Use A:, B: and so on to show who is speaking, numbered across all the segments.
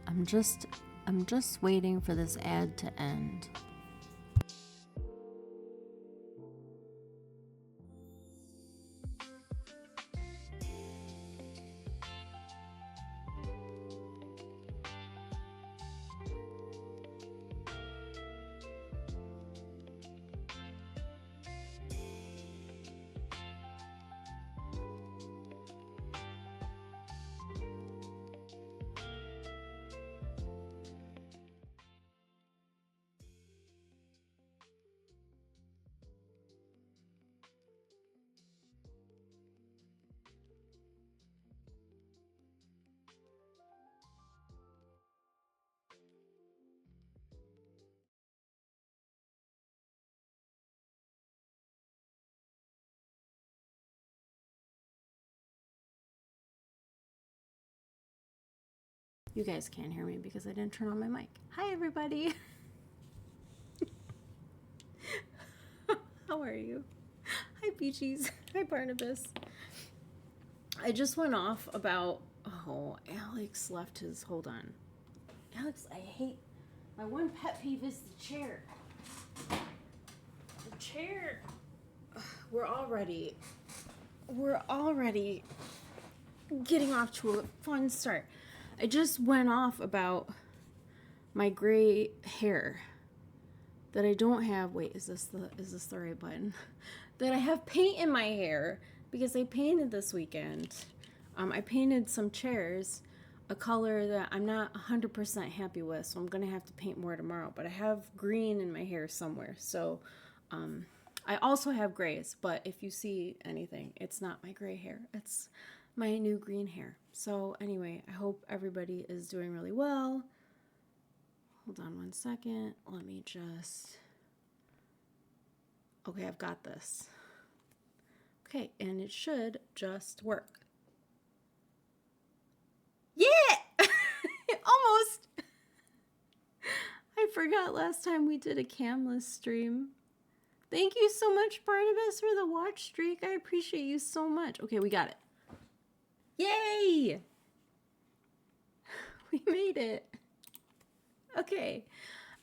A: I'm just waiting for this ad to end. You guys can't hear me because I didn't turn on my mic. Hi, everybody. How are you? Hi, Peaches. Hi, Barnabas. I just went off about... Oh, Alex left his... Hold on. Alex, I hate... My one pet peeve is the chair. The chair. We're already getting off to a fun start. I just went off about my gray hair that I don't have. Wait, is this the right button? That I have paint in my hair because I painted this weekend. I painted some chairs a color that I'm not 100% happy with, so I'm gonna have to paint more tomorrow. But I have green in my hair somewhere, so I also have grays. But if you see anything, it's not my gray hair. It's my new green hair. So anyway, I hope everybody is doing really well. Hold on one second. Let me just... Okay, I've got this. Okay, and it should just work. Yeah! Almost! I forgot last time we did a camless stream. Thank you so much, Barnabas, for the watch streak. I appreciate you so much. Okay, we got it. Yay! We made it. Okay.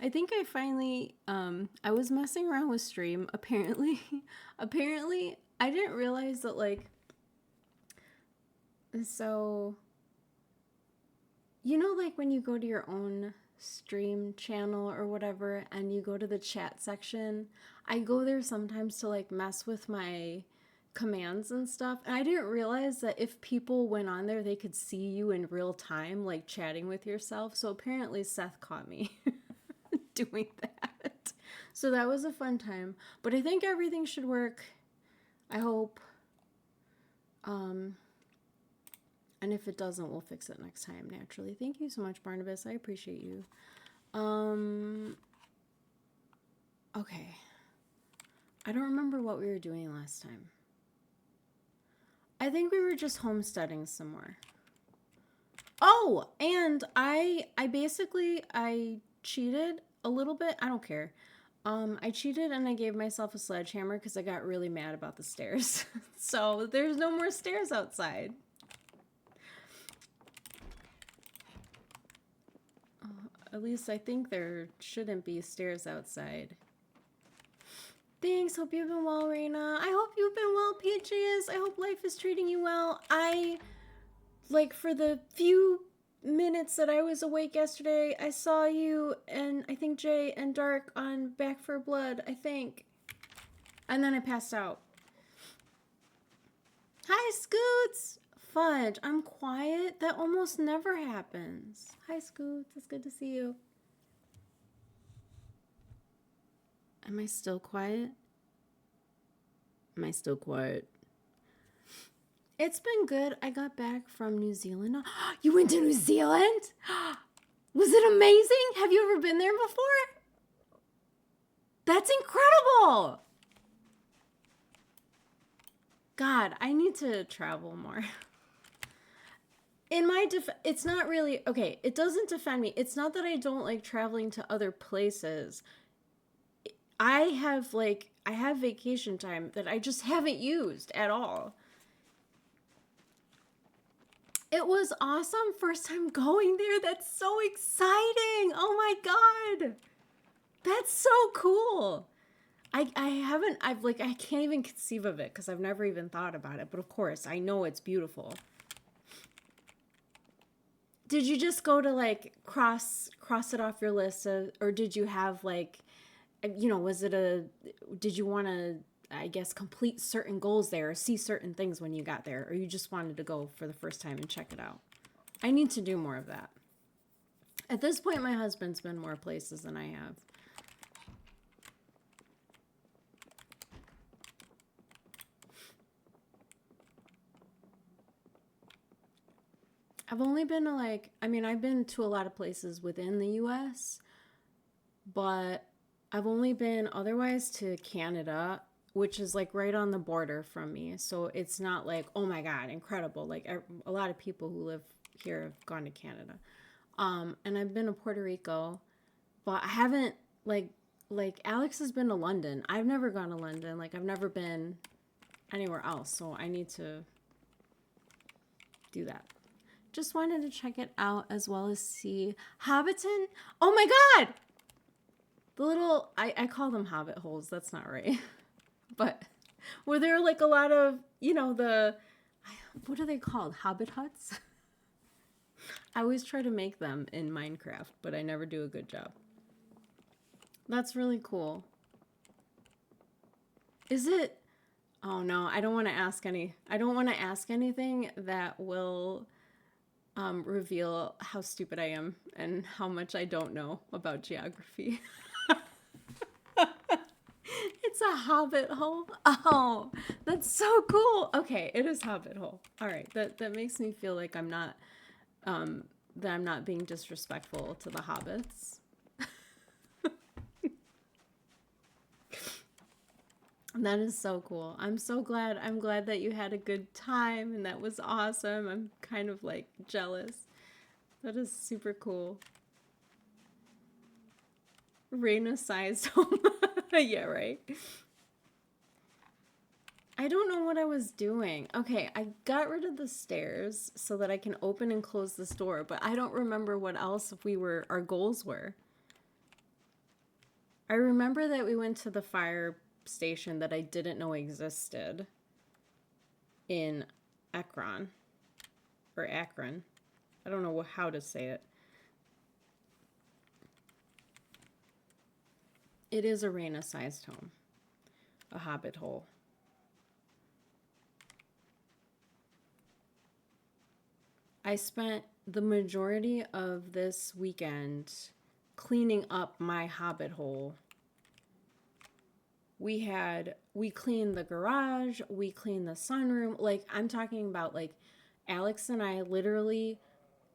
A: I think I finally, I was messing around with stream, apparently. Apparently, I didn't realize that, like, so, you know, like when you go to your own stream channel or whatever, and you go to the chat section, I go there sometimes to, like, mess with my commands and stuff, and I didn't realize that if people went on there, they could see you in real time, like, chatting with yourself, so apparently Seth caught me doing that. So that was a fun time, but I think everything should work. I hope. And if it doesn't, we'll fix it next time, naturally. Thank you so much, Barnabas. I appreciate you. Okay. I don't remember what we were doing last time. I think we were just homesteading some more. Oh, and I cheated a little bit. I don't care. I cheated and I gave myself a sledgehammer because I got really mad about the stairs. So there's no more stairs outside. At least I think there shouldn't be stairs outside. Thanks. Hope you've been well, Raina. I hope you've been well, Peaches. I hope life is treating you well. For the few minutes that I was awake yesterday, I saw you and I think Jay and Dark on Back for Blood, I think. And then I passed out. Hi, Scoots. Fudge, I'm quiet. That almost never happens. Hi, Scoots. It's good to see you. Am I still quiet? Am I still quiet? It's been good. I got back from New Zealand. You went to New Zealand? Was it amazing? Have you ever been there before? That's incredible. God, I need to travel more. In my it's not really, okay, it doesn't defend me. It's not that I don't like traveling to other places. I have vacation time that I just haven't used at all. It was awesome. First time going there. That's so exciting. Oh my God. That's so cool. I haven't, I can't even conceive of it because I've never even thought about it. But of course, I know it's beautiful. Did you just go to like cross it off your list or did you have like, was it did you want to, I guess, complete certain goals there or see certain things when you got there, or you just wanted to go for the first time and check it out? I need to do more of that. At this point, my husband's been more places than I have. I've only been to I've been to a lot of places within the US, but I've only been otherwise to Canada, which is like right on the border from me. So it's not like, oh my God, incredible. Like a lot of people who live here have gone to Canada. And I've been to Puerto Rico, but I haven't like Alex has been to London. I've never gone to London. Like I've never been anywhere else. So I need to do that. Just wanted to check it out as well as see Hobbiton. Oh my God! The little, I call them hobbit holes. That's not right. But were there like a lot of, what are they called? Hobbit huts? I always try to make them in Minecraft, but I never do a good job. That's really cool. Is it, oh no, I don't want to ask anything that will reveal how stupid I am and how much I don't know about geography. It's a hobbit hole. Oh, that's so cool. Okay, it is hobbit hole. All right, that makes me feel like I'm not that I'm not being disrespectful to the hobbits. That is so cool. I'm so glad. I'm glad that you had a good time and that was awesome. I'm kind of like jealous. That is super cool. Raina-sized home. Yeah, right. I don't know what I was doing. Okay, I got rid of the stairs so that I can open and close this door, but I don't remember what else our goals were. I remember that we went to the fire station that I didn't know existed in Akron. Or Akron. I don't know how to say it. It is a Raina-sized home. A hobbit hole. I spent the majority of this weekend cleaning up my hobbit hole. We cleaned the garage, we cleaned the sunroom. Like, I'm talking about, like, Alex and I literally,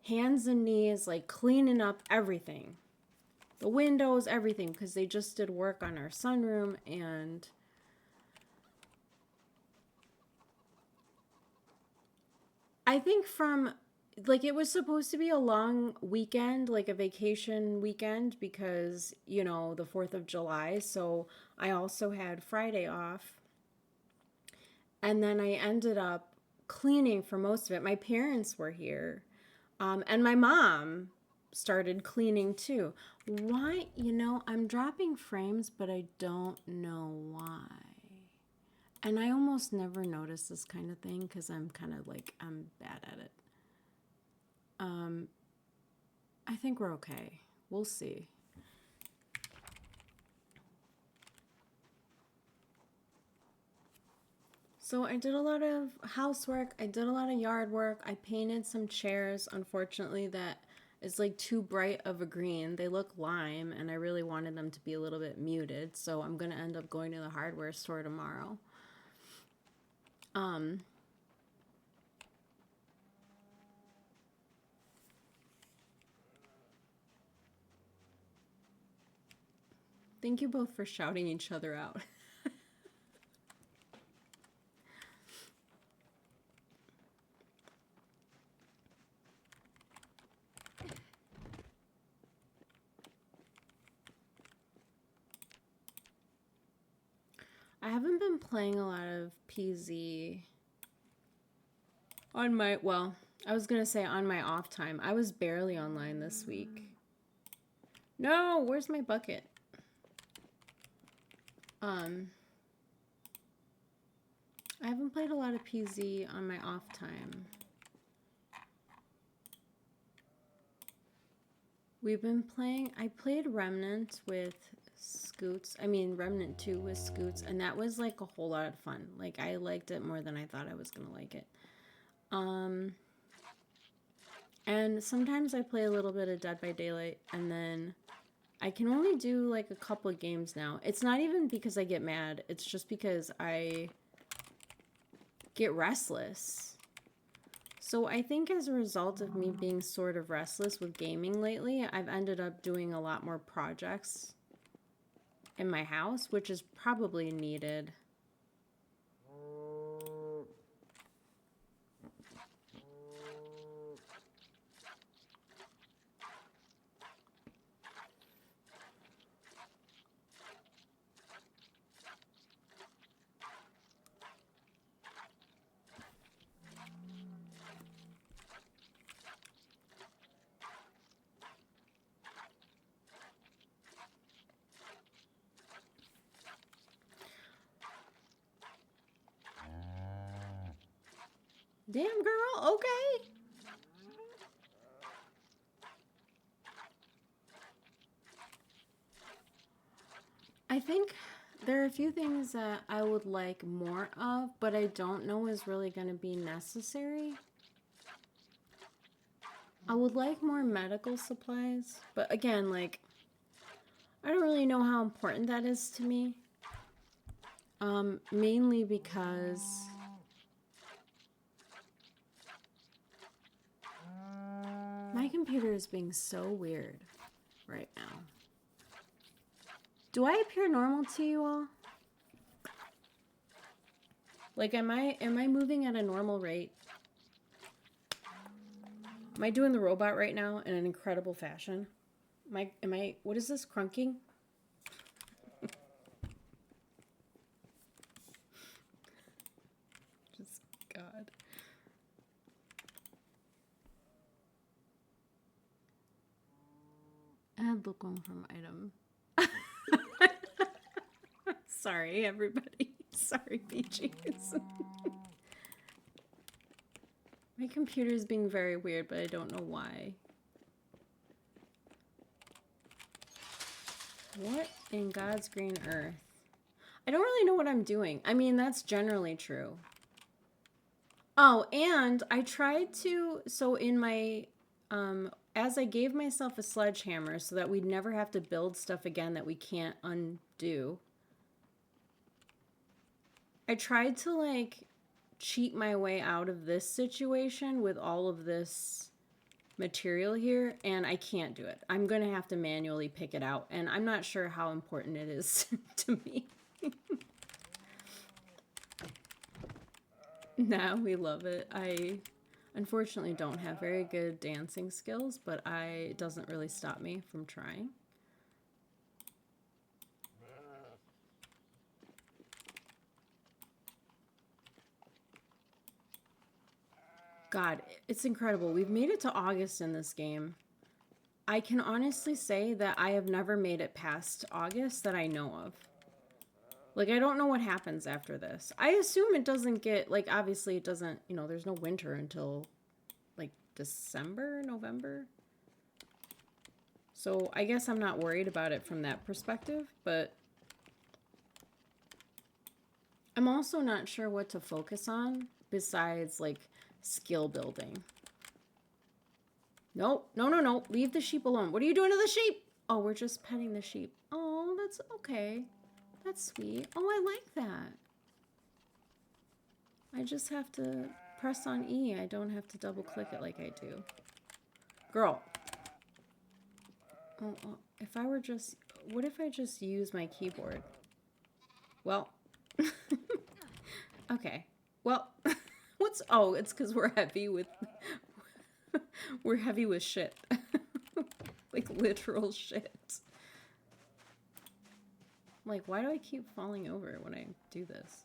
A: hands and knees, like, cleaning up everything. The windows, everything, because they just did work on our sunroom, and I think it was supposed to be a long weekend, like a vacation weekend, because, the 4th of July, so I also had Friday off. And then I ended up cleaning for most of it. My parents were here, and my mom started cleaning too. Why? I'm dropping frames, but I don't know why. And I almost never notice this kind of thing because I'm kind of like, I'm bad at it. I think we're okay. We'll see. So I did a lot of housework. I did a lot of yard work. I painted some chairs. Unfortunately, that is like too bright of a green. They look lime, and I really wanted them to be a little bit muted. So I'm going to end up going to the hardware store tomorrow. Thank you both for shouting each other out. I haven't been playing a lot of PZ on my, well, I was gonna say on my off time. I was barely online this week. No, where's my bucket? I haven't played a lot of PZ on my off time. We've been playing, I played Remnant with Scoots. I mean, Remnant 2 with Scoots, and that was like a whole lot of fun. Like, I liked it more than I thought I was gonna like it. And sometimes I play a little bit of Dead by Daylight, and then I can only do like a couple of games now. It's not even because I get mad, it's just because I get restless. So I think as a result of me being sort of restless with gaming lately, I've ended up doing a lot more projects in my house, which is probably needed. Damn, girl, okay. I think there are a few things that I would like more of, but I don't know is really going to be necessary. I would like more medical supplies, but again, like, I don't really know how important that is to me. Mainly because my computer is being so weird right now. Do I appear normal to you all? Like, am I moving at a normal rate? Am I doing the robot right now in an incredible fashion? What is this, crunking? Just, God. Add bookworm from item. Sorry, everybody. Sorry, BGs. My computer is being very weird, but I don't know why. What in God's green earth? I don't really know what I'm doing. I mean, that's generally true. Oh, and I tried to, so in my, as I gave myself a sledgehammer so that we'd never have to build stuff again that we can't undo, I tried to, like, cheat my way out of this situation with all of this material here, and I can't do it. I'm going to have to manually pick it out, and I'm not sure how important it is to me. Nah, we love it. I unfortunately don't have very good dancing skills, but it doesn't really stop me from trying. God, it's incredible. We've made it to August in this game. I can honestly say that I have never made it past August that I know of. Like, I don't know what happens after this. I assume it doesn't get, like, obviously it doesn't, you know, there's no winter until, like, December, November. So I guess I'm not worried about it from that perspective, but I'm also not sure what to focus on besides, like, skill building. Nope, no. Leave the sheep alone. What are you doing to the sheep? Oh, we're just petting the sheep. Oh, that's okay. That's sweet. Oh, I like that. I just have to press on E. I don't have to double click it like I do. Girl. Oh, if I were just... What if I just use my keyboard? Well... Okay. Well... What's... Oh, it's because we're heavy with... we're heavy with shit. Like, literal shit. Like, why do I keep falling over when I do this?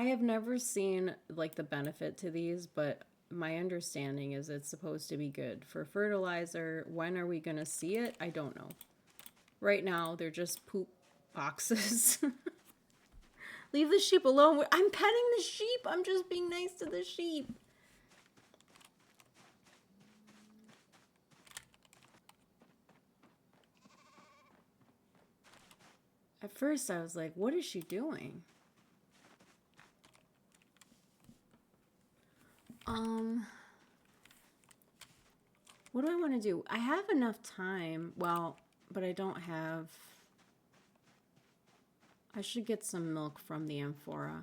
A: I have never seen like the benefit to these, but my understanding is it's supposed to be good for fertilizer. When are we going to see it? I don't know. Right now, they're just poop boxes. Leave the sheep alone. I'm petting the sheep. I'm just being nice to the sheep. At first, I was like, what is she doing? What do I want to do? I have enough time. Well, but I don't have... I should get some milk from the amphora.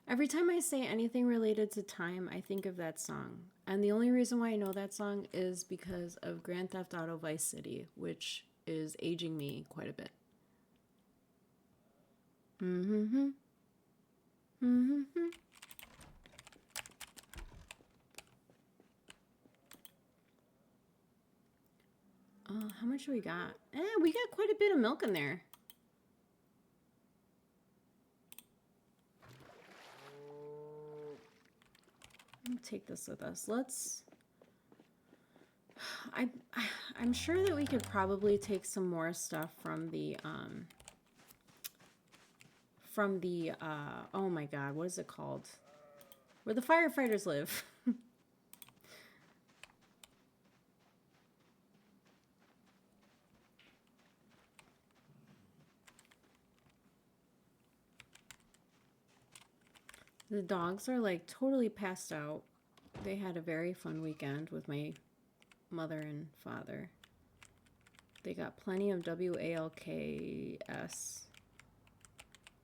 A: Every time I say anything related to time, I think of that song. And the only reason why I know that song is because of Grand Theft Auto Vice City, which is aging me quite a bit. How much do we got? We got quite a bit of milk in there. I'll take this with us. I'm sure that we could probably take some more stuff from the oh my god, what is it called? Where the firefighters live. The dogs are like totally passed out. They had a very fun weekend with my mother and father. They got plenty of WALKS.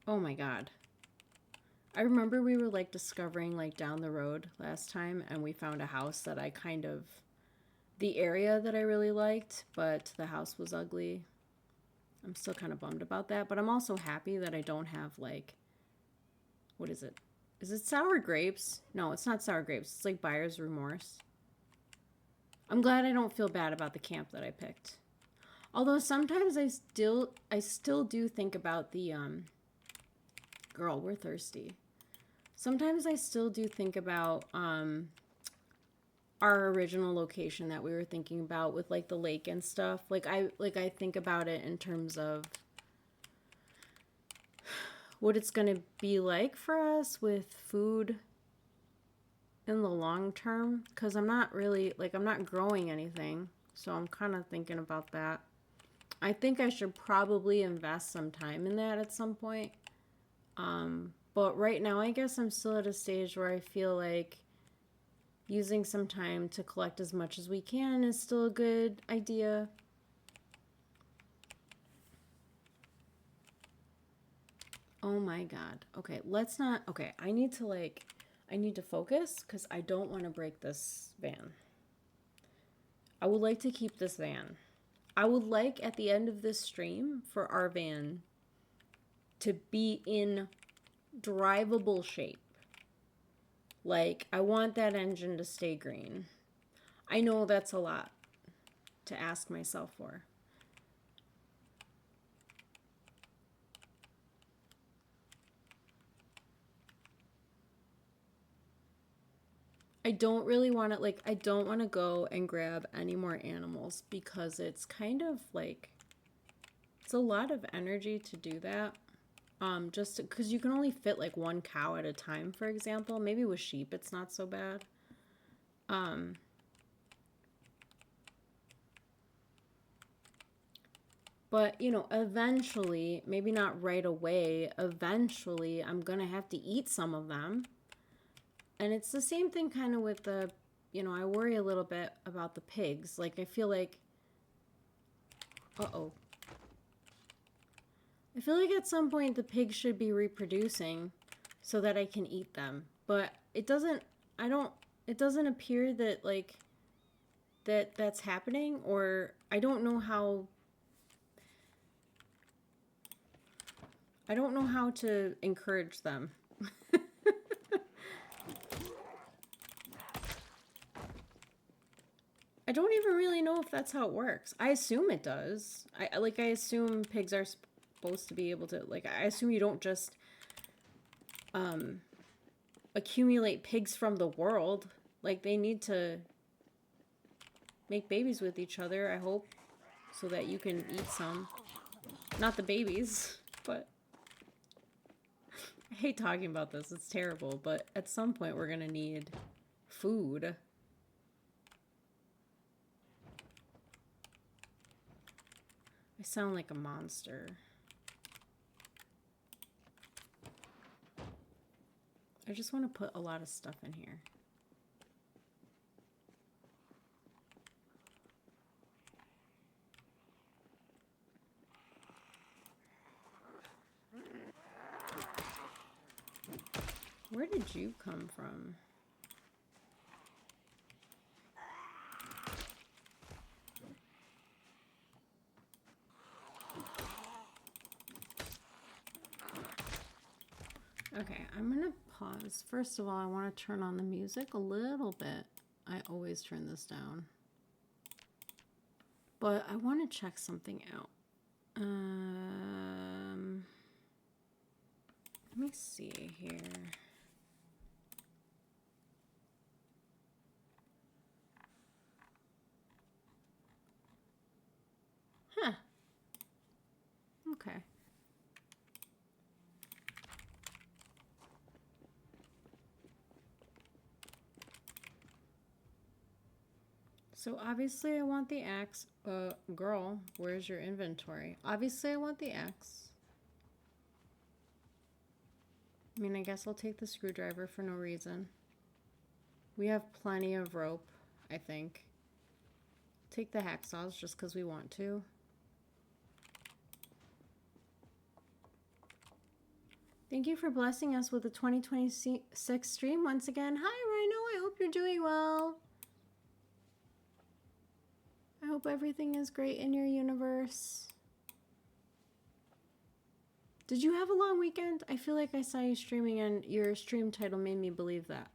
A: Oh my god. I remember we were like discovering like down the road last time, and we found a house that I kind of, the area that I really liked, but the house was ugly. I'm still kind of bummed about that, but I'm also happy that I don't have like, what is it? Is it sour grapes? No, it's not sour grapes. It's like buyer's remorse. I'm glad I don't feel bad about the camp that I picked. Although sometimes I still do think about the girl, we're thirsty. Sometimes I still do think about our original location that we were thinking about with like the lake and stuff. Like I think about it in terms of what it's going to be like for us with food in the long term, because I'm not really, like, I'm not growing anything, so I'm kind of thinking about that. I think I should probably invest some time in that at some point, but right now I guess I'm still at a stage where I feel like using some time to collect as much as we can is still a good idea. Oh my god. Okay, let's not... Okay, I need to focus because I don't want to break this van. I would like to keep this van. I would like at the end of this stream for our van to be in drivable shape. Like, I want that engine to stay green. I know that's a lot to ask myself for. I don't really want to, like, I don't want to go and grab any more animals because it's kind of like, it's a lot of energy to do that. Just because you can only fit like one cow at a time, for example. Maybe with sheep it's not so bad. But, you know, eventually, maybe not right away, eventually I'm going to have to eat some of them. And it's the same thing kind of with the, you know, I worry a little bit about the pigs. Like, I feel like, uh-oh. I feel like at some point the pigs should be reproducing so that I can eat them. But it doesn't, it doesn't appear that, like, that's happening, or I don't know how. I don't know how to encourage them. I don't even really know if that's how it works. I assume it does. I assume pigs are supposed to be able to, like, I assume you don't just accumulate pigs from the world. Like, they need to make babies with each other, I hope, so that you can eat some. Not the babies, but I hate talking about this. It's terrible, but at some point we're gonna need food. I sound like a monster. I just want to put a lot of stuff in here. Where did you come from? Okay, I'm gonna pause. First of all, I want to turn on the music a little bit. I always turn this down. But I want to check something out. Let me see here. Huh. Okay. So obviously I want the axe. Girl, where's your inventory? Obviously I want the axe. I mean, I guess I'll take the screwdriver for no reason. We have plenty of rope, I think. Take the hacksaws just because we want to. Thank you for blessing us with the 2026 stream once again. Hi, Rhino. I hope you're doing well. I hope everything is great in your universe. Did you have a long weekend? I feel like I saw you streaming and your stream title made me believe that.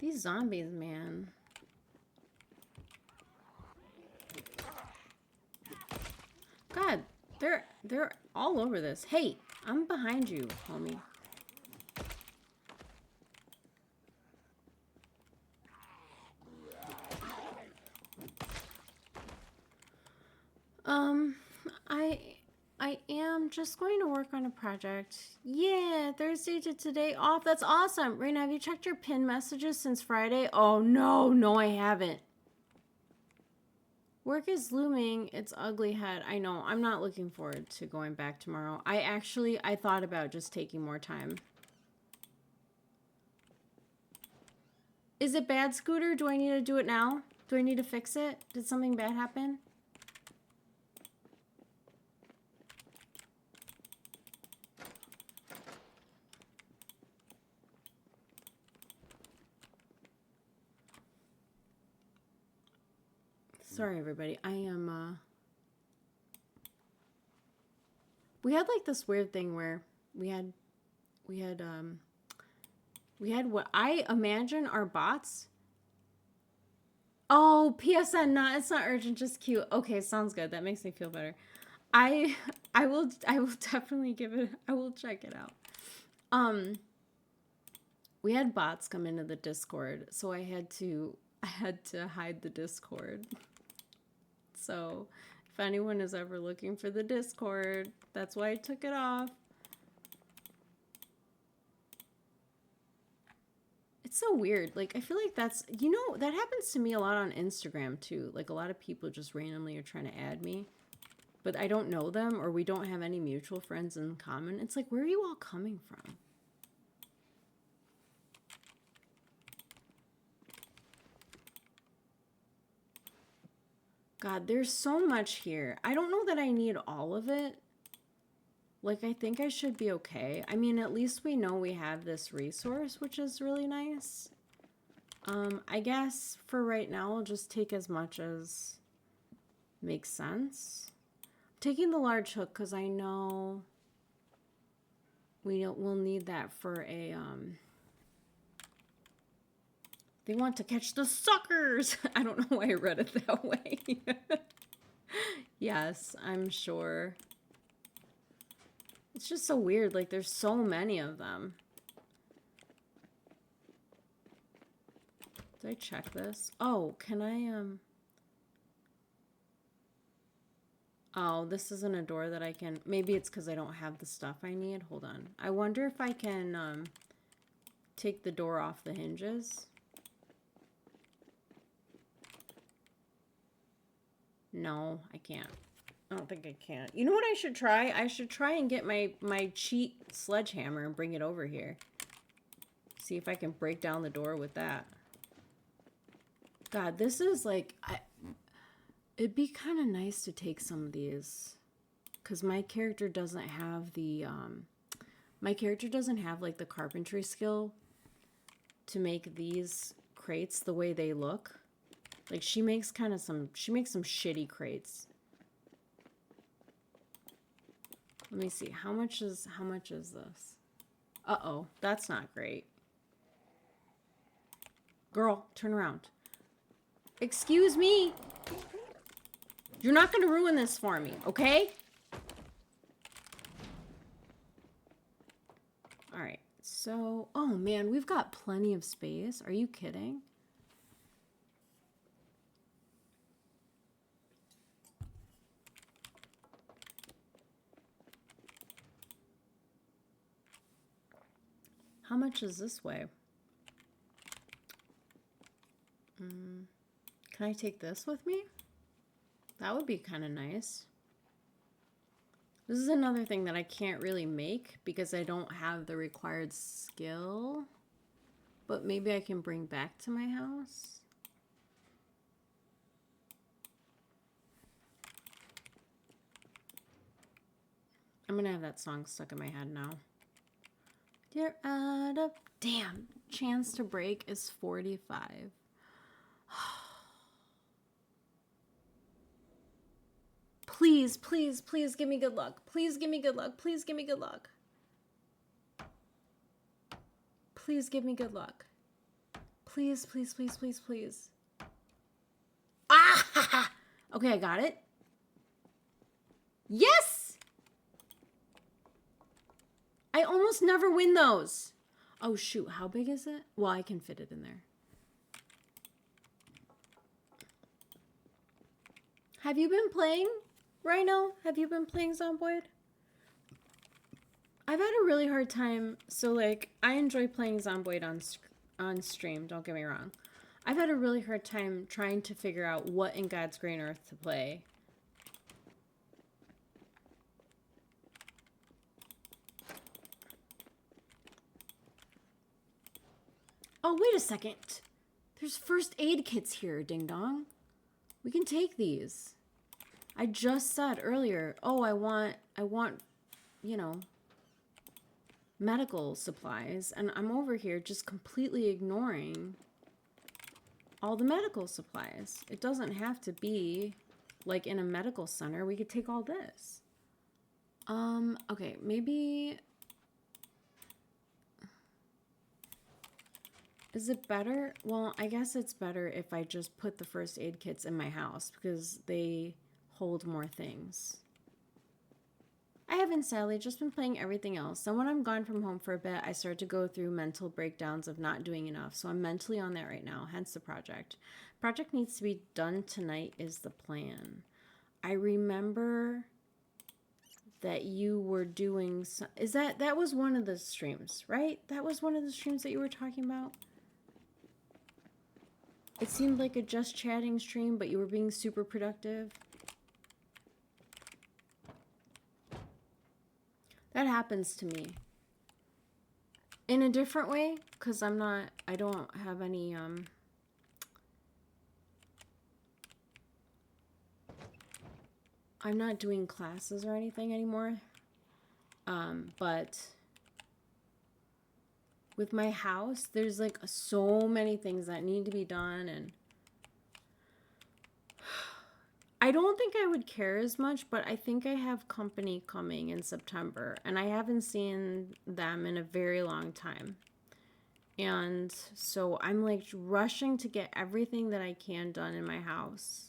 A: These zombies, man. God, they're all over this. Hey, I'm behind you, homie. I am just going to work on a project. Yeah, Thursday to today off. That's awesome. Raina, have you checked your pin messages since Friday? Oh, no, I haven't. Work is looming. It's ugly head. I know. I'm not looking forward to going back tomorrow. I thought about just taking more time. Is it bad, Scooter? Do I need to do it now? Do I need to fix it? Did something bad happen? Sorry, everybody. I am, we had like this weird thing where we had what I imagine are bots. Oh, PSN, it's not urgent, just cute. Okay, sounds good. That makes me feel better. I will definitely I will check it out. We had bots come into the Discord, so I had to hide the Discord. So, if anyone is ever looking for the Discord, that's why I took it off. It's so weird. Like, I feel like that's, that happens to me a lot on Instagram too. Like, a lot of people just randomly are trying to add me, but I don't know them or we don't have any mutual friends in common. It's like, where are you all coming from? God, there's so much here. I don't know that I need all of it. Like, I think I should be okay. I mean, at least we know we have this resource, which is really nice. I guess for right now, I'll just take as much as makes sense. I'm taking the large hook because I know we'll need that for a, they want to catch the suckers. I don't know why I read it that way. Yes, I'm sure. It's just so weird. Like, there's so many of them. Did I check this? Oh, can I, oh, this isn't a door that I can... Maybe it's because I don't have the stuff I need. Hold on. I wonder if I can, take the door off the hinges. No, I can't. I don't think I can. You know what I should try? I should try and get my cheat sledgehammer and bring it over here. See if I can break down the door with that. God, this is like... It'd be kind of nice to take some of these. Because my character doesn't have the... my character doesn't have like the carpentry skill to make these crates the way they look. Like, she makes kind of some... She makes some shitty crates. Let me see. How much is this? Uh-oh. That's not great. Girl, turn around. Excuse me. You're not going to ruin this for me, okay? All right. So, oh man, we've got plenty of space. Are you kidding? How much is this way? Can I take this with me? That would be kind of nice. This is another thing that I can't really make because I don't have the required skill. But maybe I can bring back to my house. I'm gonna have that song stuck in my head now. You're out of... Damn. Chance to break is 45. Please, please, please give me good luck. Please give me good luck. Please give me good luck. Please give me good luck. Please, please, please, please, please. Ah! Okay, I got it. Yes! I almost never win those. Oh, shoot. How big is it? Well, I can fit it in there. Have you been playing, Rhino? Have you been playing Zomboid? I've had a really hard time. So, like, I enjoy playing Zomboid on stream. Don't get me wrong. I've had a really hard time trying to figure out what in God's green earth to play. Oh, wait a second. There's first aid kits here, ding dong. We can take these. I just said earlier, oh, I want, you know, medical supplies. And I'm over here just completely ignoring all the medical supplies. It doesn't have to be like in a medical center. We could take all this. Okay, maybe... Is it better? Well, I guess it's better if I just put the first aid kits in my house because they hold more things. I haven't sadly just been playing everything else. And when I'm gone from home for a bit, I start to go through mental breakdowns of not doing enough. So I'm mentally on that right now, hence the project. Project needs to be done tonight is the plan. I remember that you were doing some, that was one of the streams, right? That was one of the streams that you were talking about? It seemed like a just chatting stream, but you were being super productive. That happens to me. In a different way, because I don't have any, I'm not doing classes or anything anymore. But with my house, there's like so many things that need to be done, and I don't think I would care as much, but I think I have company coming in September, and I haven't seen them in a very long time. And so I'm like rushing to get everything that I can done in my house.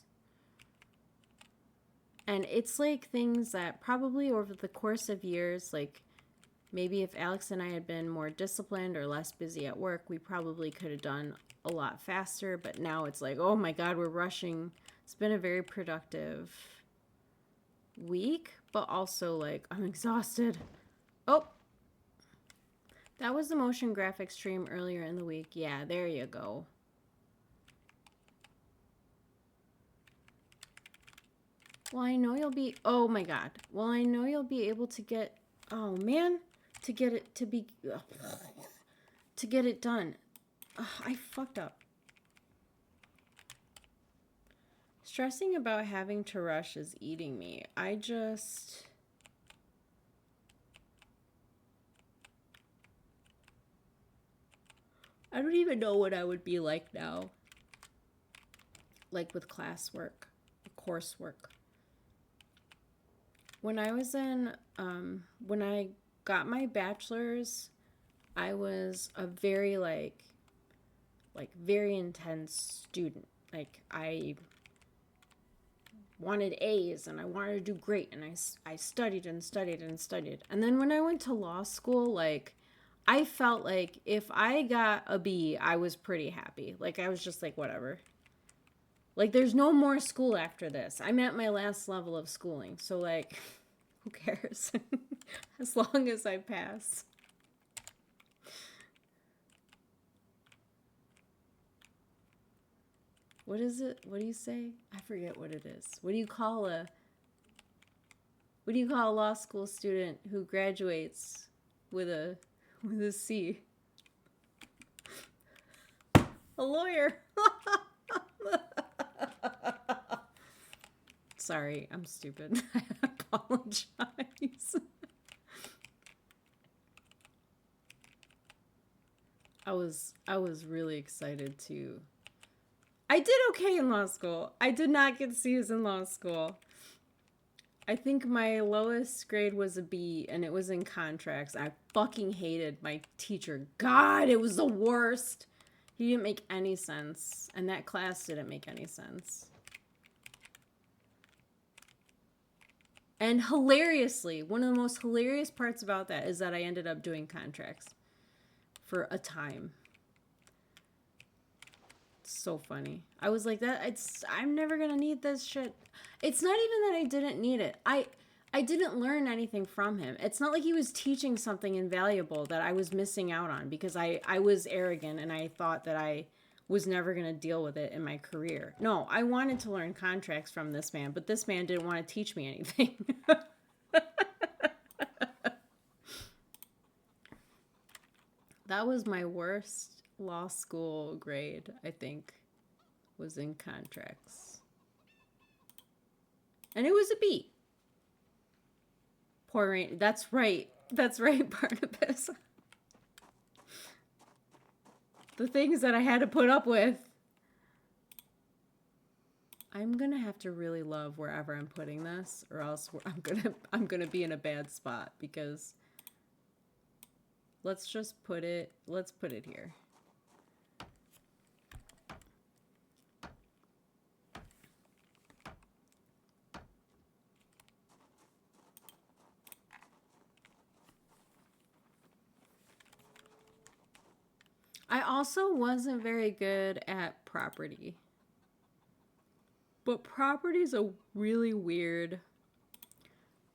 A: And it's like things that probably over the course of years, like maybe if Alex and I had been more disciplined or less busy at work, we probably could have done a lot faster. But now it's like, oh my God, we're rushing. It's been a very productive week, but also like I'm exhausted. Oh, that was the motion graphics stream earlier in the week. Yeah, there you go. Well, I know you'll be, oh my God. Well, I know you'll be able to get, oh man, to get it, to get it done. I fucked up. Stressing about having to rush is eating me. I don't even know what I would be like now. Like with classwork, coursework. When I was in, when I got my bachelor's, I was a very very intense student. Like I wanted A's and I wanted to do great, and I studied and studied and studied. And then when I went to law school, like I felt like if I got a B, I was pretty happy. Like I was just like, whatever. Like, there's no more school after this. I'm at my last level of schooling. So, like, who cares? As long as I pass. What is it? What do you say? I forget what it is. What do you call a law school student who graduates with a C? A lawyer. Sorry, I'm stupid. I apologize. I was really excited to. I did okay in law school. I did not get C's in law school. I think my lowest grade was a B, and it was in contracts. I fucking hated my teacher. God, it was the worst. He didn't make any sense, and that class didn't make any sense. And hilariously, one of the most hilarious parts about that is that I ended up doing contracts for a time. It's so funny. I was like, I'm never gonna need this shit. It's not even that I didn't need it. I didn't learn anything from him. It's not like he was teaching something invaluable that I was missing out on because I was arrogant and I thought that I was never going to deal with it in my career. No, I wanted to learn contracts from this man, but this man didn't want to teach me anything. That was my worst law school grade, I think, was in contracts. And it was a B. Poor Rain. That's right, Barnabas. The things that I had to put up with. I'm gonna have to really love wherever I'm putting this, or else I'm gonna be in a bad spot, because let's put it here. I also wasn't very good at property. But property's a really weird.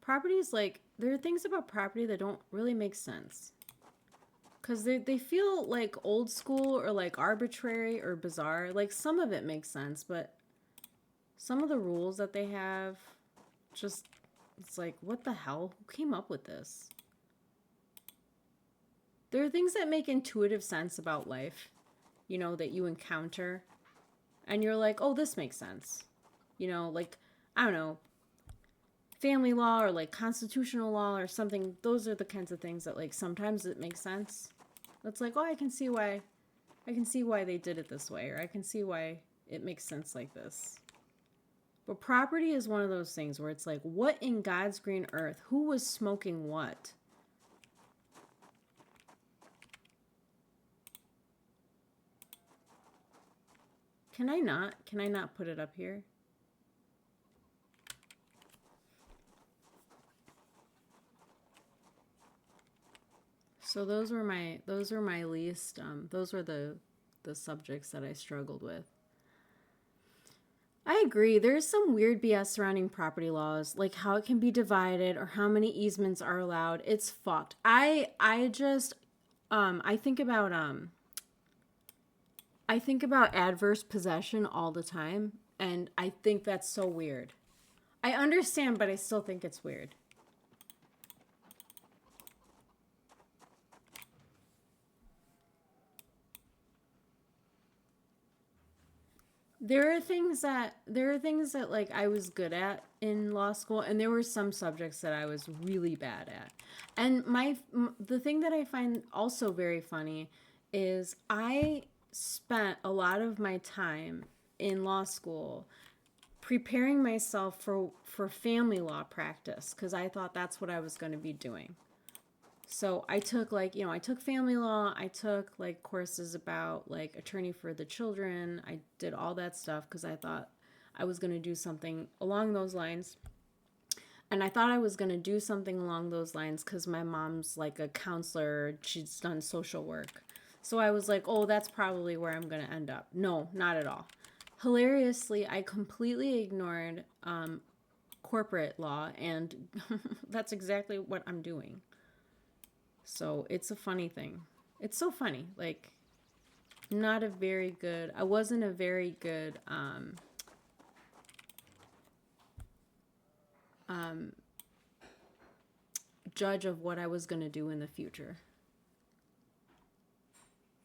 A: Property's like, there are things about property that don't really make sense. Because they feel like old school or like arbitrary or bizarre. Like some of it makes sense, but some of the rules that they have, just, it's like, what the hell? Who came up with this? There are things that make intuitive sense about life, you know, that you encounter. And you're like, oh, this makes sense. You know, like, I don't know, family law or like constitutional law or something. Those are the kinds of things that like sometimes it makes sense. It's like, oh, I can see why they did it this way, or I can see why it makes sense like this. But property is one of those things where it's like, what in God's green earth? Who was smoking what? Can I not? Can I not put it up here? So those were my least those were the subjects that I struggled with. I agree. There's some weird BS surrounding property laws, like how it can be divided or how many easements are allowed. It's fucked. I just I think about adverse possession all the time, and I think that's so weird. I understand, but I still think it's weird. There are things that like I was good at in law school, and there were some subjects that I was really bad at. And the thing that I find also very funny is I spent a lot of my time in law school preparing myself for family law practice because I thought that's what I was going to be doing. So I took I took family law, I took like courses about like attorney for the children. I did all that stuff because I thought I was going to do something along those lines. And I thought I was going to do something along those lines because my mom's like a counselor. She's done social work. So I was like, oh, that's probably where I'm going to end up. No, not at all. Hilariously, I completely ignored corporate law, and that's exactly what I'm doing. So it's a funny thing. It's so funny. Like, I wasn't a very good judge of what I was going to do in the future.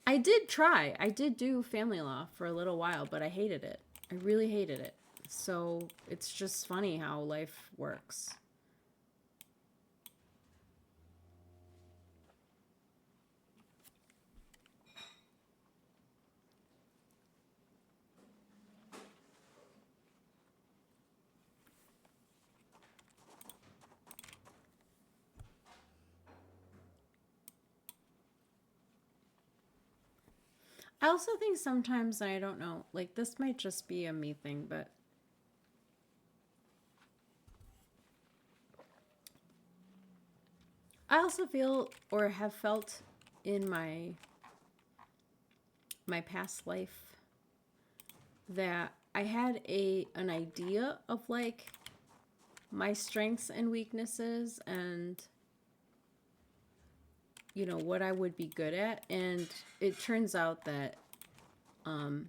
A: I did try. I did do family law for a little while, but I hated it. I really hated it. So it's just funny how life works. I also think sometimes, I don't know, like this might just be a me thing, but I also feel or have felt in my past life that I had an idea of like my strengths and weaknesses and what I would be good at, and it turns out that I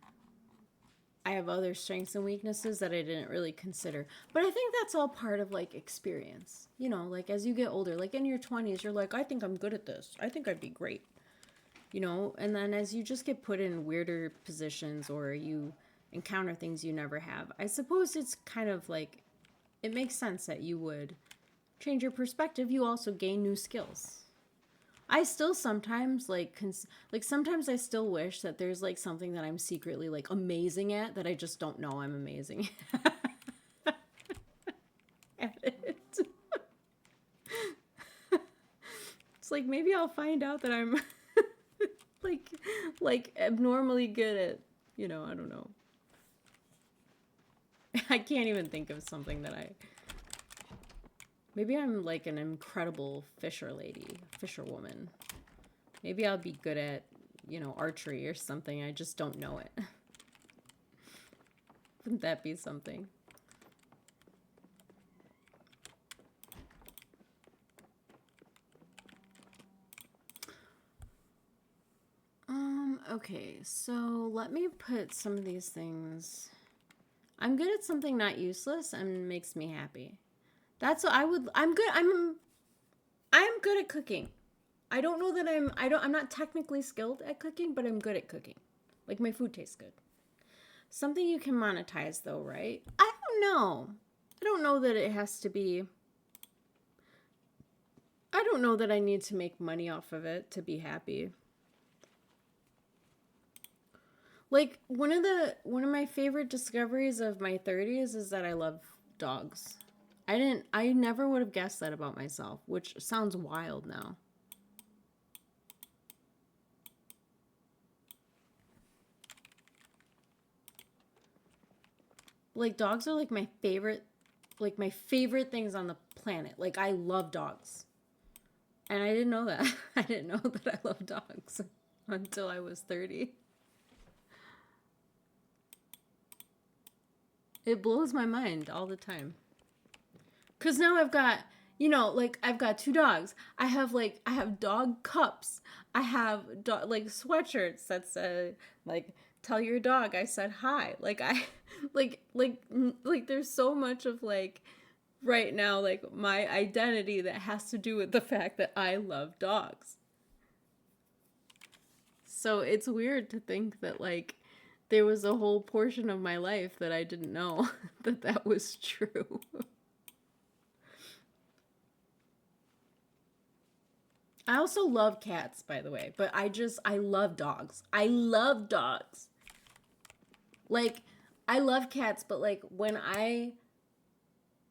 A: have other strengths and weaknesses that I didn't really consider. But I think that's all part of like experience. Like as you get older, like in your 20s, you're like, I think I'm good at this. I think I'd be great. And then as you just get put in weirder positions or you encounter things you never have, I suppose it's kind of like it makes sense that you would change your perspective. You also gain new skills. I still sometimes sometimes I still wish that there's like something that I'm secretly like amazing at that I just don't know I'm amazing at it. It's like maybe I'll find out that I'm like abnormally good at, I don't know. I can't even think of something that maybe I'm like an incredible fisherwoman. Maybe I'll be good at, archery or something. I just don't know it. Wouldn't that be something? Okay, so let me put some of these things. I'm good at something not useless and makes me happy. That's what I'm good. I'm good at cooking. I don't know that I'm not technically skilled at cooking, but I'm good at cooking. Like my food tastes good. Something you can monetize though, right? I don't know. I don't know that it has to be. I don't know that I need to make money off of it to be happy. Like one of my favorite discoveries of my 30s is that I love dogs. I never would have guessed that about myself, which sounds wild now. Like dogs are like my favorite things on the planet. Like I love dogs. And I didn't know that. I didn't know that I love dogs until I was 30. It blows my mind all the time. Cause now I've got, like I've got two dogs. I have dog cups. I have like sweatshirts that say like tell your dog I said hi. Like I like there's so much of like right now like my identity that has to do with the fact that I love dogs. So it's weird to think that like there was a whole portion of my life that I didn't know that was true. I also love cats, by the way, but I love dogs. I love dogs. Like, I love cats, but like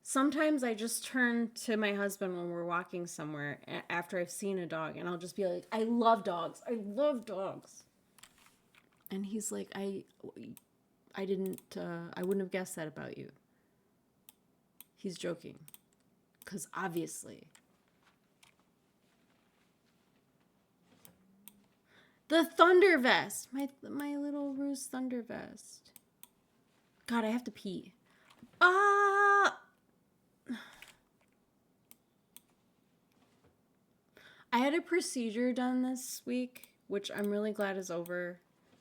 A: sometimes I just turn to my husband when we're walking somewhere after I've seen a dog, and I'll just be like, I love dogs. I love dogs. And he's like, I didn't, I wouldn't have guessed that about you. He's joking. Because obviously. The thunder vest. My little ruse thunder vest. God, I have to pee. Ah! I had a procedure done this week, which I'm really glad is over.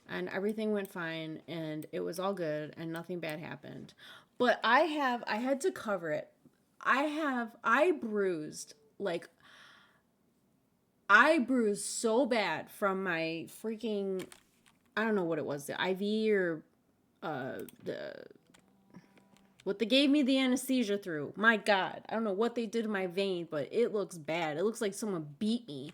A: And everything went fine, and it was all good, and nothing bad happened. But I had to cover it. I bruised so bad from my freaking, I don't know what it was, the IV or what they gave me the anesthesia through. My God, I don't know what they did to my vein, but it looks bad. It looks like someone beat me.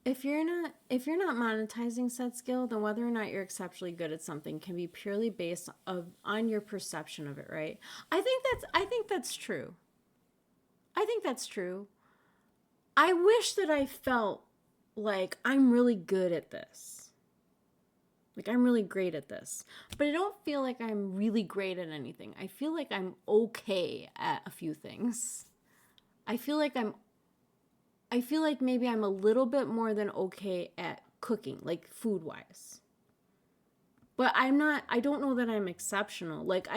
A: If you're not monetizing said skill, then whether or not you're exceptionally good at something can be purely based on your perception of it, right? I think that's true. I think that's true. I wish that I felt like I'm really good at this. Like I'm really great at this. But I don't feel like I'm really great at anything. I feel like I'm okay at a few things. I feel like maybe I'm a little bit more than okay at cooking, like food-wise. But I don't know that I'm exceptional. Like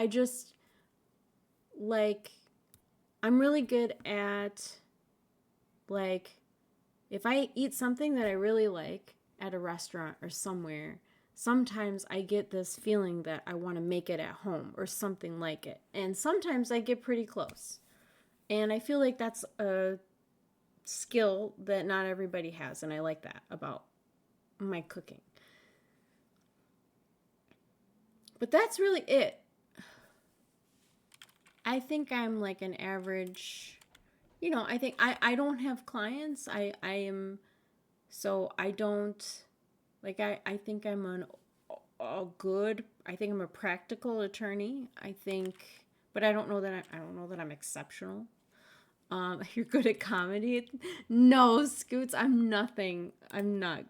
A: I'm really good at like if I eat something that I really like at a restaurant or somewhere, sometimes I get this feeling that I want to make it at home or something like it. And sometimes I get pretty close. And I feel like that's a skill that not everybody has, and I like that about my cooking. But that's really it. I think I'm like an average, I think I don't have clients. I am, so I don't, like I think I'm I think I'm a practical attorney. I think, but I don't know that I'm exceptional. You're good at comedy? No, Scoots, I'm nothing. I'm not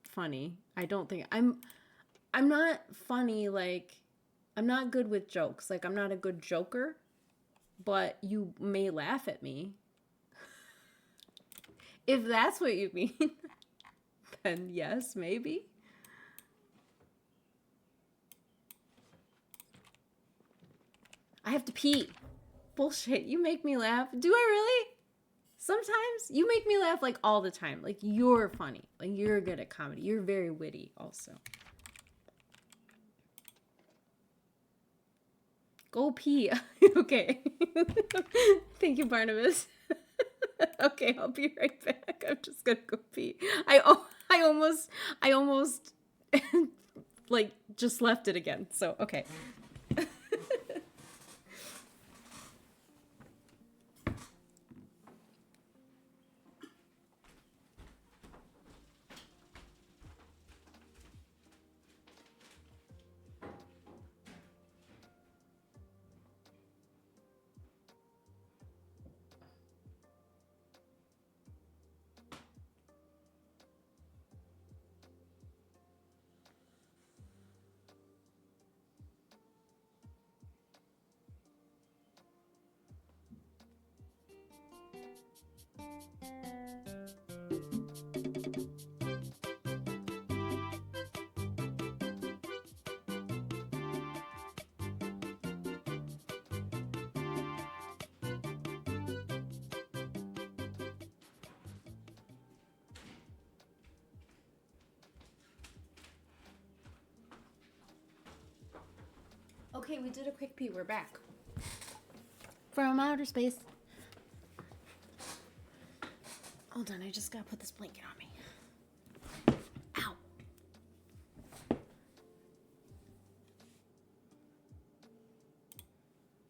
A: funny. I don't think I'm not funny. Like, I'm not good with jokes. Like, I'm not a good joker, but you may laugh at me. If that's what you mean, then yes, maybe. I have to pee. Bullshit, you make me laugh. Do I really? Sometimes you make me laugh like all the time. Like you're funny. Like you're good at comedy. You're very witty also. Go pee. Okay. Thank you, Barnabas. Okay, I'll be right back. I'm just gonna go pee. I almost like just left it again. So okay. Okay, we did a quick pee. We're back from outer space. Hold on, I just gotta put this blanket on me. Ow.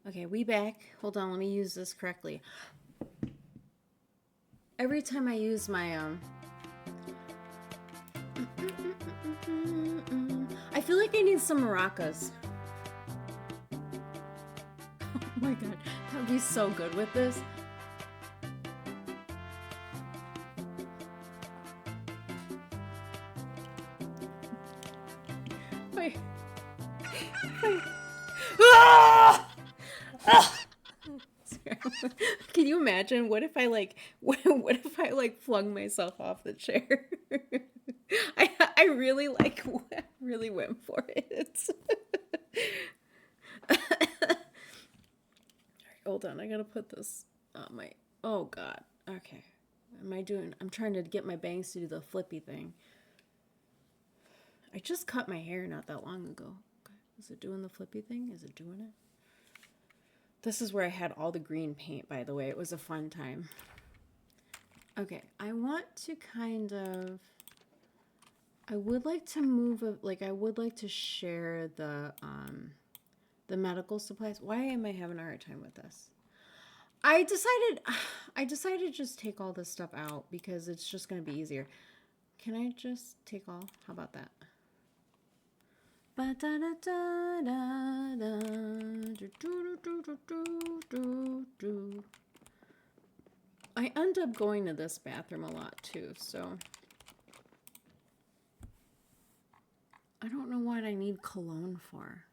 A: Okay, we back. Hold on, let me use this correctly. Every time I use my I feel like I need some maracas. Oh my god, that would be so good with this. Wait. Ah! Ah! Can you imagine? What if I what if I flung myself off the chair? I really really went for it. Hold on, I gotta put this on my. Oh God. Okay. I'm trying to get my bangs to do the flippy thing. I just cut my hair not that long ago. Okay. Is it doing the flippy thing? Is it doing it? This is where I had all the green paint, by the way. It was a fun time. Okay, I want to I would like to move, I would like to share the medical supplies. Why am I having a hard time with this? I decided to just take all this stuff out because it's just going to be easier. Can I just take all? How about that? I end up going to this bathroom a lot too, so I don't know what I need cologne for.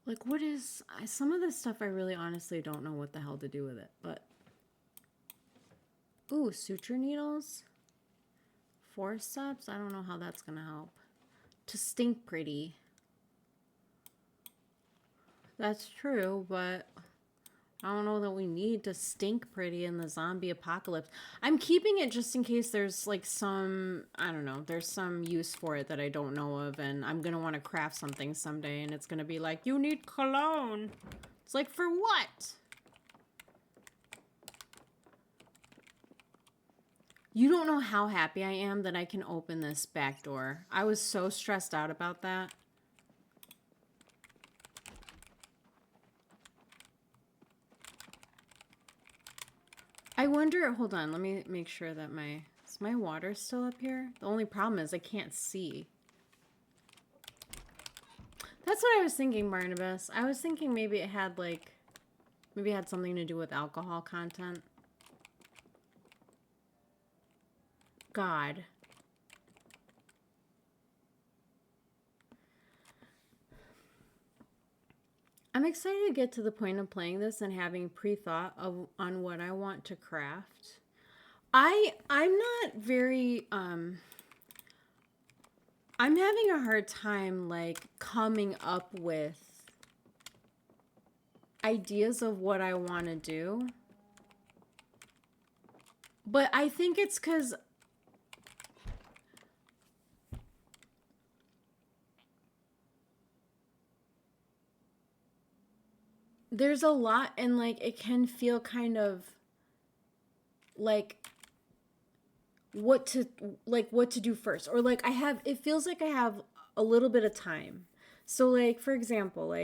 A: Like, what is some of this stuff? I really honestly don't know what the hell to do with it, but ooh, suture needles, forceps. I don't know how that's gonna help. To stink pretty. That's true, but I don't know that we need to stink pretty in the zombie apocalypse. I'm keeping it just in case there's some, I don't know, there's some use for it that I don't know of, and I'm going to want to craft something someday, and it's going to be like, you need cologne. It's like, for what? You don't know how happy I am that I can open this back door. I was so stressed out about that. I wonder, hold on, let me make sure that is my water still up here? The only problem is I can't see. That's what I was thinking, Barnabas. I was thinking maybe it had maybe it had something to do with alcohol content. God. I'm excited to get to the point of playing this and having pre-thought on what I want to craft. I'm not very I'm having a hard time coming up with ideas of what I want to do. But I think it's cuz there's a lot, and it can feel kind of what to do first, or it feels like I have a little bit of time. So for example,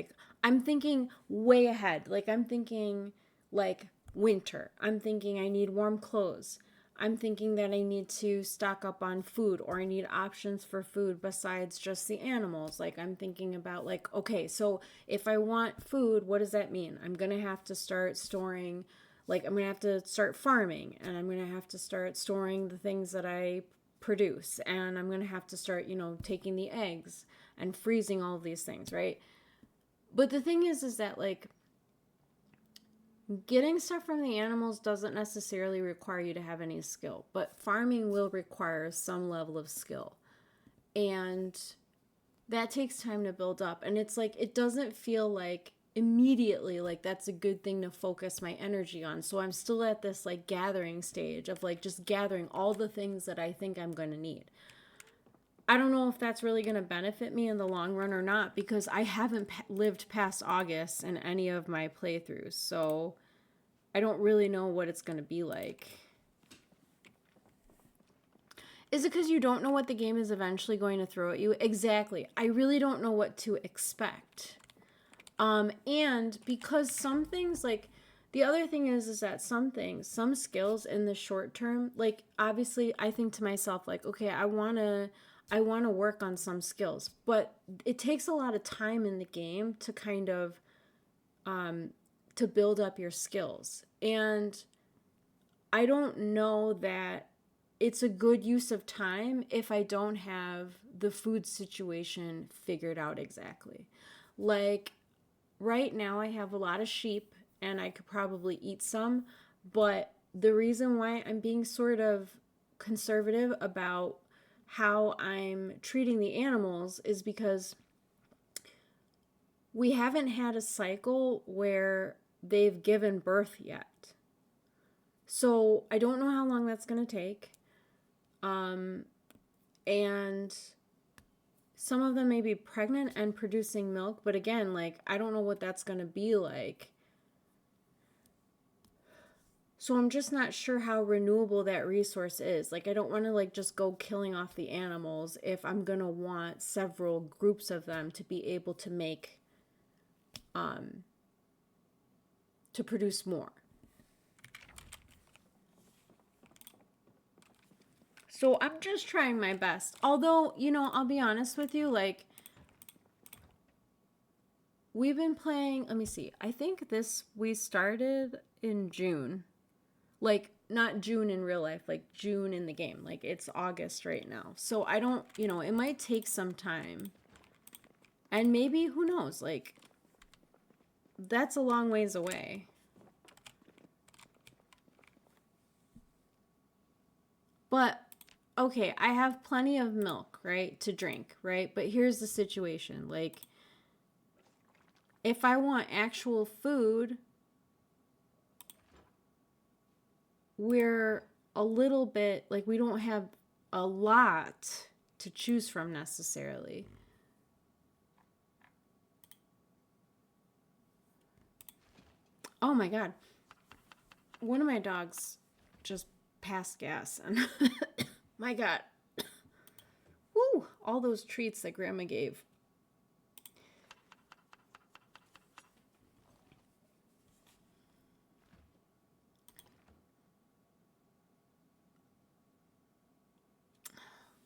A: I'm thinking way ahead. I'm thinking winter. I'm thinking I need warm clothes. I'm thinking that I need to stock up on food, or I need options for food besides just the animals. I'm thinking about okay, so if I want food, what does that mean? I'm going to have to start storing, I'm going to have to start farming, and I'm going to have to start storing the things that I produce, and I'm going to have to start, taking the eggs and freezing all of these things, right? But the thing is that, like, getting stuff from the animals doesn't necessarily require you to have any skill, but farming will require some level of skill. And that takes time to build up. And it's like, it doesn't feel like immediately like that's a good thing to focus my energy on. So I'm still at this like gathering stage of like just gathering all the things that I think I'm going to need. I don't know if that's really going to benefit me in the long run or not, because I haven't lived past August in any of my playthroughs. So I don't really know what it's going to be like. Is it because you don't know what the game is eventually going to throw at you? Exactly. I really don't know what to expect. And because some things, like, the other thing is that some things, some skills in the short term, like, obviously I think to myself, like, okay, I want to work on some skills, but it takes a lot of time in the game to kind of, to build up your skills. And I don't know that it's a good use of time if I don't have the food situation figured out exactly. Like, right now I have a lot of sheep and I could probably eat some, but the reason why I'm being sort of conservative about how I'm treating the animals is because we haven't had a cycle where they've given birth yet. So I don't know how long that's going to take. And some of them may be pregnant and producing milk, but again, like, I don't know what that's going to be like. So I'm just not sure how renewable that resource is. Like, I don't want to like just go killing off the animals if I'm going to want several groups of them to be able to make, to produce more. So I'm just trying my best. Although, you know, I'll be honest with you, like, we've been playing, let me see, I think we started in June. Like, not June in real life, like June in the game. Like, it's August right now. So I don't, you know, it might take some time. And maybe, who knows, like, that's a long ways away. But okay, I have plenty of milk, right, to drink, right? But here's the situation. Like, if I want actual food, we're a little bit, like, we don't have a lot to choose from necessarily. Oh my God. One of my dogs just passed gas and my God. Woo, all those treats that Grandma gave.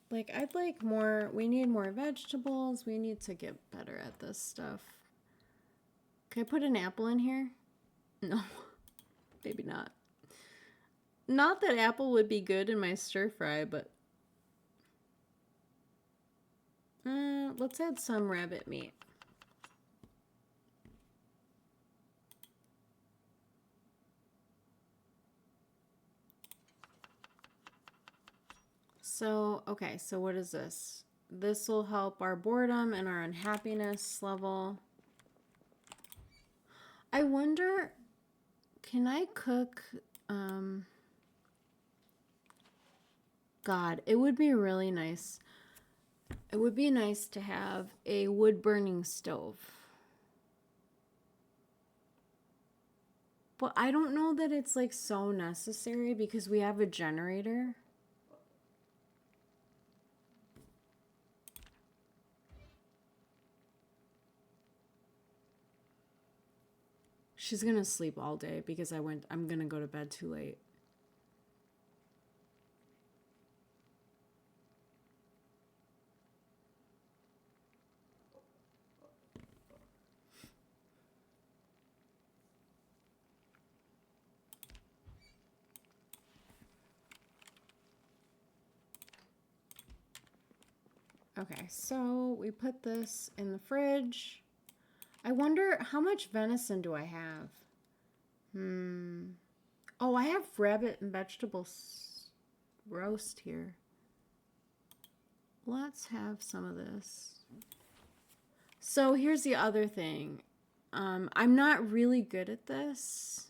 A: Like, I'd like more, we need more vegetables. We need to get better at this stuff. Can I put an apple in here? No, maybe not. Not that apple would be good in my stir fry, but let's add some rabbit meat. So, okay, so what is this? This will help our boredom and our unhappiness level. I wonder, can I cook, God, it would be really nice. It would be nice to have a wood-burning stove. But I don't know that it's like so necessary because we have a generator. She's gonna sleep all day because I'm gonna go to bed too late. Okay, so we put this in the fridge. I wonder how much venison do I have? Oh, I have rabbit and vegetable roast here. Let's have some of this. So here's the other thing. I'm not really good at this,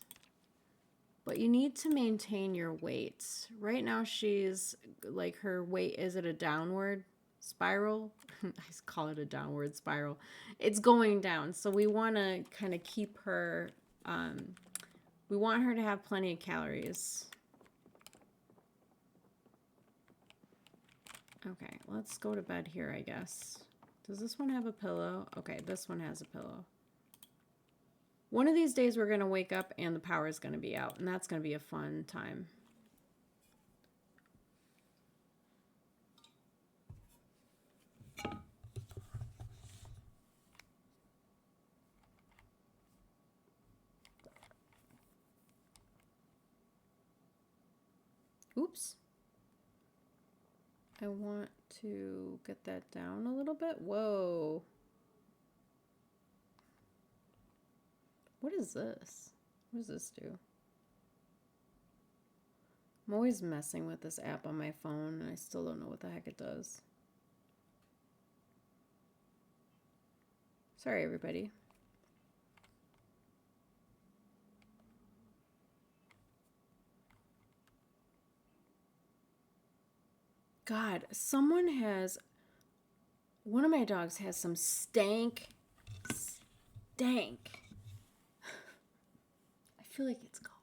A: but you need to maintain your weight. Right now she's like, her weight is at a downward spiral. I call it a downward spiral. It's going down. So we want to kind of keep her, we want her to have plenty of calories. Okay, let's go to bed here, I guess. Does this one have a pillow? Okay, this one has a pillow. One of these days we're going to wake up and the power is going to be out, and that's going to be a fun time. Oops. I want to get that down a little bit. Whoa. What is this? What does this do? I'm always messing with this app on my phone, and I still don't know what the heck it does. Sorry, everybody. God, one of my dogs has some stank. I feel like it's going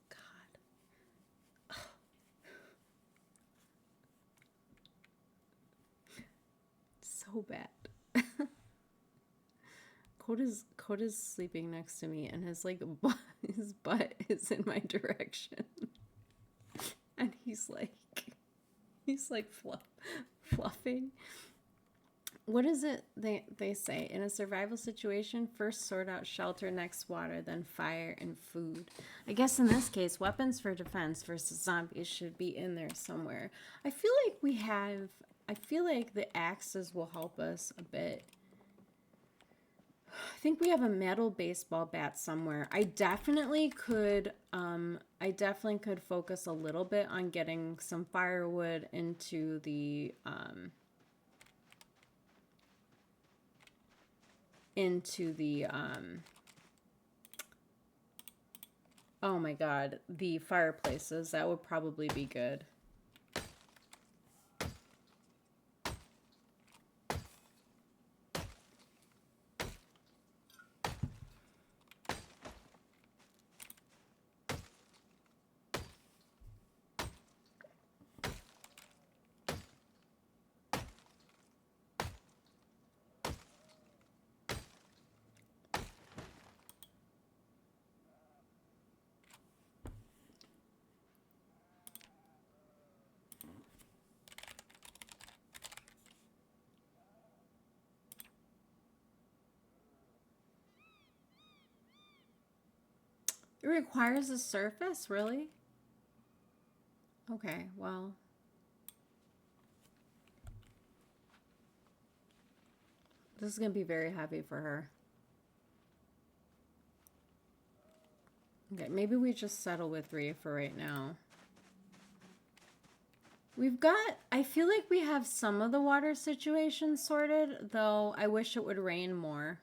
A: out. God. So bad. Coda's sleeping next to me, and his butt is in my direction. And he's like fluffing. What is it they say? In a survival situation, first sort out shelter, next water, then fire and food. I guess in this case, weapons for defense versus zombies should be in there somewhere. I feel like the axes will help us a bit. I think we have a metal baseball bat somewhere. I definitely could focus a little bit on getting some firewood into the oh my god, the fireplaces. That would probably be good. It requires a surface, really? Okay, well. This is going to be very heavy for her. Okay, maybe we just settle with 3 for right now. I feel like we have some of the water situation sorted, though I wish it would rain more.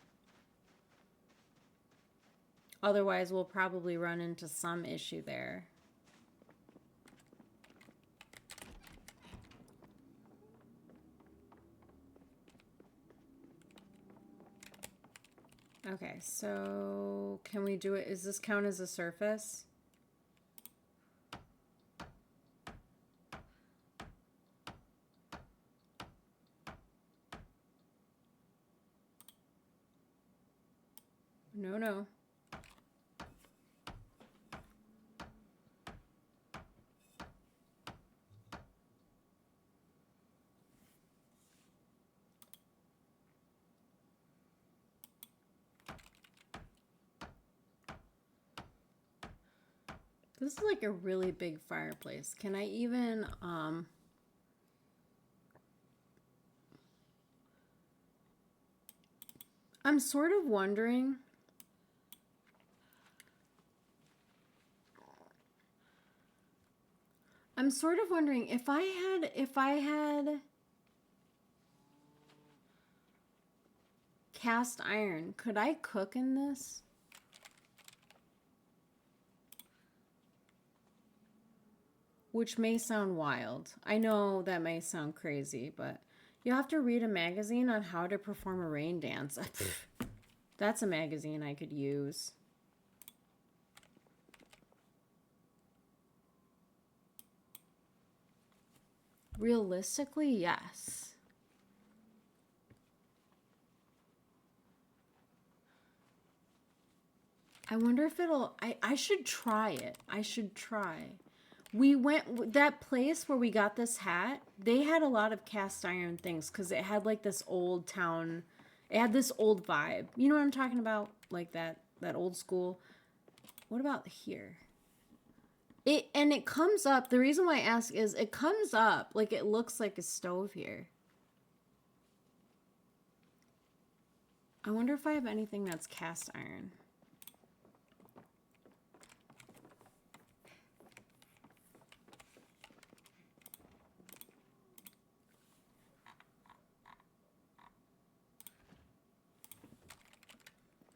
A: Otherwise, we'll probably run into some issue there. Okay, so can we do it? Does this count as a surface? No. This is like a really big fireplace. Can I even, I'm sort of wondering. I'm sort of wondering if I had cast iron, could I cook in this? Which may sound wild. I know that may sound crazy, but you have to read a magazine on how to perform a rain dance. That's a magazine I could use. Realistically, yes. I wonder if it'll... I should try it. I should try. We went... That place where we got this hat, they had a lot of cast iron things because it had like this old town... It had this old vibe. You know what I'm talking about? Like that old school. What about here? And it comes up, the reason why I ask is it comes up like it looks like a stove here. I wonder if I have anything that's cast iron.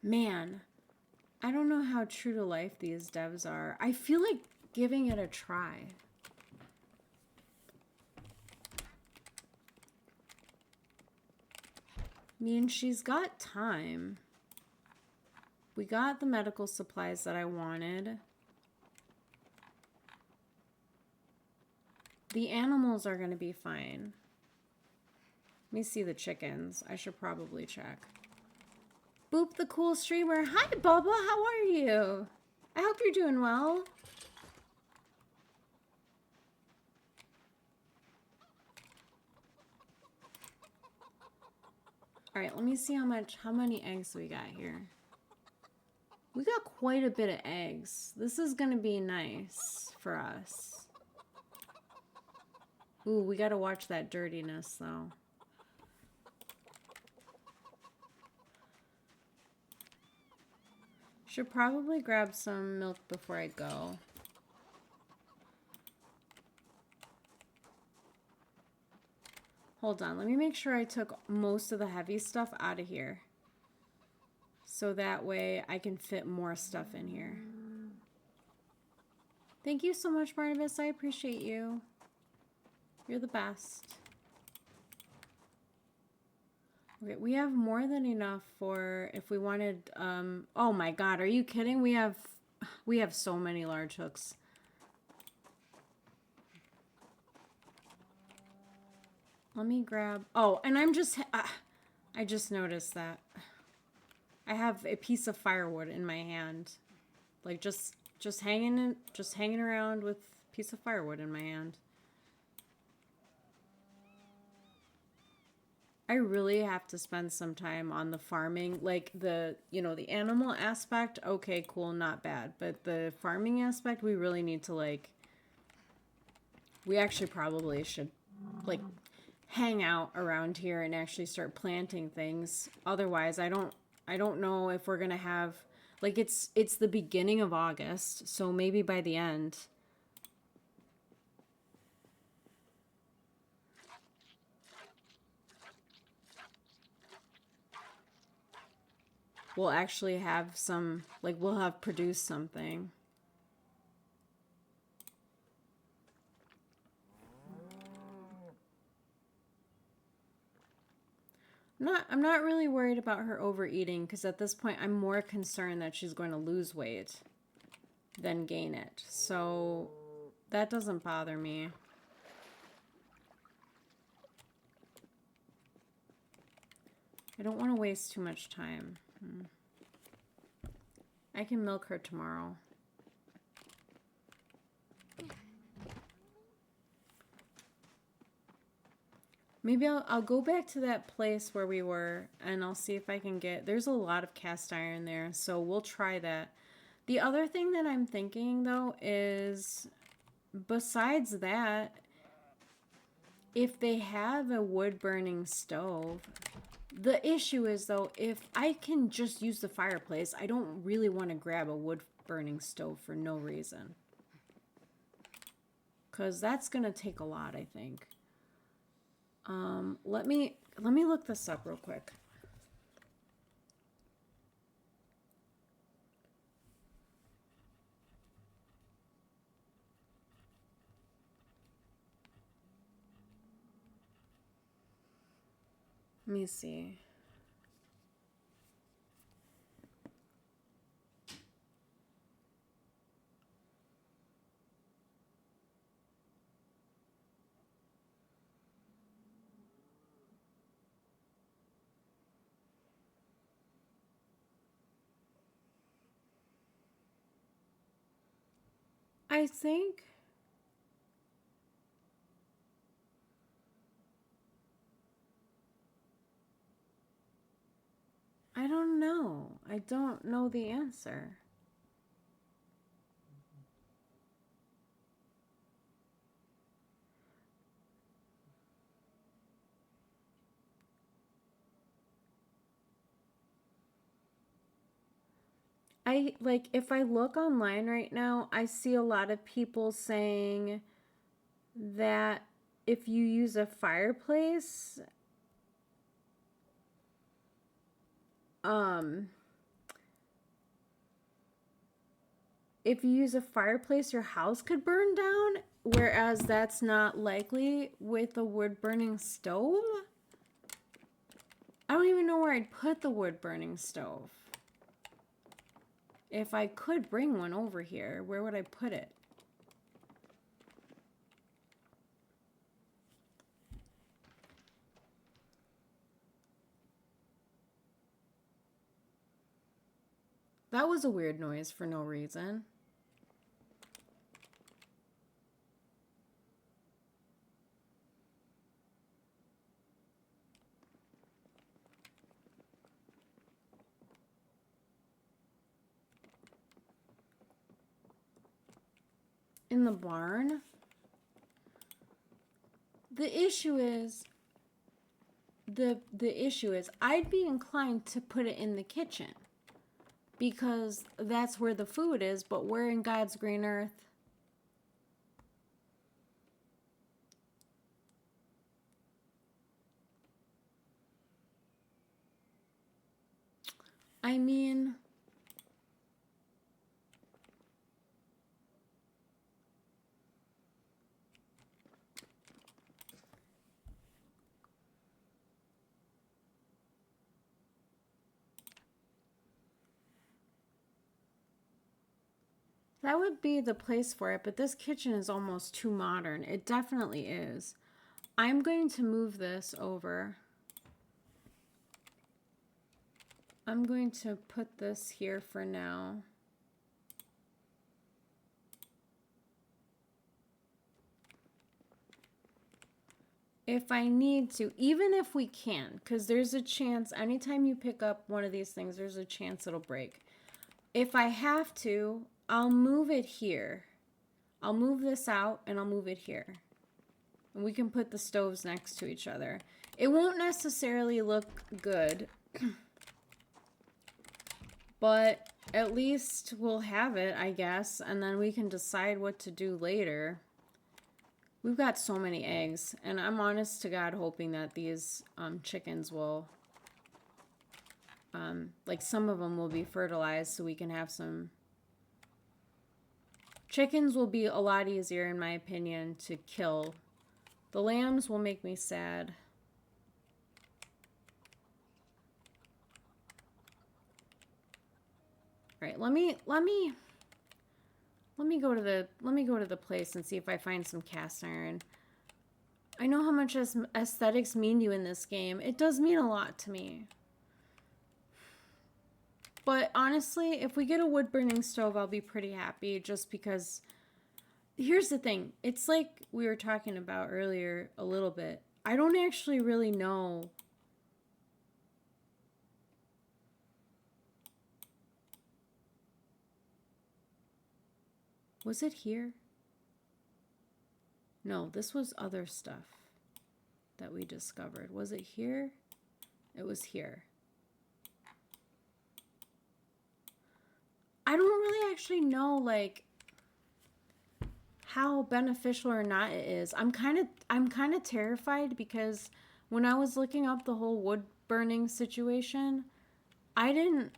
A: Man, I don't know how true to life these devs are. I feel like giving it a try. I mean, she's got time. We got the medical supplies that I wanted. The animals are going to be fine. Let me see the chickens. I should probably check. Boop the cool streamer. Hi, Bubba. How are you? I hope you're doing well. All right, let me see how many eggs we got here. We got quite a bit of eggs. This is gonna be nice for us. Ooh, we gotta watch that dirtiness though. Should probably grab some milk before I go. Hold on, let me make sure I took most of the heavy stuff out of here. So that way I can fit more stuff in here. Thank you so much, Barnabas. I appreciate you. You're the best. Okay, we have more than enough for if we wanted, oh my God, are you kidding? We have so many large hooks. Let me grab, oh, and I just noticed that I have a piece of firewood in my hand. Like just hanging around with a piece of firewood in my hand. I really have to spend some time on the farming, like the animal aspect. Okay, cool, not bad. But the farming aspect, we really need to we actually probably should hang out around here and actually start planting things. Otherwise, I don't know if we're going to have, it's the beginning of August, so maybe by the end. We'll actually have some, we'll have produced something. I'm not really worried about her overeating because at this point I'm more concerned that she's going to lose weight than gain it. So that doesn't bother me. I don't want to waste too much time. I can milk her tomorrow. Maybe I'll go back to that place where we were and I'll see if I can get... There's a lot of cast iron there, so we'll try that. The other thing that I'm thinking, though, is besides that, if they have a wood-burning stove, The issue is, though, if I can just use the fireplace, I don't really want to grab a wood-burning stove for no reason. Because that's going to take a lot, I think. Let me look this up real quick. Let me see. I think I don't know. I don't know the answer. If I look online right now, I see a lot of people saying that if you use a fireplace, your house could burn down, whereas that's not likely with a wood-burning stove. I don't even know where I'd put the wood-burning stove. If I could bring one over here, where would I put it? That was a weird noise for no reason. In the barn? The issue is I'd be inclined to put it in the kitchen because that's where the food is, but we're in God's green earth. I mean, that would be the place for it, but this kitchen is almost too modern. It definitely is. I'm going to move this over. I'm going to put this here for now. If I need to, even if we can, because there's a chance anytime you pick up one of these things, there's a chance it'll break. If I have to, I'll move it here. I'll move this out and I'll move it here. And we can put the stoves next to each other. It won't necessarily look good, but at least we'll have it, I guess, and then we can decide what to do later. We've got so many eggs, and I'm honest to God hoping that these chickens will, like some of them will be fertilized so we can have some. Chickens will be a lot easier, in my opinion, to kill. The lambs will make me sad. All right, let me go to the place and see if I find some cast iron. I know how much aesthetics mean to you in this game. It does mean a lot to me. But honestly, if we get a wood-burning stove, I'll be pretty happy just because... Here's the thing. It's like we were talking about earlier a little bit. I don't actually really know... Was it here? No, this was other stuff that we discovered. Was it here? It was here. I don't really actually know, like, how beneficial or not it is. I'm kind of terrified because when I was looking up the whole wood burning situation, I didn't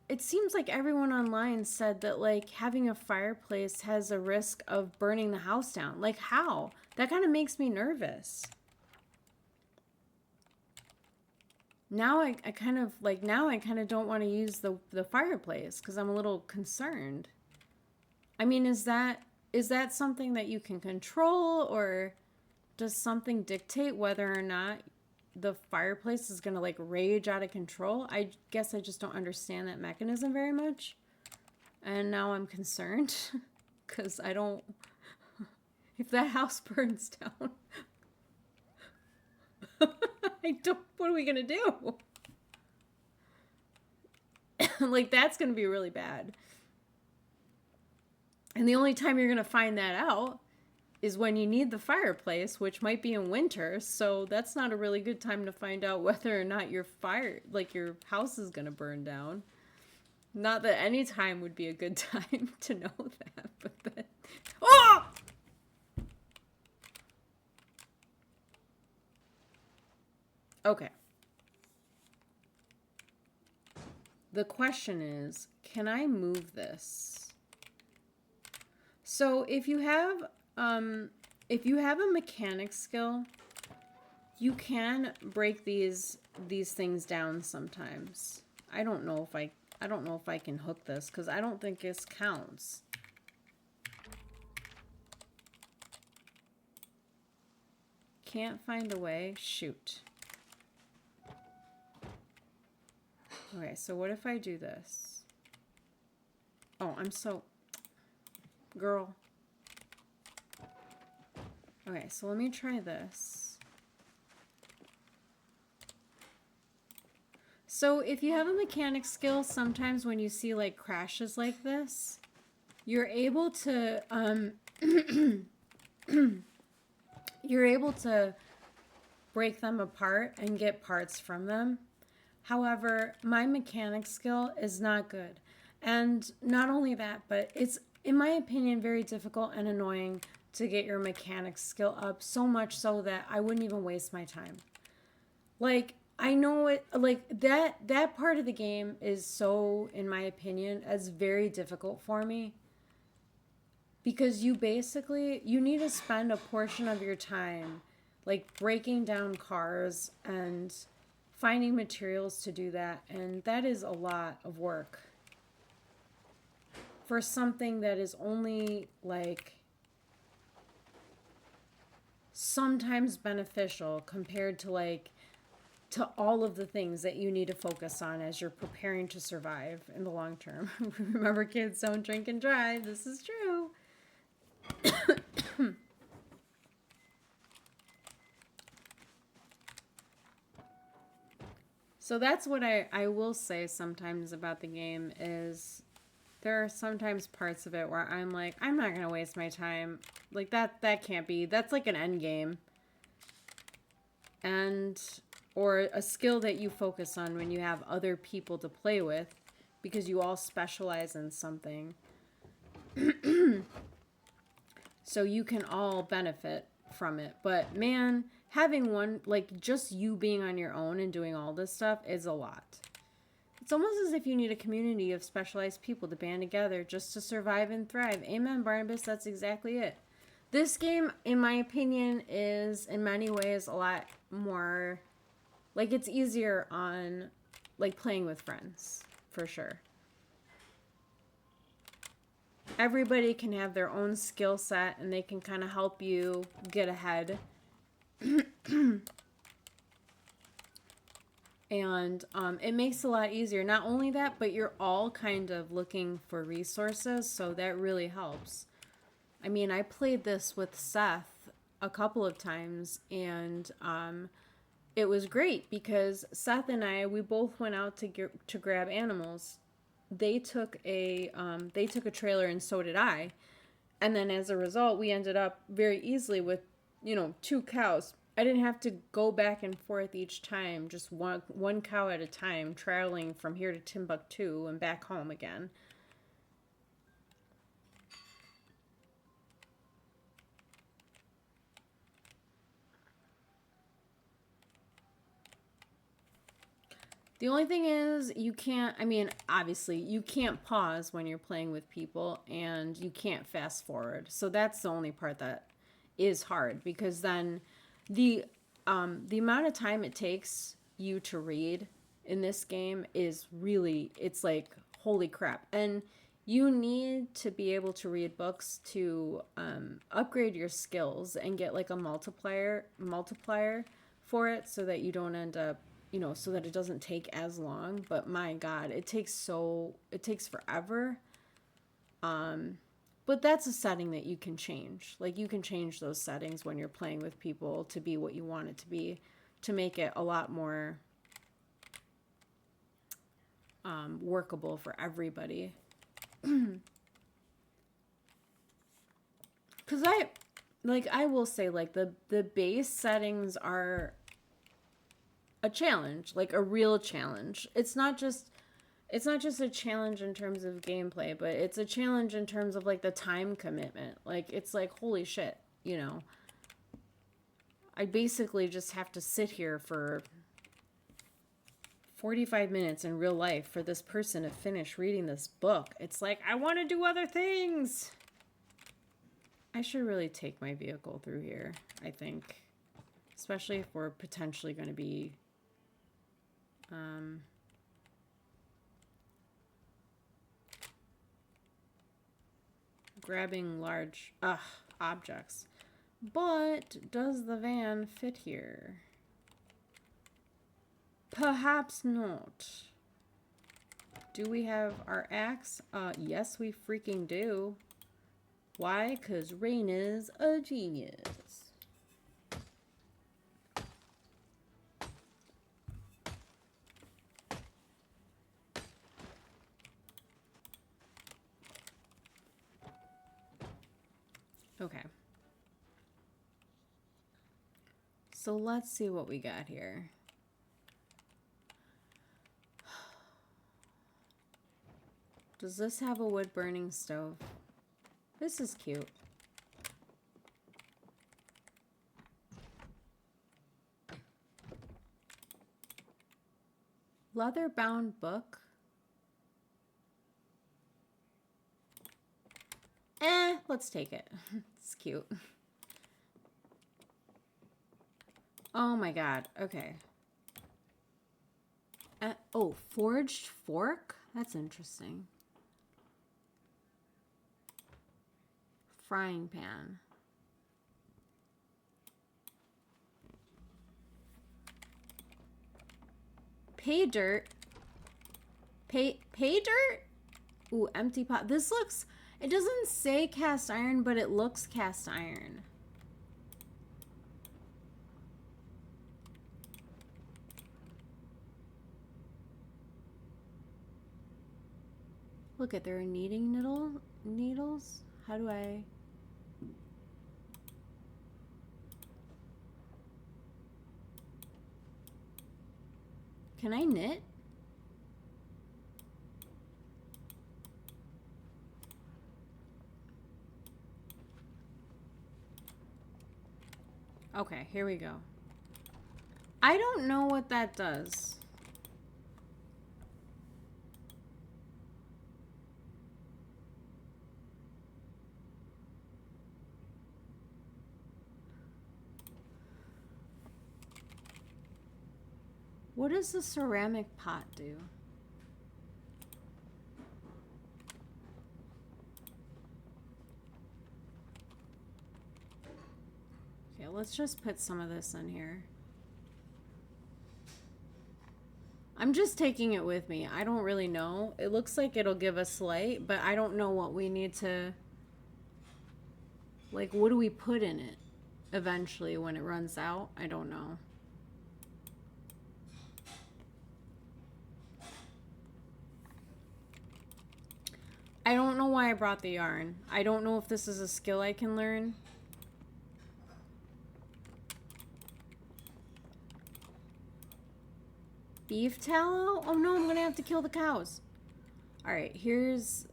A: it seems like everyone online said that, like, having a fireplace has a risk of burning the house down. Like, how? That kind of makes me nervous. Now I kind of don't want to use the fireplace because I'm a little concerned. I mean, is that something that you can control, or does something dictate whether or not the fireplace is going to, like, rage out of control? I guess I just don't understand that mechanism very much. And now I'm concerned because I don't, if that house burns down, what are we going to do? Like, that's going to be really bad. And the only time you're going to find that out is when you need the fireplace, which might be in winter. So that's not a really good time to find out whether or not your house is going to burn down. Not that any time would be a good time to know that, but then... Oh! Okay. The question is, can I move this? So if you have a mechanic skill, you can break these things down sometimes. I don't know if I can hook this because I don't think this counts. Can't find a way. Shoot. Okay, so what if I do this? Oh, I'm so... Girl. Okay, so let me try this. So if you have a mechanic skill, sometimes when you see, like, crashes like this, you're able to, you're able to break them apart and get parts from them. However, my mechanic skill is not good. And not only that, but it's, in my opinion, very difficult and annoying to get your mechanic skill up, so much so that I wouldn't even waste my time. Like, I know it, like, that part of the game is so, in my opinion, as very difficult for me. Because you need to spend a portion of your time, like, breaking down cars and finding materials to do that, and that is a lot of work for something that is only, like, sometimes beneficial compared to, like, to all of the things that you need to focus on as you're preparing to survive in the long term. Remember, kids, don't drink and drive. This is true. So that's what I will say sometimes about the game is there are sometimes parts of it where I'm like, I'm not going to waste my time. Like, that can't be. That's like an end game. Or a skill that you focus on when you have other people to play with because you all specialize in something. So you can all benefit from it. But man, having one, like, just you being on your own and doing all this stuff is a lot. It's almost as if you need a community of specialized people to band together just to survive and thrive. Amen, Barnabas, that's exactly it. This game, in my opinion, is in many ways a lot more, like, it's easier on, like, playing with friends, for sure. Everybody can have their own skill set and they can kind of help you get ahead. And it makes it a lot easier. Not only that, but you're all kind of looking for resources, so that really helps. I mean, I played this with Seth a couple of times, and it was great because Seth and I, we both went out to grab animals. They took a trailer, and so did I. And then as a result, we ended up very easily with, 2 cows I didn't have to go back and forth each time, just one cow at a time, traveling from here to Timbuktu and back home again. The only thing is, you can't, I mean, obviously, you can't pause when you're playing with people and you can't fast forward. So that's the only part that is hard, because then the the amount of time it takes you to read in this game is really, it's like holy crap. And you need to be able to read books to upgrade your skills and get like a multiplier for it, so that you don't end up, so that it doesn't take as long. But my god, it takes forever. But that's a setting that you can change. Like, you can change those settings when you're playing with people to be what you want it to be, to make it a lot more workable for everybody. Because I will say, like, the base settings are a challenge, like a real challenge. It's not just a challenge in terms of gameplay, but it's a challenge in terms of like the time commitment. Like, it's like, holy shit, I basically just have to sit here for 45 minutes in real life for this person to finish reading this book. It's like, I want to do other things. I should really take my vehicle through here, I think. Especially if we're potentially going to be grabbing large objects. But does the van fit here? Perhaps not. Do we have our axe? Yes, we freaking do. Why? 'Cause Rain is a genius. Okay. So let's see what we got here. Does this have a wood burning stove? This is cute. Leather bound book. Let's take it. It's cute. Oh my god. Okay. Oh, forged fork? That's interesting. Frying pan. Pay dirt. Pay dirt? Ooh, empty pot. This looks, it doesn't say cast iron, but it looks cast iron. Look at, there are kneading needles. How do I? Can I knit? Okay, here we go. I don't know what that does. What does the ceramic pot do? Okay, let's just put some of this in here. I'm just taking it with me. I don't really know. It looks like it'll give us light, but I don't know what we need to... Like, what do we put in it eventually when it runs out? I don't know. I don't know why I brought the yarn. I don't know if this is a skill I can learn. Beef tallow? Oh no, I'm gonna have to kill the cows. Alright, here's...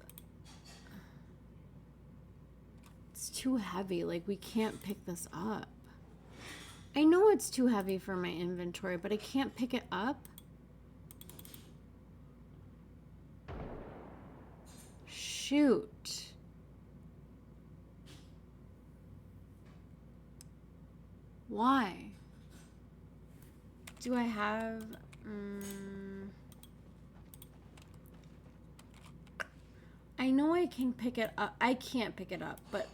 A: It's too heavy. Like, we can't pick this up. I know it's too heavy for my inventory, but I can't pick it up. Shoot. Why? Do I have... I know I can pick it up. I can't pick it up, but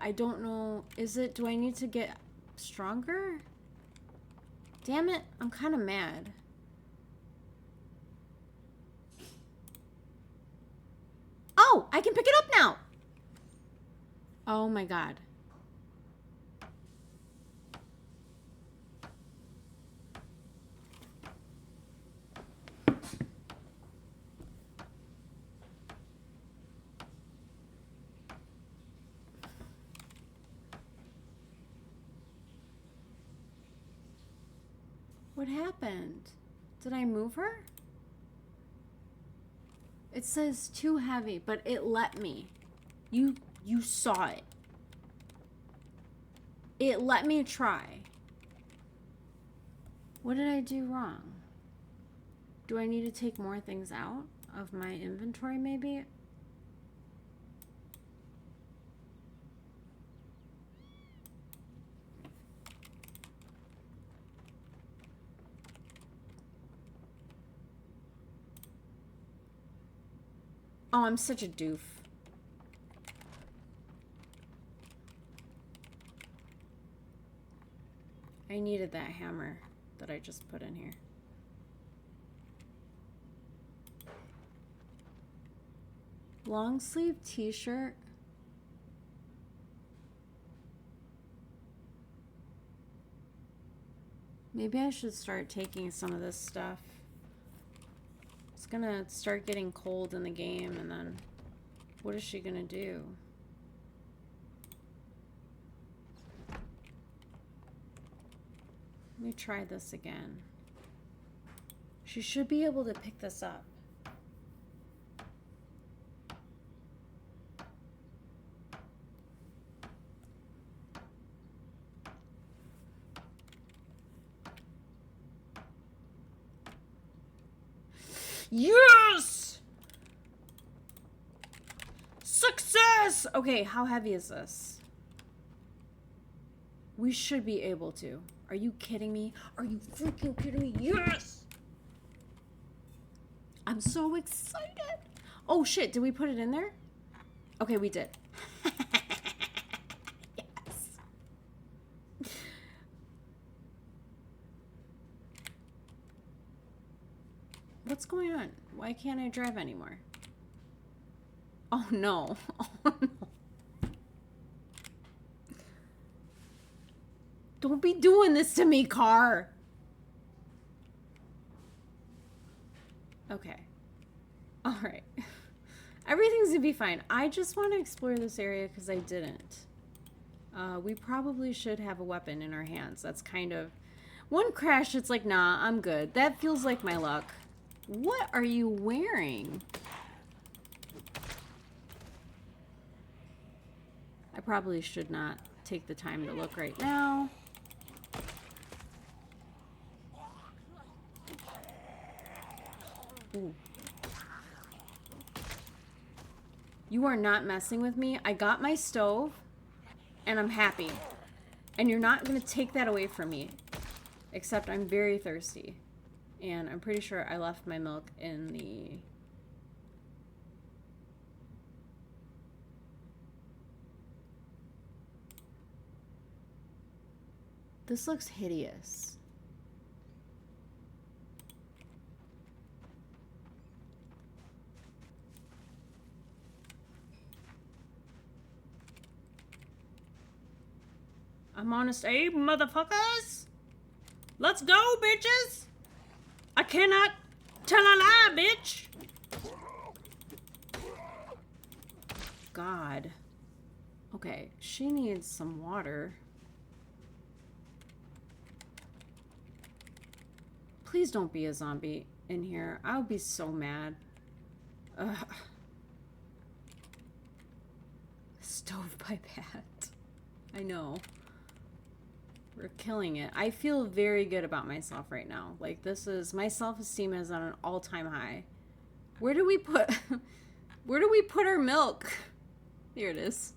A: I don't know. Is it... Do I need to get stronger? Damn it. I'm kind of mad. Oh, I can pick it up now. Oh my God. What happened? Did I move her? It says too heavy, but it let me. You saw it. It let me try. What did I do wrong? Do I need to take more things out of my inventory maybe? Oh, I'm such a doof. I needed that hammer that I just put in here. Long sleeve t-shirt. Maybe I should start taking some of this stuff. It's gonna start getting cold in the game, and then what is she gonna do? Let me try this again. She should be able to pick this up. Yes! Success! Okay, how heavy is this? We should be able to. Are you kidding me? Are you freaking kidding me? Yes! I'm so excited. Oh shit, did we put it in there? Okay, we did. Yes. What's going on? Why can't I drive anymore? Oh no. Oh no. Don't be doing this to me, car. Okay. All right. Everything's gonna be fine. I just want to explore this area because I didn't. We probably should have a weapon in our hands. That's kind of... One crash, it's like, nah, I'm good. That feels like my luck. What are you wearing? I probably should not take the time to look right now. Ooh. You are not messing with me. I got my stove, and I'm happy. And you're not going to take that away from me. Except I'm very thirsty. And I'm pretty sure I left my milk in the... This looks hideous. I'm honest Abe, motherfuckers! Let's go, bitches! I cannot tell a lie, bitch! God. Okay, she needs some water. Please don't be a zombie in here. I would be so mad. Ugh. Stovepipe hat. I know. We're killing it. I feel very good about myself right now. Like, this is... My self-esteem is on an all-time high. Where do we put... Where do we put our milk? Here it is.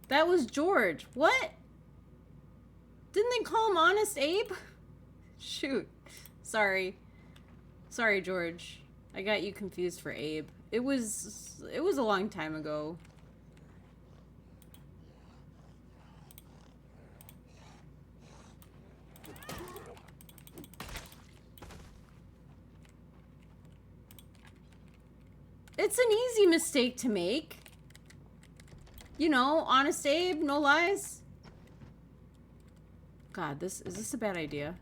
A: That was George. What? Didn't they call him Honest Abe? Shoot. Sorry. Sorry, George. I got you confused for Abe. It was a long time ago. It's an easy mistake to make. You know, Honest Abe, no lies. God, is this a bad idea?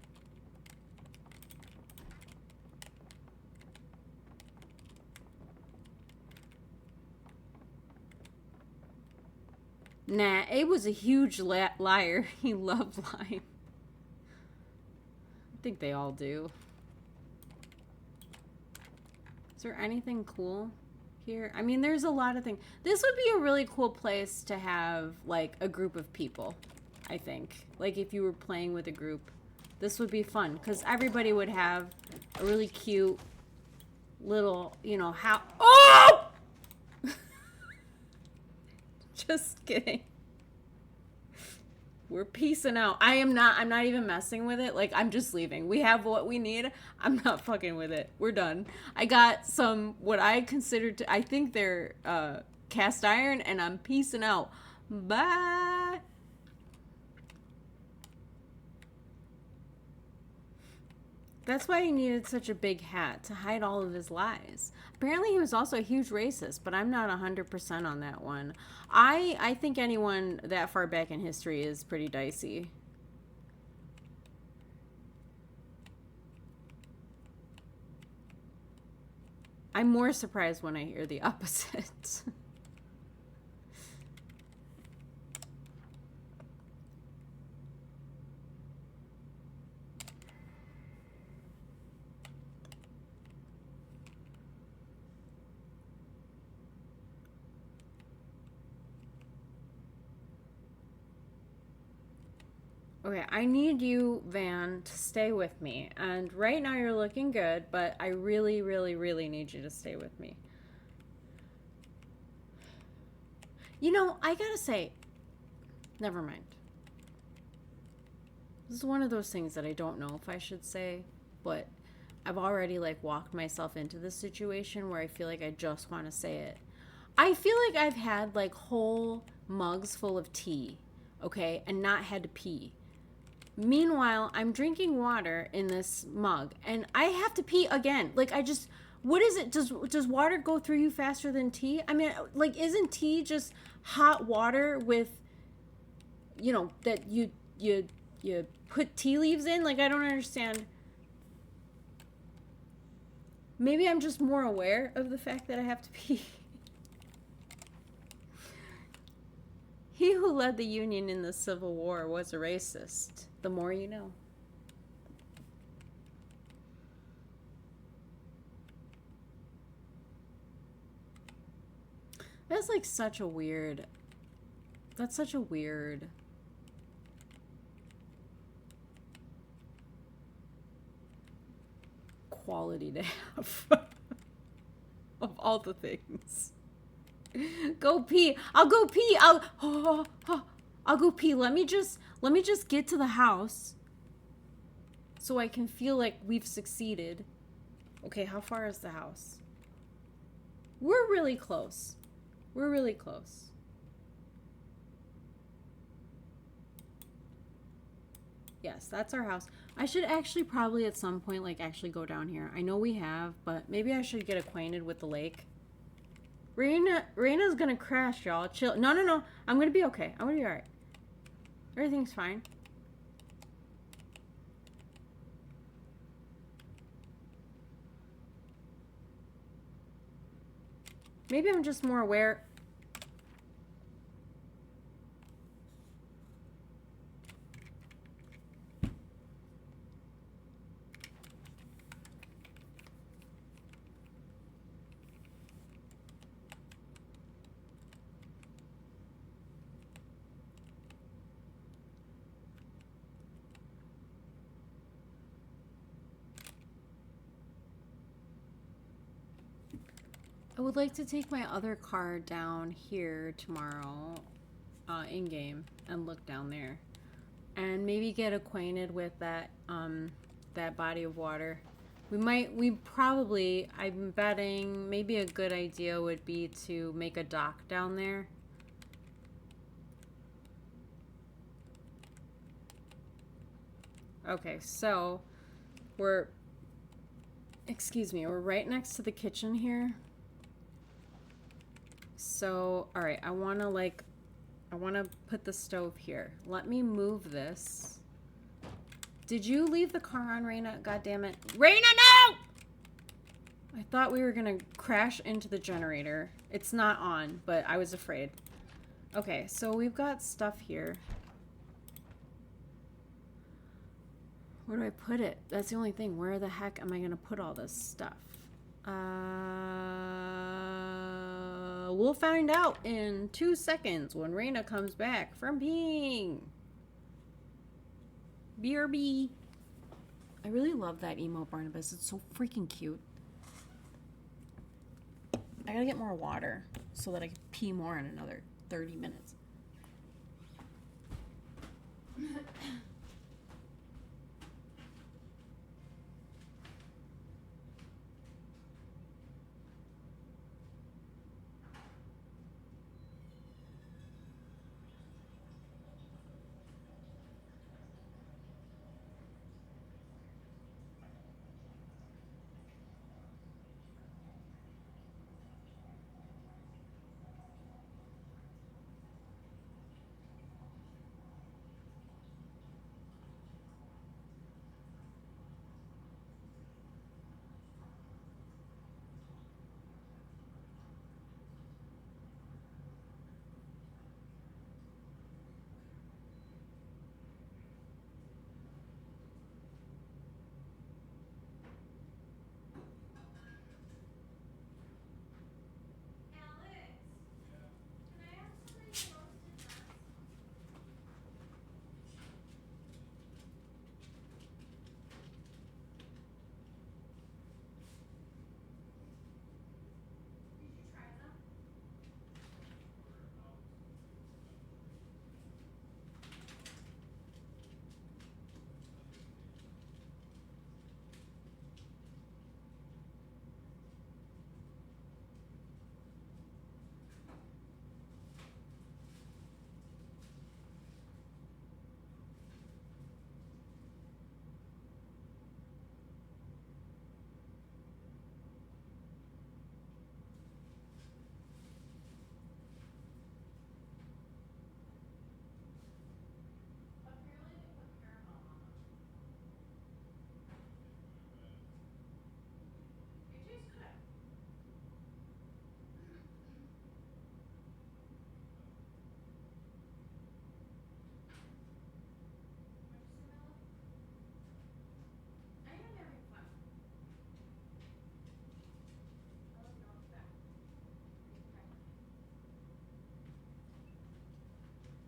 A: Nah, Abe was a huge liar. He loved lying. I think they all do. Is there anything cool here? I mean, there's a lot of things. This would be a really cool place to have, like, a group of people, I think. Like, if you were playing with a group, this would be fun. Because everybody would have a really cute little, you know, how... Oh! Just kidding. We're peacing out. I'm not even messing with it. Like, I'm just leaving. We have what we need. I'm not fucking with it. We're done. I got some, what I consider to, I think they're cast iron, and I'm peacing out. Bye. That's why he needed such a big hat, to hide all of his lies. Apparently he was also a huge racist, but I'm not 100% on that one. I think anyone that far back in history is pretty dicey. I'm more surprised when I hear the opposite. Okay, I need you, Van, to stay with me. And right now you're looking good, but I really, really, really need you to stay with me. You know, I gotta say, never mind. This is one of those things that I don't know if I should say, but I've already, like, walked myself into this situation where I feel like I just want to say it. I feel like I've had, like, whole mugs full of tea, okay, and not had to pee. Meanwhile, I'm drinking water in this mug, and I have to pee again. Like, what is it? Does water go through you faster than tea? I mean, like, isn't tea just hot water with, you know, that you put tea leaves in? Like, I don't understand. Maybe I'm just more aware of the fact that I have to pee. He who led the Union in the Civil War was a racist. The more you know. That's like such a weird... That's such a weird... quality to have. Of all the things. Go pee. I'll go pee. I'll go pee. Let me just get to the house so I can feel like we've succeeded. Okay, how far is the house? We're really close. We're really close. Yes, that's our house. I should actually probably at some point, like, actually go down here. I know we have, but maybe I should get acquainted with the lake. Raina's gonna crash, y'all. Chill. No. I'm gonna be okay. I'm gonna be alright. Everything's fine. Maybe I'm just more aware. I would like to take my other car down here tomorrow, in game, and look down there, and maybe get acquainted with that that body of water. We probably, I'm betting maybe a good idea would be to make a dock down there. Okay, so we're right next to the kitchen here. So, all right, I want to put the stove here. Let me move this. Did you leave the car on, Raina? God damn it. Raina, no! I thought we were going to crash into the generator. It's not on, but I was afraid. Okay, so we've got stuff here. Where do I put it? That's the only thing. Where the heck am I going to put all this stuff? We'll find out in 2 seconds when Raina comes back from peeing. BRB. I really love that emo Barnabas. It's so freaking cute. I gotta get more water so that I can pee more in another 30 minutes.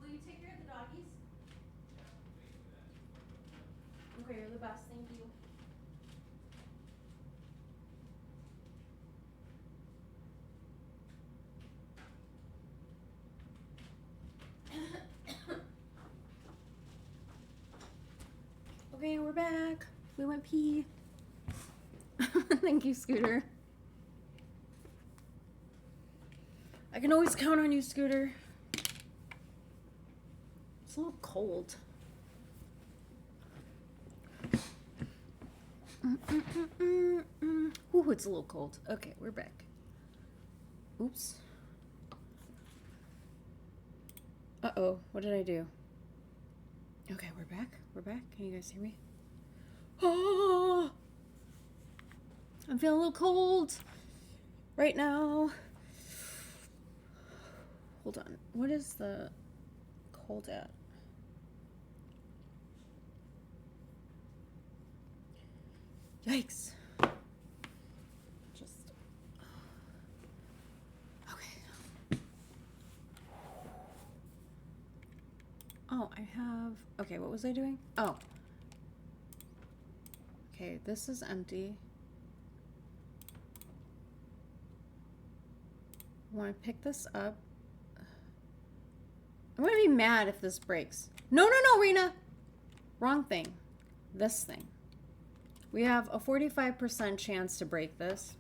A: Will you take care of the doggies? Okay, you're the best. Thank you. Okay, we're back. We went pee. Thank you, Scooter. I can always count on you, Scooter. It's a little cold. Ooh, it's a little cold. Okay, we're back. Oops. Uh-oh, what did I do? Okay, we're back. We're back. Can you guys hear me? Oh! I'm feeling a little cold right now. Hold on. What is the cold at? Yikes. Just. Okay. Oh, I have. Okay, what was I doing? Oh. Okay, this is empty. I want to pick this up. I'm going to be mad if this breaks. No, no, no, Rena. Wrong thing. This thing. We have a 45% chance to break this.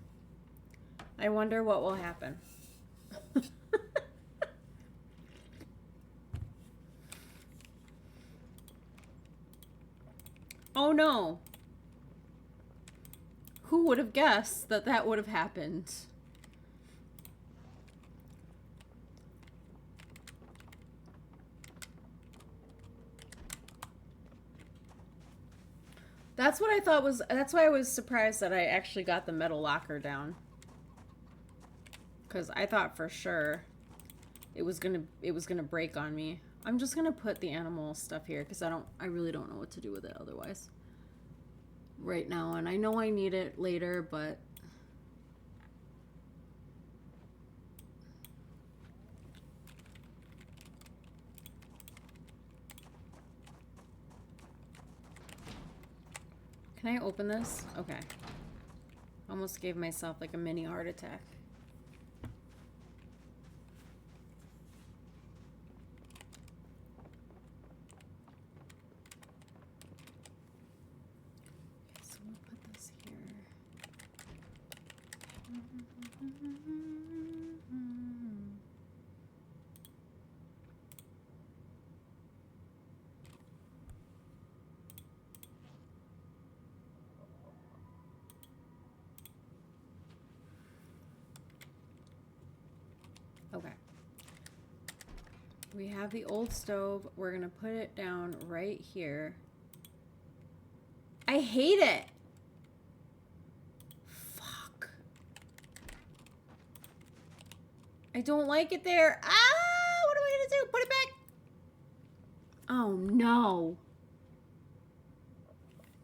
A: I wonder what will happen. Oh no. Who would have guessed that that would have happened? That's what I thought was, that's why I was surprised that I actually got the metal locker down. Because I thought for sure it was gonna break on me. I'm just gonna put the animal stuff here because I really don't know what to do with it otherwise. Right now, and I know I need it later, but can I open this? Okay. Almost gave myself like a mini heart attack. Okay, so we'll put this here. Okay. We have the old stove. We're going to put it down right here. I hate it. Fuck. I don't like it there. Ah, what am I going to do? Put it back. Oh, no.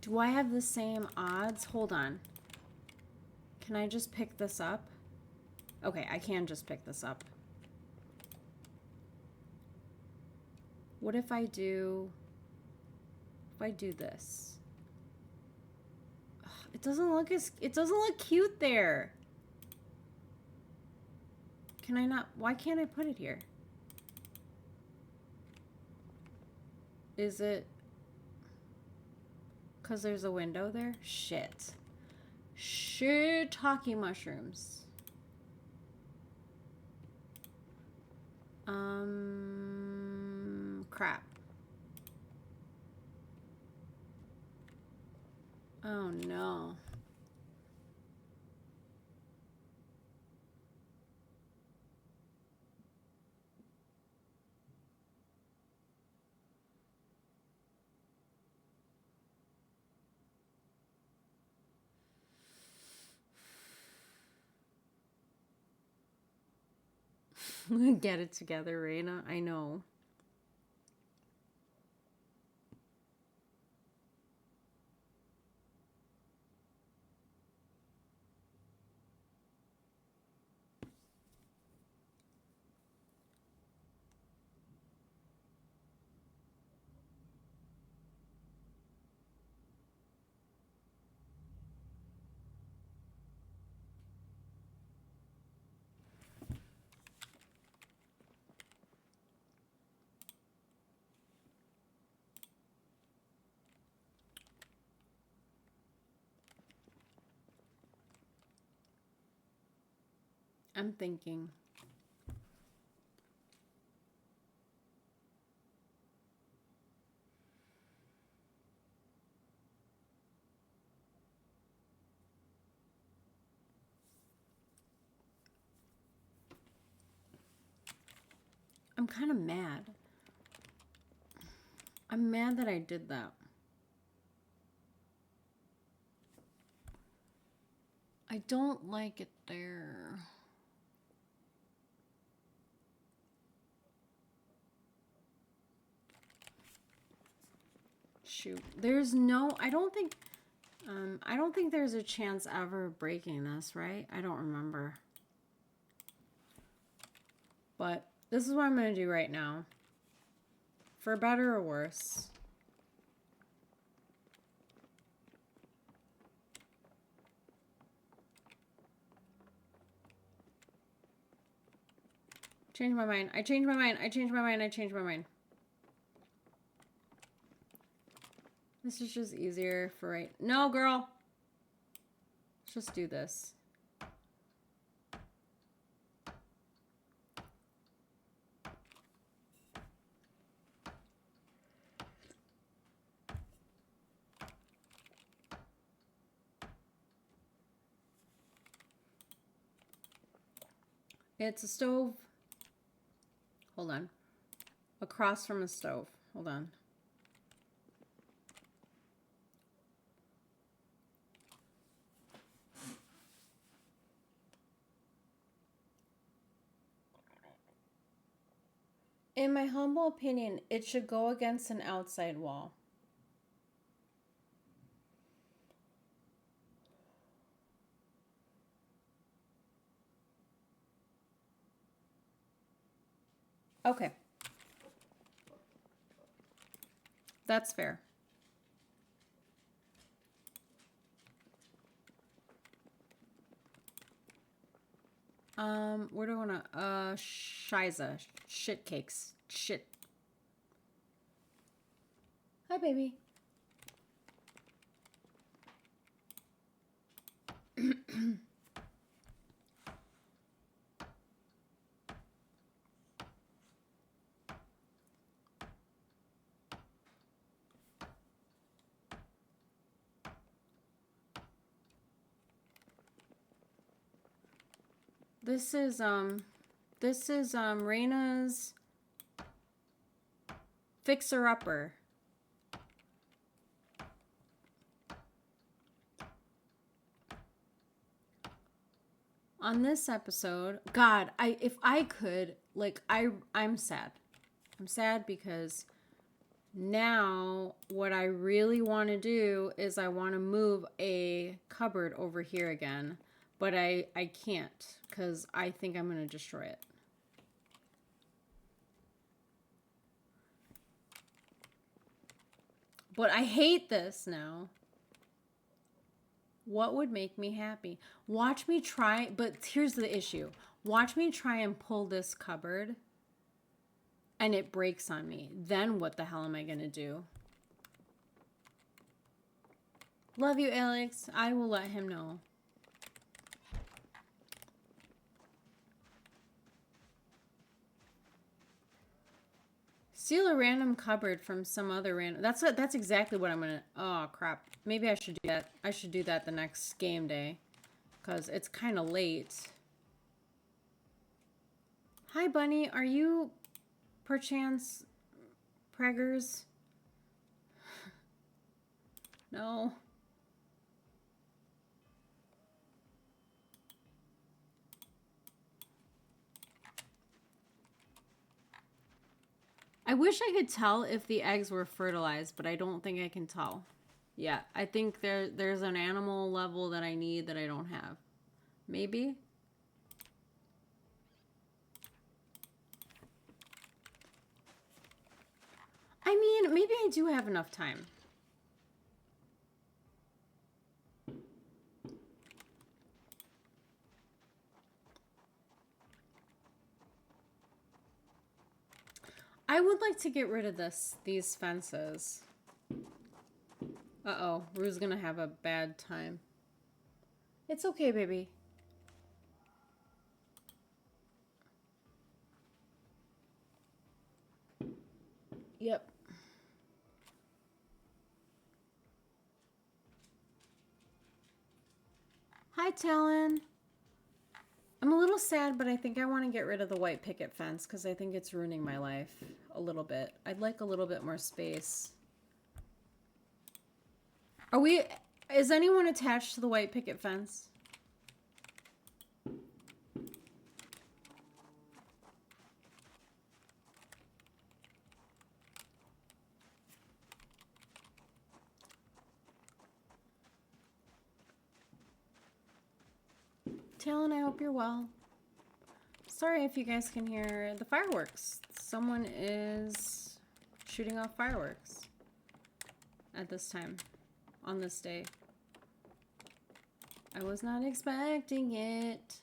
A: Do I have the same odds? Hold on. Can I just pick this up? Okay, I can just pick this up. What if I do this? Ugh, it doesn't look cute there. Can I not, why can't I put it here? Is it because there's a window there? Shit. Shiitake mushrooms. Crap. Oh no. Get it together, Raina. I know. I'm thinking. I'm kind of mad. I'm mad that I did that. I don't like it there. Shoot. There's no, I don't think there's a chance ever of breaking this, right? I don't remember. But this is what I'm going to do right now. For better or worse. Changed my mind. I changed my mind. I changed my mind. I changed my mind. This is just easier for right. No, girl. Let's just do this. It's a stove. Hold on. Across from a stove. Hold on. In my humble opinion, it should go against an outside wall. Okay. That's fair. Where do I wanna, Shiza. Shit cakes. Shit. Hi, baby. This is Raina's Fixer Upper. On this episode, God, if I could, like, I'm sad. I'm sad because now what I really want to do is I want to move a cupboard over here again, but I can't because I think I'm going to destroy it. But I hate this now. What would make me happy? Watch me try, but here's the issue. Watch me try and pull this cupboard and it breaks on me. Then what the hell am I going to do? Love you, Alex. I will let him know. Steal a random cupboard from some other random. That's exactly what I'm gonna. Oh crap! Maybe I should do that. I should do that the next game day, cause it's kind of late. Hi, Bunny. Are you, perchance, preggers? No. I wish I could tell if the eggs were fertilized, but I don't think I can tell. Yeah, I think there's an animal level that I need that I don't have. Maybe? I mean, maybe I do have enough time. I would like to get rid of these fences. Uh-oh, Rue's gonna have a bad time. It's okay, baby. Yep. Hi, Talon. I'm a little sad, but I think I want to get rid of the white picket fence because I think it's ruining my life a little bit. I'd like a little bit more space. Is anyone attached to the white picket fence? Talon, I hope you're well. Sorry if you guys can hear the fireworks. Someone is shooting off fireworks at this time, on this day. I was not expecting it.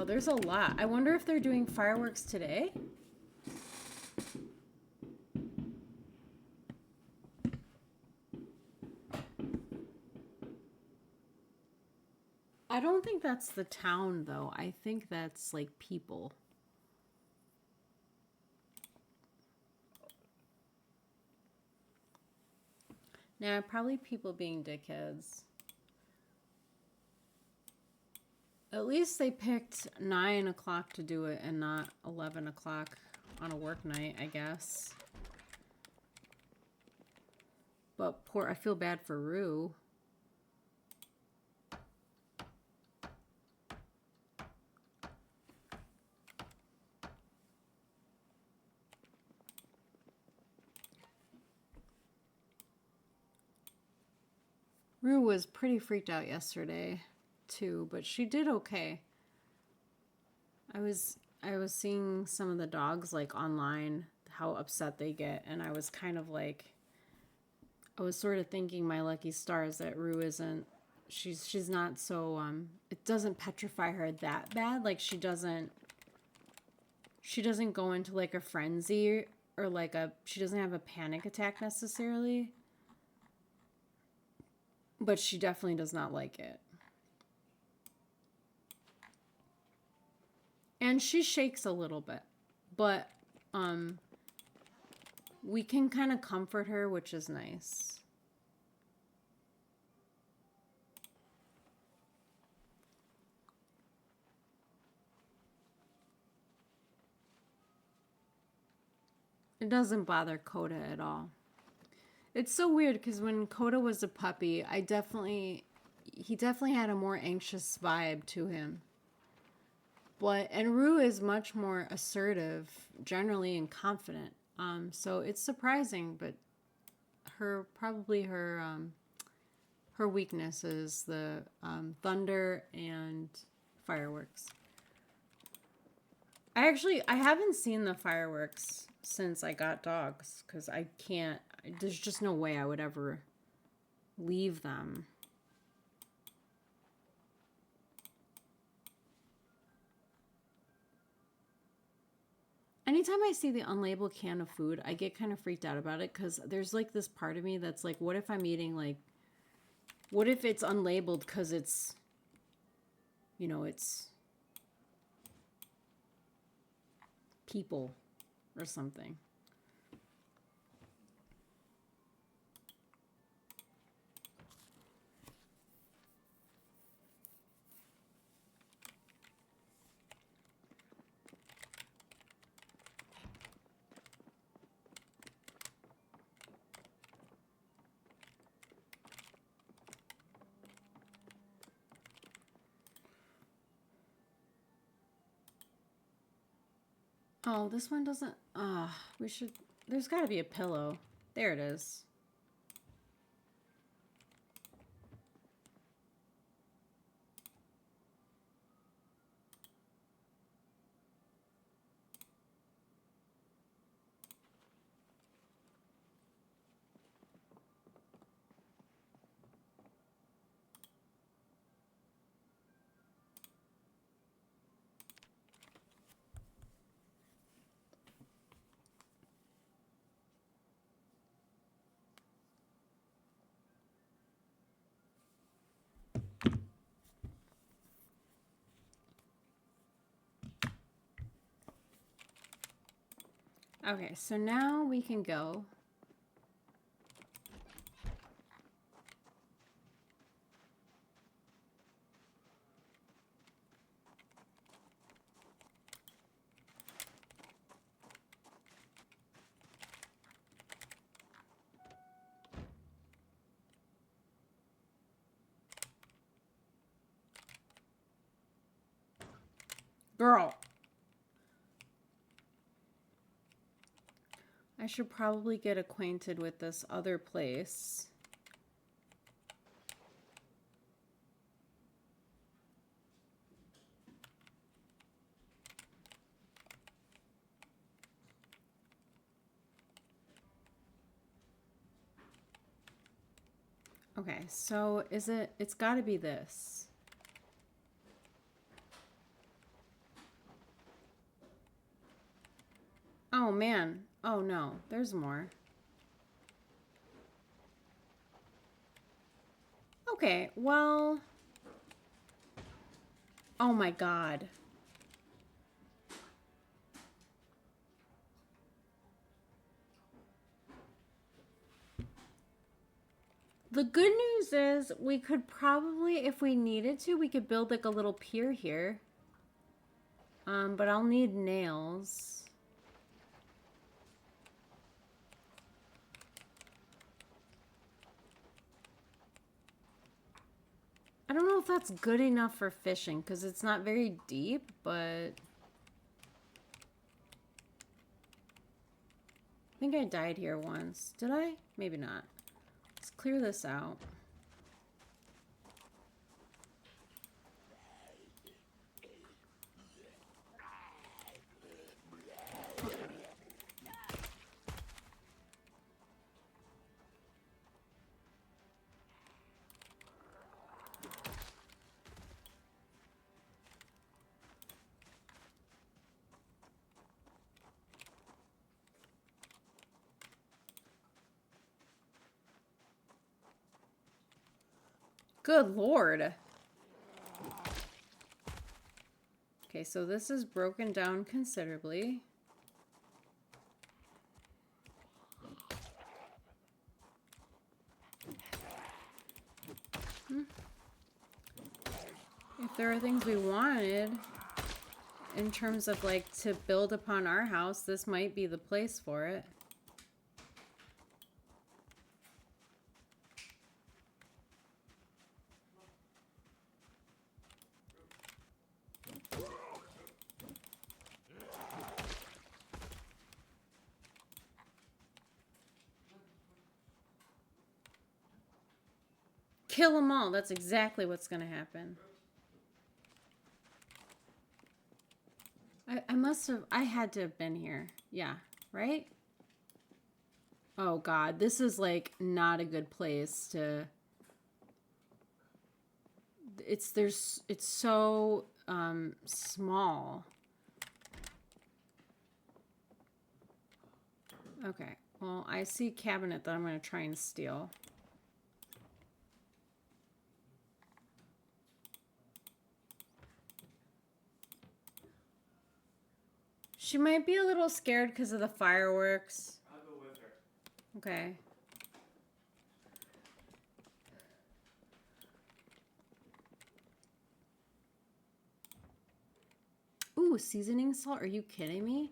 A: Oh, there's a lot. I wonder if they're doing fireworks today. I don't think that's the town, though. I think that's like people. Nah, probably people being dickheads. At least they picked 9 o'clock to do it and not 11 o'clock on a work night, I guess. But I feel bad for Rue. Rue was pretty freaked out yesterday, too, but she did okay. I was seeing some of the dogs like online, how upset they get, and I was kind of like, I was sort of thinking my lucky stars that Rue isn't, she's not so it doesn't petrify her that bad. Like she doesn't go into like a frenzy or like she doesn't have a panic attack necessarily. But she definitely does not like it. And she shakes a little bit. But we can kind of comfort her, which is nice. It doesn't bother Coda at all. It's so weird because when Coda was a puppy, he definitely had a more anxious vibe to him. And Rue is much more assertive, generally, and confident. So it's surprising, but her weakness is the thunder and fireworks. I haven't seen the fireworks since I got dogs because I can't. There's just no way I would ever leave them. Anytime I see the unlabeled can of food, I get kind of freaked out about it because there's like this part of me that's like, what if I'm eating like, what if it's unlabeled because it's, it's people or something. Oh, this one doesn't. There's got to be a pillow. There it is. Okay, so now we can go. Girl. I should probably get acquainted with this other place. Okay, so it's got to be this. Oh, man. Oh, no. There's more. Okay, well... Oh, my God. The good news is we could probably, if we needed to, we could build like a little pier here. But I'll need nails. I don't know if that's good enough for fishing because it's not very deep, but... I think I died here once. Did I? Maybe not. Let's clear this out. Good Lord. Okay, so this is broken down considerably. If there are things we wanted in terms of like to build upon our house, this might be the place for it. Kill them all. That's exactly what's going to happen. I must have... I had to have been here. Yeah, right? Oh, God. This is, like, not a good place to... It's so small. Okay. Well, I see a cabinet that I'm going to try and steal. She might be a little scared because of the fireworks.
B: I'll go with her.
A: Okay. Ooh, seasoning salt? Are you kidding me?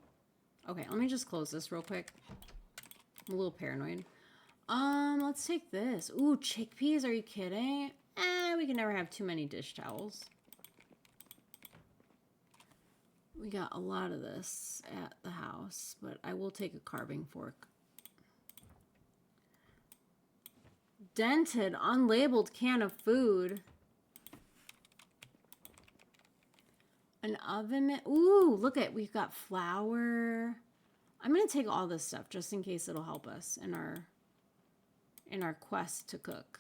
A: Okay, let me just close this real quick. I'm a little paranoid. Let's take this. Ooh, chickpeas? Are you kidding? We can never have too many dish towels. We got a lot of this at the house, but I will take a carving fork. Dented, unlabeled can of food. An oven mitt. Ooh, look at, we've got flour. I'm gonna take all this stuff just in case it'll help us in our quest to cook.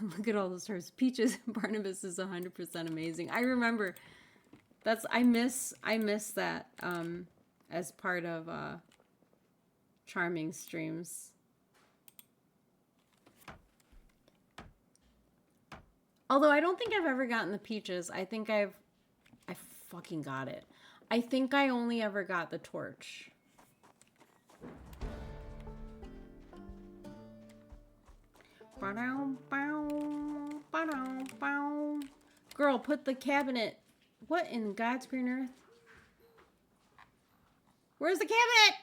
A: Look at all the stars. Peaches Barnabas is 100% amazing. I remember I miss that as part of Charming streams. Although I don't think I've ever gotten the peaches. I think I fucking got it. I think I only ever got the torch. Girl, put the cabinet. What in God's green earth? Where's the cabinet?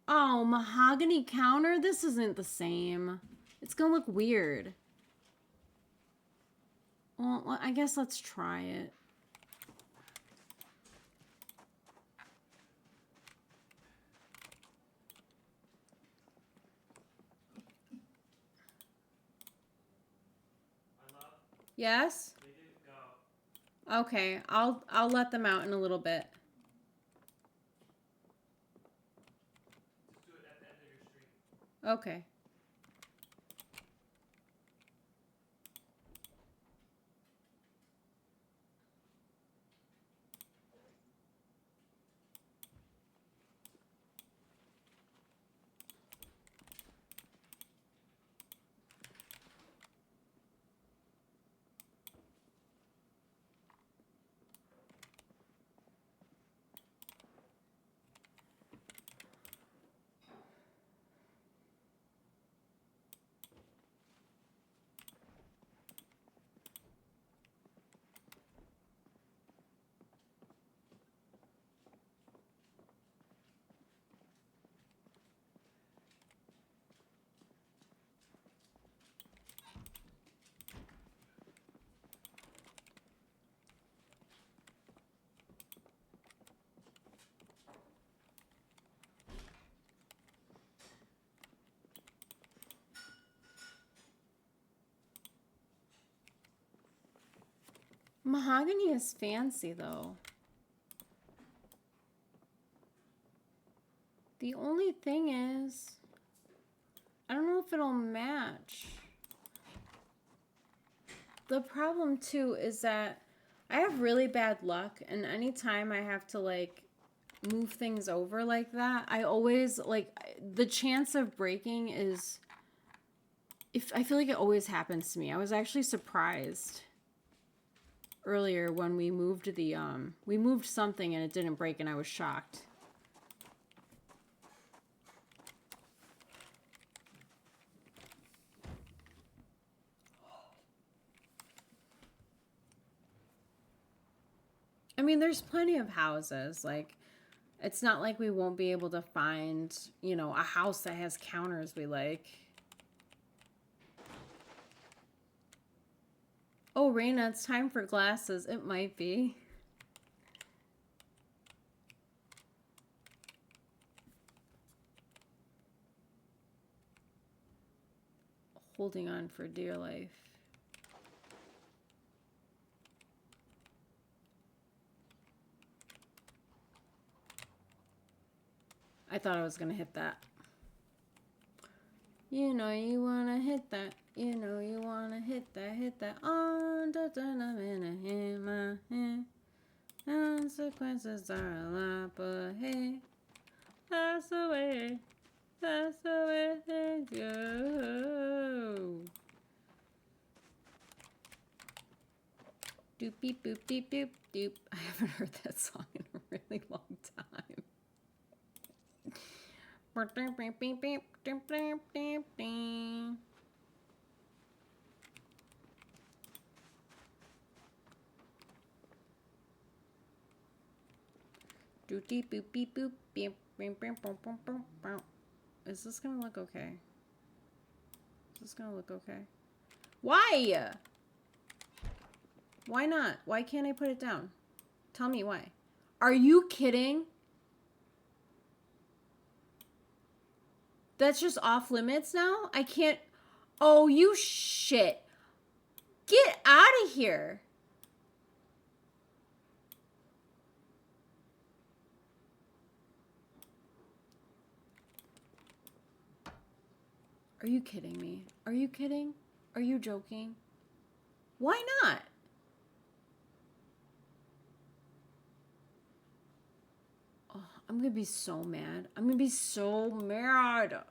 A: Oh, mahogany counter? This isn't the same. It's gonna look weird. Well, I guess let's try it. Yes?
B: They didn't go.
A: Okay, I'll let them out in a little bit.
B: Just do it at the end of your stream.
A: Okay. Mahogany is fancy, though. The only thing is, I don't know if it'll match. The problem, too, is that I have really bad luck, and anytime I have to, like, move things over like that, I always, like, the chance of breaking is, I feel like it always happens to me. I was actually surprised earlier when we moved we moved something and it didn't break, and I was shocked. I mean, there's plenty of houses. Like, it's not like we won't be able to find, you know, a house that has counters we like. Oh, Raina, it's time for glasses. It might be. Holding on for dear life. I thought I was going to hit that. You know you want to hit that. You know you want to hit that. On the minute in my hand. Consequences are a lot, but hey, that's the way things go. Doop beep boop beep doop doop. I haven't heard that song in a really long time. Doop boop beep boop beep beep beep boop boop boop boop. Is this gonna look okay? Is this gonna look okay? Why? Why not? Why can't I put it down? Tell me why. Are you kidding? That's just off limits now? I can't. Oh, you shit. Get out of here. Are you kidding me? Are you kidding? Are you joking? Why not? Oh, I'm gonna be so mad. I'm gonna be so mad.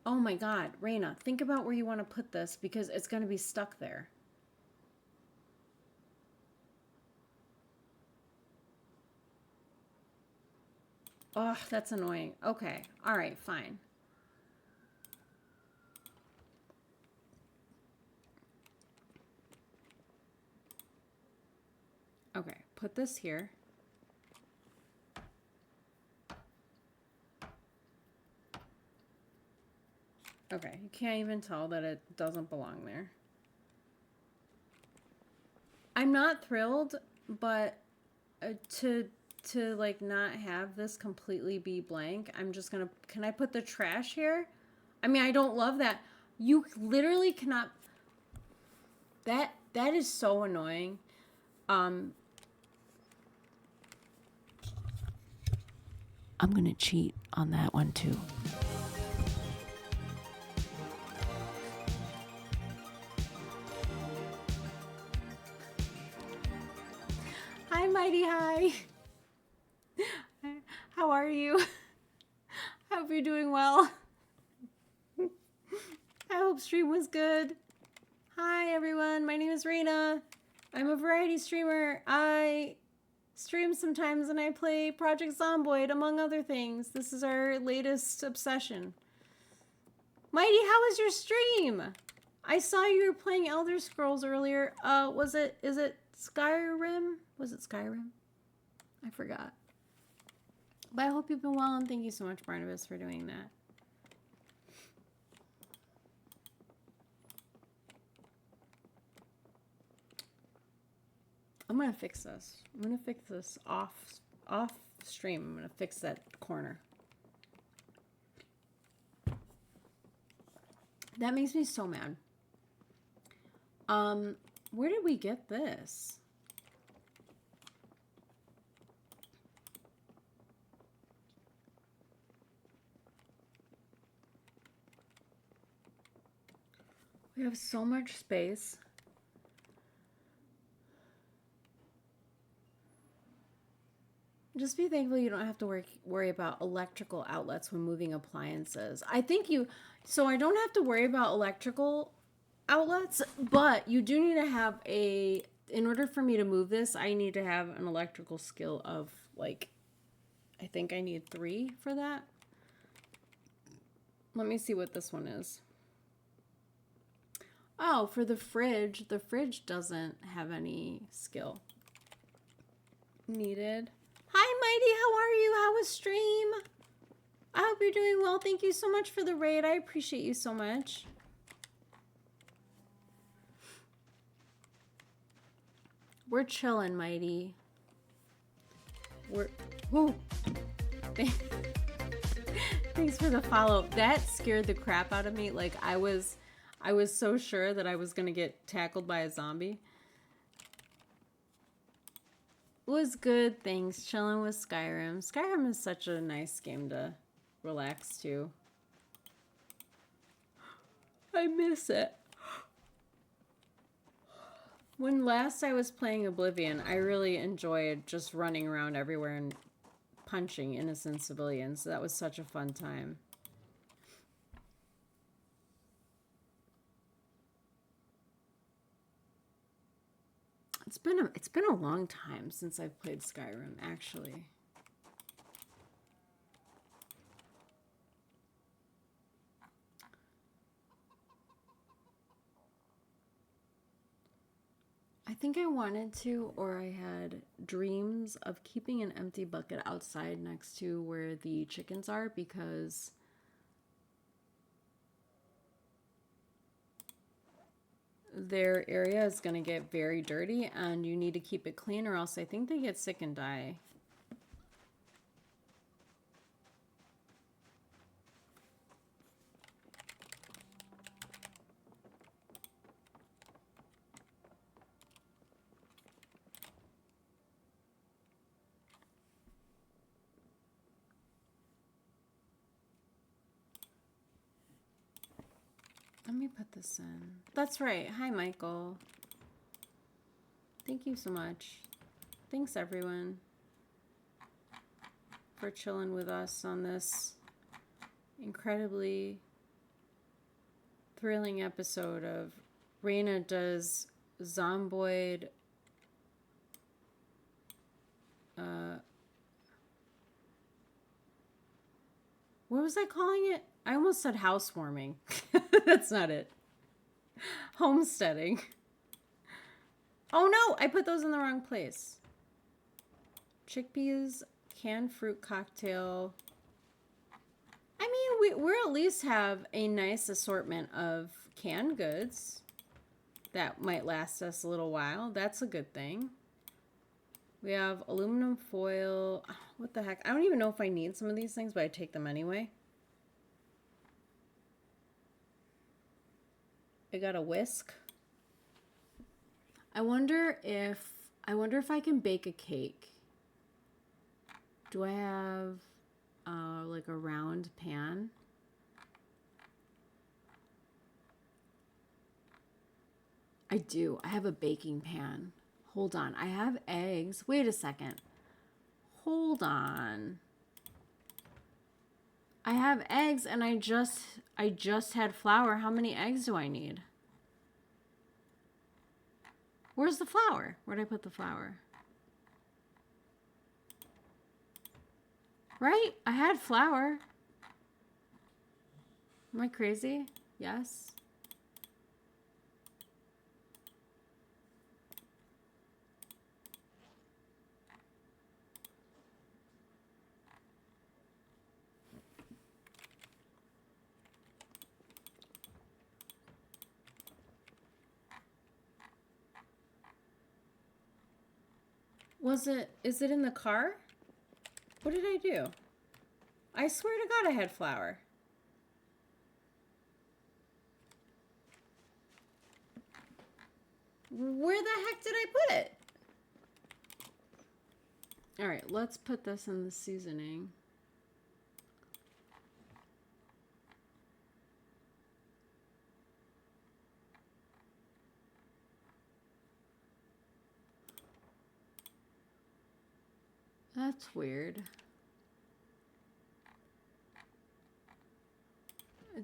A: Oh my God, Raina, think about where you want to put this because it's gonna be stuck there. Oh, that's annoying. Okay, all right, fine. Okay, put this here. Okay, you can't even tell that it doesn't belong there. I'm not thrilled, but to like not have this completely be blank, I'm just gonna, can I put the trash here? I mean, I don't love that. You literally cannot, that is so annoying. I'm gonna cheat on that one too. Hi, Mighty Hi. How are you? I hope you're doing well. I hope stream was good. Hi, everyone. My name is Raina. I'm a variety streamer. I stream sometimes and I play Project Zomboid, among other things. This is our latest obsession. Mighty, how was your stream? I saw you were playing Elder Scrolls earlier. Is it Skyrim? Was it Skyrim? I forgot. But I hope you've been well, and thank you so much, Barnabas, for doing that. I'm gonna fix this. I'm gonna fix this off stream. I'm gonna fix that corner. That makes me so mad. Where did we get this? We have so much space. Just be thankful you don't have to worry about electrical outlets when moving appliances. I think so I don't have to worry about electrical outlets, but you do need to have in order for me to move this, I need to have an electrical skill of like, I think I need 3 for that. Let me see what this one is. Oh, for the fridge doesn't have any skill needed. Hi, Mighty, how are you? How was stream? I hope you're doing well. Thank you so much for the raid. I appreciate you so much. We're chilling, Mighty. Woo. Thanks for the follow. That scared the crap out of me. Like I was so sure that I was gonna get tackled by a zombie. Was good, thanks. Chilling with Skyrim. Skyrim is such a nice game to relax to. I miss it. When last I was playing Oblivion, I really enjoyed just running around everywhere and punching innocent civilians. That was such a fun time. It's been a long time since I've played Skyrim, actually. I think I wanted to, or I had dreams of keeping an empty bucket outside next to where the chickens are, because their area is going to get very dirty and you need to keep it clean, or else I think they get sick and die. Let me put this in. That's right. Hi, Michael. Thank you so much. Thanks, everyone, for chilling with us on this incredibly thrilling episode of Raina Does Zomboid. What was I calling it? I almost said housewarming. That's not it. Homesteading. Oh no, I put those in the wrong place. Chickpeas, canned fruit cocktail. I mean, we're at least have a nice assortment of canned goods that might last us a little while. That's a good thing. We have aluminum foil. What the heck? I don't even know if I need some of these things, but I take them anyway. I got a whisk. I wonder if I can bake a cake. Do I have like a round pan? I do. I have a baking pan. Hold on. I have eggs. Wait a second. Hold on. I have eggs and I just had flour. How many eggs do I need? Where's the flour? Where'd I put the flour? Right? I had flour. Am I crazy? Yes. Is it in the car? What did I do? I swear to God I had flour. Where the heck did I put it? All right, let's put this in the seasoning. That's weird.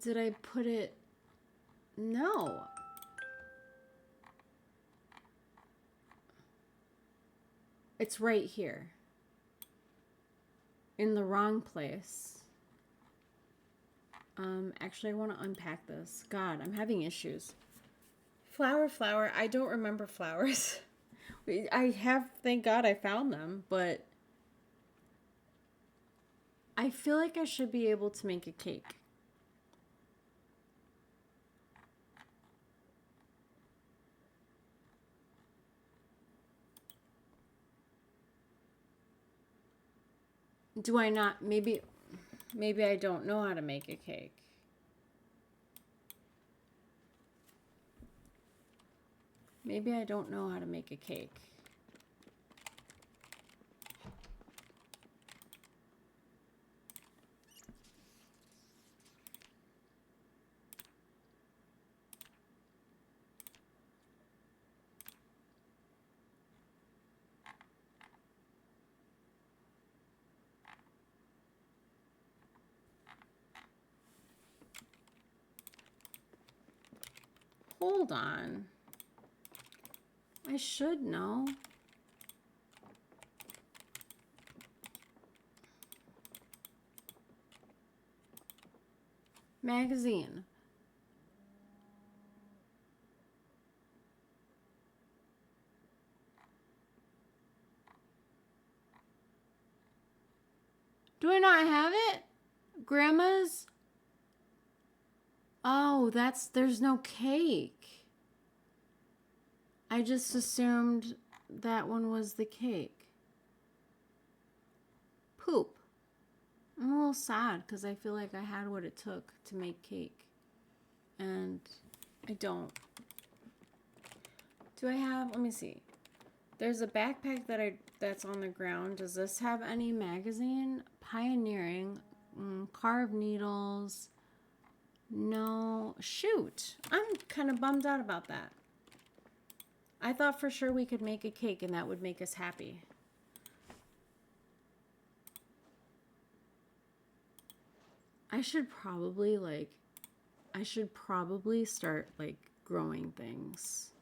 A: Did I put it? No. It's right here. In the wrong place. Actually, I want to unpack this. God, I'm having issues. Flour. I don't remember flowers. I have, thank God I found them, but I feel like I should be able to make a cake. Do I not? Maybe I don't know how to make a cake. Maybe I don't know how to make a cake. Hold on. I should know. Magazine. Do I not have it? Grandma's? Oh, there's no cake. I just assumed that one was the cake. Poop. I'm a little sad because I feel like I had what it took to make cake. And I don't. Do I have, let me see. There's a backpack that's on the ground. Does this have any magazine? Pioneering, carved needles. No, shoot. I'm kind of bummed out about that. I thought for sure we could make a cake and that would make us happy. I should probably start like growing things.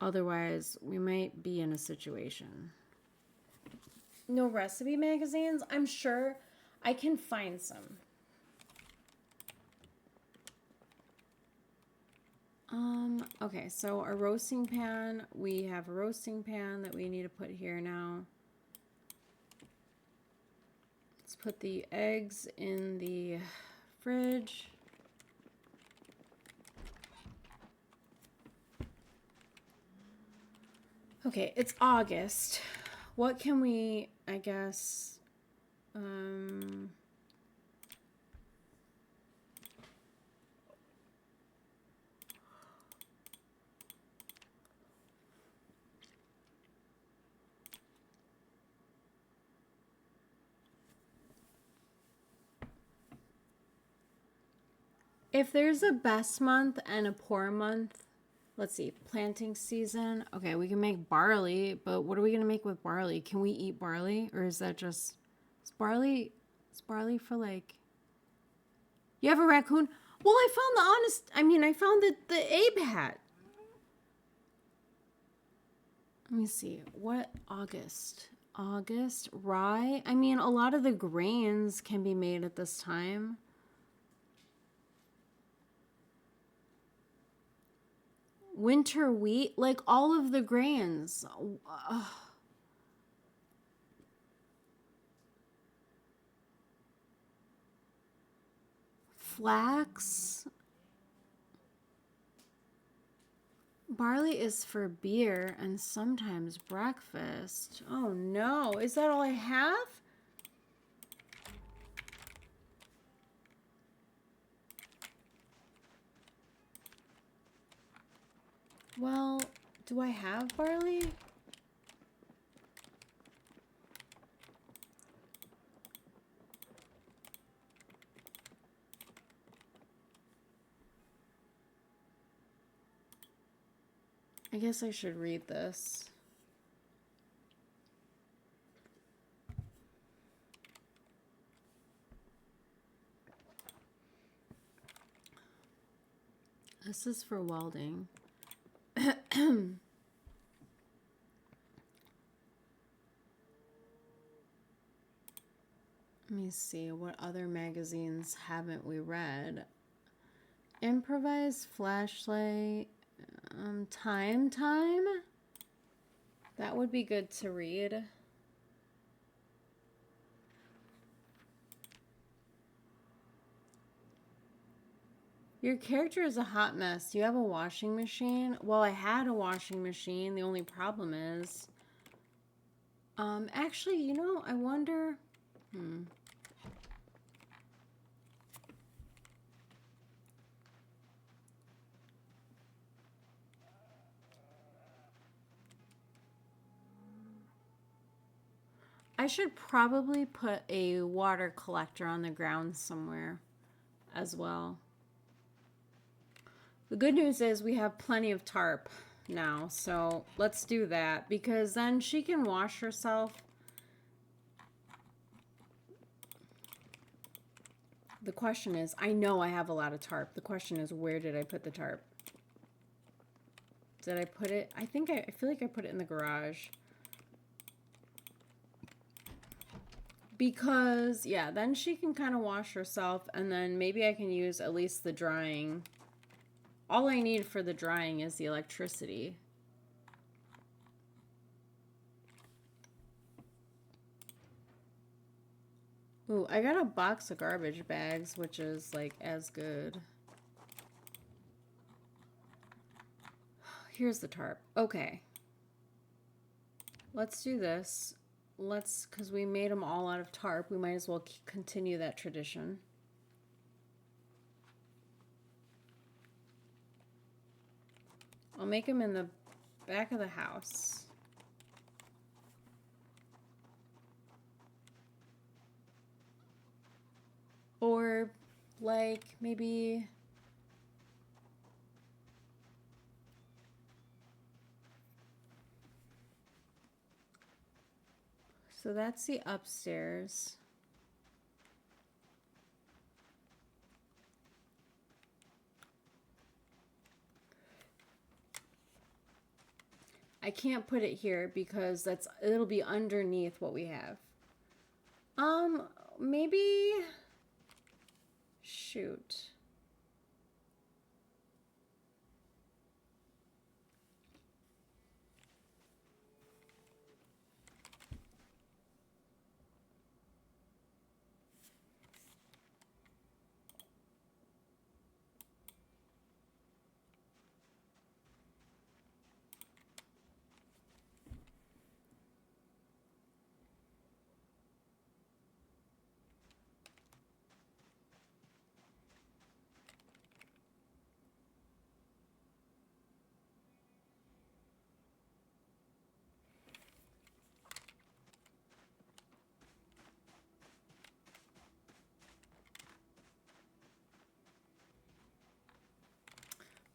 A: Otherwise, we might be in a situation. No recipe magazines? I'm sure I can find some. Okay, so our roasting pan, we have a roasting pan that we need to put here now. Let's put the eggs in the fridge. Okay, it's August. What can we, I guess, if there's a best month and a poor month, let's see, planting season. Okay, we can make barley, but what are we going to make with barley? Can we eat barley? Or is that just, is barley for like, you have a raccoon? Well, I found the Abe hat. Let me see, what, August, rye? I mean, a lot of the grains can be made at this time. Winter wheat, like all of the grains. Flax. Barley is for beer and sometimes breakfast. Oh no, is that all I have? Do I have barley? I guess I should read this. This is for welding. Let me see, what other magazines haven't we read? Improvised Flashlight, Time. That would be good to read. Your character is a hot mess. You have a washing machine? Well, I had a washing machine. The only problem is... actually, you know, I wonder... I should probably put a water collector on the ground somewhere as well. The good news is we have plenty of tarp now, so let's do that because then she can wash herself. The question is, I know I have a lot of tarp. The question is, where did I put the tarp? Did I put it? I feel like I put it in the garage. Because, yeah, then she can kind of wash herself, and then maybe I can use at least the drying. All I need for the drying is the electricity. Ooh, I got a box of garbage bags, which is, like, as good. Here's the tarp. Okay. Let's do this. Because we made them all out of tarp, we might as well continue that tradition. I'll make them in the back of the house. Or, like, maybe... So that's the upstairs. I can't put it here because it'll be underneath what we have. Maybe, shoot.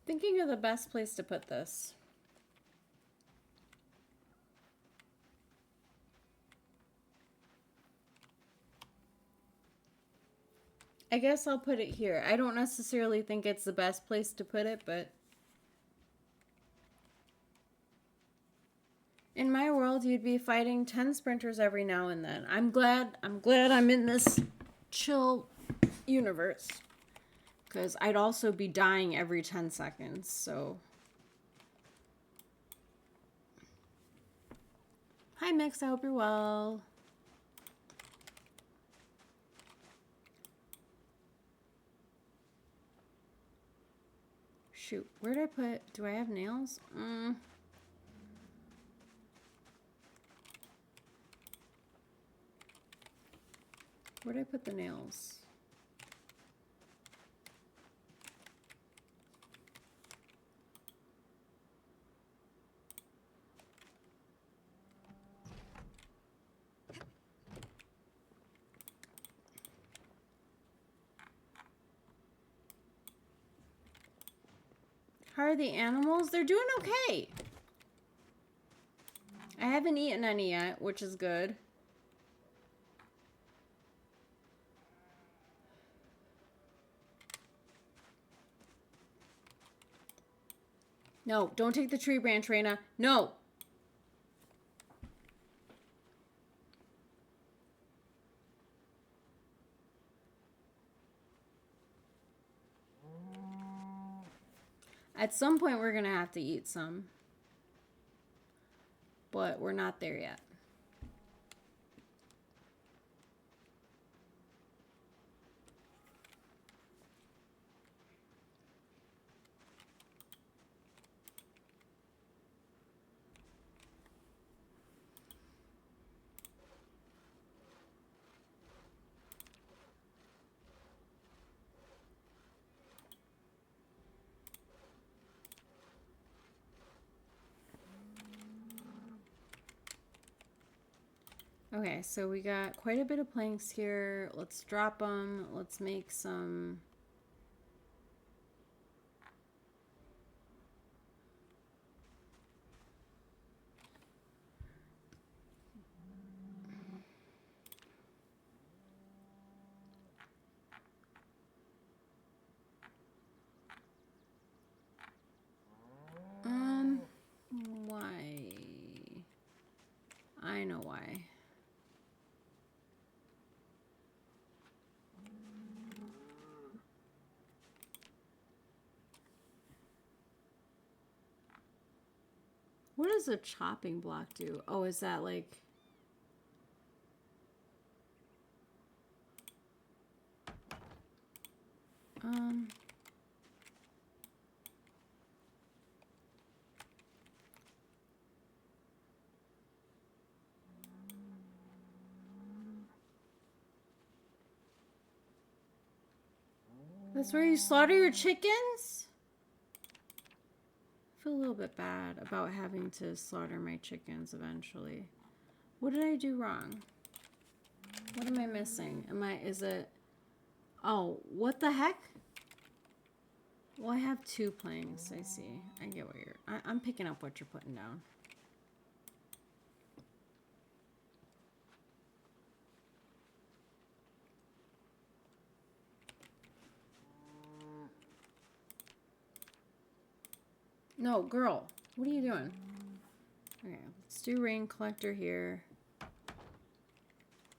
A: Thinking of the best place to put this. I guess I'll put it here. I don't necessarily think it's the best place to put it, but in my world, you'd be fighting 10 sprinters every now and then. I'm glad I'm in this chill universe. Because I'd also be dying every 10 seconds, so. Hi, Mix. I hope you're well. Shoot, where did I put, do I have nails? Where did I put the nails? How are the animals? They're doing okay. I haven't eaten any yet, which is good. No, don't take the tree branch, Raina. No. At some point, we're going to have to eat some. But we're not there yet. Okay, so we got quite a bit of planks here. Let's drop them. Let's make some... Why? I know why. What does a chopping block do? Oh, is that like... That's where you slaughter your chickens? I feel a little bit bad about having to slaughter my chickens eventually. What did I do wrong? What am I missing? Is it... Oh, what the heck? Well, I have 2 planks, I see. I get what I'm picking up what you're putting down. No, girl, what are you doing? Okay, let's do rain collector here.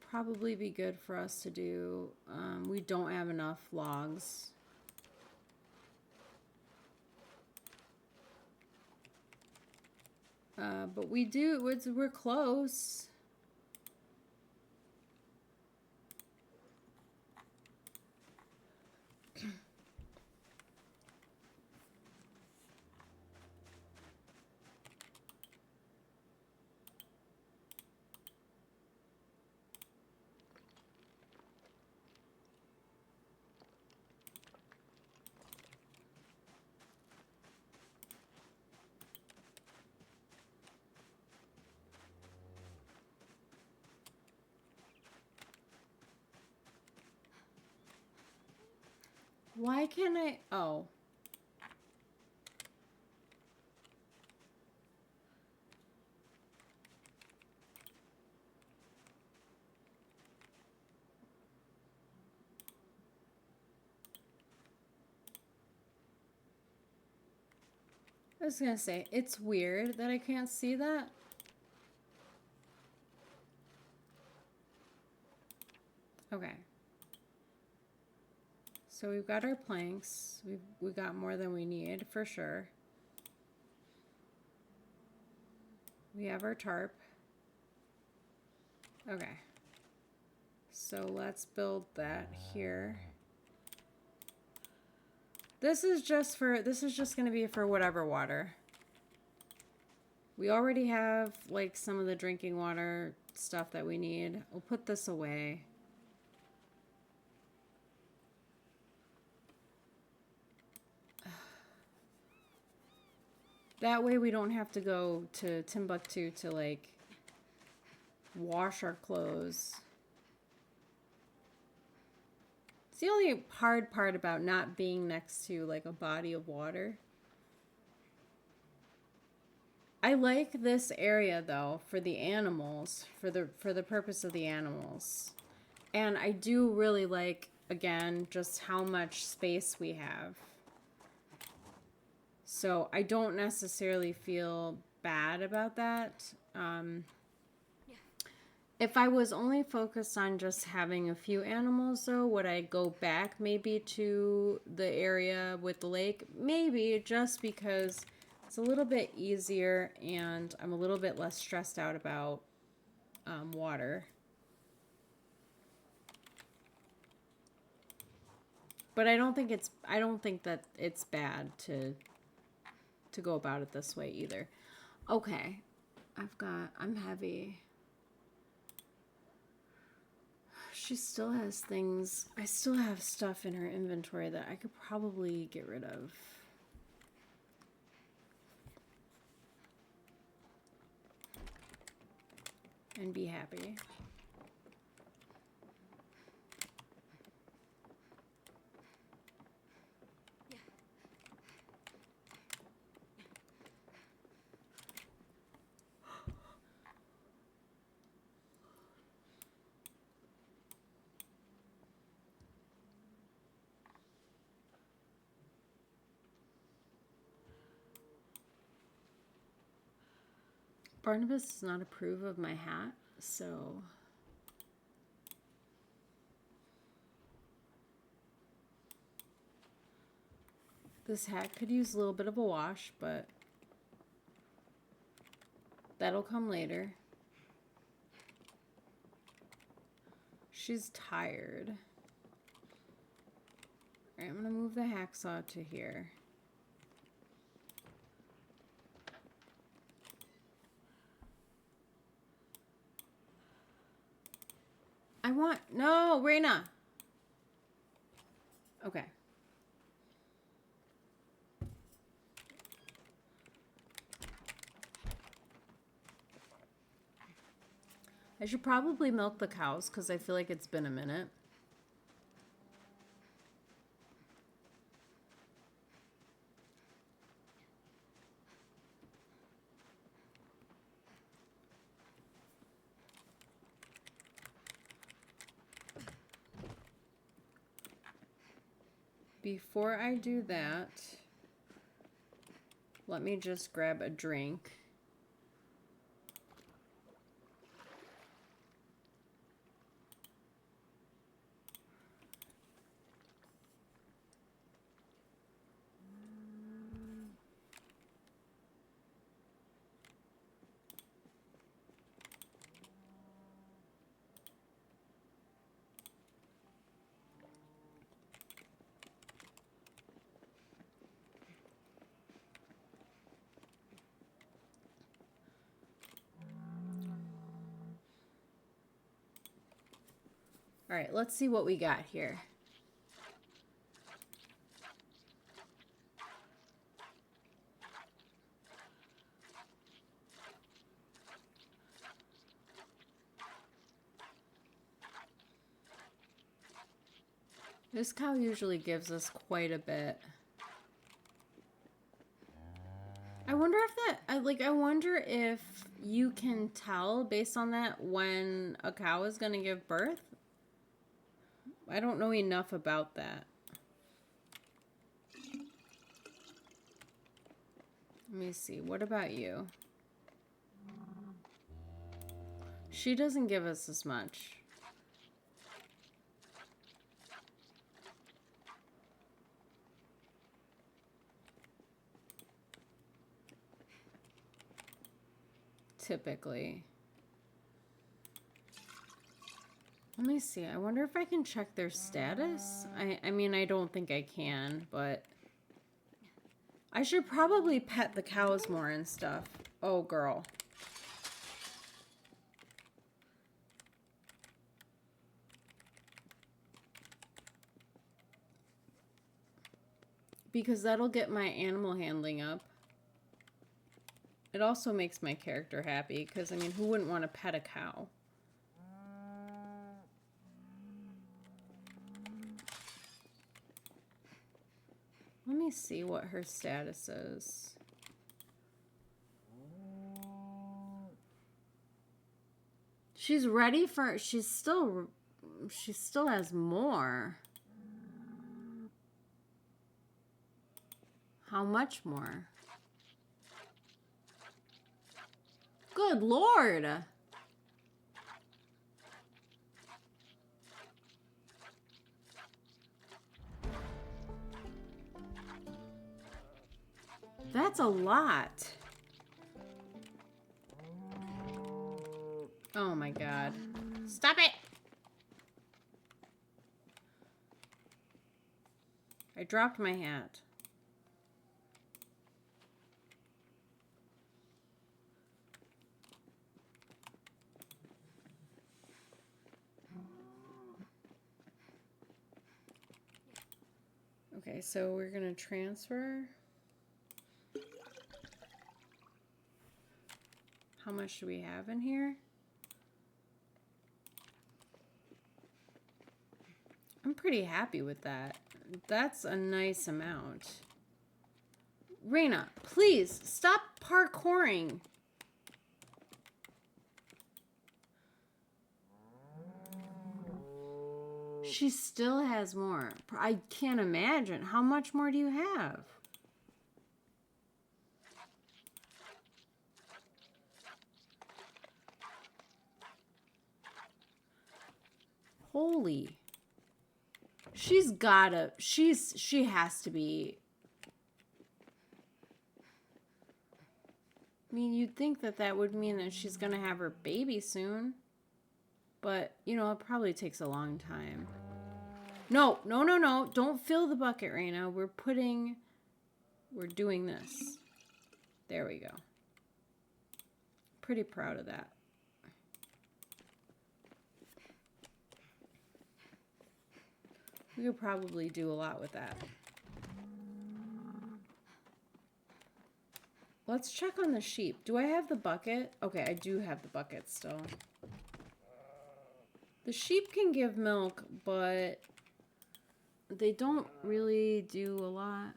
A: Probably be good for us to do. We don't have enough logs. But we do, we're close. Why can't I? Oh. I was gonna say, it's weird that I can't see that. Okay. So we've got our planks. We got more than we need for sure. We have our tarp. Okay. So let's build that here. This is just going to be for whatever water. We already have like some of the drinking water stuff that we need. We'll put this away. That way we don't have to go to Timbuktu to like wash our clothes. It's the only hard part about not being next to like a body of water. I like this area though for the animals, for the purpose of the animals. And I do really like, again, just how much space we have. So I don't necessarily feel bad about that. If I was only focused on just having a few animals, though, would I go back maybe to the area with the lake? Maybe, just because it's a little bit easier and I'm a little bit less stressed out about water. But I don't think that it's bad to go about it this way either. Okay. I'm heavy. She still has things. I still have stuff in her inventory that I could probably get rid of. And be happy. Barnabas does not approve of my hat, so this hat could use a little bit of a wash, but that'll come later. She's tired. All right, I'm gonna move the hacksaw to here. No, Raina. Okay. I should probably milk the cows because I feel like it's been a minute. Before I do that, let me just grab a drink. All right, let's see what we got here. This cow usually gives us quite a bit. I wonder if I wonder if you can tell based on that when a cow is going to give birth. I don't know enough about that. Let me see. What about you? She doesn't give us as much. Typically. Let me see. I wonder if I can check their status. I mean, I don't think I can, but I should probably pet the cows more and stuff. Oh, girl. Because that'll get my animal handling up. It also makes my character happy because, I mean, who wouldn't want to pet a cow? Let me see what her status is. She's ready for, she still has more. How much more? Good Lord. That's a lot. Oh my God. Stop it. I dropped my hat. Okay, so we're gonna transfer. How much do we have in here? I'm pretty happy with that. That's a nice amount. Raina, please stop parkouring. She still has more. I can't imagine. How much more do you have? Holy. She's gotta, she has to be. I mean, you'd think that that would mean that she's gonna have her baby soon. But, you know, it probably takes a long time. No, no, no, no. Don't fill the bucket, Raina. We're doing this. There we go. Pretty proud of that. We could probably do a lot with that. Let's check on the sheep. Do I have the bucket? Okay, I do have the bucket still. The sheep can give milk, but they don't really do a lot.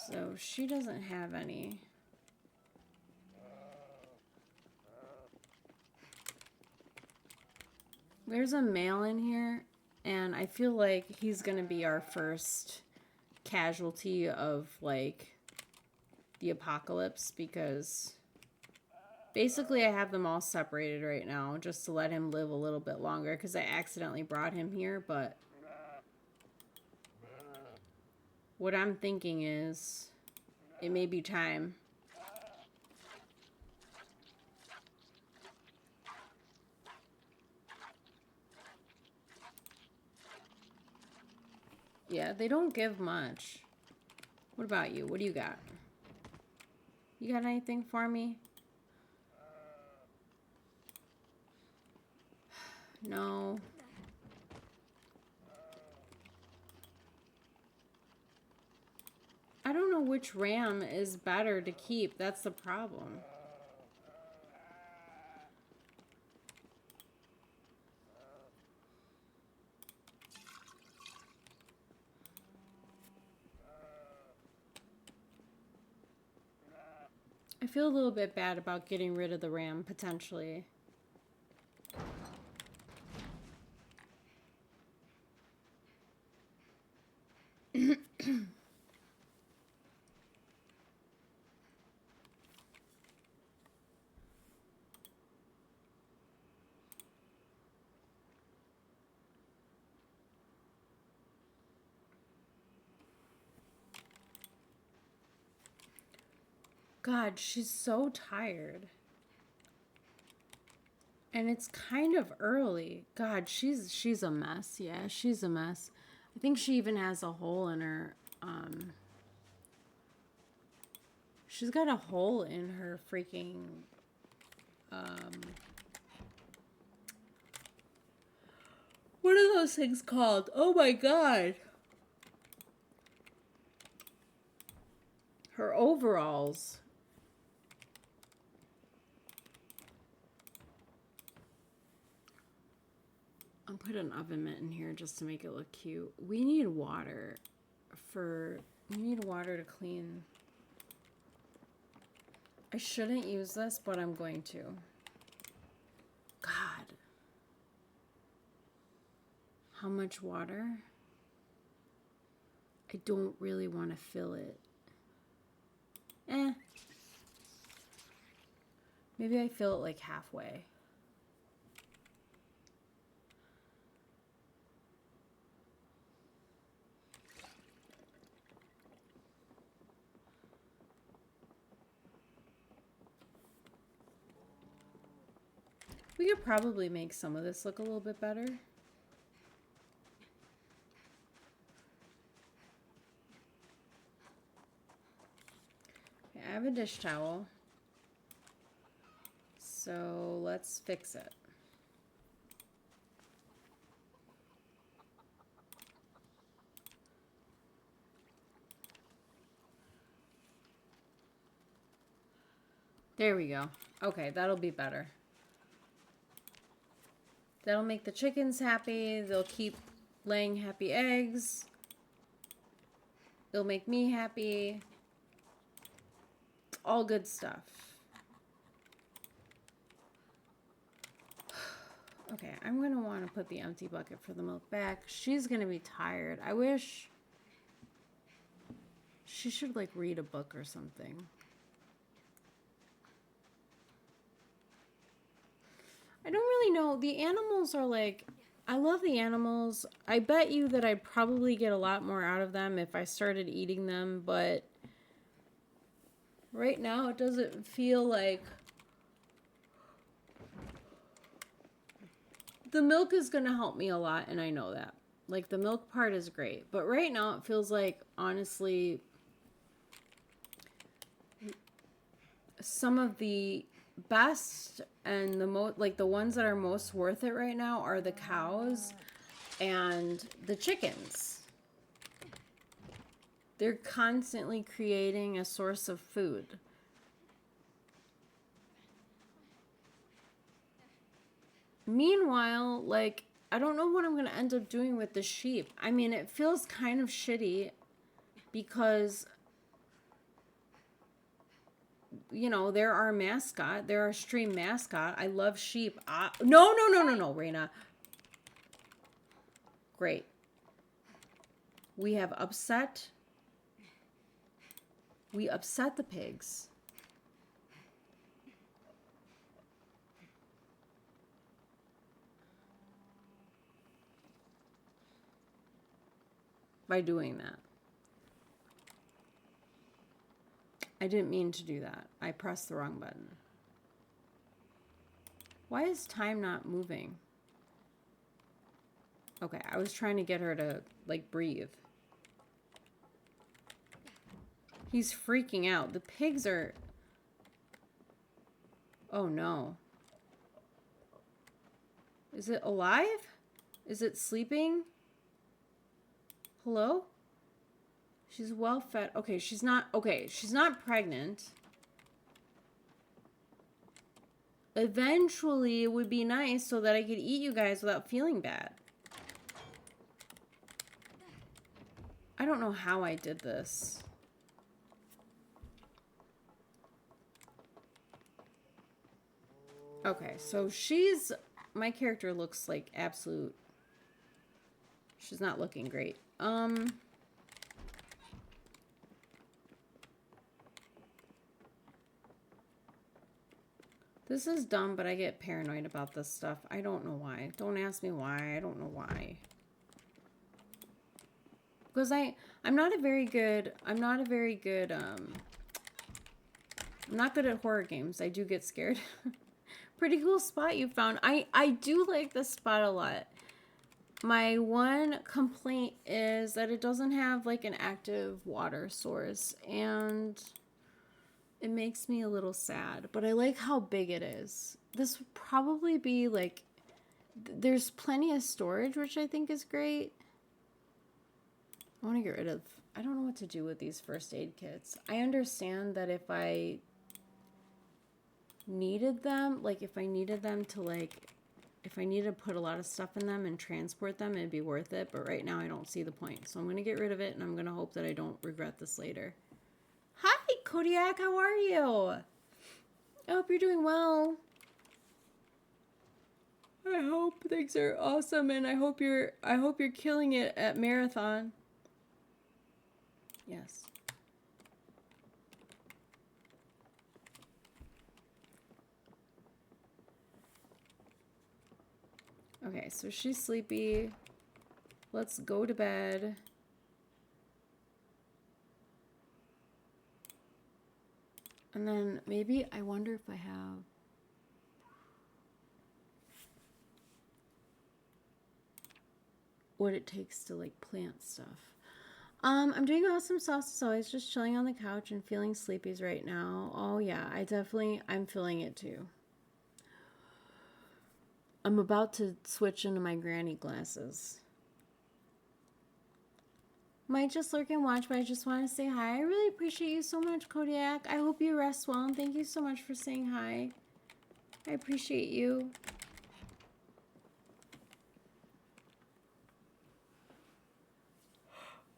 A: So she doesn't have any. There's a male in here, and I feel like he's gonna be our first casualty of, like, the apocalypse, because basically I have them all separated right now just to let him live a little bit longer, because I accidentally brought him here. But what I'm thinking is it may be time. Yeah, they don't give much. What about you? What do you got? You got anything for me? No. I don't know which ram is better to keep. That's the problem. I feel a little bit bad about getting rid of the ram, potentially. God, she's so tired. And it's kind of early. God, she's a mess. Yeah, she's a mess. I think she even has a hole in her, she's got a hole in her freaking, what are those things called? Oh my God. Her overalls. I'll put an oven mitt in here just to make it look cute. We need water to clean. I shouldn't use this, but I'm going to. God. How much water? I don't really want to fill it. Maybe I fill it like halfway. We could probably make some of this look a little bit better. Okay, I have a dish towel. So let's fix it. There we go. Okay, that'll be better. That'll make the chickens happy. They'll keep laying happy eggs. It'll make me happy. All good stuff. Okay, I'm going to want to put the empty bucket for the milk back. She's going to be tired. I wish she should like read a book or something. I don't really know. The animals are like, I love the animals. I bet you that I'd probably get a lot more out of them if I started eating them, but right now it doesn't feel like the milk is going to help me a lot, and I know that. Like, the milk part is great, but right now it feels like, honestly, some of the best and the most, like, the ones that are most worth it right now are the cows and the chickens. They're constantly creating a source of food. Meanwhile, like, I don't know what I'm going to end up doing with the sheep. I mean, it feels kind of shitty because, you know, they're our mascot. They're our stream mascot. I love sheep. No, Raina. Great. We have upset. We upset the pigs. By doing that. I didn't mean to do that. I pressed the wrong button. Why is time not moving? Okay, I was trying to get her to, like, breathe. He's freaking out. The pigs are... Oh, no. Is it alive? Is it sleeping? Hello? She's well fed. Okay, she's not pregnant. Eventually, it would be nice so that I could eat you guys without feeling bad. I don't know how I did this. Okay, so my character looks like absolute, she's not looking great. This is dumb, but I get paranoid about this stuff. I don't know why. Don't ask me why. I don't know why. Because I'm not good at horror games. I do get scared. Pretty cool spot you found. I do like this spot a lot. My one complaint is that it doesn't have like an active water source, and it makes me a little sad, but I like how big it is. This would probably be like, there's plenty of storage, which I think is great. I want to get rid of, I don't know what to do with these first aid kits. I understand that if I needed them, like if I needed them to like, if I needed to put a lot of stuff in them and transport them, it'd be worth it. But right now I don't see the point. So I'm going to get rid of it, and I'm going to hope that I don't regret this later. Hi, Kodiak. How are you? I hope you're doing well. I hope things are awesome, and I hope you're killing it at marathon. Yes. Okay, so she's sleepy. Let's go to bed. And then maybe, I wonder if I have... what it takes to like plant stuff. I'm doing awesome sauce as always, just chilling on the couch and feeling sleepies right now. Oh yeah, I'm feeling it too. I'm about to switch into my granny glasses. Might just lurk and watch, but I just want to say hi. I really appreciate you so much, Kodiak. I hope you rest well, and thank you so much for saying hi. I appreciate you.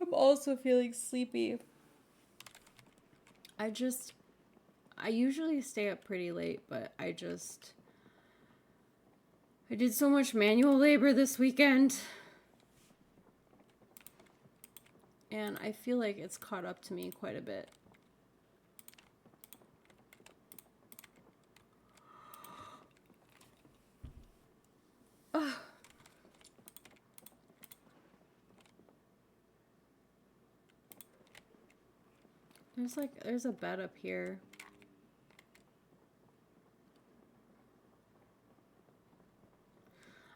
A: I'm also feeling sleepy. I usually stay up pretty late, but I did so much manual labor this weekend. And I feel like it's caught up to me quite a bit. Ugh. There's a bed up here.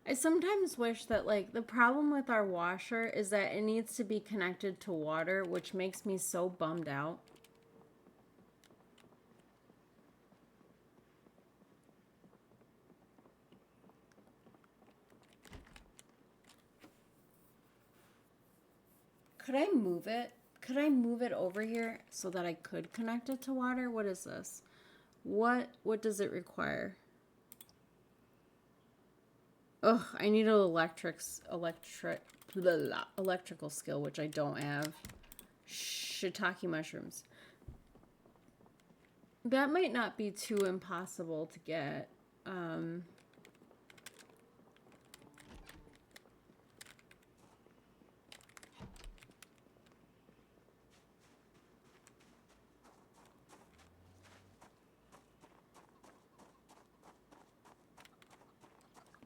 A: I sometimes wish that, like, the problem with our washer is that it needs to be connected to water, which makes me so bummed out. Could I move it? Could I move it over here so that I could connect it to water? What is this? What does it require? Ugh, I need an electrical skill, which I don't have. Shiitake mushrooms. That might not be too impossible to get.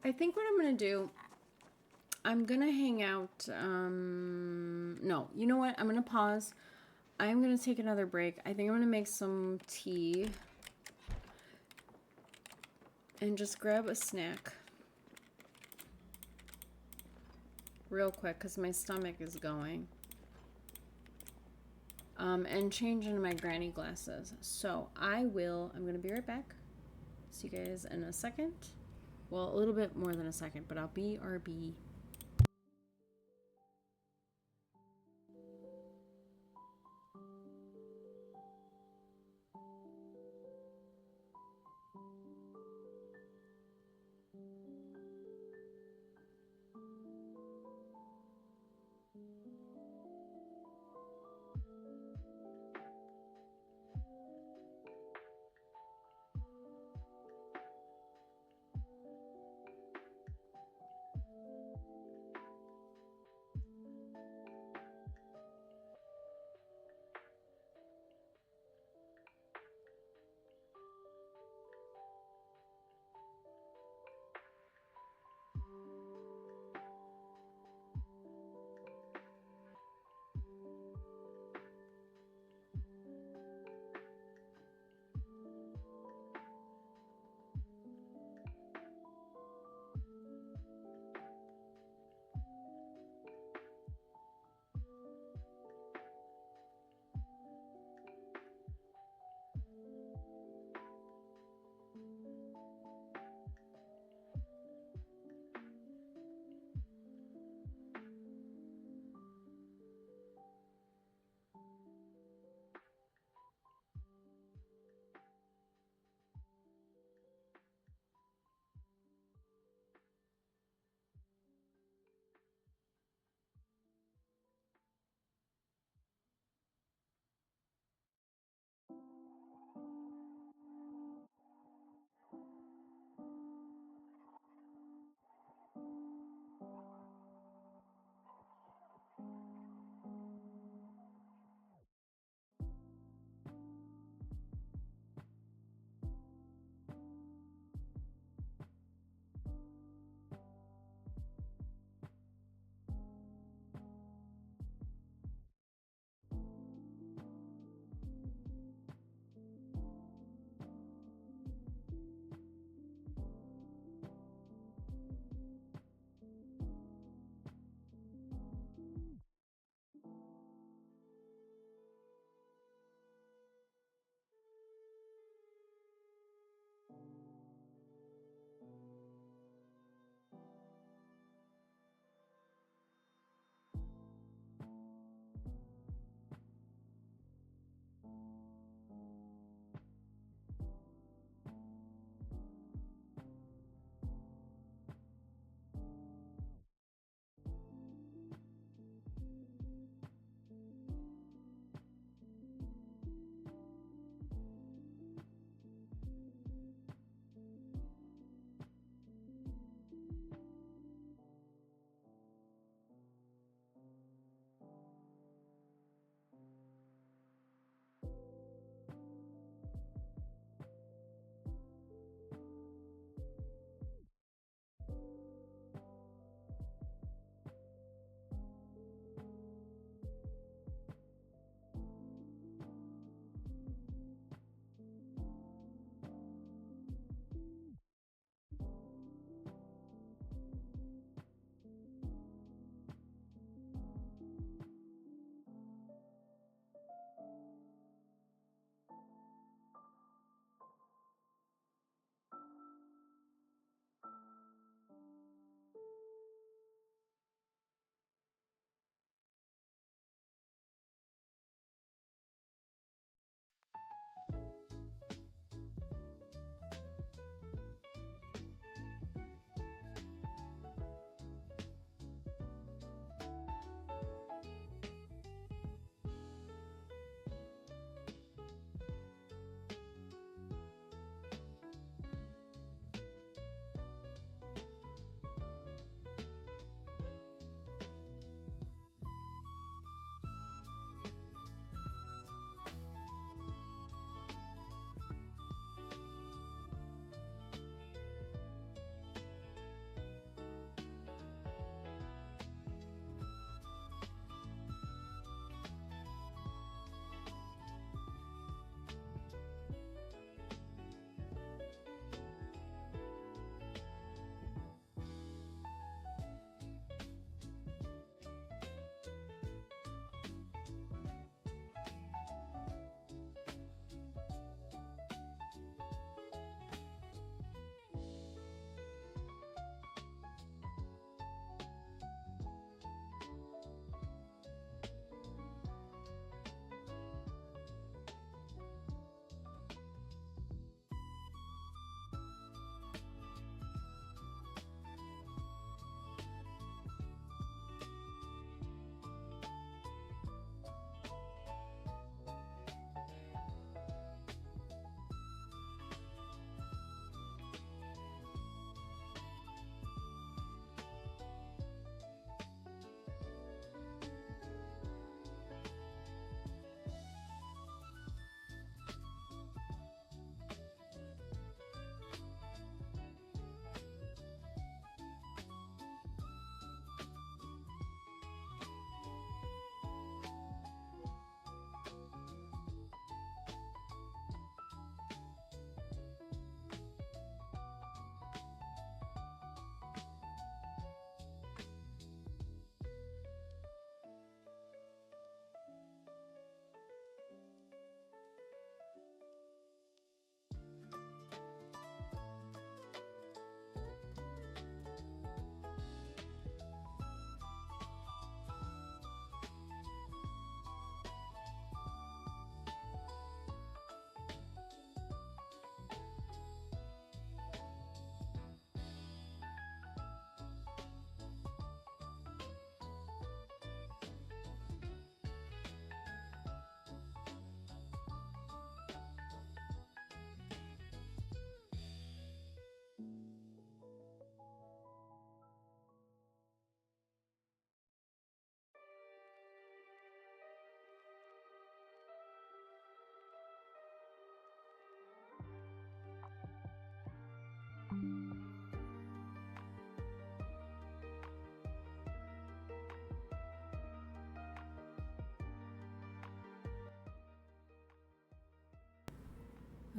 A: I think what I'm going to do, I'm going to hang out. No, you know what? I'm going to pause. I'm going to take another break. I think I'm going to make some tea and just grab a snack real quick because my stomach is going. And change into my granny glasses. So I'm going to be right back. See you guys in a second. Well, a little bit more than a second, but I'll BRB.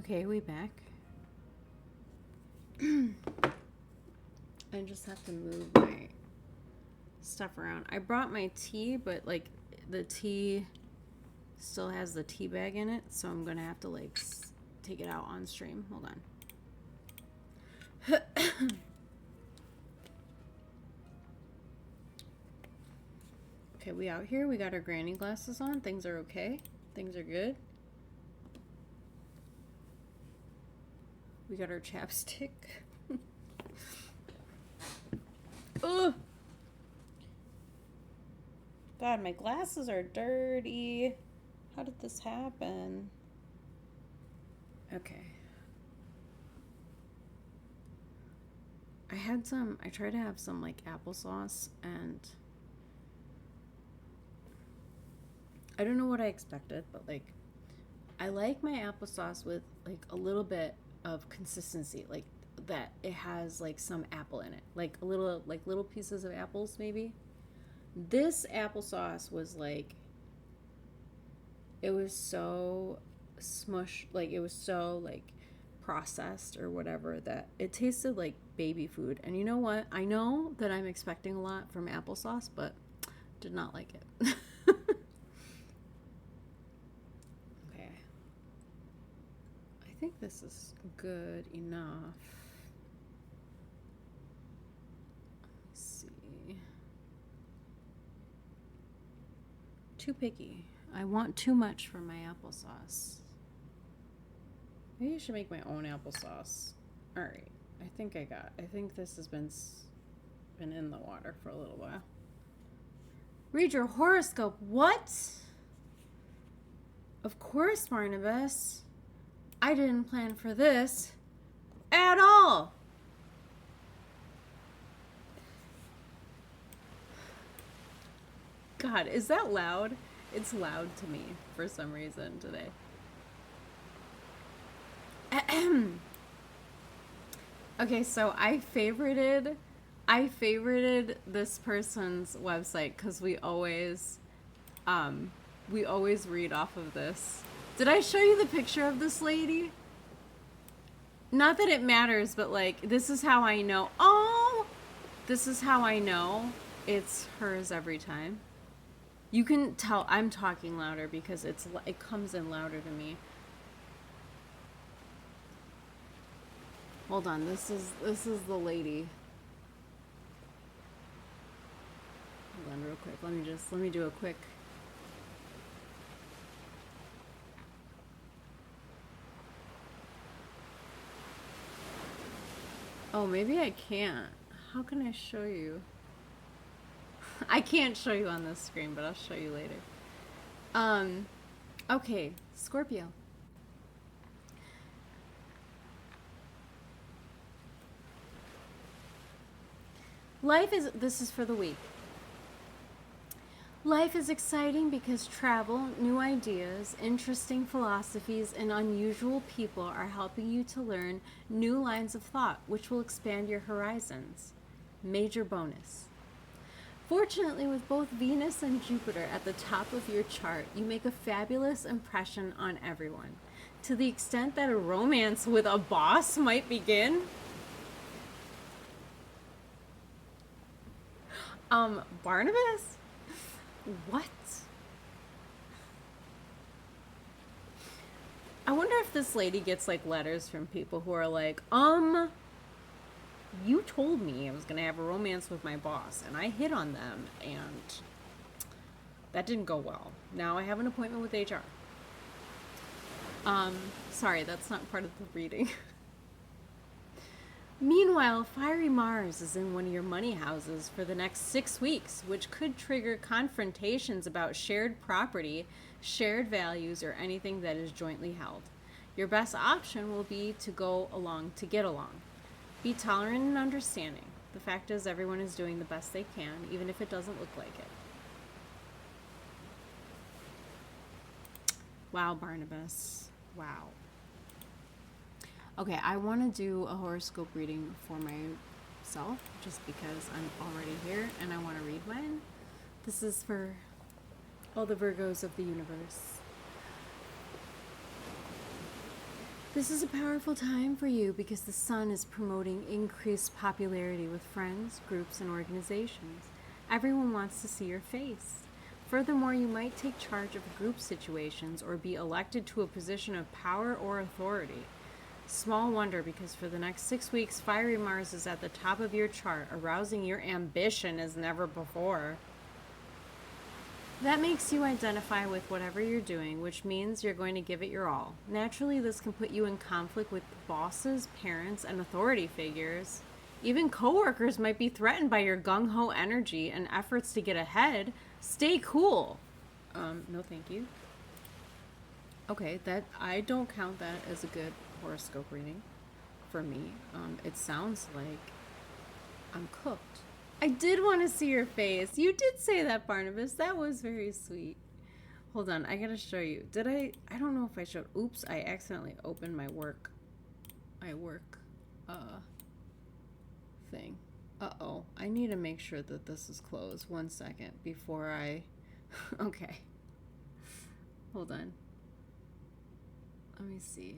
A: Okay, we back. I just have to move my stuff around. I brought my tea, but like the tea still has the tea bag in it, so I'm gonna have to like take it out on stream. Hold on. Okay, we out here. We got our granny glasses on. Things are okay. Things are good. We got our chapstick. Ugh. God, my glasses are dirty. How did this happen? Okay. I tried to have some like applesauce, and I don't know what I expected, but like I like my applesauce with like a little bit of consistency, like that it has like some apple in it, like a little, like little pieces of apples maybe. This applesauce was like, it was so smush, like it was so like processed or whatever, that it tasted like baby food. And you know what? I know that I'm expecting a lot from applesauce, but did not like it. Okay. I think this is good enough. Let's see. Too picky. I want too much for my applesauce. Maybe I should make my own applesauce. All right. I think this has been in the water for a little while. Read your horoscope. What? Of course, Barnabas. I didn't plan for this at all. God, is that loud? It's loud to me for some reason today. Okay, so I favorited this person's website because we always read off of this. Did I show you the picture of this lady? Not that it matters, but like this is how I know. Oh, this is how I know it's hers every time. You can tell I'm talking louder because it comes in louder to me. Hold on, this is the lady. Hold on real quick. Let me do a quick. Oh, maybe I can't. How can I show you? I can't show you on this screen, but I'll show you later. Okay, Scorpio. This is for the week. Life is exciting because travel, new ideas, interesting philosophies, and unusual people are helping you to learn new lines of thought, which will expand your horizons. Major bonus. Fortunately, with both Venus and Jupiter at the top of your chart, you make a fabulous impression on everyone, to the extent that a romance with a boss might begin. Barnabas? What? I wonder if this lady gets like letters from people who are like, you told me I was gonna have a romance with my boss and I hit on them and that didn't go well. Now I have an appointment with HR. Sorry, that's not part of the reading. Meanwhile, fiery Mars is in one of your money houses for the next 6 weeks, which could trigger confrontations about shared property, shared values, or anything that is jointly held. Your best option will be to go along to get along. Be tolerant and understanding. The fact is, everyone is doing the best they can, even if it doesn't look like it. Wow, Barnabas. Wow. Okay, I want to do a horoscope reading for myself, just because I'm already here and I want to read mine. This is for all the Virgos of the universe. This is a powerful time for you because the sun is promoting increased popularity with friends, groups, and organizations. Everyone wants to see your face. Furthermore, you might take charge of group situations or be elected to a position of power or authority. Small wonder, because for the next 6 weeks, fiery Mars is at the top of your chart, arousing your ambition as never before. That makes you identify with whatever you're doing, which means you're going to give it your all. Naturally, this can put you in conflict with bosses, parents, and authority figures. Even coworkers might be threatened by your gung-ho energy and efforts to get ahead. Stay cool. No thank you. Okay, that I don't count that as a good horoscope reading for me. It sounds like I'm cooked. I did want to see your face. You did say that, Barnabas. That was very sweet. Hold on, I gotta show you. Did I don't know if I showed. Oops, I accidentally opened my work thing. Uh-oh, I need to make sure that this is closed. 1 second before I, okay. Hold on. Let me see.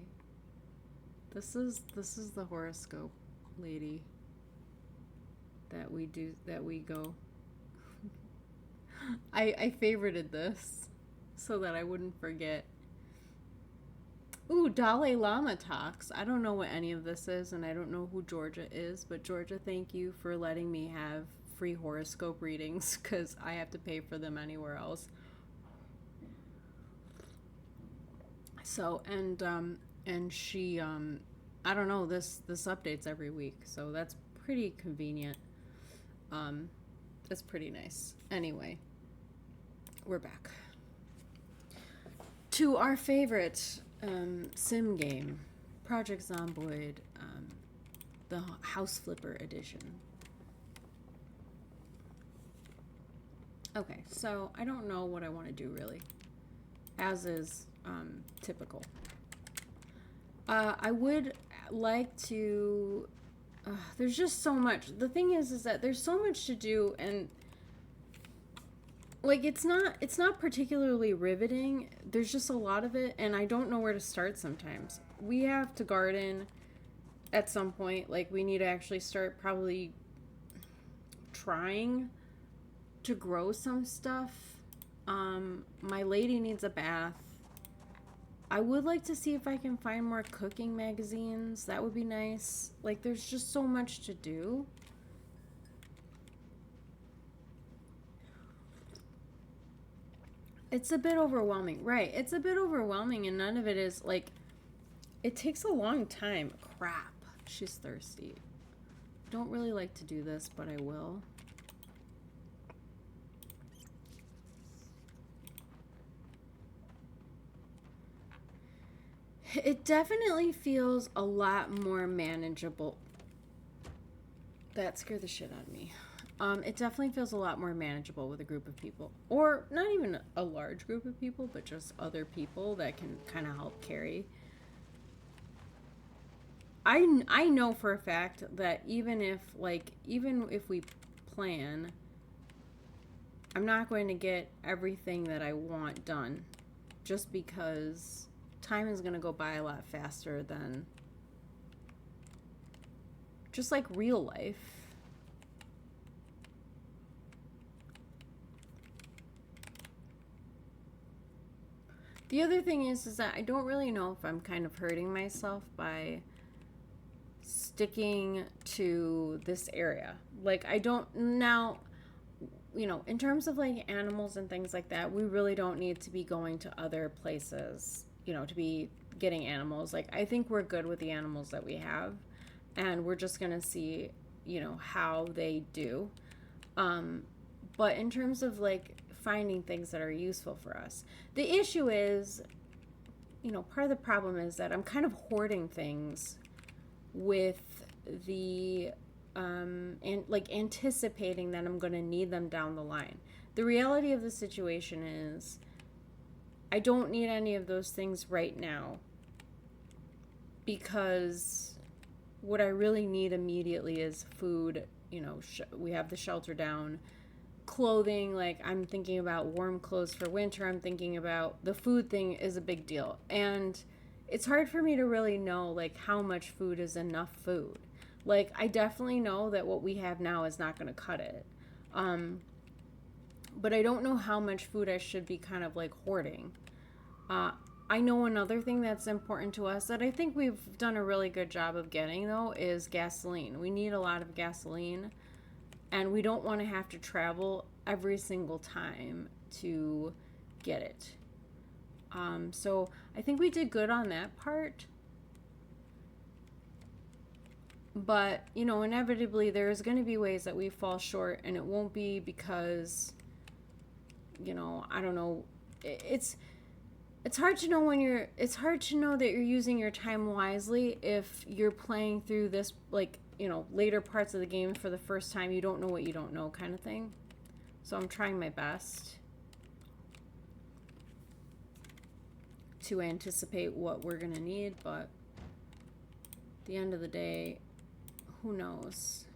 A: This is the horoscope lady that we go. I favorited this so that I wouldn't forget. Ooh, Dalai Lama talks. I don't know what any of this is, and I don't know who Georgia is, but Georgia, thank you for letting me have free horoscope readings, because I have to pay for them anywhere else. So, and she, I don't know, this updates every week, so that's pretty convenient. That's pretty nice. Anyway, we're back to our favorite sim game, Project Zomboid, the House Flipper edition. Okay, so I don't know what I want to do really, as is typical. I would like to. There's just so much. The thing is that there's so much to do, and like it's not particularly riveting. There's just a lot of it, and I don't know where to start sometimes. We have to garden at some point. Like, we need to actually start probably trying to grow some stuff. My lady needs a bath. I would like to see if I can find more cooking magazines. That would be nice. Like, there's just so much to do. It's a bit overwhelming. Right. It's a bit overwhelming, and none of it is, like, it takes a long time. Crap. She's thirsty. Don't really like to do this, but I will. It definitely feels a lot more manageable. That scared the shit out of me. It definitely feels a lot more manageable with a group of people. Or not even a large group of people, but just other people that can kind of help carry. I know for a fact that even if we plan, I'm not going to get everything that I want done, just because time is going to go by a lot faster than just like real life. The other thing is that I don't really know if I'm kind of hurting myself by sticking to this area. Like, I don't now, you know, in terms of like animals and things like that, we really don't need to be going to other places, you know, to be getting animals. Like, I think we're good with the animals that we have, and we're just gonna see, you know, how they do. But in terms of like finding things that are useful for us, the issue is, you know, part of the problem is that I'm kind of hoarding things with the and like anticipating that I'm going to need them down the line. The reality of the situation is I don't need any of those things right now, because what I really need immediately is food. You know, we have the shelter down. Clothing, like, I'm thinking about warm clothes for winter. I'm thinking about the food thing is a big deal, and it's hard for me to really know like how much food is enough food. Like I definitely know that what we have now is not going to cut it. But I don't know how much food I should be kind of like hoarding. Uh, I know another thing that's important to us that I think we've done a really good job of getting though is gasoline. We need a lot of gasoline, and we don't want to have to travel every single time to get it. So I think we did good on that part. But, you know, inevitably there's going to be ways that we fall short, and it won't be because, you know, I don't know. It's hard to know it's hard to know that you're using your time wisely if you're playing through this, like, you know, later parts of the game for the first time. You don't know what you don't know kind of thing. So I'm trying my best to anticipate what we're going to need, but at the end of the day, who knows?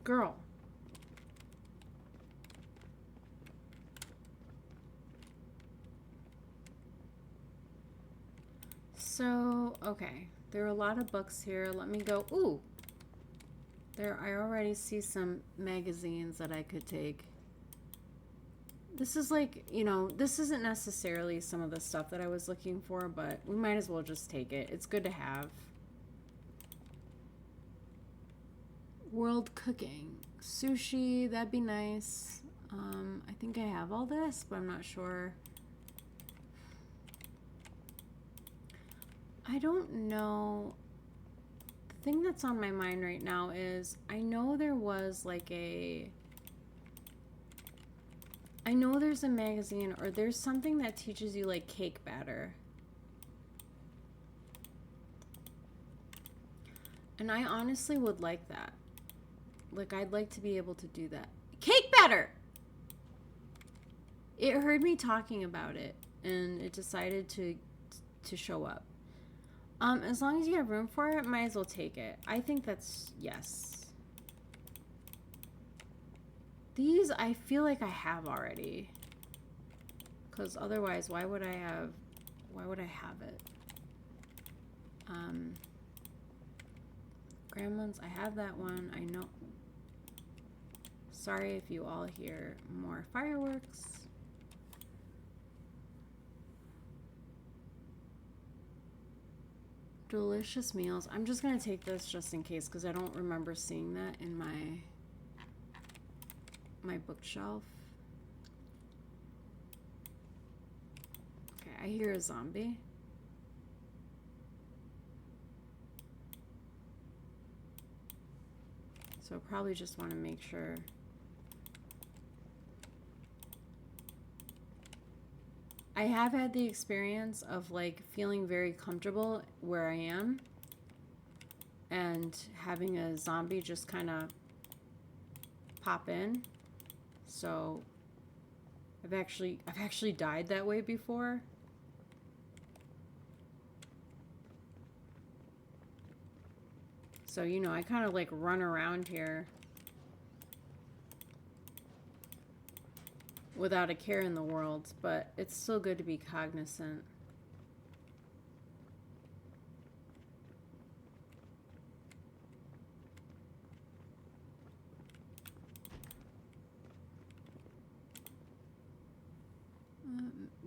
A: Girl. So, okay. There are a lot of books here. Let me go. Ooh. There, I already see some magazines that I could take. This is like, you know, this isn't necessarily some of the stuff that I was looking for, but we might as well just take it. It's good to have. World cooking. Sushi, that'd be nice. I think I have all this, but I'm not sure. I don't know. The thing that's on my mind right now is I know there was like I know there's a magazine or there's something that teaches you like cake batter. And I honestly would like that. Like, I'd like to be able to do that. Cake batter! It heard me talking about it, and it decided to show up. As long as you have room for it, might as well take it. I think that's, yes. These, I feel like I have already. Because otherwise, why would I have it? Gremlins, I have that one. I know. Sorry if you all hear more fireworks. Delicious meals. I'm just going to take this just in case because I don't remember seeing that in my bookshelf. Okay, I hear a zombie. So probably just want to make sure. I have had the experience of like feeling very comfortable where I am and having a zombie just kind of pop in. So I've actually died that way before. So, you know, I kind of like run around here without a care in the world, but it's still good to be cognizant.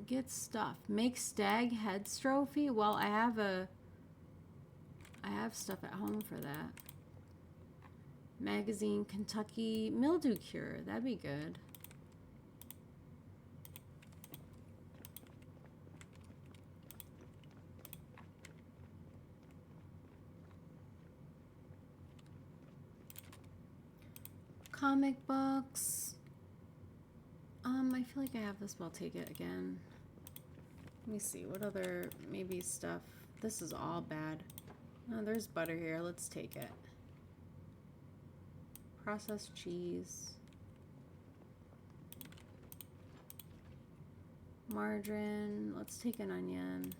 A: Get stuff. Make stag heads trophy. Well, I have stuff at home for that. Magazine Kentucky mildew cure. That'd be good. Comic books. I feel like I have this, but I'll take it again. Let me see, what other, maybe stuff. This is all bad. Oh, there's butter here, let's take it. Processed cheese. Margarine. Let's take an onion.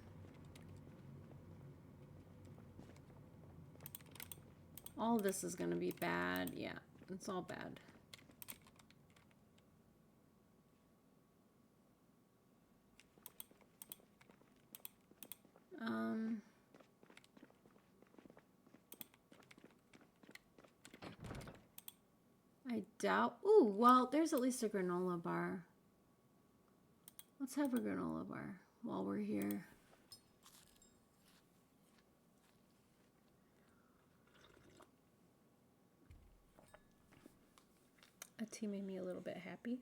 A: All of this is going to be bad. Yeah, it's all bad. I doubt. Ooh, well, there's at least a granola bar. Let's have a granola bar while we're here. A tea made me a little bit happy.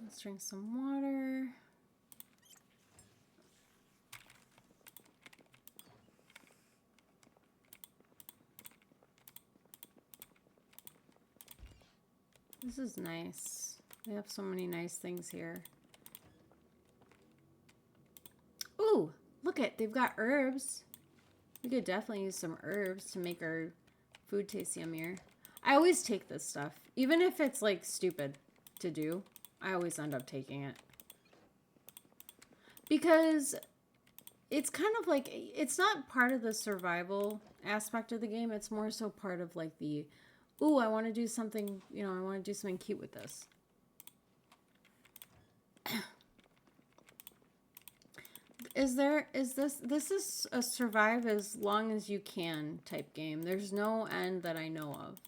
A: Let's drink some water. This is nice. They have so many nice things here. Ooh, look it, they've got herbs. We could definitely use some herbs to make our food taste yummier. I always take this stuff. Even if it's like stupid to do, I always end up taking it. Because it's kind of like, it's not part of the survival aspect of the game. It's more so part of like the, ooh, I want to do something, you know, I want to do something cute with this. This is a survive as long as you can type game. There's no end that I know of.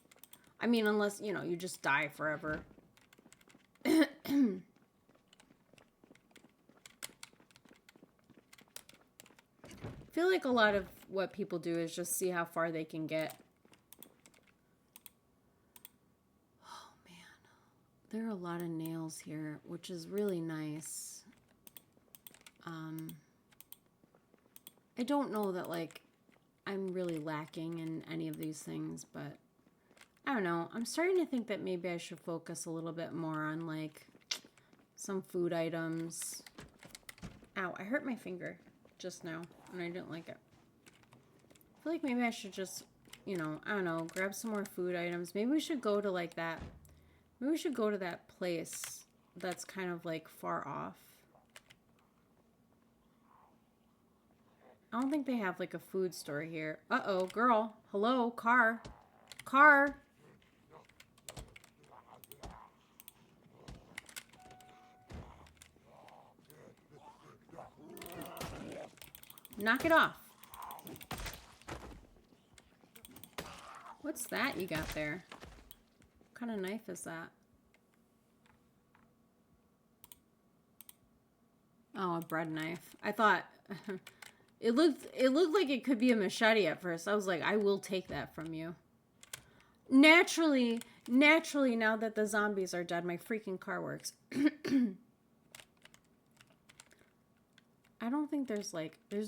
A: I mean, unless, you know, you just die forever. I feel like a lot of what people do is just see how far they can get. Oh, man. There are a lot of nails here, which is really nice. I don't know that, like, I'm really lacking in any of these things, but I don't know. I'm starting to think that maybe I should focus a little bit more on, like, some food items. Ow, I hurt my finger just now, and I didn't like it. I feel like maybe I should just, you know, I don't know, grab some more food items. Maybe we should go to, like, that. Maybe we should go to that place that's kind of, like, far off. I don't think they have, like, a food store here. Uh-oh, girl. Hello, car. Car. Knock it off. What's that you got there? What kind of knife is that? Oh, a bread knife. I thought it looked like it could be a machete at first. I was like, I will take that from you. Naturally, now that the zombies are dead, my freaking car works. I don't think there's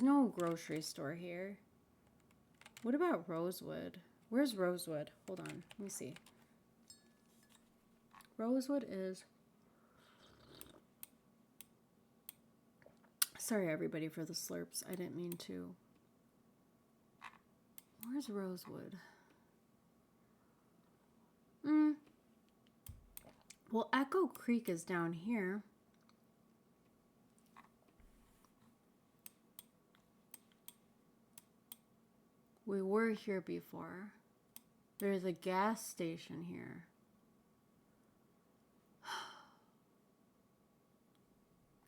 A: no grocery store here. What about Rosewood? Where's Rosewood? Hold on, let me see. Rosewood is... Sorry, everybody, for the slurps. I didn't mean to. Where's Rosewood? Well, Echo Creek is down here. We were here before. There's a gas station here.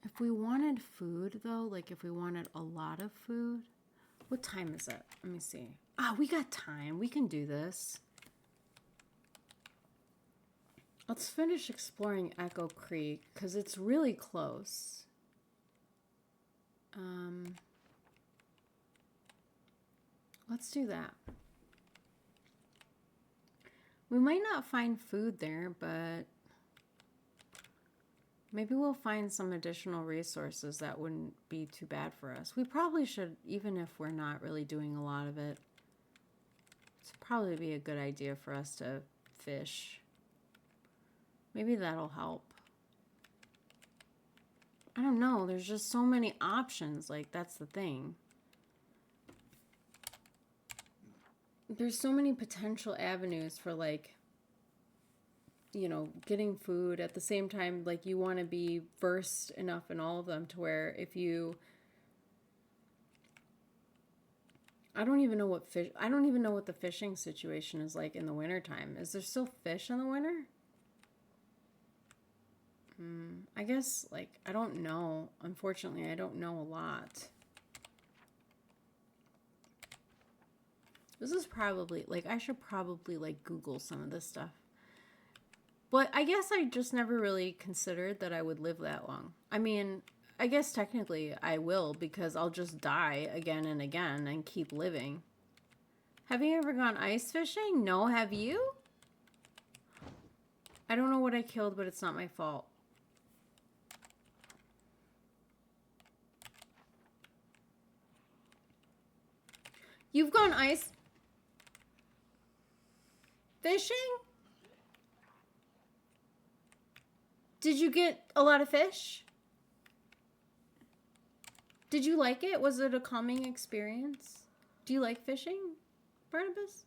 A: If we wanted food, though, like if we wanted a lot of food, what time is it? Let me see. Ah, we got time. We can do this. Let's finish exploring Echo Creek because it's really close. Let's do that. We might not find food there, but maybe we'll find some additional resources that wouldn't be too bad for us. We probably should, even if we're not really doing a lot of it, it's probably be a good idea for us to fish. Maybe that'll help. I don't know. There's just so many options. Like, that's the thing. There's so many potential avenues for, like, you know, getting food. At the same time, like, you want to be versed enough in all of them to where if you... I don't even know what the fishing situation is like in the wintertime. Is there still fish in the winter? I guess, like, I don't know. Unfortunately, I don't know a lot. This is probably, like, I should probably, like, Google some of this stuff. But I guess I just never really considered that I would live that long. I mean, I guess technically I will, because I'll just die again and again and keep living. Have you ever gone ice fishing? No, have you? I don't know what I killed, but it's not my fault. You've gone ice fishing? Did you get a lot of fish? Did you like it? Was it a calming experience? Do you like fishing, Barnabas?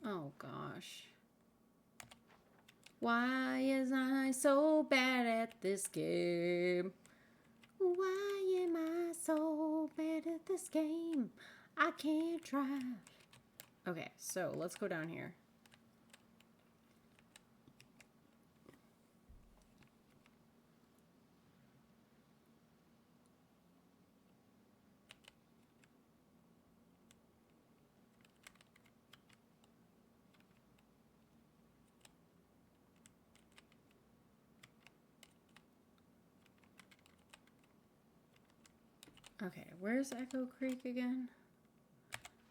A: Oh, gosh. Why is I so bad at this game? Why am I so bad at this game? I can't drive. Okay, so let's go down here. Okay, where's Echo Creek again?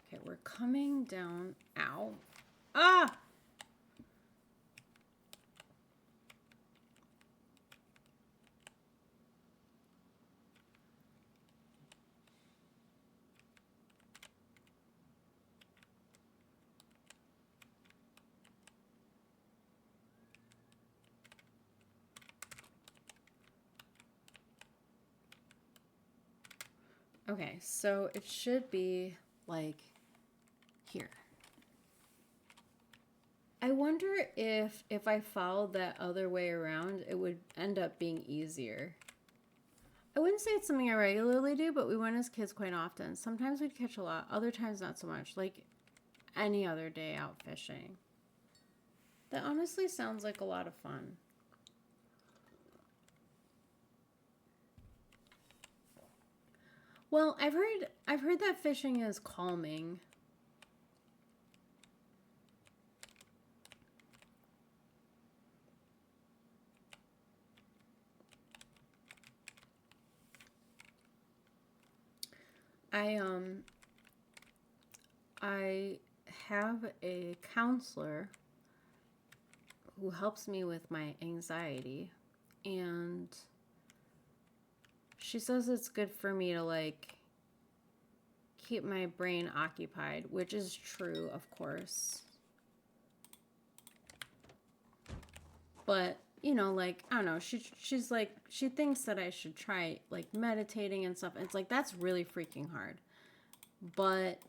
A: Okay, we're coming down. Ow. Ah! Okay, so it should be like here. I wonder if I followed that other way around, it would end up being easier. I wouldn't say it's something I regularly do, but we went as kids quite often. Sometimes we'd catch a lot, other times not so much, like any other day out fishing. That honestly sounds like a lot of fun. Well, I've heard that fishing is calming. I have a counselor who helps me with my anxiety, and she says it's good for me to, like, keep my brain occupied, which is true, of course. But, you know, like, I don't know, she's like, she thinks that I should try, like, meditating and stuff. It's like, that's really freaking hard. But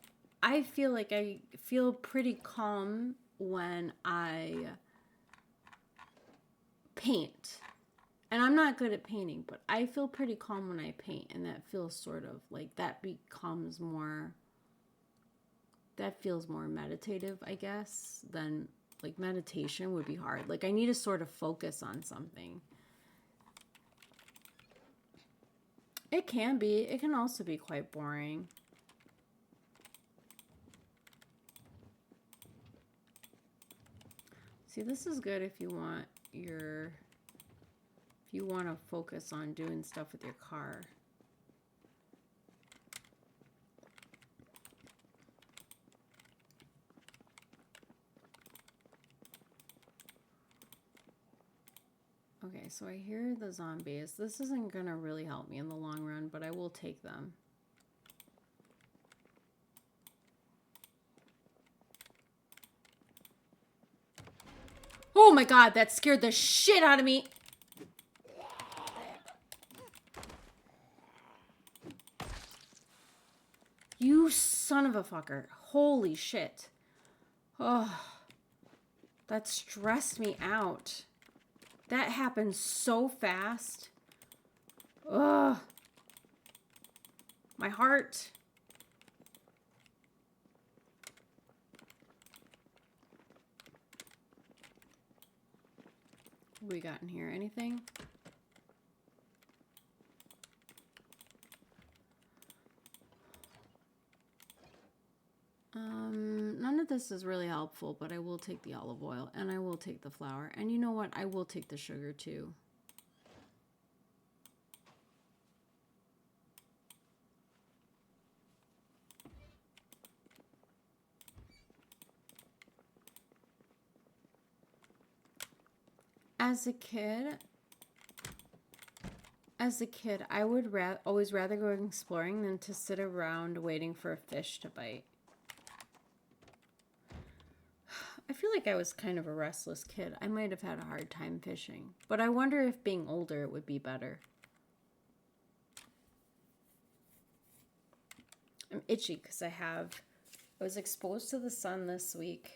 A: I feel like I feel pretty calm when I paint. And I'm not good at painting, but I feel pretty calm when I paint. And that feels sort of like, that feels more meditative, I guess, than, like, meditation would be hard. Like, I need to sort of focus on something. It can be. It can also be quite boring. See, this is good if you want to focus on doing stuff with your car. Okay, so I hear the zombies. This isn't gonna really help me in the long run, but I will take them. Oh my my God, that scared the shit out of me. You son of a fucker. Holy shit. Oh, that stressed me out. That happened so fast. Ugh. My heart. What we got in here? Anything? None of this is really helpful, but I will take the olive oil and I will take the flour. And you know what? I will take the sugar too. As a kid, I would always rather go exploring than to sit around waiting for a fish to bite. I feel like I was kind of a restless kid. I might have had a hard time fishing, but I wonder if being older it would be better. I'm itchy because I was exposed to the sun this week,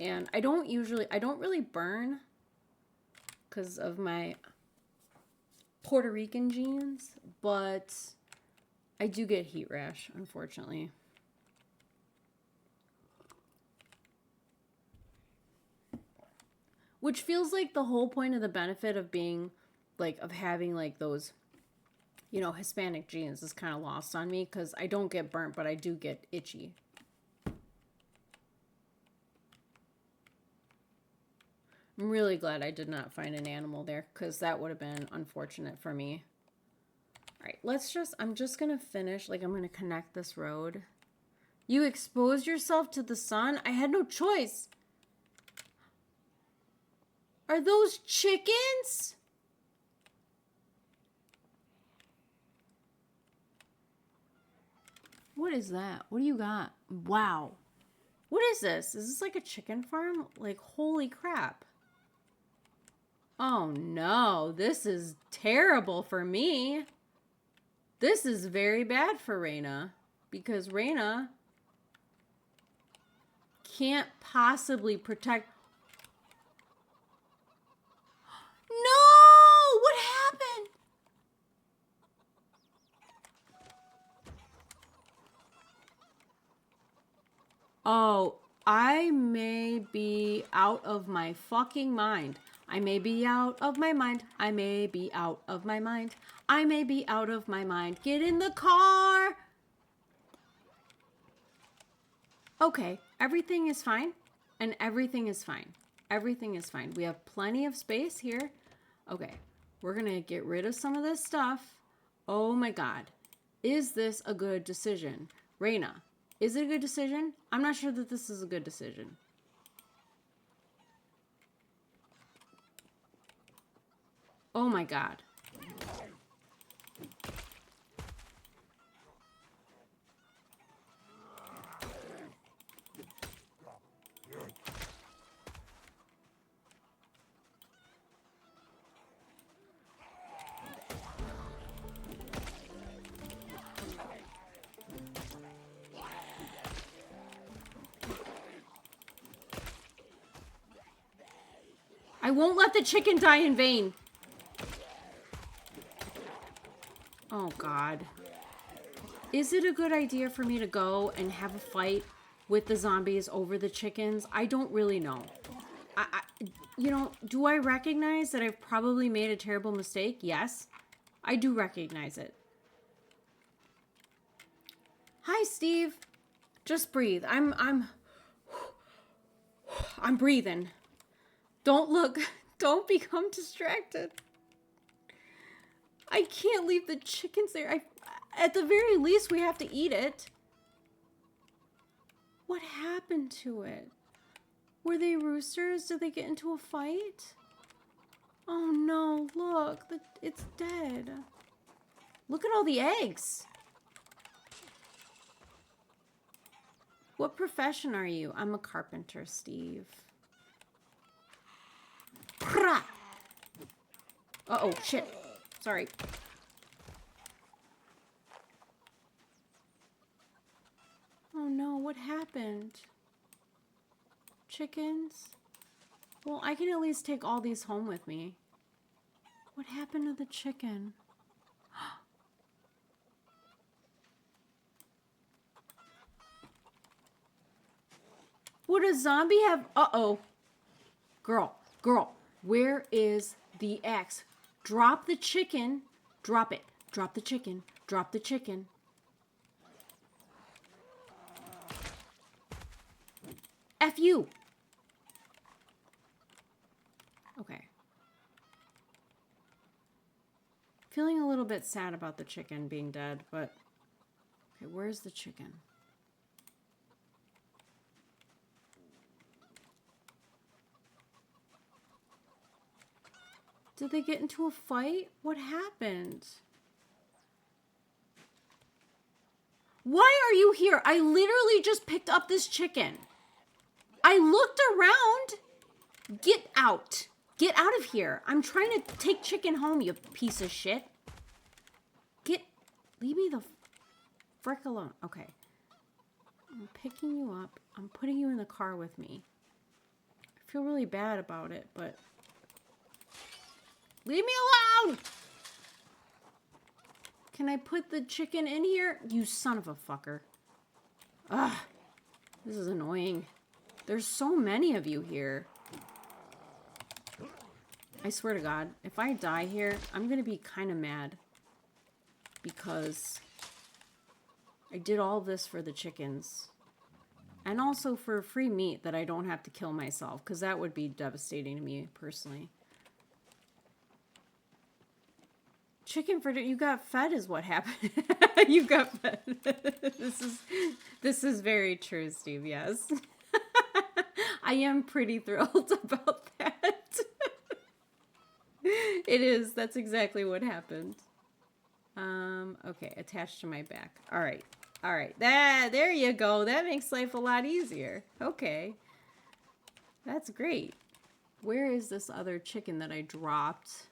A: and I don't really burn because of my Puerto Rican genes, but I do get heat rash, unfortunately. Which feels like the whole point of the benefit of being, like, of having, like, those, you know, Hispanic genes is kind of lost on me because I don't get burnt, but I do get itchy. I'm really glad I did not find an animal there because that would have been unfortunate for me. All right, I'm just going to finish, like, I'm going to connect this road. You exposed yourself to the sun? I had no choice. Are those chickens? What is that? What do you got? Wow. What is this? Is this like a chicken farm? Like, holy crap. Oh no, this is terrible for me. This is very bad for Raina because Raina can't possibly protect. No! What happened? Oh, I may be out of my fucking mind. I may be out of my mind. I may be out of my mind. I may be out of my mind. Get in the car. Okay, everything is fine. And everything is fine. Everything is fine. We have plenty of space here. Okay, we're going to get rid of some of this stuff. Oh my God. Is this a good decision? Raina, is it a good decision? I'm not sure that this is a good decision. Oh my God. I won't let the chicken die in vain. Oh God. Is it a good idea for me to go and have a fight with the zombies over the chickens? I don't really know. You know, do I recognize that I've probably made a terrible mistake? Yes, I do recognize it. Hi, Steve. Just breathe. I'm breathing. Don't look. Don't become distracted. I can't leave the chickens there. At the very least, we have to eat it. What happened to it? Were they roosters? Did they get into a fight? Oh no, look. It's dead. Look at all the eggs. What profession are you? I'm a carpenter, Steve. Uh-oh, shit. Sorry. Oh no, what happened? Chickens? Well, I can at least take all these home with me. What happened to the chicken? Would a zombie have... Uh-oh. Girl, where is the axe? Drop the chicken. Drop it. Drop the chicken. Drop the chicken. F you. Okay. Feeling a little bit sad about the chicken being dead, but... Okay, where's the chicken? Did they get into a fight? What happened? Why are you here? I literally just picked up this chicken. I looked around. Get out. Get out of here. I'm trying to take chicken home, you piece of shit. Leave me the frick alone. Okay. I'm picking you up. I'm putting you in the car with me. I feel really bad about it, but... Leave me alone! Can I put the chicken in here? You son of a fucker. Ugh. This is annoying. There's so many of you here. I swear to God, if I die here, I'm gonna be kind of mad. Because I did all this for the chickens. And also for free meat that I don't have to kill myself. Because that would be devastating to me, personally. Chicken for you got fed is what happened. You got fed. This is very true, Steve. Yes, I am pretty thrilled about that. It is. That's exactly what happened. Okay, attached to my back. All right. There you go. That makes life a lot easier. Okay, that's great. Where is this other chicken that I dropped?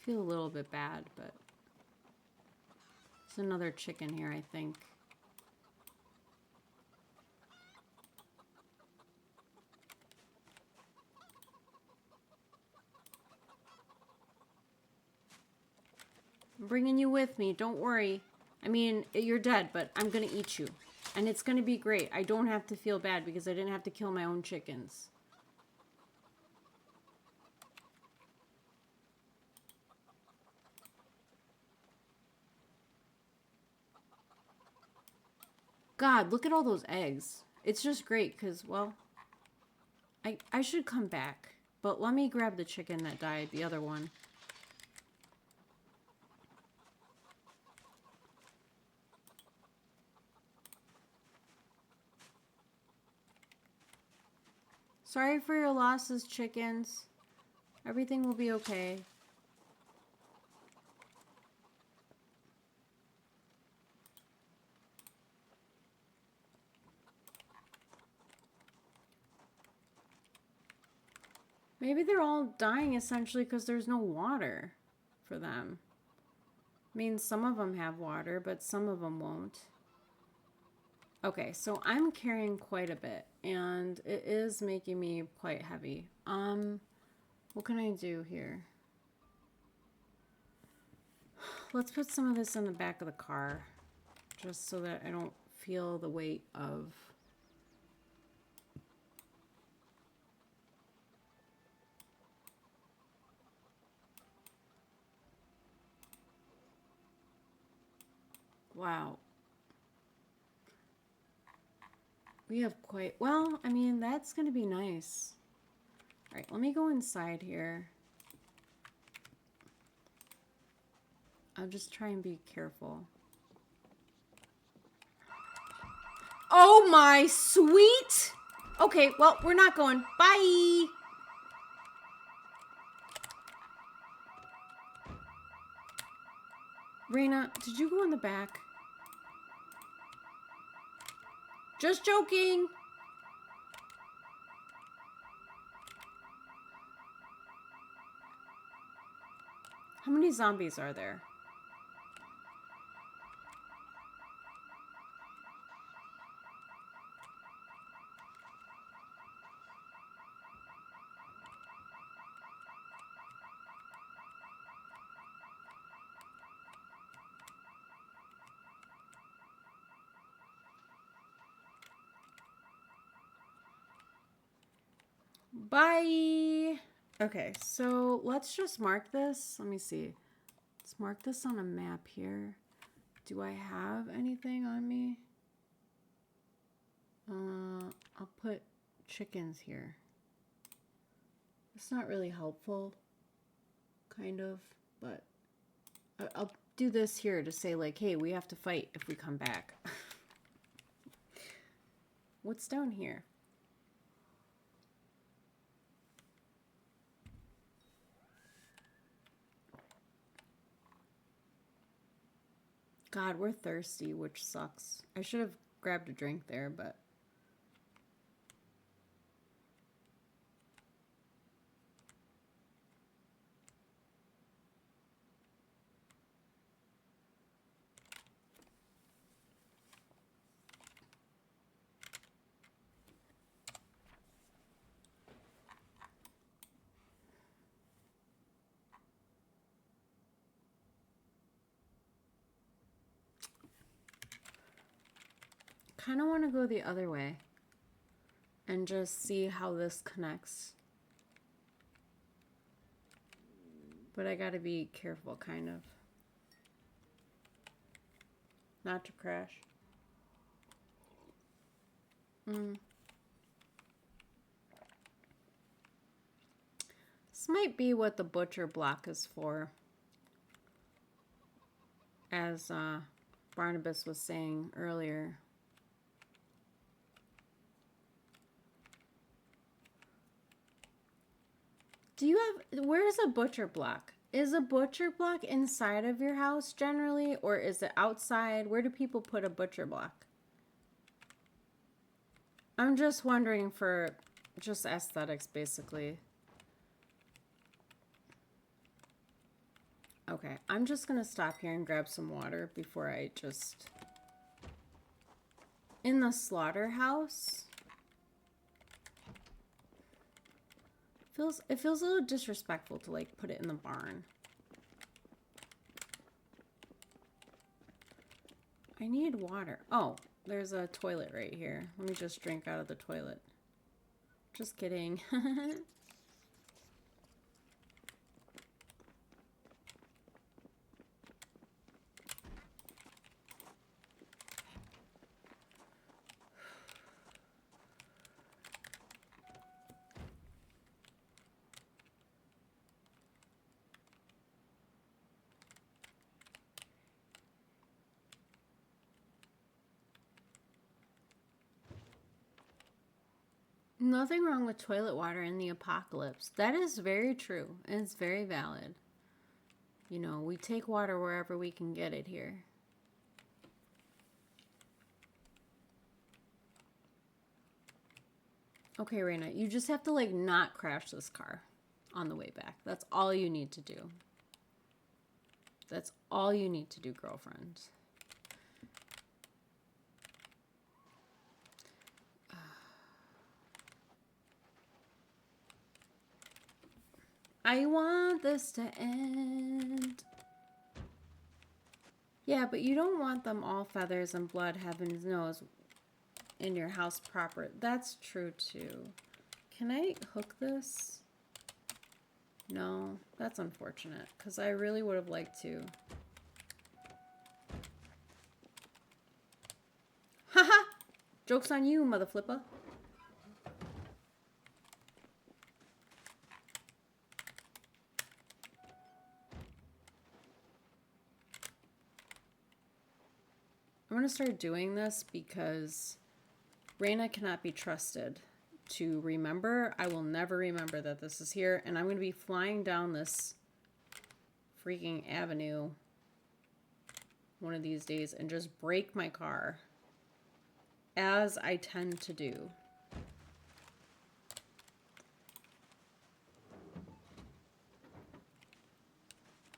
A: Feel a little bit bad, but there's another chicken here, I think. I'm bringing you with me. Don't worry. I mean, you're dead, but I'm gonna eat you. And it's gonna be great. I don't have to feel bad because I didn't have to kill my own chickens. God, look at all those eggs. It's just great because, well, I should come back. But let me grab the chicken that died, the other one. Sorry for your losses, chickens. Everything will be okay. Maybe they're all dying essentially because there's no water for them. I mean, some of them have water, but some of them won't. Okay, so I'm carrying quite a bit, and it is making me quite heavy. What can I do here? Let's put some of this in the back of the car, just so that I don't feel the weight of... Wow. We have quite... Well, I mean, that's going to be nice. All right, let me go inside here. I'll just try and be careful. Oh my sweet! Okay, well, we're not going. Bye! Raina, did you go in the back? Just joking. How many zombies are there? Bye. Okay, so let's just mark this. Let me see. Let's mark this on a map here. Do I have anything on me? I'll put chickens here. It's not really helpful, kind of, but I'll do this here to say like, hey, we have to fight if we come back. What's down here? God, we're thirsty, which sucks. I should have grabbed a drink there, but... kind of want to go the other way and just see how this connects. But I gotta be careful, kind of. Not to crash. This might be what the butcher block is for. As Barnabas was saying earlier. Do you have, where is a butcher block? Is a butcher block inside of your house generally, or is it outside? Where do people put a butcher block? I'm just wondering for just aesthetics, basically. Okay, I'm just gonna stop here and grab some water before I just... In the slaughterhouse... It feels a little disrespectful to like put it in the barn. I need water. Oh, there's a toilet right here. Let me just drink out of the toilet. Just kidding. Nothing wrong with toilet water in the apocalypse. That is very true. And it's very valid. You know, we take water wherever we can get it here. Okay, Raina, you just have to like not crash this car on the way back. That's all you need to do. That's all you need to do, girlfriend. I want this to end. Yeah, but you don't want them all feathers and blood, heavens knows, in your house proper. That's true too. Can I hook this? No, that's unfortunate because I really would have liked to. Haha! Joke's on you, mother flipper. I'm going to start doing this because Raina cannot be trusted to remember. I will never remember that this is here. And I'm going to be flying down this freaking avenue one of these days and just break my car. as I tend to do.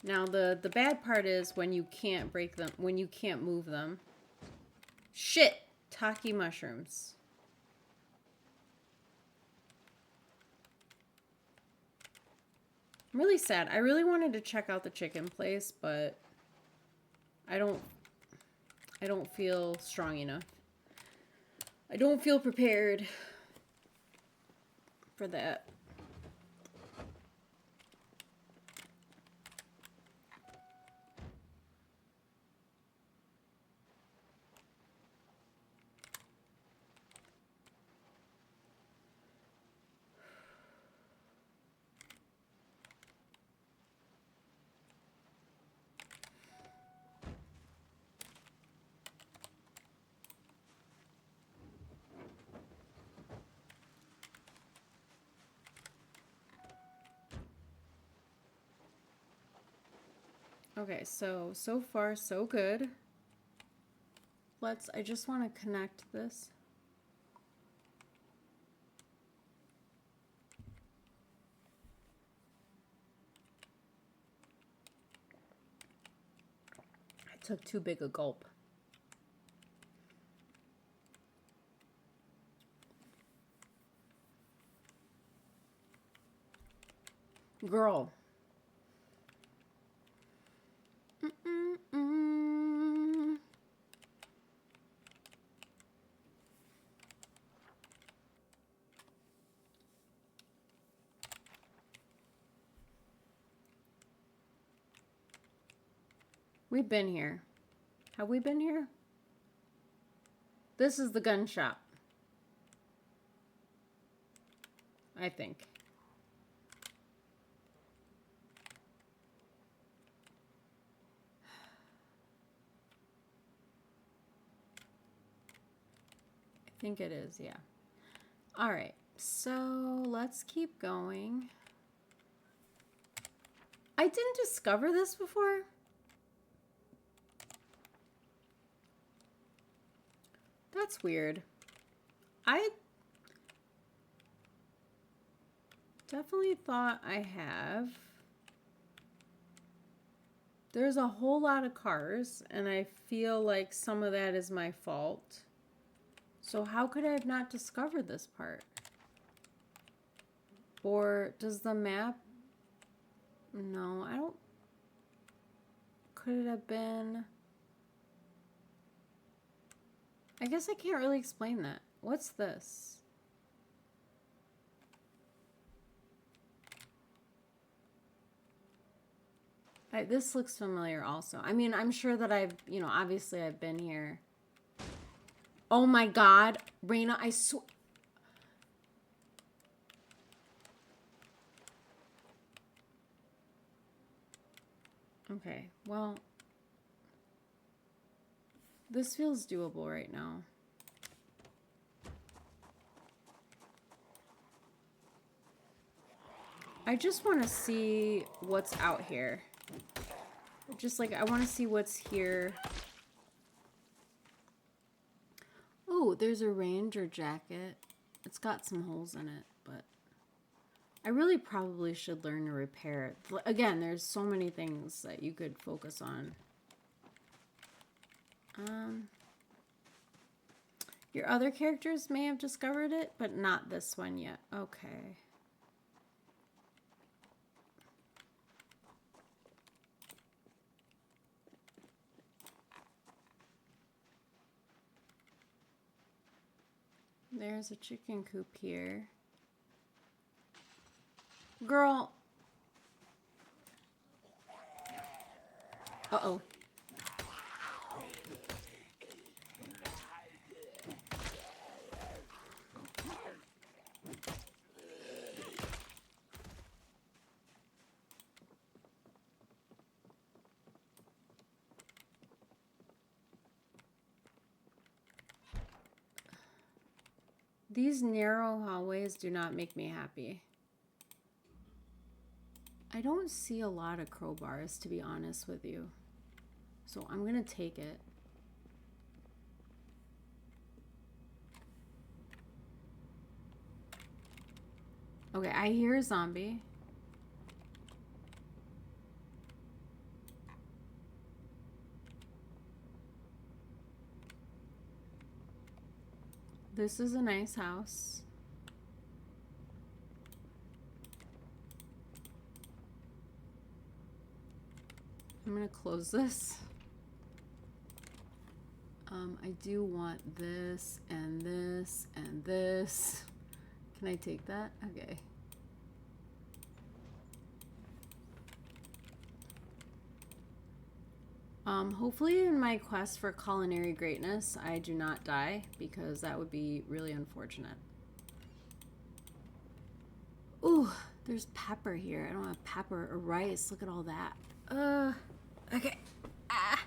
A: Now, the bad part is when you can't break them, when you can't move them. Shit! Taki mushrooms. I'm really sad. I really wanted to check out the chicken place, but I don't feel strong enough. I don't feel prepared for that. Okay, so far so good. I just want to connect this. I took too big a gulp. Girl. We've been here. Have we been here? This is the gun shop. I think. I think it is, yeah. All right, so let's keep going. I didn't discover this before. That's weird. I definitely thought I have. There's a whole lot of cars, and I feel like some of that is my fault. So how could I have not discovered this part? Or does the map... No, I don't... Could it have been... I guess I can't really explain that. What's this? This looks familiar also. I mean, I'm sure that I've, you know, obviously I've been here. Oh my God, Raina, I swear. Okay, well, this feels doable right now. I just want to see what's out here. Just like, I want to see what's here. Oh, there's a Ranger jacket. It's got some holes in it, but I really probably should learn to repair it. Again, there's so many things that you could focus on. Your other characters may have discovered it, but not this one yet. Okay. There's a chicken coop here. Girl. Uh-oh. These narrow hallways do not make me happy. I don't see a lot of crowbars, to be honest with you. So I'm going to take it. Okay, I hear a zombie. This is a nice house. I'm gonna close this. I do want this and this and this. Can I take that? Okay. Hopefully in my quest for culinary greatness, I do not die, because that would be really unfortunate. Ooh, there's pepper here. I don't have pepper or rice. Look at all that. Okay. Ah.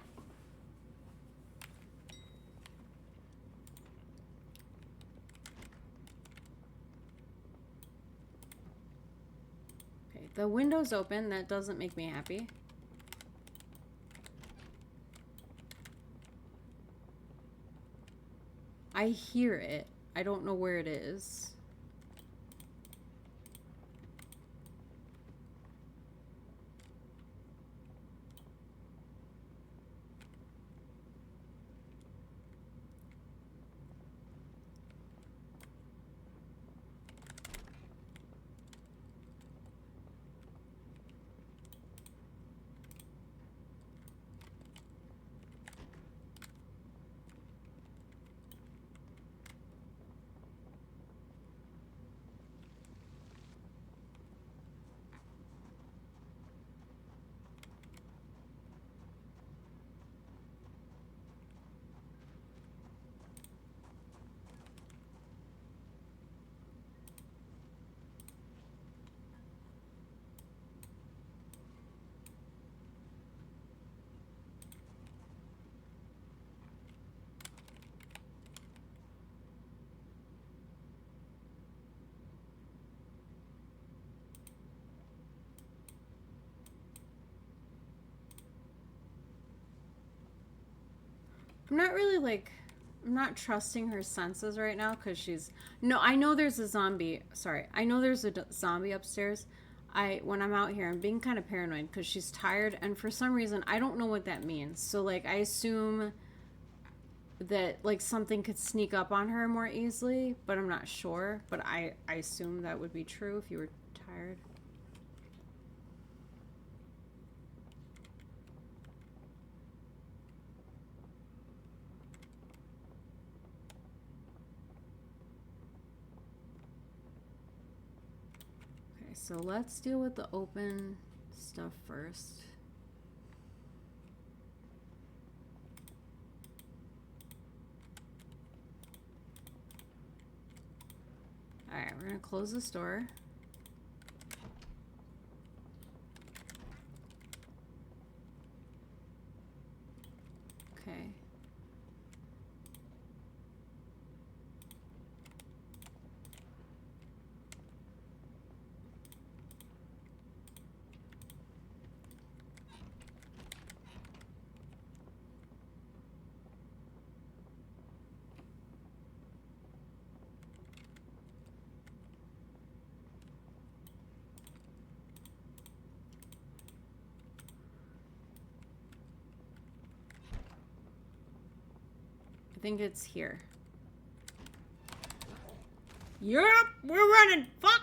A: Okay, the window's open. That doesn't make me happy. I hear it. I don't know where it is. I'm not really like, I'm not trusting her senses right now because she's, no, I know there's a zombie. Sorry. I know there's a zombie upstairs. When I'm out here, I'm being kind of paranoid because she's tired. And for some reason, I don't know what that means. So like, I assume that like something could sneak up on her more easily, but I'm not sure. But I assume that would be true if you were tired. So let's deal with the open stuff first. All right, we're gonna close this door. Okay. I think it's here. Yep, we're running. Fuck.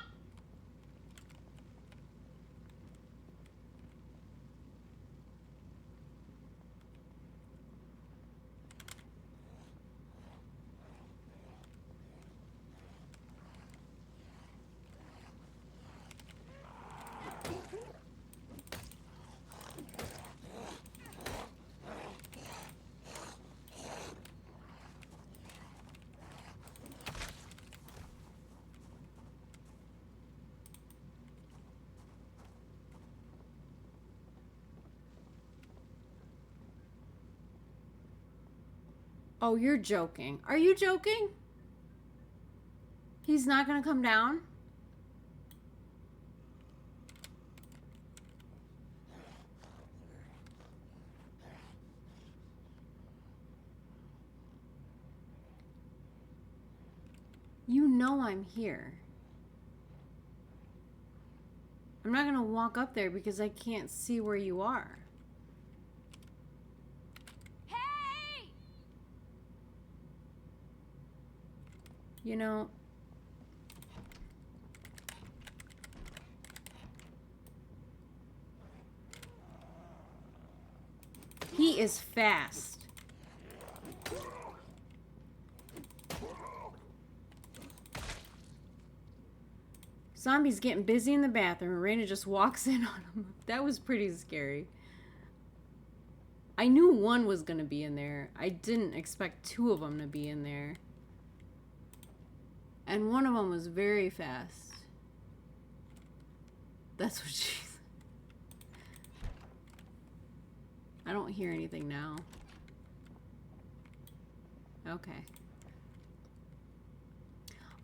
A: Oh, you're joking. Are you joking? He's not gonna come down? You know I'm here. I'm not gonna walk up there because I can't see where you are.
C: Hey!
A: You know, he is fast. Zombie's getting busy in the bathroom. Raina just walks in on him. That was pretty scary. I knew one was going to be in there. I didn't expect two of them to be in there. And one of them was very fast. That's what she said. I don't hear anything now. Okay.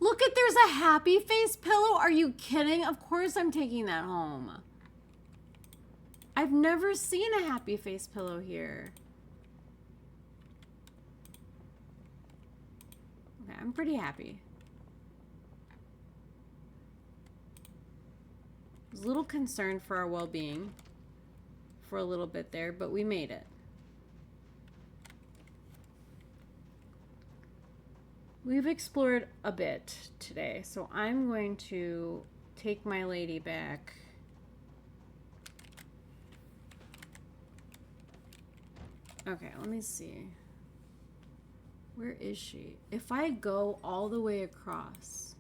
A: Look at, there's a happy face pillow. Are you kidding? Of course I'm taking that home. I've never seen a happy face pillow here. Okay, I'm pretty happy. I was a little concerned for our well-being for a little bit there, but we made it. We've explored a bit today, so I'm going to take my lady back. Okay, let me see. Where is she? If I go all the way across,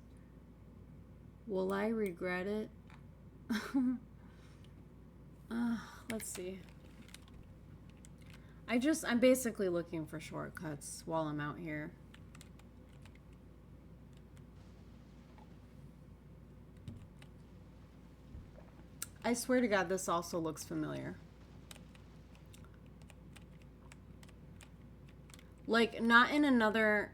A: will I regret it? Let's see. I'm basically looking for shortcuts while I'm out here. I swear to God, this also looks familiar. Like, not in another...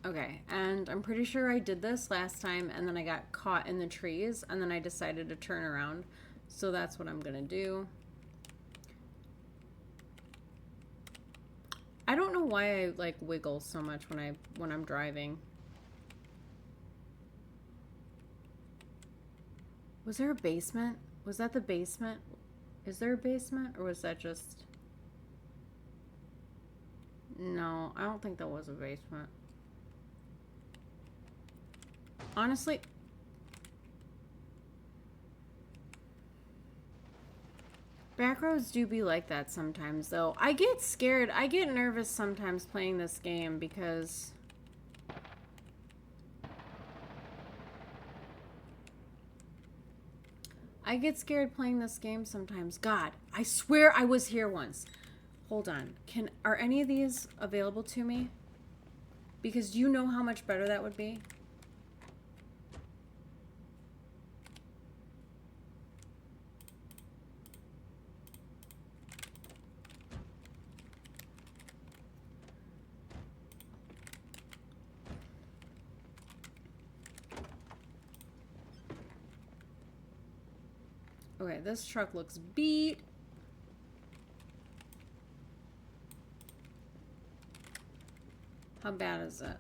A: Okay, and I'm pretty sure I did this last time, and then I got caught in the trees, and then I decided to turn around. So that's what I'm gonna do. I don't know why I, like, wiggle so much when I'm driving. Was there a basement? Was that the basement? Is there a basement? Or was that just... No, I don't think that was a basement. Honestly... Back roads do be like that sometimes, though. I get scared. I get nervous sometimes playing this game because... I get scared playing this game sometimes. God, I swear I was here once. Hold on. Are any of these available to me? Because do you know how much better that would be? Okay, this truck looks beat. How bad is it?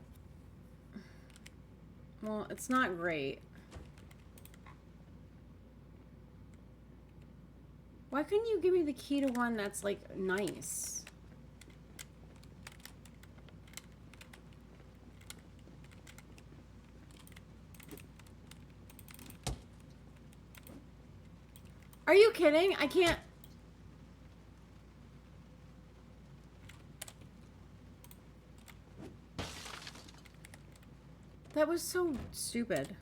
A: Well, it's not great. Why couldn't you give me the key to one that's, like, nice? Are you kidding? I can't... That was so stupid.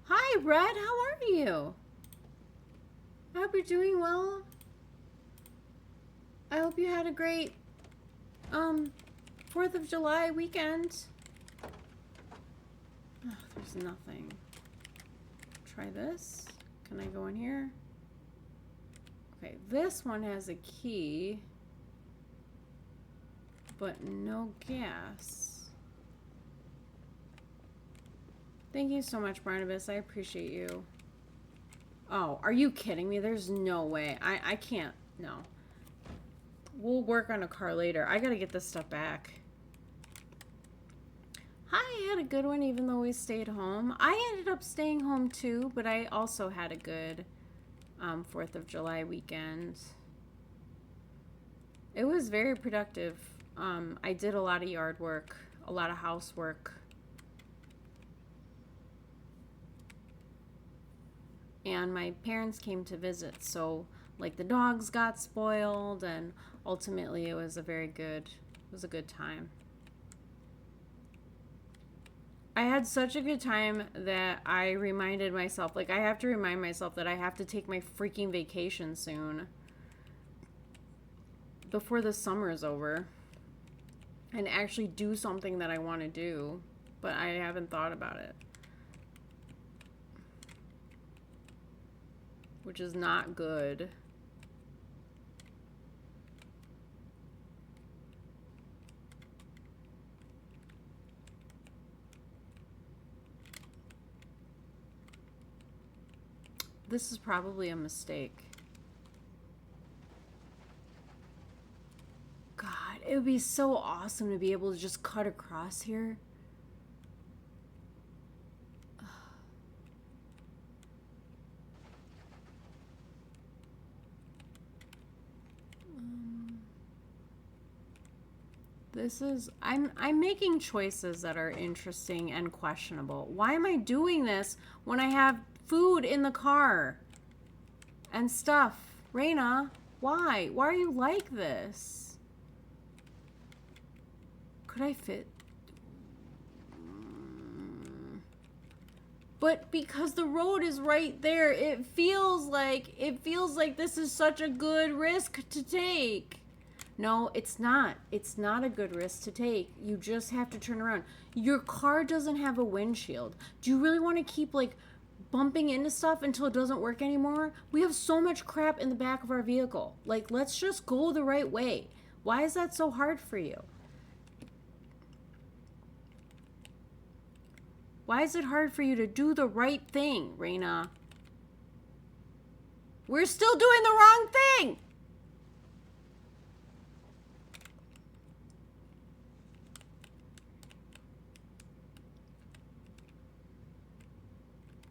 A: Hi, Red. How are you? I hope you're doing well. I hope you had a great 4th of July weekend. Oh, there's nothing. Try this. Can I go in here? Okay, this one has a key, but no gas. Thank you so much, Barnabas. I appreciate you. Oh, are you kidding me? There's no way. I can't. No. We'll work on a car later. I gotta get this stuff back. Hi, I had a good one even though we stayed home. I ended up staying home too, but I also had a good 4th of July weekend. It was very productive. I did a lot of yard work, a lot of housework. And my parents came to visit, so like the dogs got spoiled, and ultimately it was a good time. I had such a good time that I reminded myself, like I have to remind myself that I have to take my freaking vacation soon before the summer is over and actually do something that I want to do, but I haven't thought about it. Which is not good. This is probably a mistake. God, it would be so awesome to be able to just cut across here. I'm making choices that are interesting and questionable. Why am I doing this when I have food in the car and stuff? Raina, why? Why are you like this? Could I fit? But because the road is right there, it feels like this is such a good risk to take. No, it's not. It's not a good risk to take. You just have to turn around. Your car doesn't have a windshield. Do you really want to keep like bumping into stuff until it doesn't work anymore? We have so much crap in the back of our vehicle. Like, let's just go the right way. Why is that so hard for you? Why is it hard for you to do the right thing, Raina? We're still doing the wrong thing.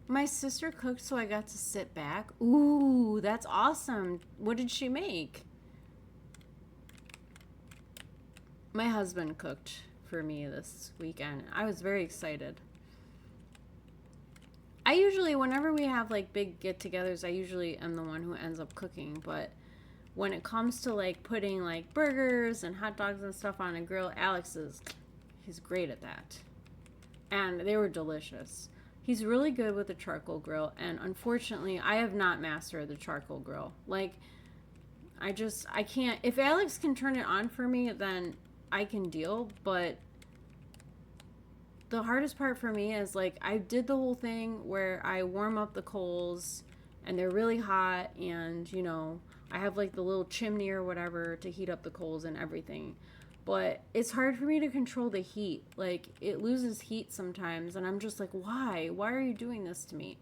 A: My sister cooked, so I got to sit back. Ooh, that's awesome. What did she make? My husband cooked for me this weekend. I was very excited. I usually, whenever we have like big get-togethers, I usually am the one who ends up cooking. But when it comes to like putting like burgers and hot dogs and stuff on a grill, he's great at that. And they were delicious. He's really good with the charcoal grill, and unfortunately, I have not mastered the charcoal grill. Like, I can't. If Alex can turn it on for me, then I can deal, but the hardest part for me is, like, I did the whole thing where I warm up the coals, and they're really hot, and, you know, I have, like, the little chimney or whatever to heat up the coals and everything. But it's hard for me to control the heat. Like, it loses heat sometimes, and I'm just like, why? Why are you doing this to me?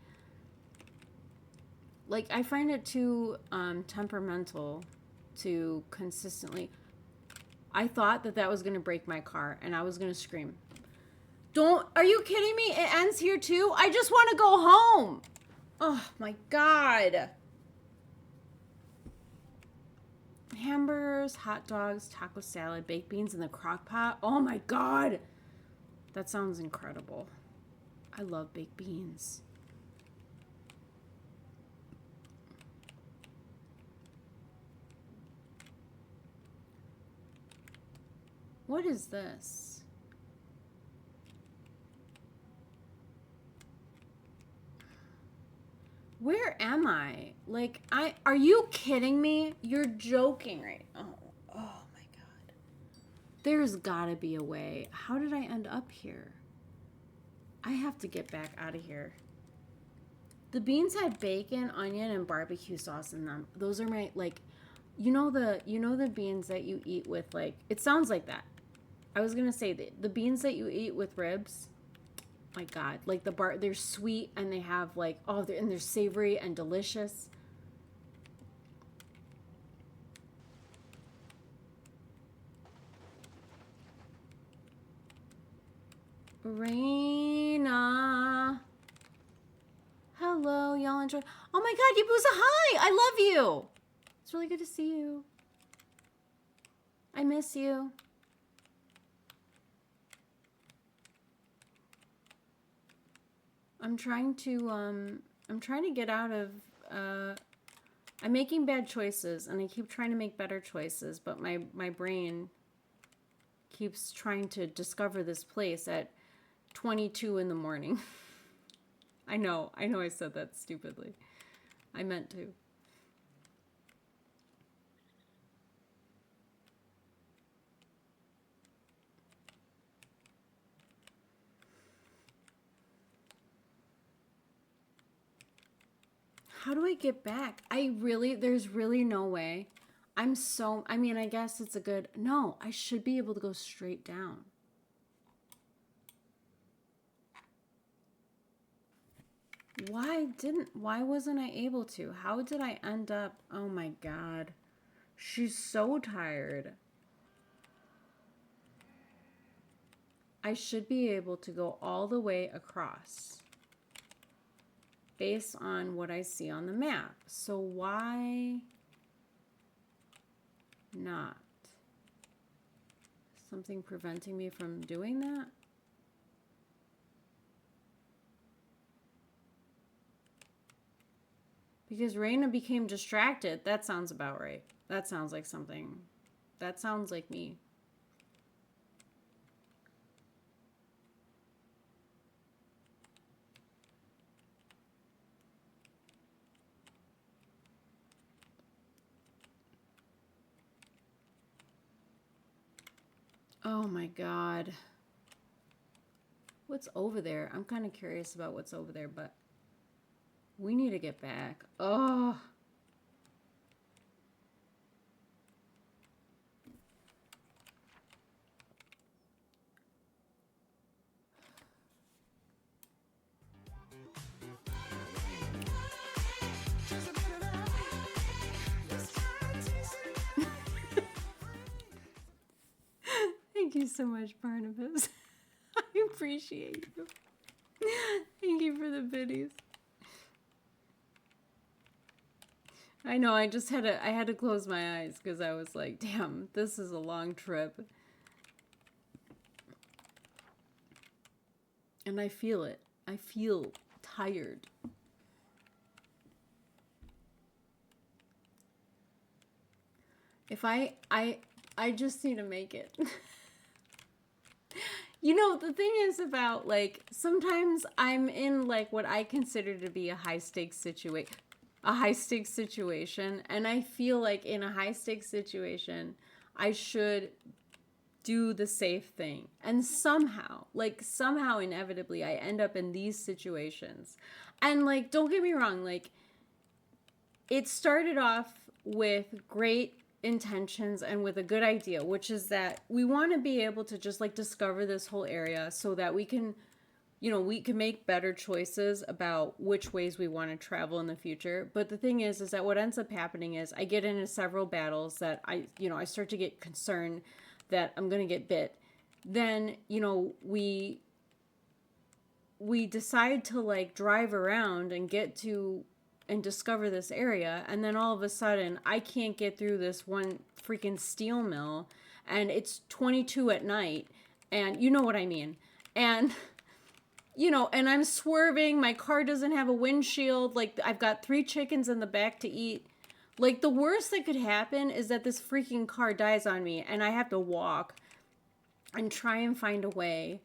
A: Like, I find it too temperamental to consistently... I thought that was going to break my car, and I was going to scream. Are you kidding me? It ends here too? I just want to go home. Oh, my God. Hamburgers, hot dogs, taco salad, baked beans in the crock pot. Oh my God. That sounds incredible. I love baked beans. What is this? Where am I? Like, are you kidding me? You're joking, right? Oh my God. There's gotta be a way. How did I end up here? I have to get back out of here. The beans had bacon, onion, and barbecue sauce in them. Those are my, like, you know the beans that you eat with, like, it sounds like that. I was gonna say the beans that you eat with ribs. My God, like they're sweet and they have like, they're savory and delicious. Raina. Hello, y'all enjoy. Oh my god, Yabusa, hi! I love you! It's really good to see you. I miss you. I'm trying to get out of, I'm making bad choices, and I keep trying to make better choices, but my brain keeps trying to discover this place at 22 in the morning. I know I said that stupidly. I meant to. How do I get back? There's really no way. I mean, I guess it's a good, no, I should be able to go straight down. Why wasn't I able to? How did I end up? Oh my god. She's so tired. I should be able to go all the way across based on what I see on the map. So why not? Something preventing me from doing that? Because Reina became distracted. That sounds about right. That sounds like something. That sounds like me. Oh my god. What's over there? I'm kind of curious about what's over there, but we need to get back. Oh. Thank you so much, Barnabas. I appreciate you. Thank you for the biddies. I know, I had to close my eyes because I was like, damn, this is a long trip. And I feel it. I feel tired. If I just need to make it. You know, the thing is about, like, sometimes I'm in, like, what I consider to be a high-stakes situation, and I feel like in a high-stakes situation, I should do the safe thing. And somehow, inevitably, I end up in these situations. And, like, don't get me wrong, like, it started off with great intentions and with a good idea, which is that we want to be able to just like discover this whole area so that we can, you know, we can make better choices about which ways we want to travel in the future. But the thing is that what ends up happening is I get into several battles that I start to get concerned that I'm going to get bit. Then, you know, we decide to like drive around and get to and discover this area, and then all of a sudden I can't get through this one freaking steel mill, and it's 22 at night, and you know what I mean. And you know, and I'm swerving, my car doesn't have a windshield, like I've got 3 chickens in the back to eat. Like the worst that could happen is that this freaking car dies on me and I have to walk and try and find a way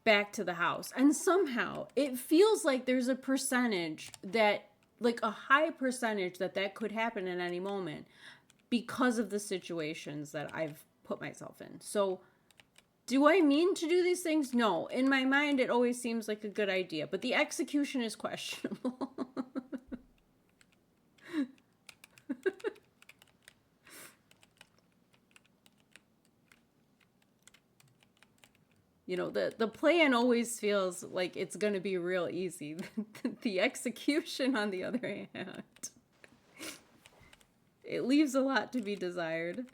A: back to the house. And somehow it feels like there's a percentage that, like a high percentage that could happen at any moment because of the situations that I've put myself in. So do I mean to do these things? No. In my mind, it always seems like a good idea, but the execution is questionable. You know, the plan always feels like it's going to be real easy. The execution, on the other hand, it leaves a lot to be desired.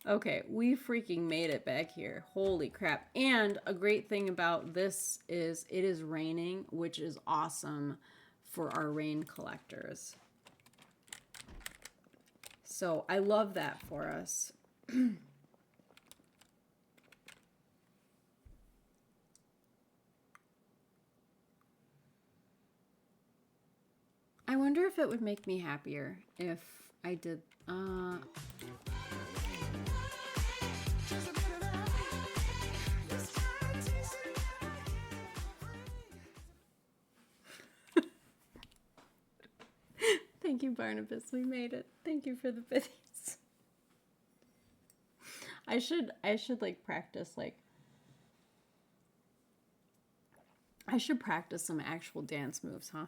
A: Okay, we freaking made it back here. Holy crap. And a great thing about this is it is raining, which is awesome for our rain collectors. So I love that for us. I wonder if it would make me happier if I did. Thank you, Barnabas. We made it. Thank you for the biddies. I should like practice like. I should practice some actual dance moves, huh?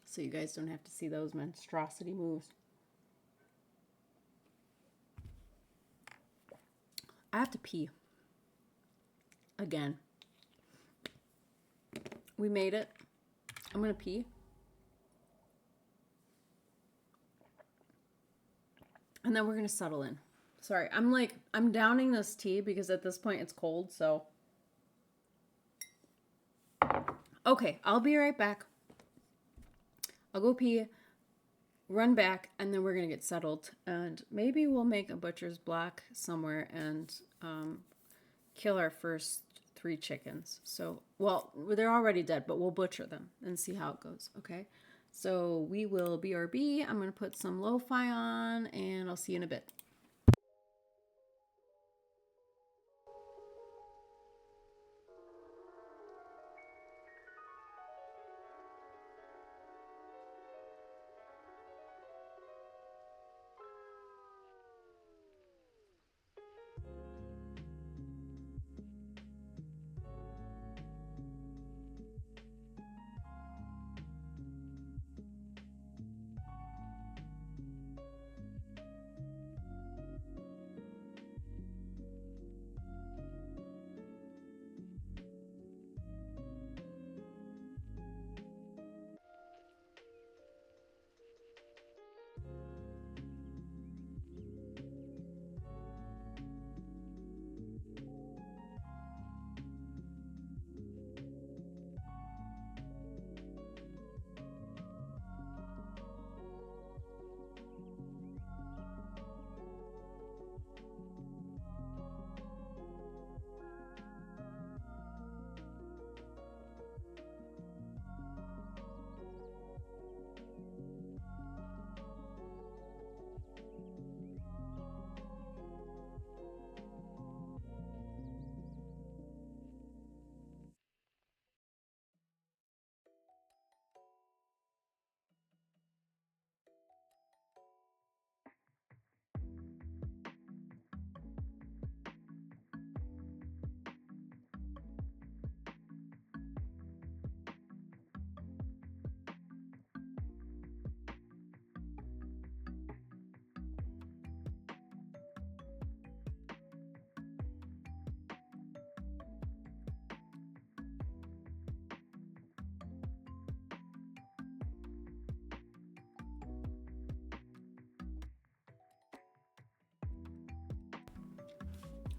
A: So you guys don't have to see those monstrosity moves. I have to pee. Again. We made it. I'm gonna pee. And then we're gonna settle in. Sorry, I'm downing this tea because at this point it's cold, so. Okay, I'll be right back. I'll go pee, run back, and then we're gonna get settled. And maybe we'll make a butcher's block somewhere and kill our first 3 chickens. So, well, they're already dead, but we'll butcher them and see how it goes, okay? So we will BRB. I'm gonna put some lo-fi on, and I'll see you in a bit.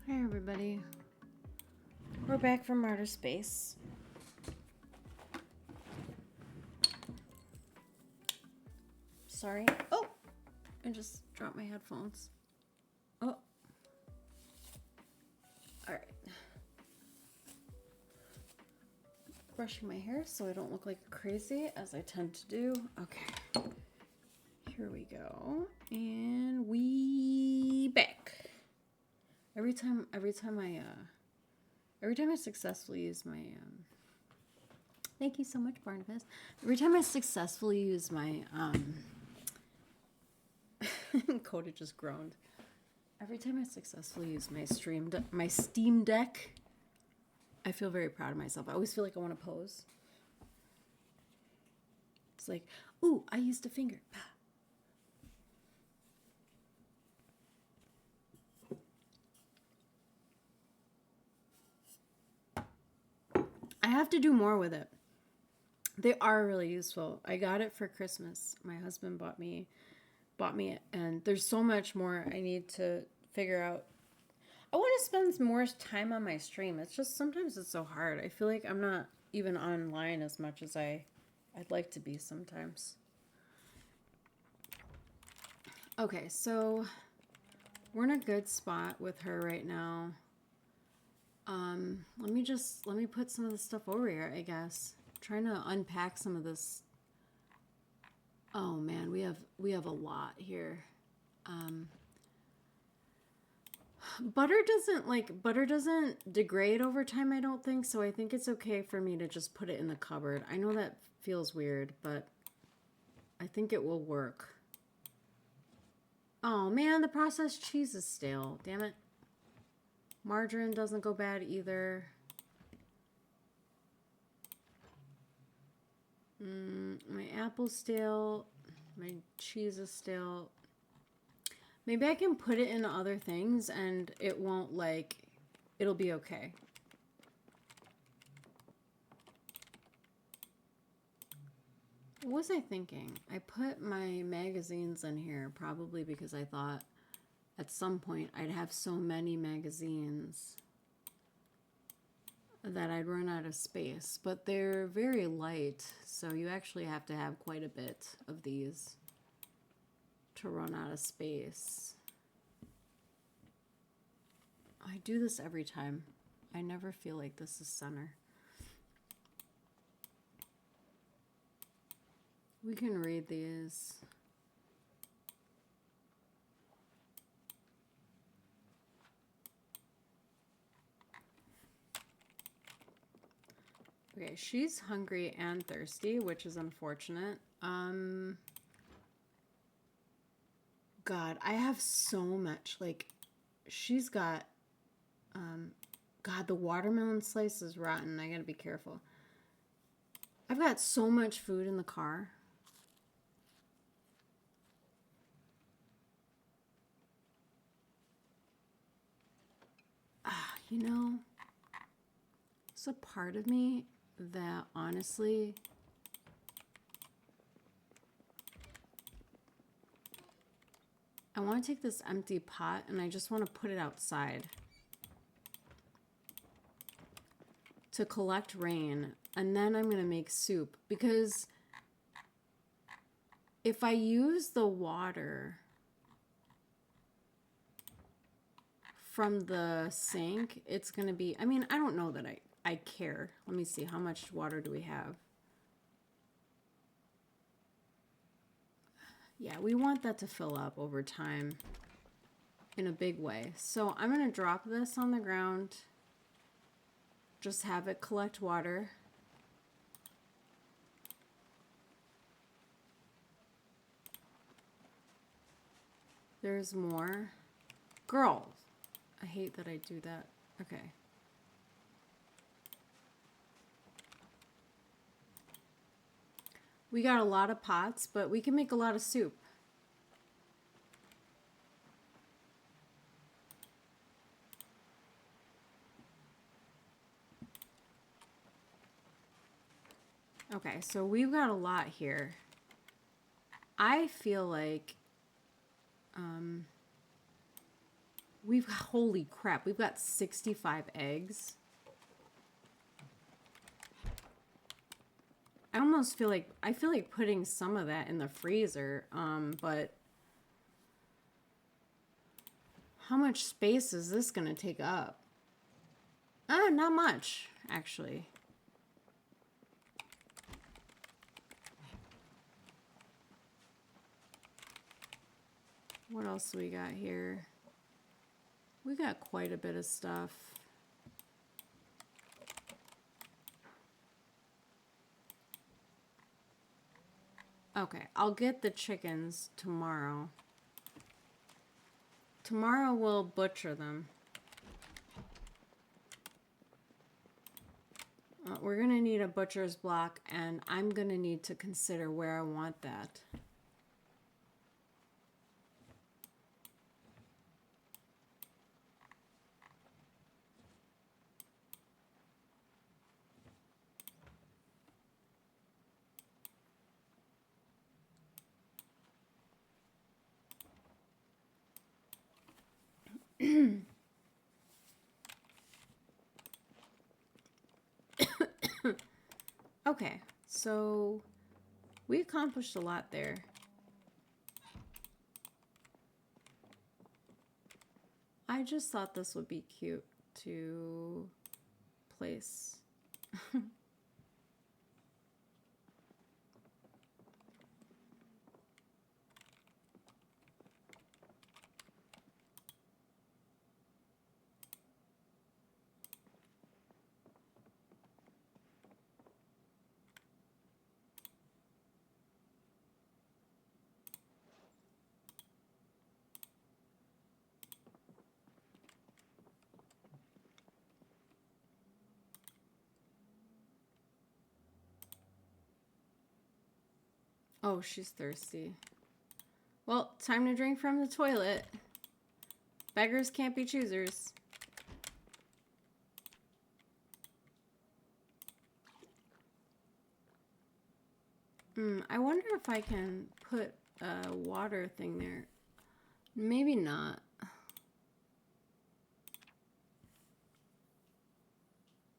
A: Hi, everybody. We're back from Martyr Space. Sorry. Oh! I just dropped my headphones. Oh. Alright. Brushing my hair so I don't look like crazy, as I tend to do. Okay. Here we go. And we back. Every time I successfully use my thank you so much, Barnabas. Every time I successfully use my Coda just groaned. Every time I successfully use my Steam Deck, I feel very proud of myself. I always feel like I want to pose. It's like, ooh, I used a finger. I have to do more with it. They are really useful. I got it for Christmas. My husband bought me it, and there's so much more I need to figure out. I want to spend more time on my stream. It's just sometimes it's so hard. I feel like I'm not even online as much as I'd like to be sometimes. Okay, so we're in a good spot with her right now. Let me put some of this stuff over here, I guess. I'm trying to unpack some of this. Oh man, we have a lot here. Butter doesn't degrade over time, I don't think, so I think it's okay for me to just put it in the cupboard. I know that feels weird, but I think it will work. Oh man, the processed cheese is stale. Damn it. Margarine doesn't go bad either. My apple's stale. My cheese is stale. Maybe I can put it in other things and it won't it'll be okay. What was I thinking? I put my magazines in here probably because I thought at some point I'd have so many magazines that I'd run out of space, but they're very light, so you actually have to have quite a bit of these to run out of space. I do this every time. I never feel like this is center. We can read these. Okay, she's hungry and thirsty, which is unfortunate. God, I have so much. She's got, God, the watermelon slice is rotten. I gotta be careful. I've got so much food in the car. You know, it's a part of me that honestly I want to take this empty pot and I just want to put it outside to collect rain, and then I'm going to make soup, because if I use the water from the sink, it's going to be, I mean, I don't know that I care. Let me see, how much water do we have? Yeah, we want that to fill up over time in a big way. So I'm going to drop this on the ground, just have it collect water. There's more. Girl, I hate that I do that. Okay. We got a lot of pots, but we can make a lot of soup. Okay, so we've got a lot here. I feel like holy crap, we've got 65 eggs. I almost feel like, putting some of that in the freezer, but how much space is this gonna take up? Not much, actually. What else do we got here? We got quite a bit of stuff. Okay, I'll get the chickens tomorrow. Tomorrow we'll butcher them. We're gonna need a butcher's block, and I'm gonna need to consider where I want that. Okay, so we accomplished a lot there. I just thought this would be cute to place. Oh, she's thirsty. Well, time to drink from the toilet. Beggars can't be choosers. I wonder if I can put a water thing there. Maybe not.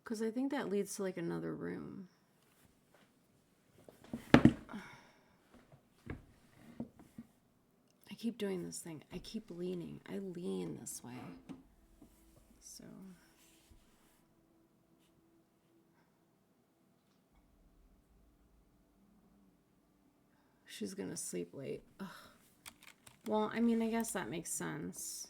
A: Because I think that leads to like another room. I keep doing this thing. I keep leaning. I lean this way. So. She's gonna sleep late. Ugh. Well, I mean, I guess that makes sense.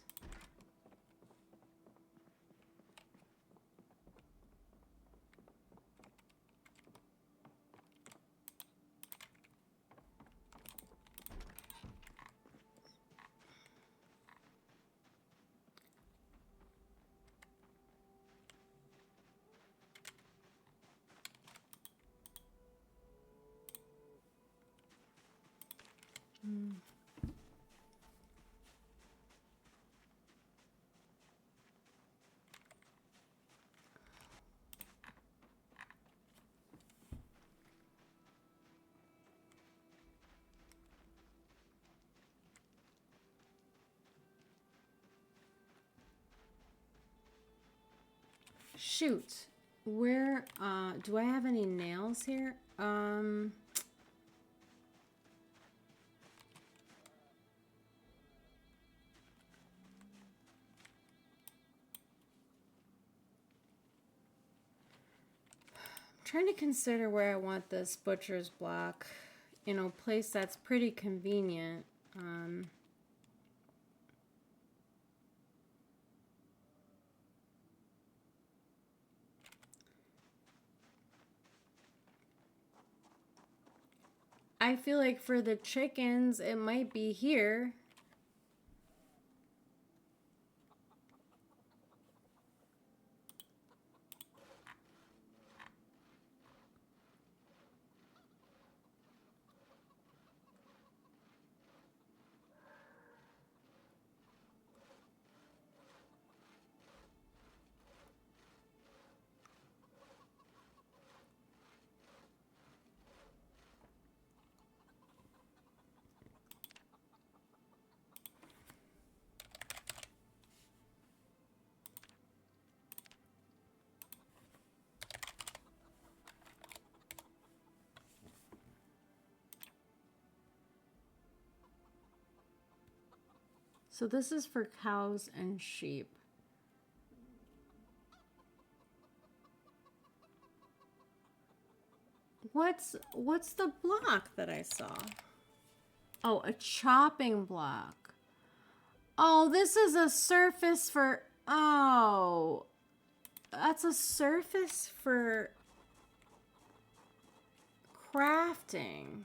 A: Shoot. Where, do I have any nails here? Trying to consider where I want this butcher's block. You know, place that's pretty convenient. I feel like for the chickens, it might be here. So this is for cows and sheep. What's the block that I saw? Oh, a chopping block. Oh, this is a surface for, oh, that's a surface for crafting.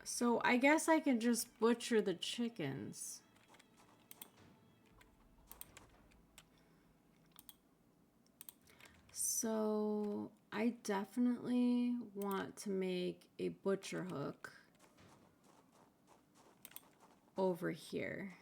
A: So I guess I can just butcher the chickens. So I definitely want to make a butcher hook over here.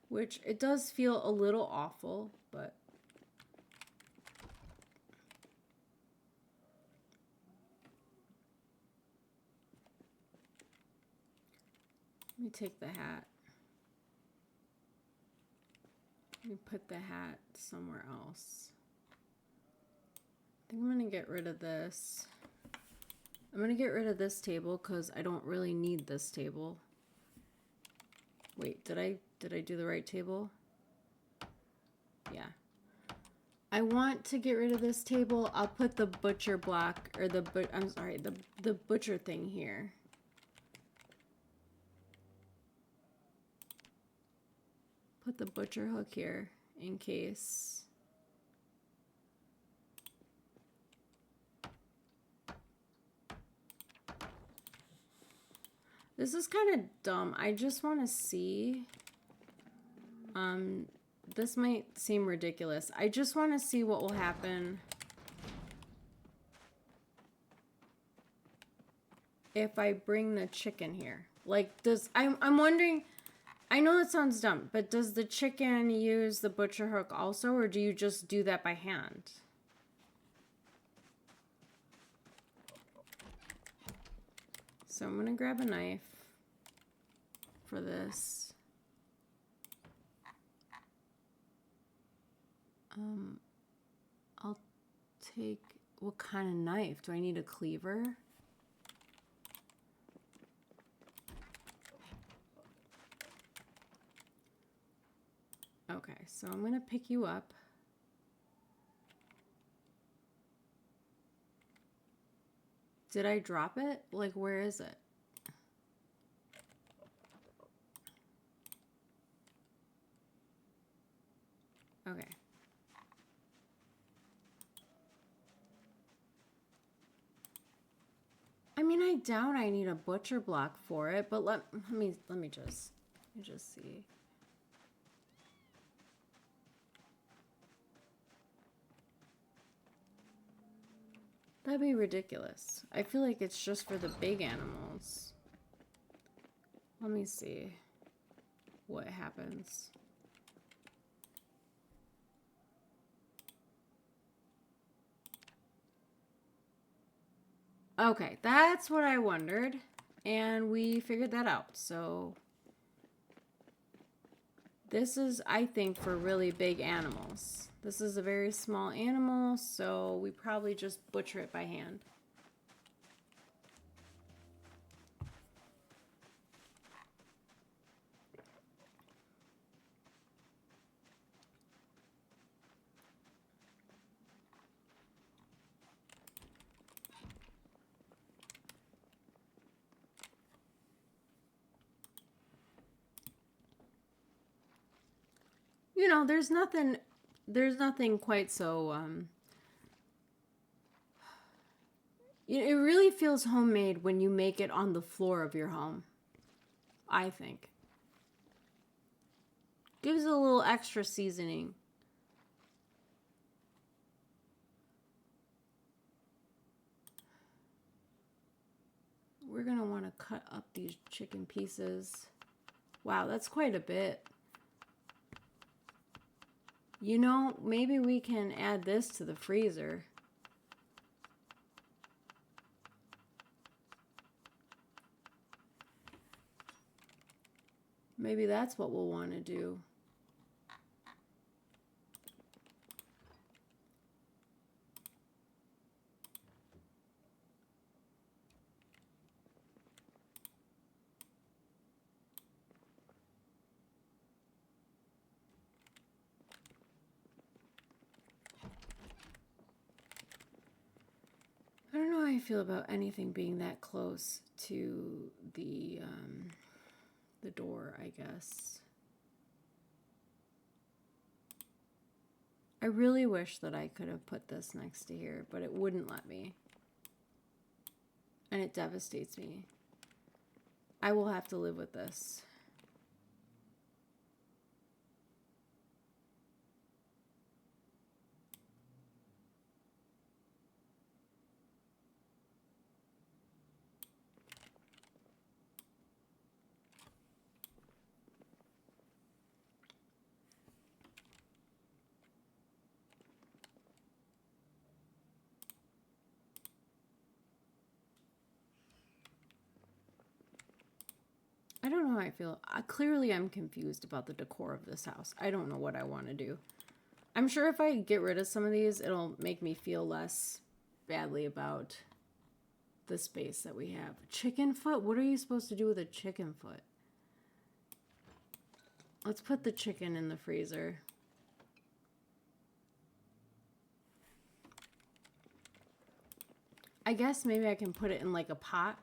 A: which it does feel a little awful, but let me take the hat. Let me put the hat somewhere else. I think I'm going to get rid of this. I'm going to get rid of this table because I don't really need this table. Wait, did I do the right table? Yeah. I want to get rid of this table. I'll put the butcher block, or the butcher thing here. Put the butcher hook here in case. This is kind of dumb. I just want to see. This might seem ridiculous. I just want to see what will happen if I bring the chicken here. Like, I'm wondering, I know that sounds dumb, but does the chicken use the butcher hook also, or do you just do that by hand? So I'm gonna grab a knife for this. I'll take, what kind of knife? Do I need a cleaver? Okay, so I'm gonna pick you up. Did I drop it? Like, where is it? Okay. I mean, I doubt I need a butcher block for it, but let me just see. That'd be ridiculous. I feel like it's just for the big animals. Let me see what happens. Okay, that's what I wondered, and we figured that out. So this is, I think, for really big animals. This is a very small animal, so we probably just butcher it by hand. You know, there's nothing quite so, it really feels homemade when you make it on the floor of your home, I think. Gives it a little extra seasoning. We're gonna want to cut up these chicken pieces. Wow, that's quite a bit. You know, maybe we can add this to the freezer. Maybe that's what we'll want to do. I don't know how I feel about anything being that close to the door, I guess. I really wish that I could have put this next to here, but it wouldn't let me. And it devastates me. I will have to live with this. I don't know how I feel. Clearly, I'm confused about the decor of this house. I don't know what I want to do. I'm sure if I get rid of some of these, it'll make me feel less badly about the space that we have. Chicken foot? What are you supposed to do with a chicken foot? Let's put the chicken in the freezer. I guess maybe I can put it in like a pot.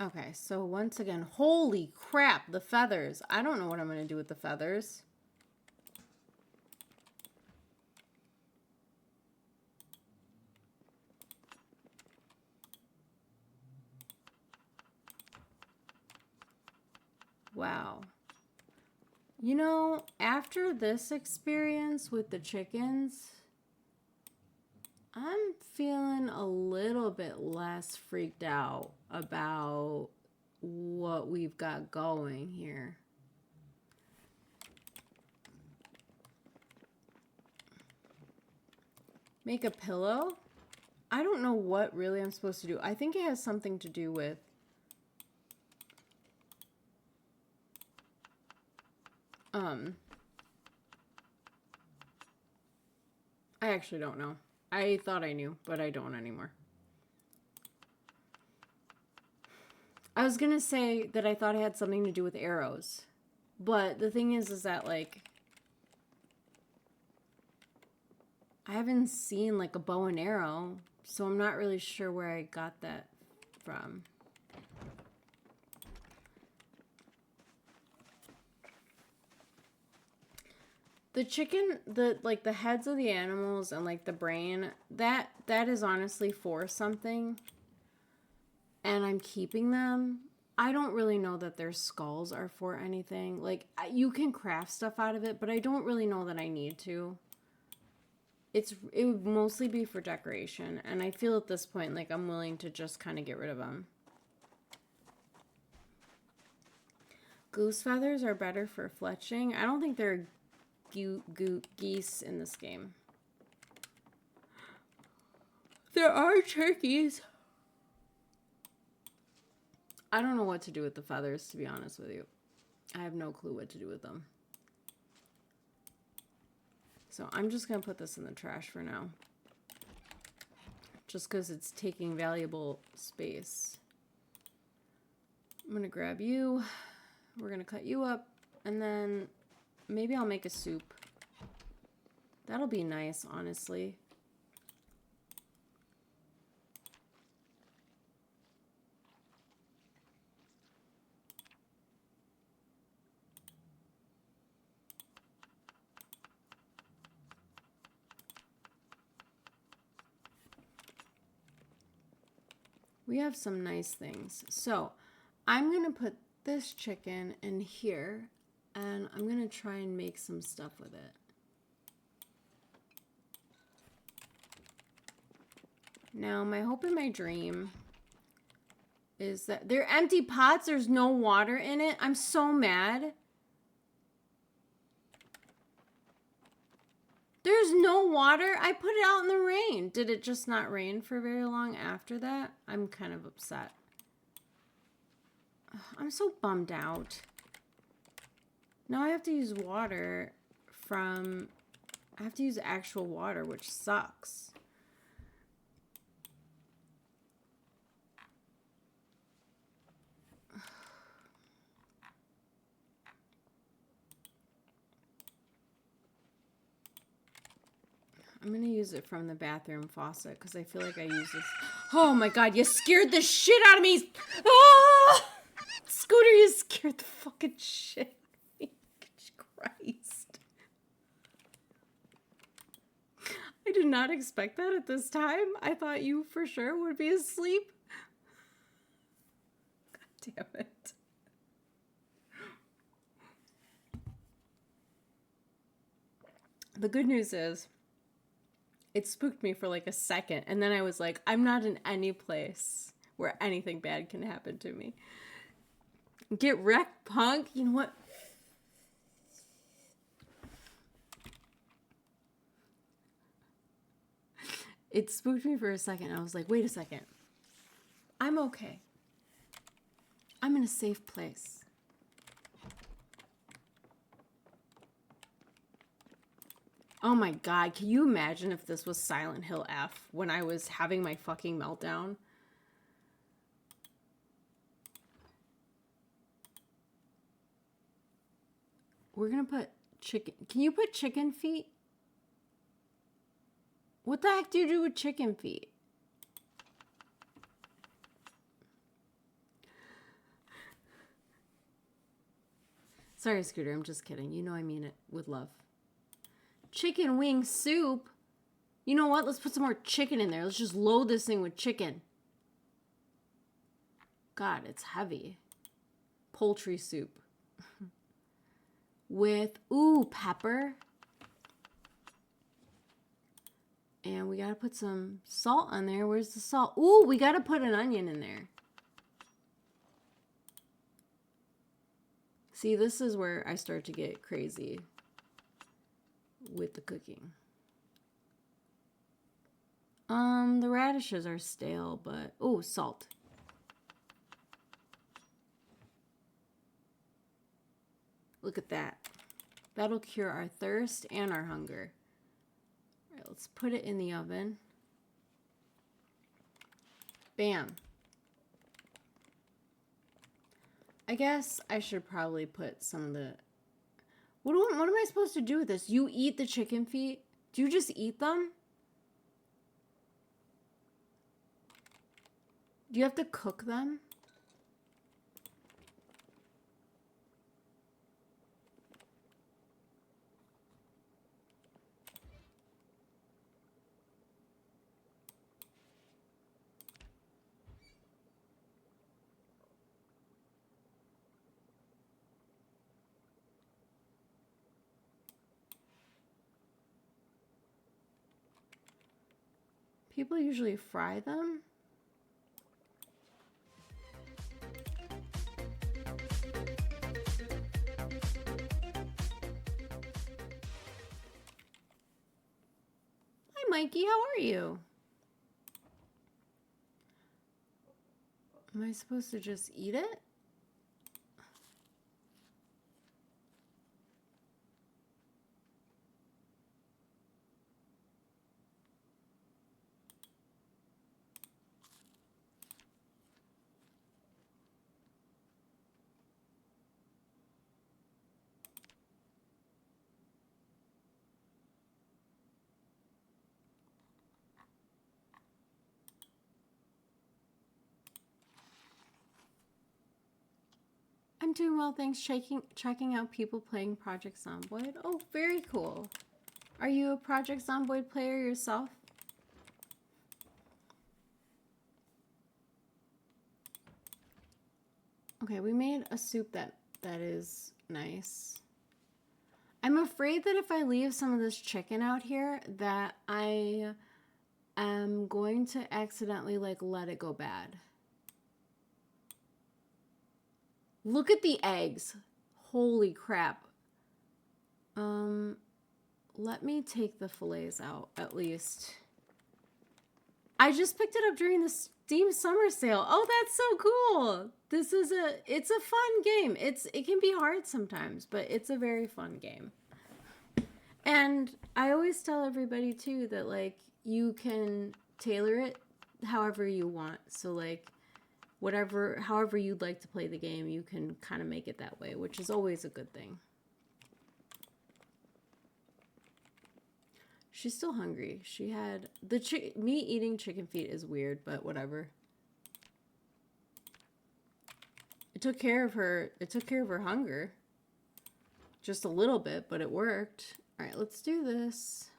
A: Okay, so once again, holy crap, the feathers. I don't know what I'm going to do with the feathers. Wow. You know, after this experience with the chickens, I'm feeling a little bit less freaked out about what we've got going here. Make a pillow? I don't know what really I'm supposed to do. I think it has something to do with I actually don't know. I thought I knew, but I don't anymore. I was gonna say that I thought it had something to do with arrows. But the thing is that, like, I haven't seen, like, a bow and arrow, so I'm not really sure where I got that from. The chicken, the heads of the animals and, like, the brain, that is honestly for something. And I'm keeping them. I don't really know that their skulls are for anything. Like, you can craft stuff out of it, but I don't really know that I need to. It would mostly be for decoration. And I feel at this point like I'm willing to just kind of get rid of them. Goose feathers are better for fletching. I don't think there are geese in this game. There are turkeys. I don't know what to do with the feathers, to be honest with you. I have no clue what to do with them. So I'm just going to put this in the trash for now. Just because it's taking valuable space. I'm going to grab you. We're going to cut you up. And then maybe I'll make a soup. That'll be nice, honestly. We have some nice things. So I'm going to put this chicken in here and I'm going to try and make some stuff with it. Now, my hope and my dream is that they're empty pots. There's no water in it. I'm so mad. There's no water. I put it out in the rain. Did it just not rain for very long after that? I'm kind of upset. I'm so bummed out. Now I have to use water from... I have to use actual water, which sucks. I'm going to use it from the bathroom faucet because I feel like I use this. Oh my God, you scared the shit out of me. Oh! Scooter, you scared the fucking shit out of me. Christ. I did not expect that at this time. I thought you for sure would be asleep. God damn it. The good news is, It spooked me for like a second. And then I was like, I'm not in any place where anything bad can happen to me. Get wrecked, punk. You know what? It spooked me for a second. I was like, wait a second. I'm okay. I'm in a safe place. Oh my god, can you imagine if this was Silent Hill F when I was having my fucking meltdown? We're gonna put chicken. Can you put chicken feet? What the heck do you do with chicken feet? Sorry, Scooter, I'm just kidding. You know I mean it with love. Chicken wing soup? You know what? Let's put some more chicken in there. Let's just load this thing with chicken. God, it's heavy. Poultry soup. With, ooh, pepper. And we gotta put some salt on there. Where's the salt? Ooh, we gotta put an onion in there. See, this is where I start to get crazy with the cooking. The radishes are stale, but oh, salt. Look at that. That'll cure our thirst and our hunger. All right, let's put it in the oven. Bam. I guess I should probably put some of the... What am I supposed to do with this? You eat the chicken feet? Do you just eat them? Do you have to cook them? People usually fry them. Hi, Mikey. How are you? Am I supposed to just eat it? I'm doing well, thanks. Checking out people playing Project Zomboid. Oh, very cool. Are you a Project Zomboid player yourself? Okay, we made a soup that is nice. I'm afraid that if I leave some of this chicken out here, that I am going to accidentally like let it go bad. Look at the eggs. Holy crap. Let me take the fillets out at least. I just picked it up during the Steam Summer Sale. Oh, that's so cool. It's a fun game. It can be hard sometimes, but it's a very fun game. And I always tell everybody too that like you can tailor it however you want. So like however you'd like to play the game, you can kind of make it that way, which is always a good thing. She's still hungry. She had me eating chicken feet is weird, but whatever. It took care of her hunger. Just a little bit, but it worked. All right, let's do this.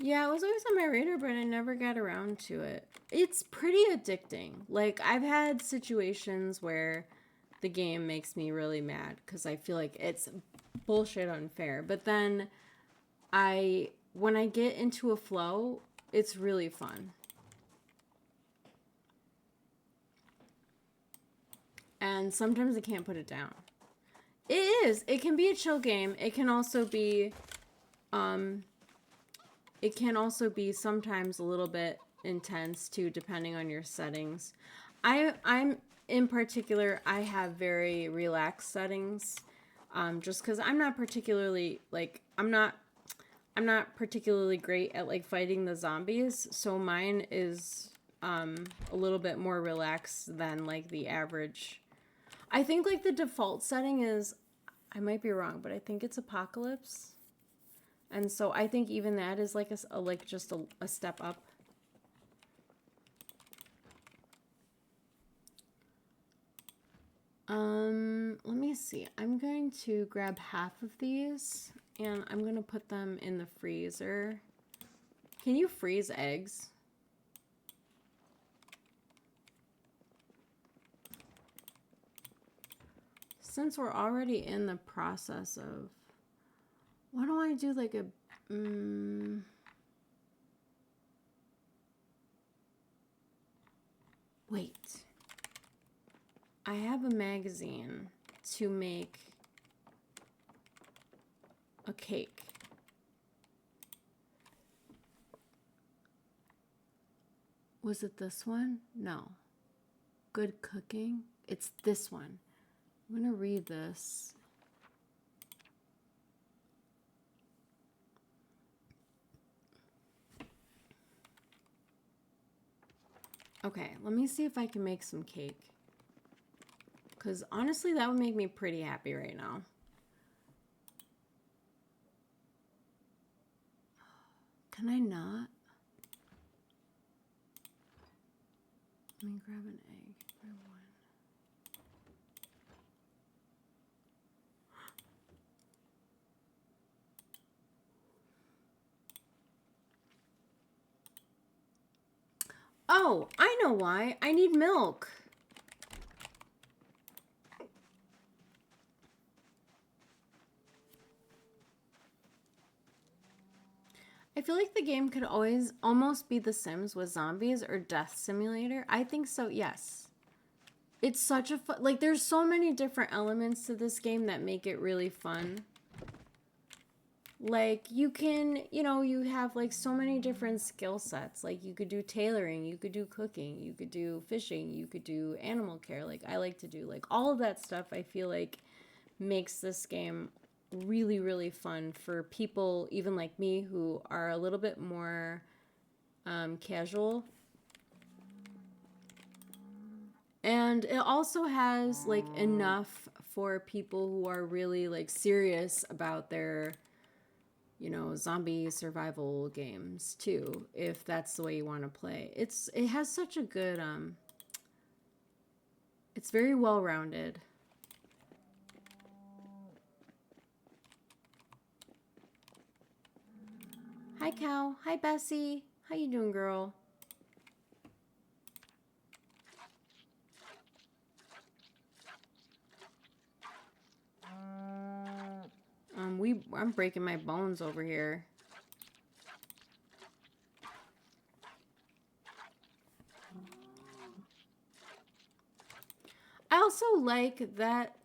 A: Yeah, it was always on my radar, but I never got around to it. It's pretty addicting. Like, I've had situations where the game makes me really mad because I feel like it's bullshit unfair. But then when I get into a flow, it's really fun. And sometimes I can't put it down. It is. It can be a chill game. It can also be sometimes a little bit intense too, depending on your settings. I'm in particular, I have very relaxed settings, just because I'm not particularly great at like fighting the zombies, so mine is a little bit more relaxed than like the average. I think like the default setting is, I might be wrong, but I think it's apocalypse. And so I think even that is like just a step up. Let me see. I'm going to grab half of these and I'm going to put them in the freezer. Can you freeze eggs? Since we're already in the process of, why don't I do like a, wait. I have a magazine to make a cake. Was it this one? No. Good cooking? It's this one. I'm going to read this. Okay, let me see if I can make some cake. Because honestly, that would make me pretty happy right now. Can I not? Let me grab an egg. Grab one. Oh, I know why. I need milk. I feel like the game could almost be The Sims with zombies or Death Simulator. I think so, yes. It's such a fun, like there's so many different elements to this game that make it really fun. Like you can, you have like so many different skill sets. Like you could do tailoring, you could do cooking, you could do fishing, you could do animal care. Like I like to do like all of that stuff. I feel like makes this game really, really fun for people even like me who are a little bit more casual. And it also has like enough for people who are really like serious about their zombie survival games too, if that's the way you want to play. It has such a good it's very well-rounded. Hi Cow. Hi Bessie. How you doing, girl? I'm breaking my bones over here. I also like that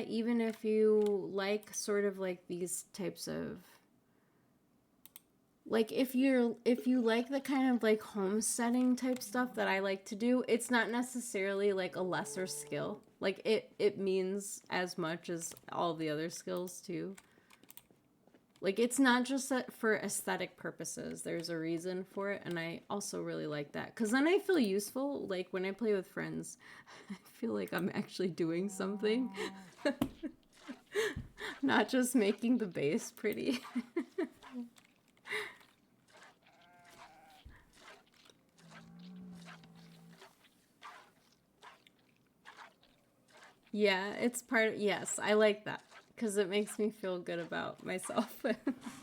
A: even if you like sort of like these types of like if you like the kind of like homesteading type stuff that I like to do, it's not necessarily like a lesser skill. Like it means as much as all the other skills too. Like it's not just for aesthetic purposes. There's a reason for it, and I also really like that because then I feel useful. Like when I play with friends, I feel like I'm actually doing something, not just making the base pretty. Yeah, it's yes, I like that because it makes me feel good about myself.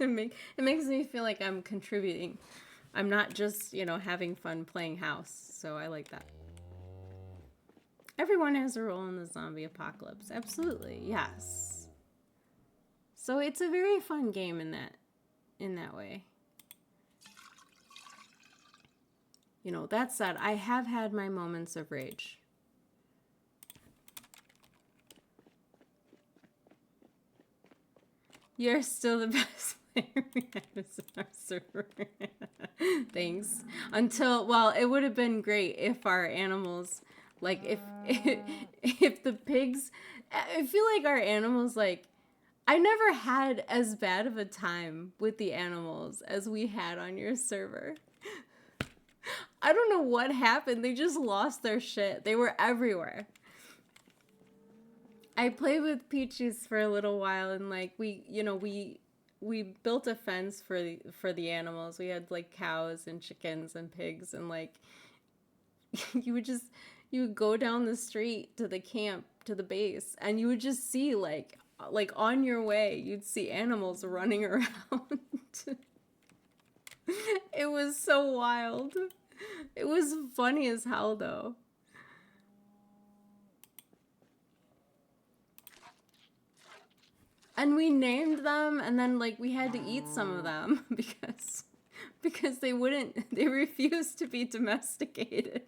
A: it makes me feel like I'm contributing. I'm not just, having fun playing house. So I like that. Everyone has a role in the zombie apocalypse. Absolutely. Yes. So it's a very fun game in that way. You know, that said, I have had my moments of rage. You're still the best player we have in our server. Thanks. Until, well, it would have been great if our animals, like, if the pigs, I feel like our animals, like, I never had as bad of a time with the animals as we had on your server. I don't know what happened. They just lost their shit. They were everywhere. I played with Peaches for a little while, and like we built a fence for the animals. We had like cows and chickens and pigs, and like you would go down the street to the camp, to the base, and you would just see like on your way, you'd see animals running around. It was so wild. It was funny as hell, though. And we named them, and then like we had to eat some of them because they refused to be domesticated.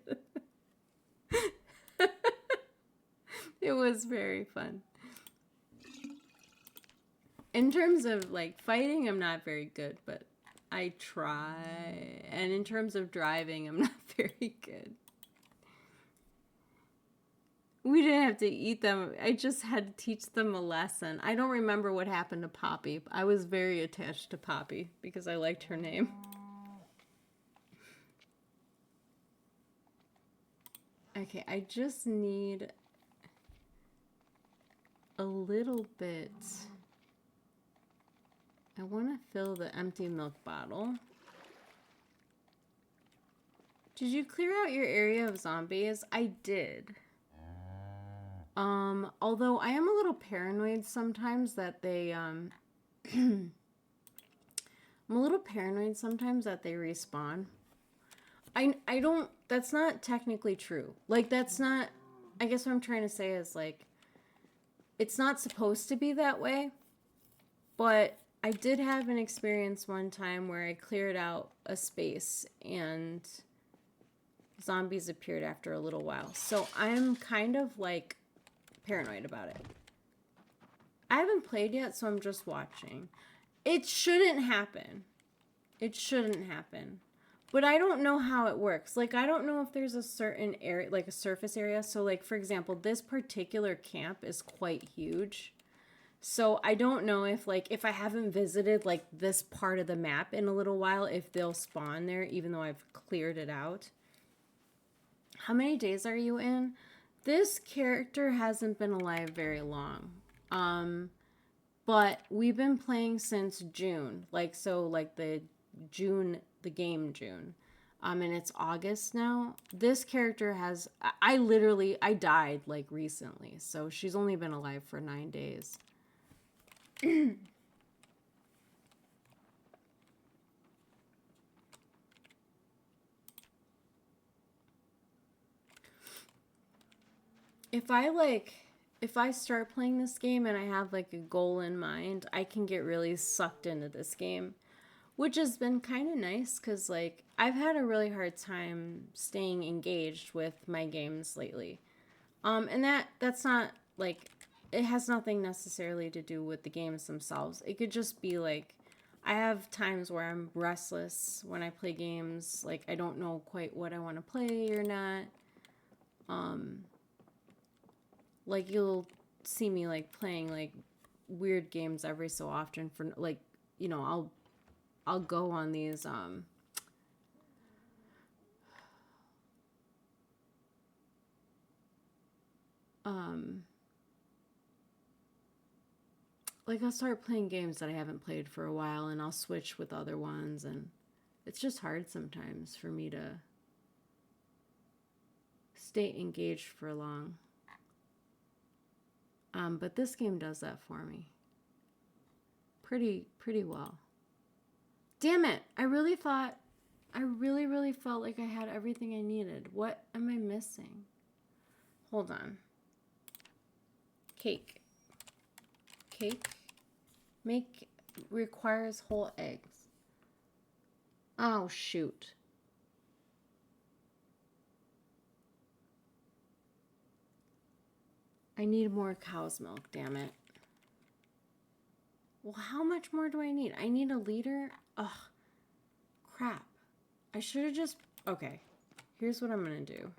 A: It was very fun. In terms of like fighting, I'm not very good, but I try. And in terms of driving, I'm not very good. We didn't have to eat them. I just had to teach them a lesson. I don't remember what happened to Poppy. I was very attached to Poppy because I liked her name. Okay, I just need a little bit. I want to fill the empty milk bottle. Did you clear out your area of zombies? I did. Although I am a little paranoid sometimes that they, I'm a little paranoid sometimes that they respawn. I don't, that's not technically true. Like, that's not, I guess what I'm trying to say is, like, it's not supposed to be that way, but I did have an experience one time where I cleared out a space and zombies appeared after a little while. So I'm kind of, like, paranoid about it. I haven't played yet, so I'm just watching. It shouldn't happen. It shouldn't happen. But I don't know how it works. Like, I don't know if there's a certain area, like a surface area. So, like, for example, this particular camp is quite huge. So I don't know if, like, if I haven't visited, like, this part of the map in a little while, if they'll spawn there, even though I've cleared it out. How many days are you in? This character hasn't been alive very long. But we've been playing since June. Like, so, like, the game June. And it's August now. This character has, I died, like, recently. So she's only been alive for 9 days. If I start playing this game and I have like a goal in mind, I can get really sucked into this game, which has been kind of nice because like I've had a really hard time staying engaged with my games lately. And that's not like, it has nothing necessarily to do with the games themselves. It could just be like, I have times where I'm restless when I play games. Like, I don't know quite what I want to play or not. Like, you'll see me, like, playing, like, weird games every so often for, like, you know, I'll go on these, like, I'll start playing games that I haven't played for a while, and I'll switch with other ones, and it's just hard sometimes for me to stay engaged for long. But this game does that for me. Pretty well. Damn it! I really felt like I had everything I needed. What am I missing? Hold on. Cake. Make requires whole eggs. Oh, shoot. I need more cow's milk, damn it. Well, how much more do I need? I need a liter? Ugh. Crap. I should have just... Okay. Here's what I'm going to do.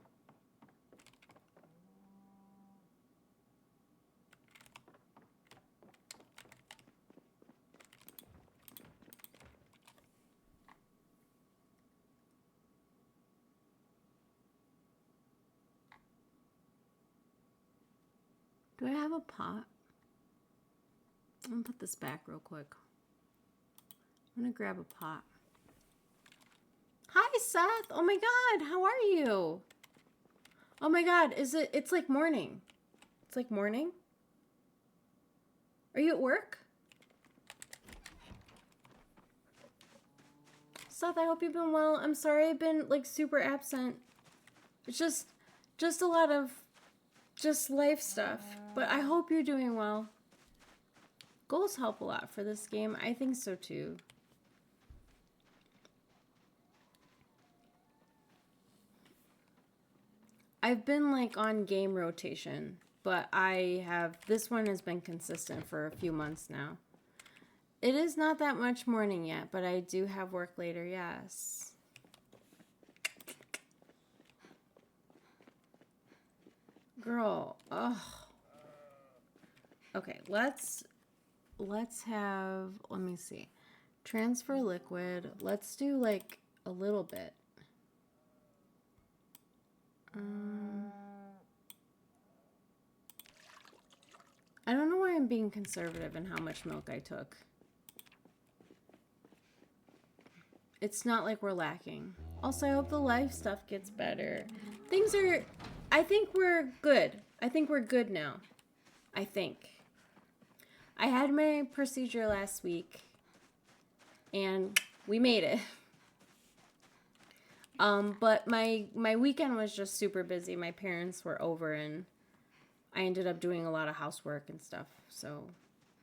A: Do I have a pot? I'm going to put this back real quick. I'm going to grab a pot. Hi, Seth. Oh my God. How are you? Oh my God. It's like morning. It's like morning. Are you at work? Seth, I hope you've been well. I'm sorry I've been like super absent. It's just a lot of just life stuff. But I hope you're doing well. Goals help a lot for this game. I think so too. I've been like on game rotation, but this one has been consistent for a few months now. It is not that much morning yet, but I do have work later, yes. Girl, ugh. Okay, let's have, let me see. Transfer liquid. Let's do like a little bit. I don't know why I'm being conservative in how much milk I took. It's not like we're lacking. Also, I hope the life stuff gets better. I think we're good. I think we're good now. I think. I had my procedure last week and we made it. But my weekend was just super busy. My parents were over and I ended up doing a lot of housework and stuff. So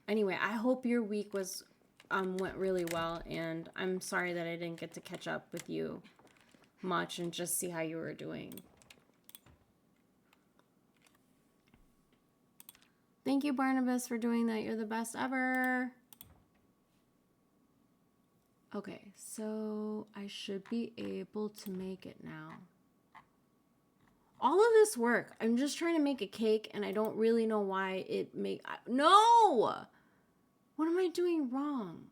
A: anyway, I hope your week went really well, and I'm sorry that I didn't get to catch up with you much and just see how you were doing. Thank you, Barnabas, for doing that. You're the best ever. Okay, so I should be able to make it now. All of this work, I'm just trying to make a cake, and I don't really know why no! What am I doing wrong?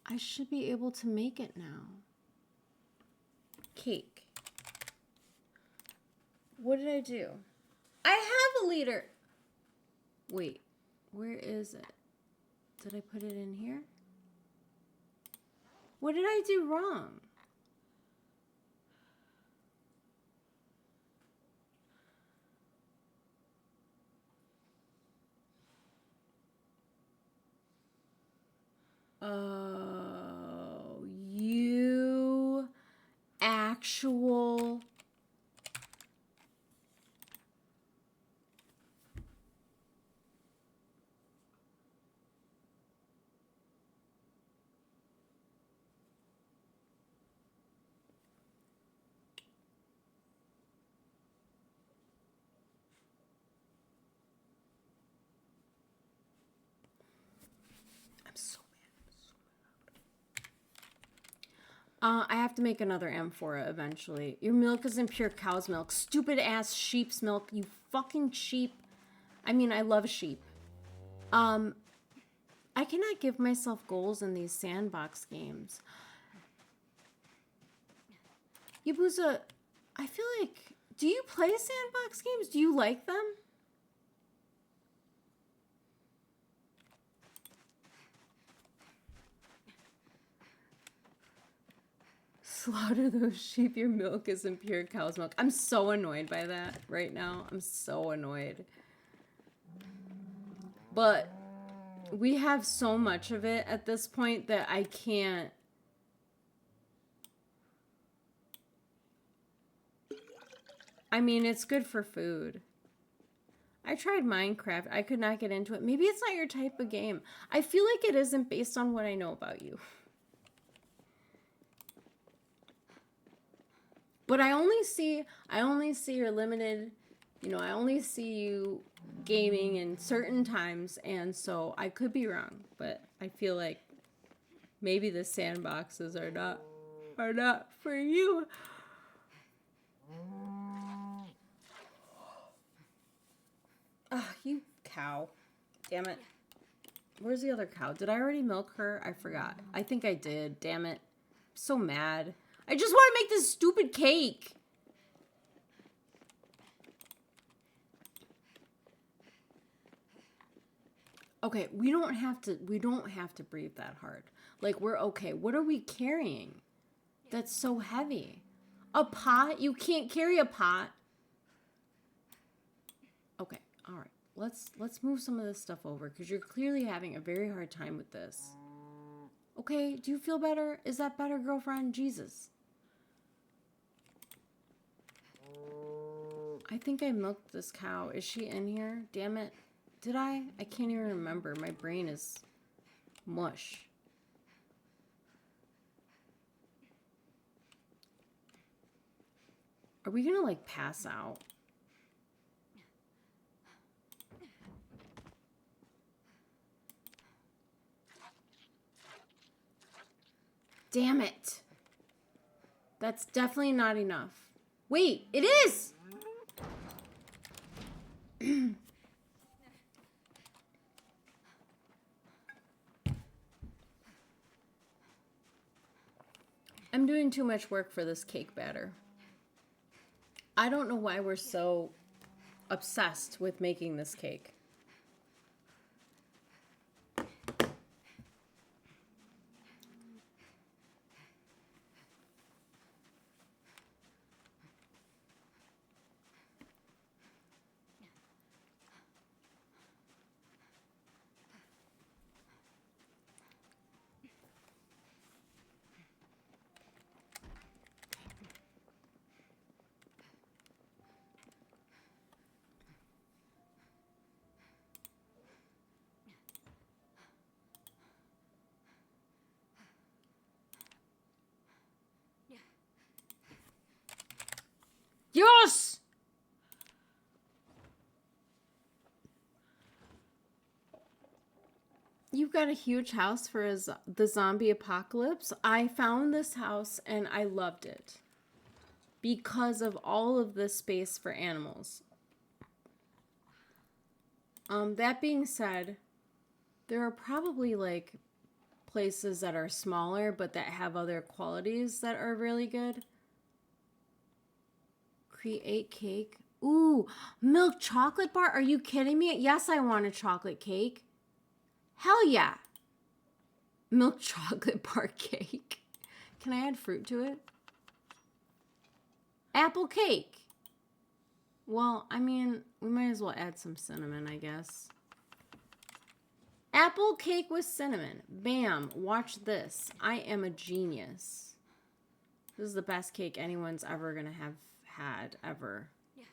A: I should be able to make it now. Cake. What did I do? I have a liter. Wait, where is it? Did I put it in here? What did I do wrong? Oh, you actual... I have to make another amphora eventually. Your milk isn't pure cow's milk. Stupid ass sheep's milk. You fucking sheep. I mean, I love sheep. I cannot give myself goals in these sandbox games. Yabusa, I feel like... Do you play sandbox games? Do you like them? Slaughter those sheep. Your milk isn't pure cow's milk. I'm so annoyed by that right now. I'm so annoyed. But we have so much of it at this point that I can't. I mean, it's good for food. I tried Minecraft. I could not get into it. Maybe it's not your type of game. I feel like it isn't based on what I know about you. But I only see your limited, you know, I only see you gaming in certain times, and so I could be wrong, but I feel like maybe the sandboxes are not for you. Ah, you cow. Damn it. Where's the other cow? Did I already milk her? I forgot. I think I did. Damn it. I'm so mad. I just want to make this stupid cake. Okay, we don't have to breathe that hard. Like, we're okay. What are we carrying? That's so heavy. A pot? You can't carry a pot. Okay, all right. Let's move some of this stuff over because you're clearly having a very hard time with this. Okay, do you feel better? Is that better, girlfriend? Jesus. I think I milked this cow. Is she in here? Damn it. Did I? I can't even remember. My brain is mush. Are we gonna, like, pass out? Damn it. That's definitely not enough. Wait, it is! I'm doing too much work for this cake batter. I don't know why we're so obsessed with making this cake. Yes! You've got a huge house for the zombie apocalypse. I found this house and I loved it because of all of the space for animals. That being said, there are probably like places that are smaller but that have other qualities that are really good. Create cake. Ooh, milk chocolate bar? Are you kidding me? Yes, I want a chocolate cake. Hell yeah. Milk chocolate bar cake. Can I add fruit to it? Apple cake. Well, I mean, we might as well add some cinnamon, I guess. Apple cake with cinnamon. Bam. Watch this. I am a genius. This is the best cake anyone's ever going to have had, ever. Yeah.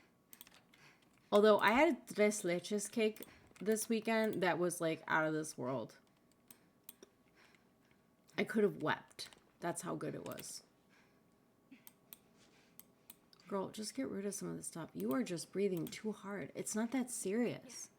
A: Although I had a tres leches cake this weekend that was like out of this world. I could have wept. That's how good it was. Girl, just get rid of some of this stuff. You are just breathing too hard. It's not that serious.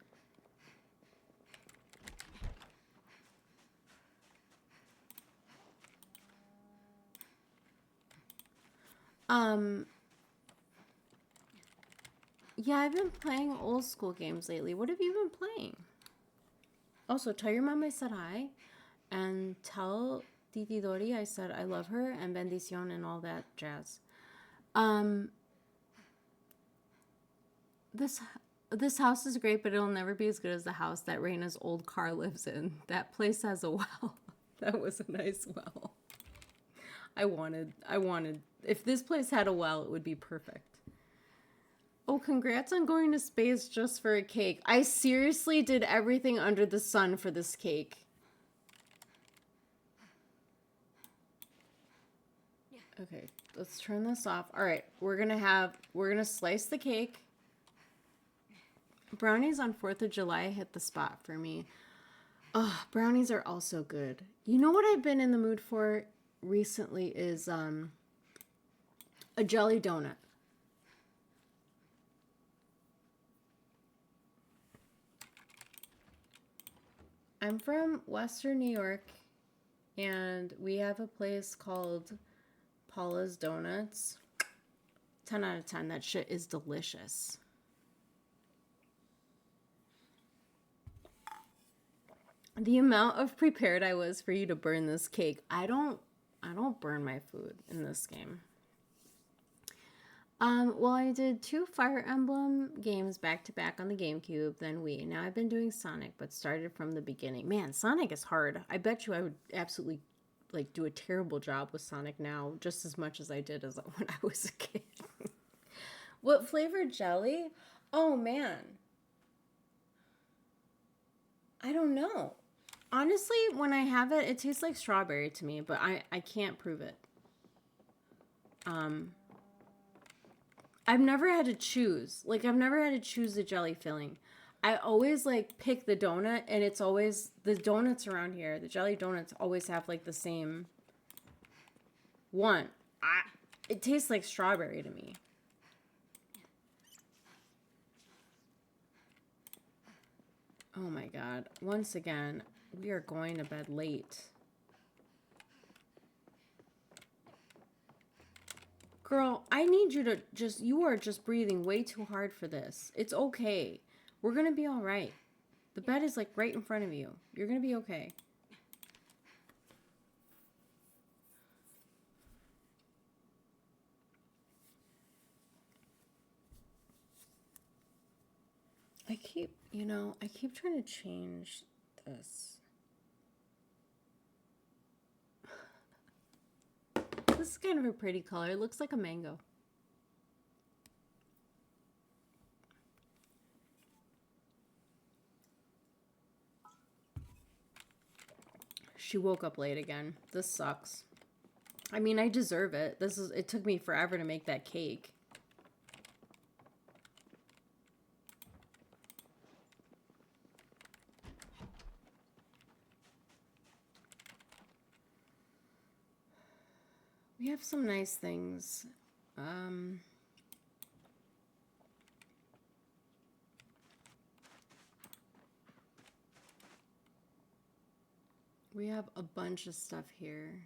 A: Yeah, I've been playing old school games lately. What have you been playing? Also, tell your mom I said hi. And tell Titi Dori I said I love her and bendición and all that jazz. This house is great, but it'll never be as good as the house that Raina's old car lives in. That place has a well. That was a nice well. I wanted, if this place had a well, it would be perfect. Oh, congrats on going to space just for a cake. I seriously did everything under the sun for this cake. Okay, let's turn this off. All right, we're gonna slice the cake. Brownies on 4th of July hit the spot for me. Oh, brownies are also good. You know what I've been in the mood for recently is a jelly donut. I'm from Western New York, and we have a place called Paula's Donuts. 10 out of 10. That shit is delicious. The amount of prepared I was for you to burn this cake. I don't burn my food in this game. Well, I did 2 Fire Emblem games back to back on the GameCube, then Wii. Now I've been doing Sonic, but started from the beginning. Man, Sonic is hard. I bet you I would absolutely like do a terrible job with Sonic now, just as much as I did as when I was a kid. What flavor jelly? Oh man. I don't know. Honestly, when I have it, it tastes like strawberry to me, but I can't prove it. I've never had to choose. Like, I've never had to choose the jelly filling. I always, like, pick the donut, and it's always, the donuts around here, the jelly donuts always have, like, the same one. It tastes like strawberry to me. Oh, my God. Once again, we are going to bed late. Girl, I need you to you are just breathing way too hard for this. It's okay. We're going to be all right. The bed is like right in front of you. You're going to be okay. I keep trying to change this. This is kind of a pretty color. It looks like a mango. She woke up late again. This sucks. I mean, I deserve it. It took me forever to make that cake. We have some nice things. We have a bunch of stuff here.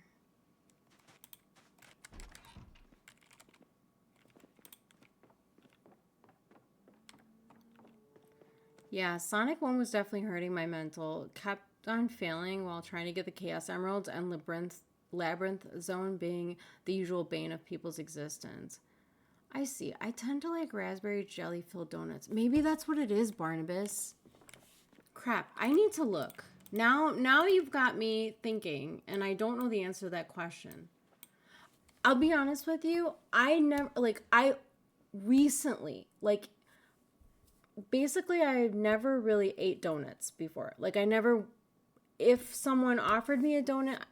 A: Yeah, Sonic 1 was definitely hurting my mental. Kept on failing while trying to get the Chaos Emeralds, and Labyrinth Zone being the usual bane of people's existence. I see. I tend to like raspberry jelly filled donuts. Maybe that's what it is, Barnabas. Crap, I need to look. Now you've got me thinking, and I don't know the answer to that question. I'll be honest with you. I recently, basically I never really ate donuts before. If someone offered me a donut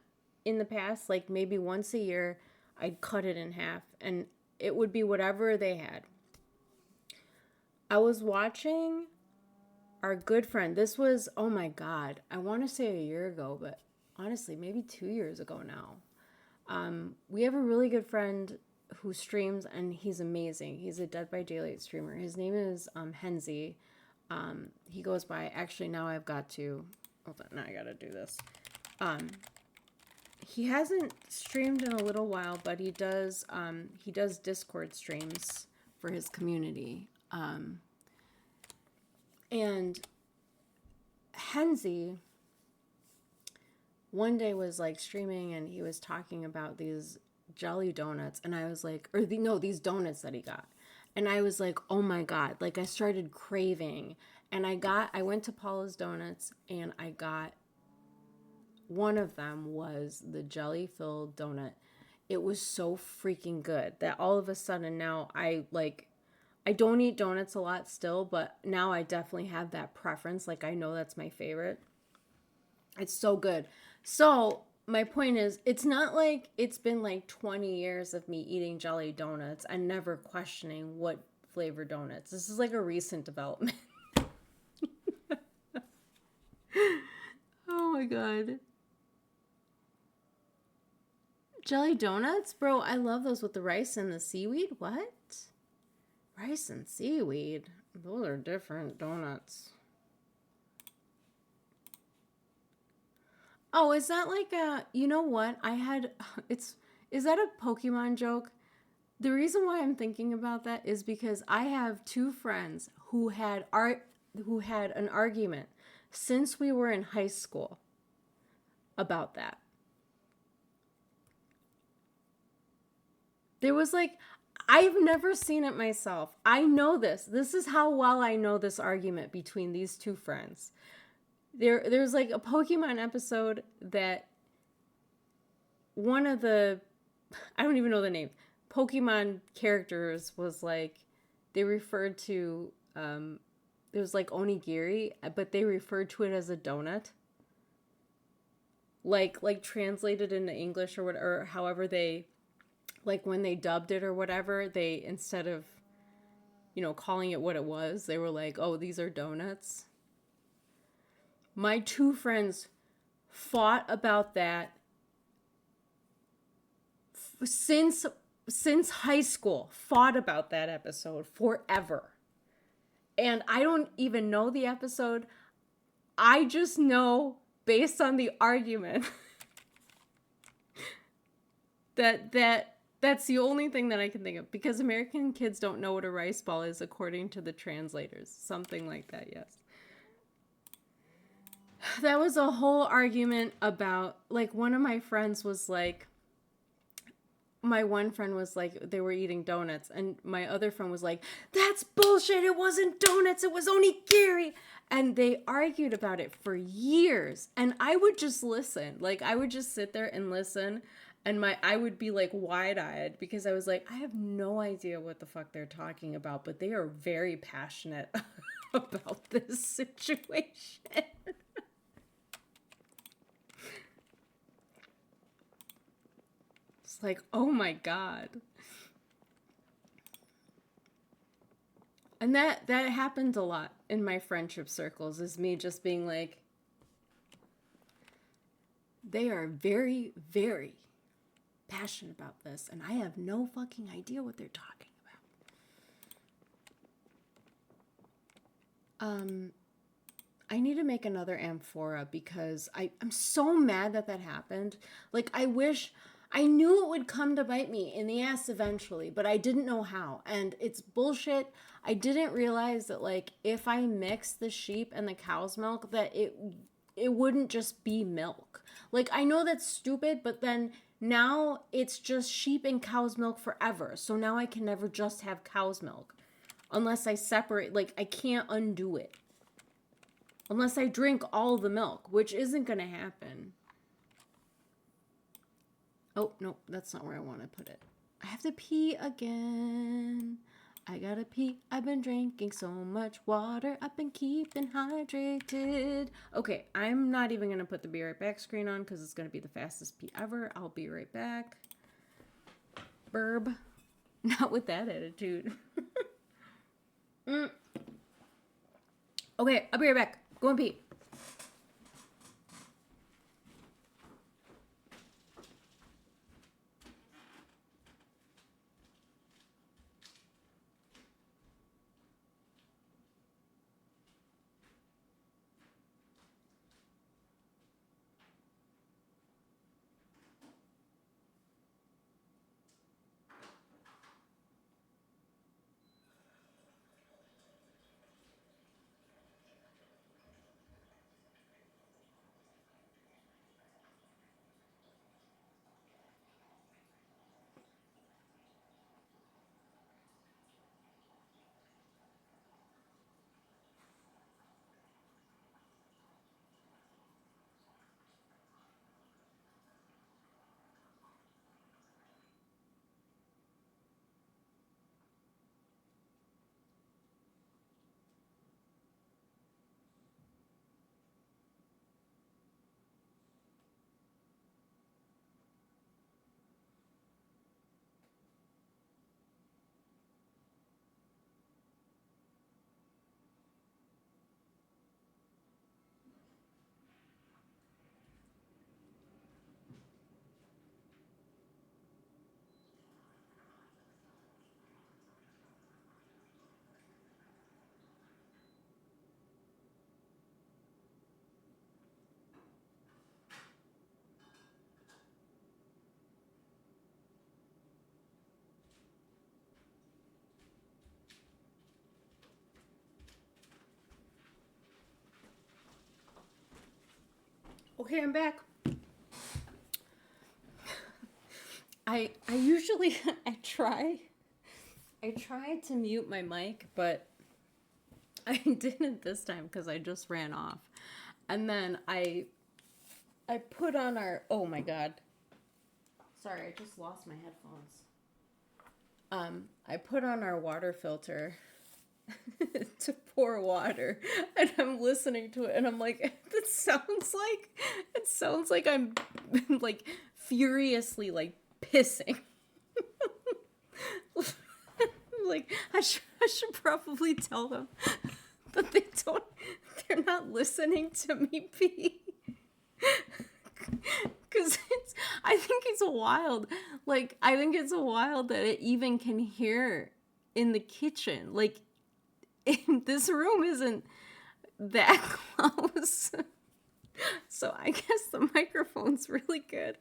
A: in the past, like maybe once a year, I'd cut it in half and it would be whatever they had. I was watching our good friend. This was, oh my God, I want to say a year ago, but honestly, maybe 2 years ago now. We have a really good friend who streams, and he's amazing. He's a Dead by Daylight streamer. His name is Henzi. He goes by, actually now I've got to, hold on, now I gotta do this. He hasn't streamed in a little while, but he does Discord streams for his community. And Henzi one day was like streaming, and he was talking about these jelly donuts, and I was like, these donuts that he got. And I was like, oh my God, like I started craving, and I went to Paula's Donuts, and I got, one of them was the jelly filled donut. It was so freaking good that all of a sudden now I don't eat donuts a lot still, but now I definitely have that preference. Like I know that's my favorite. It's so good. So my point is, it's not like it's been like 20 years of me eating jelly donuts and never questioning what flavor donuts. This is like a recent development. my god. Jelly donuts? Bro, I love those with the rice and the seaweed. What? Rice and seaweed? Those are different donuts. Oh, is that like a, you know what? Is that a Pokemon joke? The reason why I'm thinking about that is because I have two friends who had an argument since we were in high school about that. There was like, I've never seen it myself. I know this. This is how well I know this argument between these two friends. There's like a Pokemon episode that one of the, I don't even know the name, Pokemon characters was like, they referred to, it was like onigiri, but they referred to it as a donut. Like translated into English or however they, like when they dubbed it or whatever, they, instead of, calling it what it was, they were like, oh, these are donuts. My two friends fought about that since high school, fought about that episode forever. And I don't even know the episode. I just know based on the argument that's the only thing that I can think of, because American kids don't know what a rice ball is according to the translators. Something like that, yes. That was a whole argument about, like, one of my friends was like, my one friend was like, they were eating donuts, and my other friend was like, that's bullshit, it wasn't donuts, it was onigiri. And they argued about it for years, and I would just listen. Like, I would just sit there and listen, and I would be like wide-eyed, because I was like, I have no idea what the fuck they're talking about, but they are very passionate about this situation. It's like, oh my god. And that happened a lot in my friendship circles, is me just being like, they are very, very passionate about this, and I have no fucking idea what they're talking about. I need to make another amphora, because I'm so mad that happened. Like, I knew it would come to bite me in the ass eventually, but I didn't know how. And it's bullshit. I didn't realize that, like, if I mix the sheep and the cow's milk, that it wouldn't just be milk. Like, I know that's stupid, but then now it's just sheep and cow's milk forever. So now I can never just have cow's milk unless I separate. Like, I can't undo it unless I drink all the milk, which isn't going to happen. Oh, no, that's not where I want to put it. I have to pee again. I gotta pee. I've been drinking so much water. I've been keeping hydrated. Okay, I'm not even going to put the be right back screen on, because it's going to be the fastest pee ever. I'll be right back. Burb. Not with that attitude. Okay, I'll be right back. Go and pee. Okay, I'm back. I usually I try to mute my mic, but I didn't this time because I just ran off. And then I put on our, oh my god. Sorry, I just lost my headphones. I put on our water filter to pour water, and I'm listening to it, and I'm like, it sounds like I'm like furiously like pissing. Like I should probably tell them that they're not listening to me pee. Cause I think it's wild. Like, I think it's wild that it even can hear in the kitchen. Like, this room isn't that close. So I guess the microphone's really good.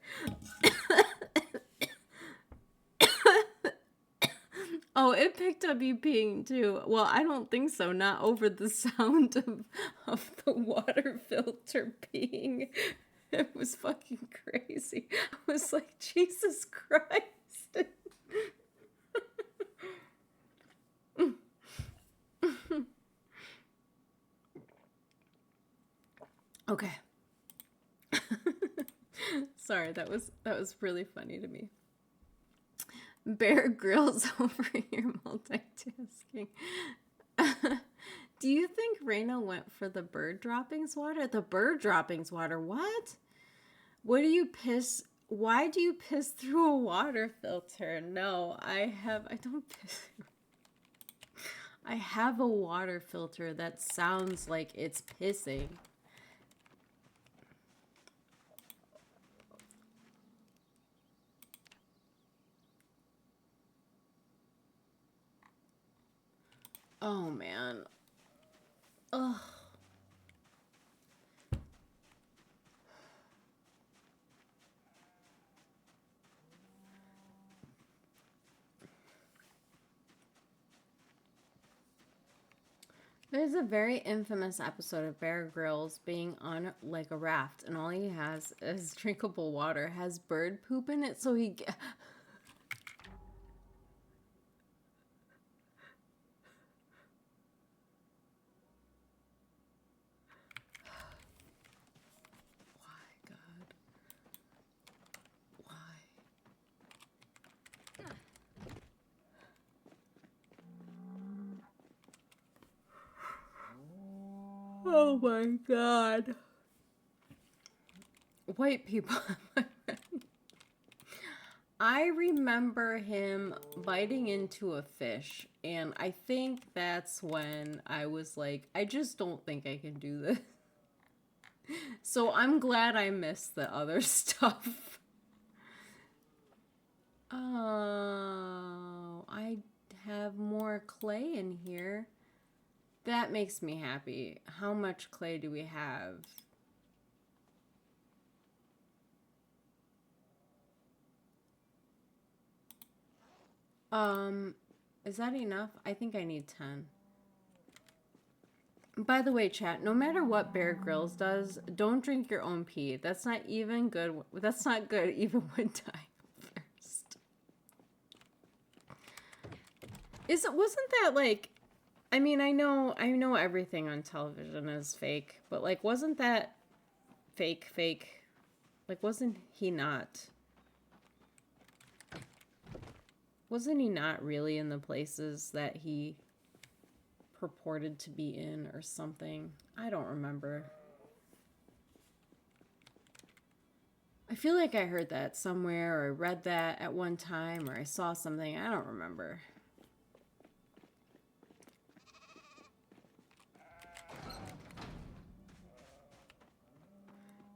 A: Oh, it picked up you peeing too. Well, I don't think so. Not over the sound of the water filter peeing. It was fucking crazy. I was like, Jesus Christ. Okay. Sorry, that was really funny to me. Bear Grylls over here multitasking. Do you think Raina went for the bird droppings water? The bird droppings water? What? What do you piss? Why do you piss through a water filter? No, I don't piss. I have a water filter that sounds like it's pissing. Oh man. Ugh. There's a very infamous episode of Bear Grylls being on like a raft, and all he has is drinkable water, has bird poop in it, so he. Why, God? Why? Oh my God. White people. I remember him biting into a fish, and I think that's when I was like, I just don't think I can do this. So I'm glad I missed the other stuff. Oh, I have more clay in here. That makes me happy. How much clay do we have? Is that enough? I think I need 10. By the way, chat, no matter what Bear Grylls does, don't drink your own pee. That's not even good. That's not good even when dying first. Wasn't that like, I mean, I know everything on television is fake, but like, wasn't that fake? Like, wasn't he not really in the places that he purported to be in or something? I don't remember. I feel like I heard that somewhere, or I read that at one time, or I saw something. I don't remember.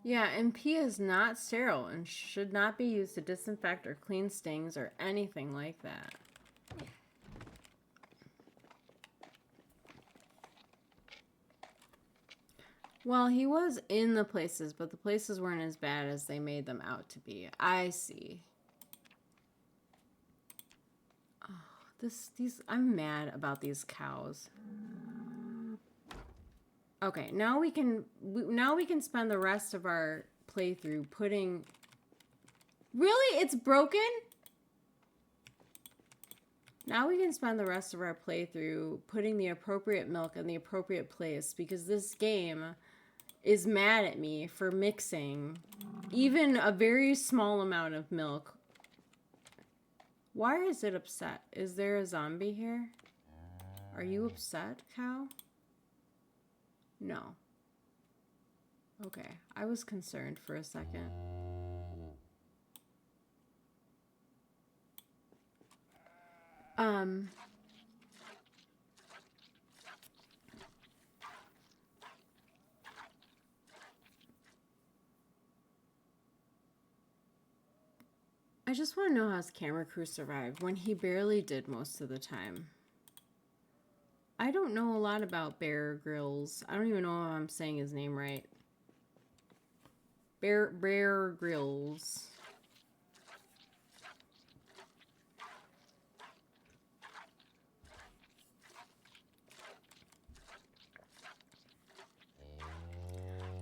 A: Yeah, and pee is not sterile and should not be used to disinfect or clean stings or anything like that. Well, he was in the places, but the places weren't as bad as they made them out to be. I see. Oh, I'm mad about these cows. Okay, now we can spend the rest of our playthrough putting... Really? It's broken? Now we can spend the rest of our playthrough putting the appropriate milk in the appropriate place, because this game is mad at me for mixing even a very small amount of milk. Why is it upset? Is there a zombie here? Are you upset, cow? No. Okay, I was concerned for a second. I just want to know how his camera crew survived when he barely did most of the time. I don't know a lot about Bear Grylls. I don't even know if I'm saying his name right. Bear Grylls.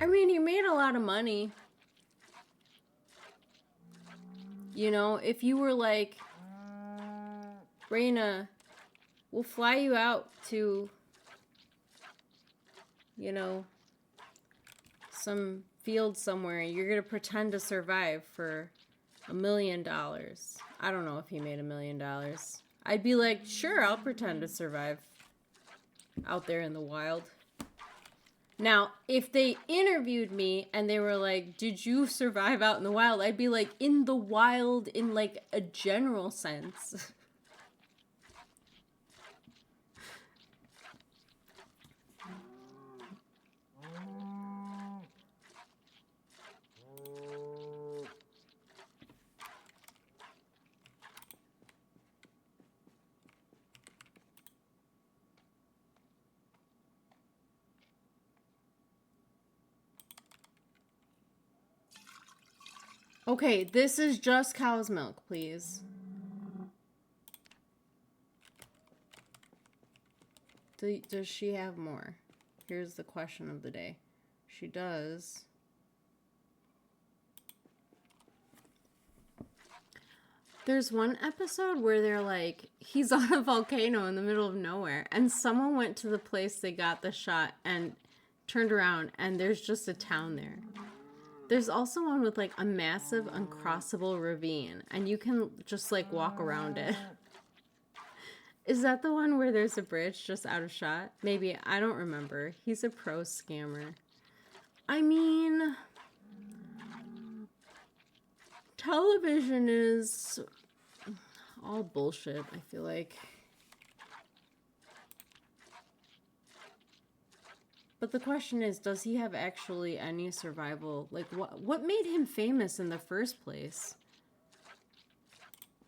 A: I mean, he made a lot of money. You know, if you were like, Raina, we'll fly you out to, you know, some field somewhere. You're going to pretend to survive for $1 million. I don't know if he made $1 million. I'd be like, sure, I'll pretend to survive out there in the wild. Now, if they interviewed me and they were like, did you survive out in the wild? I'd be like, in the wild in like a general sense. Okay, this is just cow's milk, please. Does she have more? Here's the question of the day. She does. There's one episode where they're like, he's on a volcano in the middle of nowhere, and someone went to the place they got the shot and turned around, and there's just a town there. There's also one with like a massive uncrossable ravine, and you can just like walk around it. Is that the one where there's a bridge just out of shot? Maybe, I don't remember. He's a pro scammer. I mean, television is all bullshit, I feel like. But the question is, does he have actually any survival? Like, what made him famous in the first place?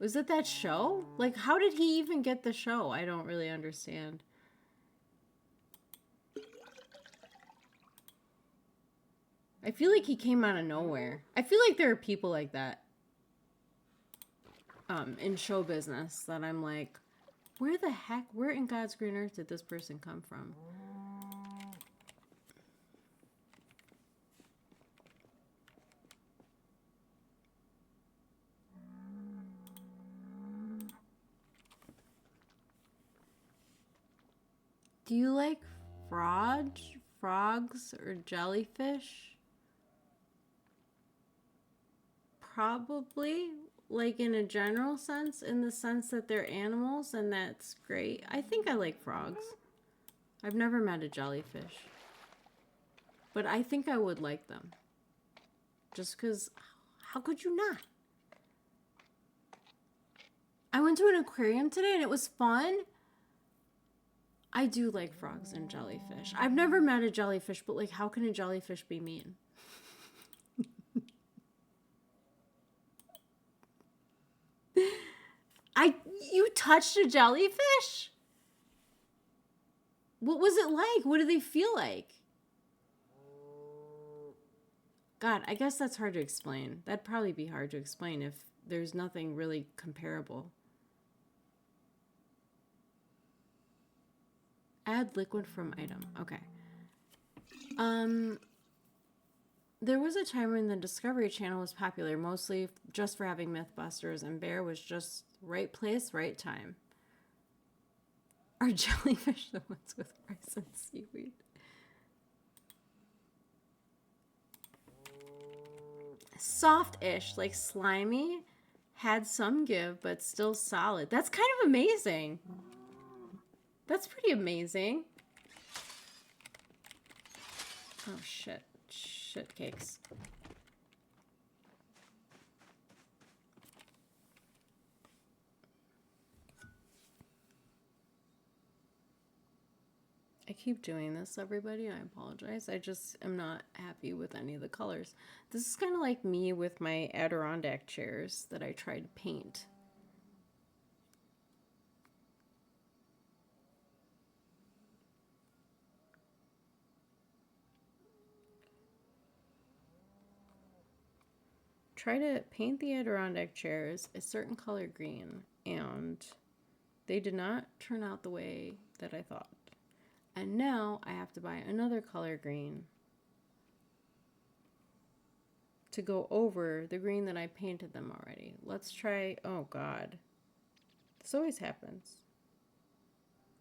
A: Was it that show? Like, how did he even get the show? I don't really understand. I feel like he came out of nowhere. I feel like there are people like that in show business that I'm like, where in God's green earth did this person come from? Do you like frogs or jellyfish? Probably, like in a general sense, in the sense that they're animals, and that's great. I think I like frogs. I've never met a jellyfish. But I think I would like them. Just because, how could you not? I went to an aquarium today and it was fun. I do like frogs and jellyfish. I've never met a jellyfish, but like, how can a jellyfish be mean? You touched a jellyfish? What was it like? What do they feel like? God, I guess that's hard to explain. That'd probably be hard to explain if there's nothing really comparable. Add liquid from item. Okay. There was a time when the Discovery Channel was popular, mostly just for having Mythbusters, and Bear was just right place, right time. Are jellyfish the ones with rice and seaweed? Soft-ish, like slimy, had some give, but still solid. That's kind of amazing. That's pretty amazing. Oh, shit. Shit cakes. I keep doing this, everybody. I apologize. I just am not happy with any of the colors. This is kind of like me with my Adirondack chairs that I tried to paint. Try to paint the Adirondack chairs a certain color green, and they did not turn out the way that I thought. And now I have to buy another color green to go over the green that I painted them already. Let's try, oh God. This always happens.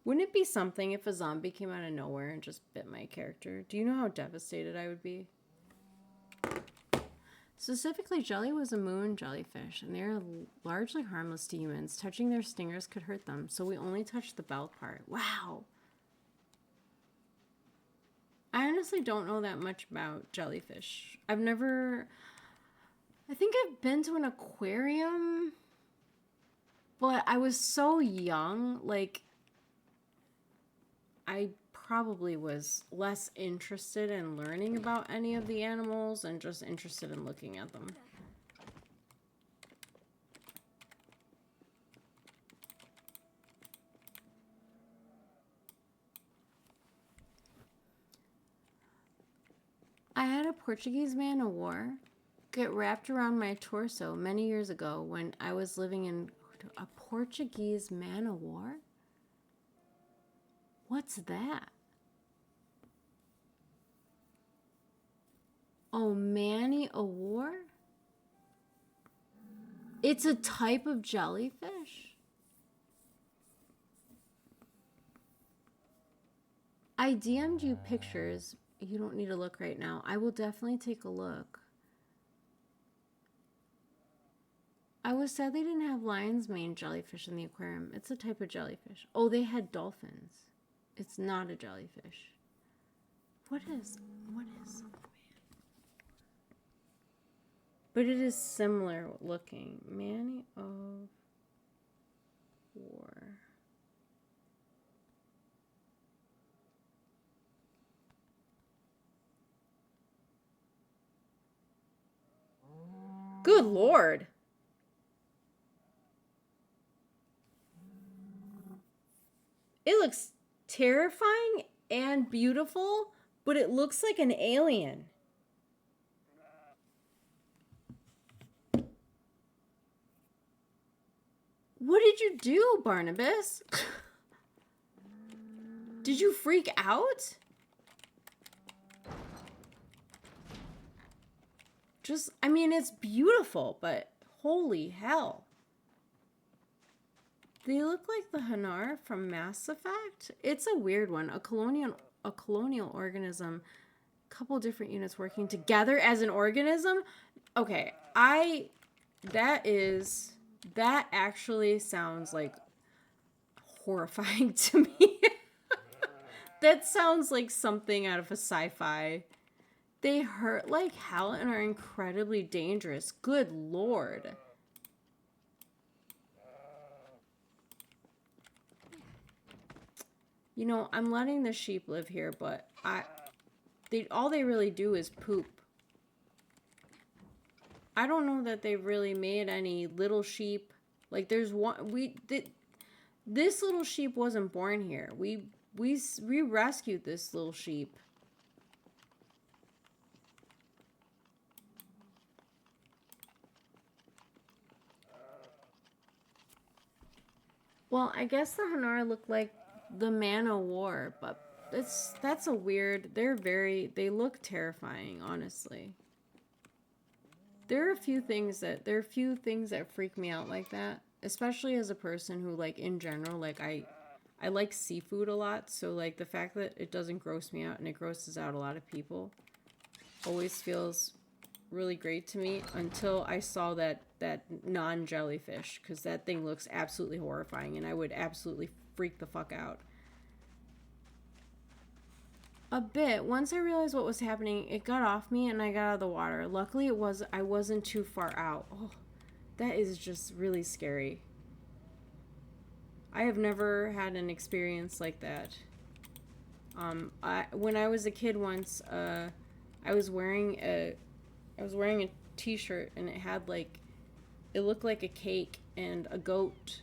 A: Wouldn't it be something if a zombie came out of nowhere and just bit my character? Do you know how devastated I would be? Specifically, Jelly was a moon jellyfish, and they are largely harmless to humans. Touching their stingers could hurt them, so we only touched the belt part. Wow. I honestly don't know that much about jellyfish. I think I've been to an aquarium, but I was so young, like, I probably was less interested in learning about any of the animals and just interested in looking at them. I had a Portuguese man of war get wrapped around my torso many years ago when I was living in a Portuguese man of war? What's that? Oh, Manny o' War? It's a type of jellyfish? I DM'd you pictures. You don't need to look right now. I will definitely take a look. I was sad they didn't have lion's mane jellyfish in the aquarium. It's a type of jellyfish. Oh, they had dolphins. It's not a jellyfish. What is? But it is similar looking. Manny of War. Good Lord. It looks terrifying and beautiful, but it looks like an alien. What did you do, Barnabas? Did you freak out? I mean, it's beautiful, but holy hell. They look like the Hanar from Mass Effect. It's a weird one. A colonial organism. A couple different units working together as an organism. Okay, that actually sounds like horrifying to me. That sounds like something out of a sci-fi. They hurt like hell and are incredibly dangerous. Good Lord. You know, I'm letting the sheep live here, but all they really do is poop. I don't know that they really made any little sheep. Like there's one this little sheep wasn't born here. We rescued this little sheep. Well, I guess the Hanar looked like the man of war, but that's a weird. They look terrifying, honestly. There are a few things that freak me out like that, especially as a person who, like, in general, like, I like seafood a lot, so, like, the fact that it doesn't gross me out and it grosses out a lot of people always feels really great to me until I saw that non-jellyfish, because that thing looks absolutely horrifying and I would absolutely freak the fuck out. A bit. Once I realized what was happening, it got off me and I got out of the water. Luckily, I wasn't too far out. Oh, that is just really scary. I have never had an experience like that. When I was a kid once, I was wearing a t-shirt and it had, like, it looked like a cake, and a goat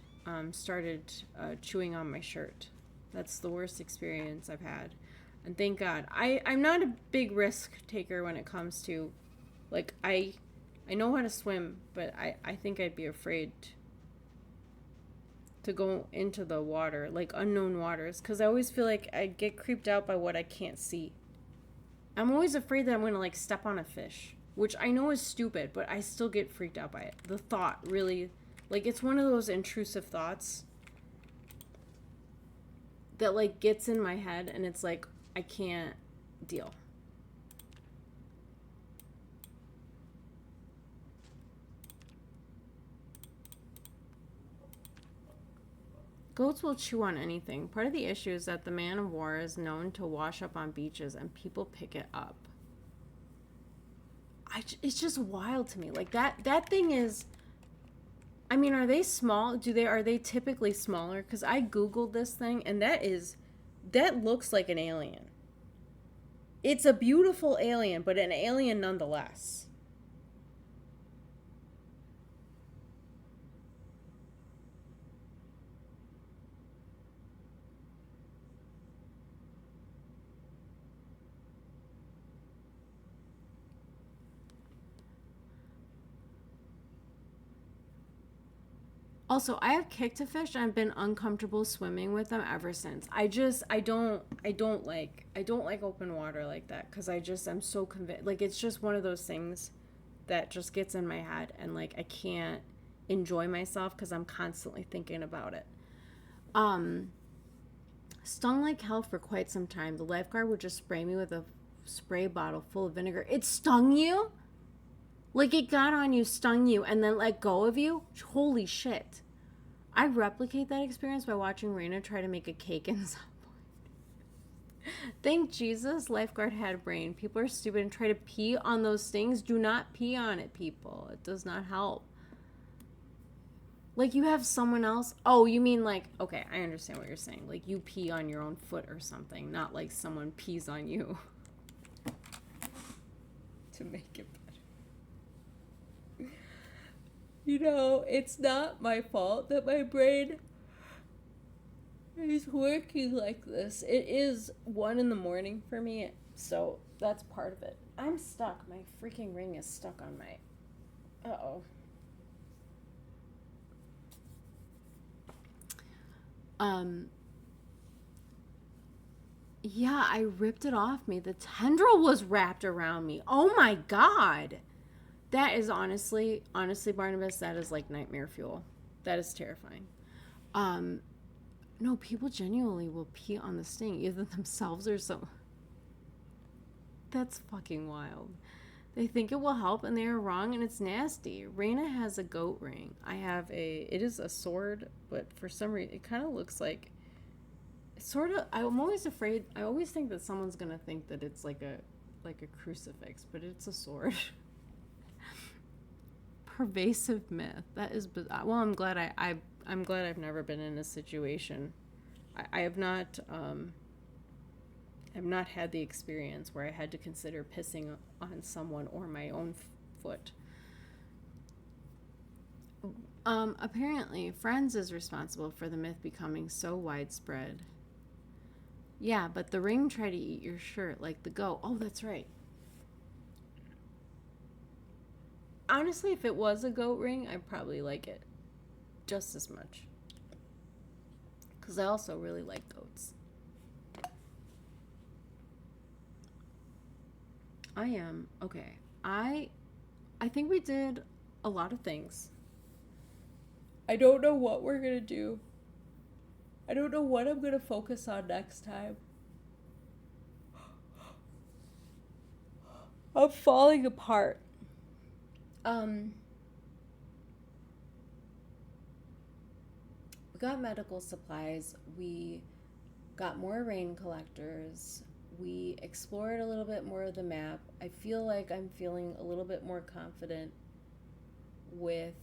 A: started chewing on my shirt. That's the worst experience I've had. And thank God. I'm not a big risk taker when it comes to, like, I know how to swim, but I think I'd be afraid to go into the water, like unknown waters, because I always feel like I get creeped out by what I can't see. I'm always afraid that I'm going to, like, step on a fish, which I know is stupid, but I still get freaked out by it. The thought really, like, it's one of those intrusive thoughts that, like, gets in my head, and it's like, I can't deal. Goats will chew on anything. Part of the issue is that the man of war is known to wash up on beaches and people pick it up. It's just wild to me. Like, that thing is, I mean, are they small? Are they typically smaller? Because I Googled this thing, and that looks like an alien. It's a beautiful alien, but an alien nonetheless. Also, I have kicked a fish and I've been uncomfortable swimming with them ever since. I don't like open water like that, because I'm so convinced. Like, it's just one of those things that just gets in my head, and, like, I can't enjoy myself because I'm constantly thinking about it. Stung like hell for quite some time. The lifeguard would just spray me with a spray bottle full of vinegar. It stung you? Like, it got on you, stung you, and then let go of you? Holy shit. I replicate that experience by watching Raina try to make a cake in some point. Thank Jesus, lifeguard had a brain. People are stupid and try to pee on those things. Do not pee on it, people. It does not help. Like, you have someone else. Oh, you mean, like, okay, I understand what you're saying. Like, you pee on your own foot or something, not like someone pees on you to make it better. You know, it's not my fault that my brain is working like this. It is 1 a.m. for me, so that's part of it. I'm stuck. My freaking ring is stuck on my... Uh-oh. Yeah, I ripped it off me. The tendril was wrapped around me. Oh my God. That is honestly, Barnabas, that is like nightmare fuel. That is terrifying. No, people genuinely will pee on the sting, either themselves or some. That's fucking wild. They think it will help and they are wrong, and it's nasty. Raina has a goat ring. It is a sword, but for some reason, it kind of looks like, I'm always afraid, I always think that someone's gonna think that it's like a crucifix, but it's a sword. Pervasive myth. That is bizarre. Well, I'm glad I'm glad I've never been in a situation. I have not had the experience where I had to consider pissing on someone or my own foot. Apparently, Friends is responsible for the myth becoming so widespread. Yeah, but the ring tried to eat your shirt like the goat. Oh, that's right. Honestly, if it was a goat ring, I'd probably like it just as much. Because I also really like goats. I am. Okay. I think we did a lot of things. I don't know what we're going to do. I don't know what I'm going to focus on next time. I'm falling apart. We got medical supplies. We got more rain collectors. We explored a little bit more of the map. I feel like I'm feeling a little bit more confident with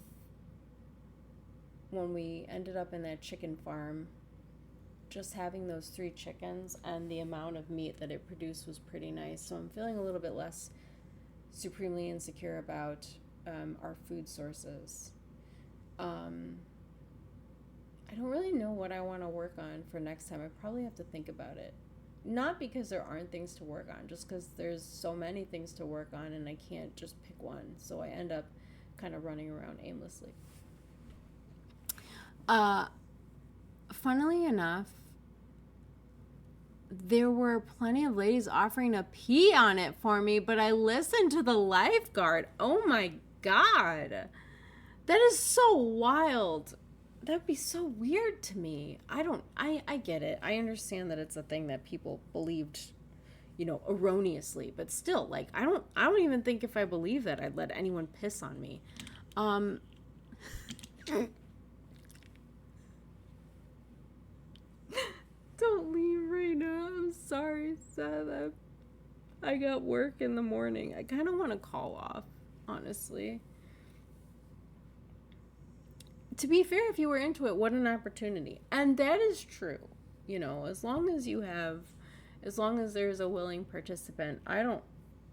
A: when we ended up in that chicken farm. Just having those 3 chickens and the amount of meat that it produced was pretty nice. So I'm feeling a little bit less supremely insecure about our food sources. I don't really know what I want to work on for next time. I probably have to think about it. Not because there aren't things to work on, just because there's so many things to work on and I can't just pick one. So I end up kind of running around aimlessly. Funnily enough, there were plenty of ladies offering to pee on it for me, but I listened to the lifeguard. Oh my God. That is so wild. That'd be so weird to me. I get it. I understand that it's a thing that people believed, erroneously, but still, like, I don't even think if I believe that I'd let anyone piss on me. Don't leave right now. I'm sorry, Seth. I got work in the morning. I kind of want to call off, honestly. To be fair, if you were into it, what an opportunity. And that is true. As long as there's a willing participant, I don't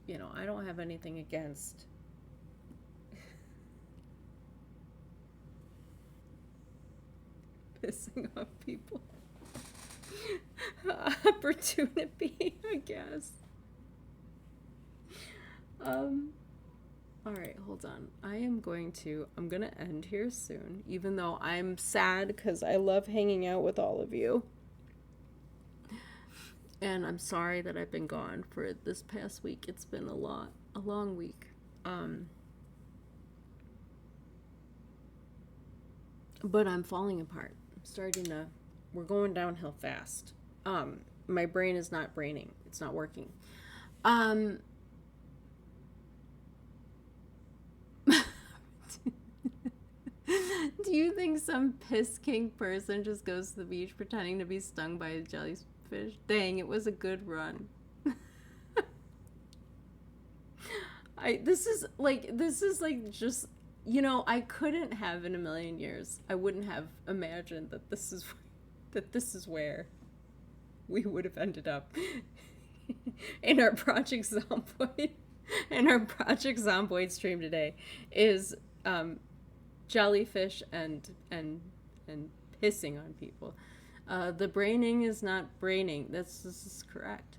A: have anything against pissing off people. Opportunity, I guess. All right, hold on. I'm going to end here soon, even though I'm sad because I love hanging out with all of you. And I'm sorry that I've been gone for this past week. It's been a long week. But I'm falling apart. We're going downhill fast. My brain is not braining. It's not working. Do you think some piss king person just goes to the beach pretending to be stung by a jellyfish? Dang, it was a good run. This is just, I couldn't have in a million years. I wouldn't have imagined that this is where we would have ended up in our Project Zomboid. And our Project Zomboid stream today is jellyfish and pissing on people. The braining is not braining. This is correct.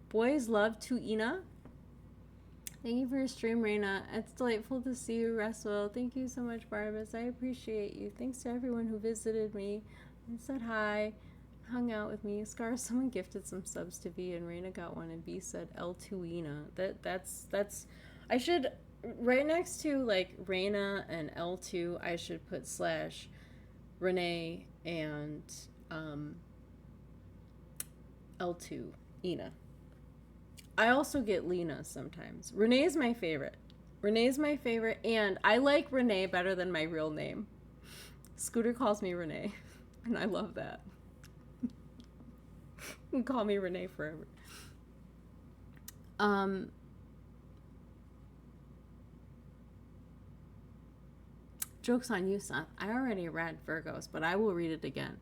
A: Boys love to Ina. Thank you for your stream, Raina. It's delightful to see you, Russell. Thank you so much, Barnabas. I appreciate you. Thanks to everyone who visited me and said hi, hung out with me. Scar, someone gifted some subs to V, and Raina got one, and B said L2 Ina. That's. I should, right next to like Raina and L2, I should put / Renee and L2 Ina. I also get Lena sometimes. Renee's my favorite. And I like Renee better than my real name. Scooter calls me Renee, and I love that. You can call me Renee forever. Joke's on you, Seth. I already read Virgos, but I will read it again.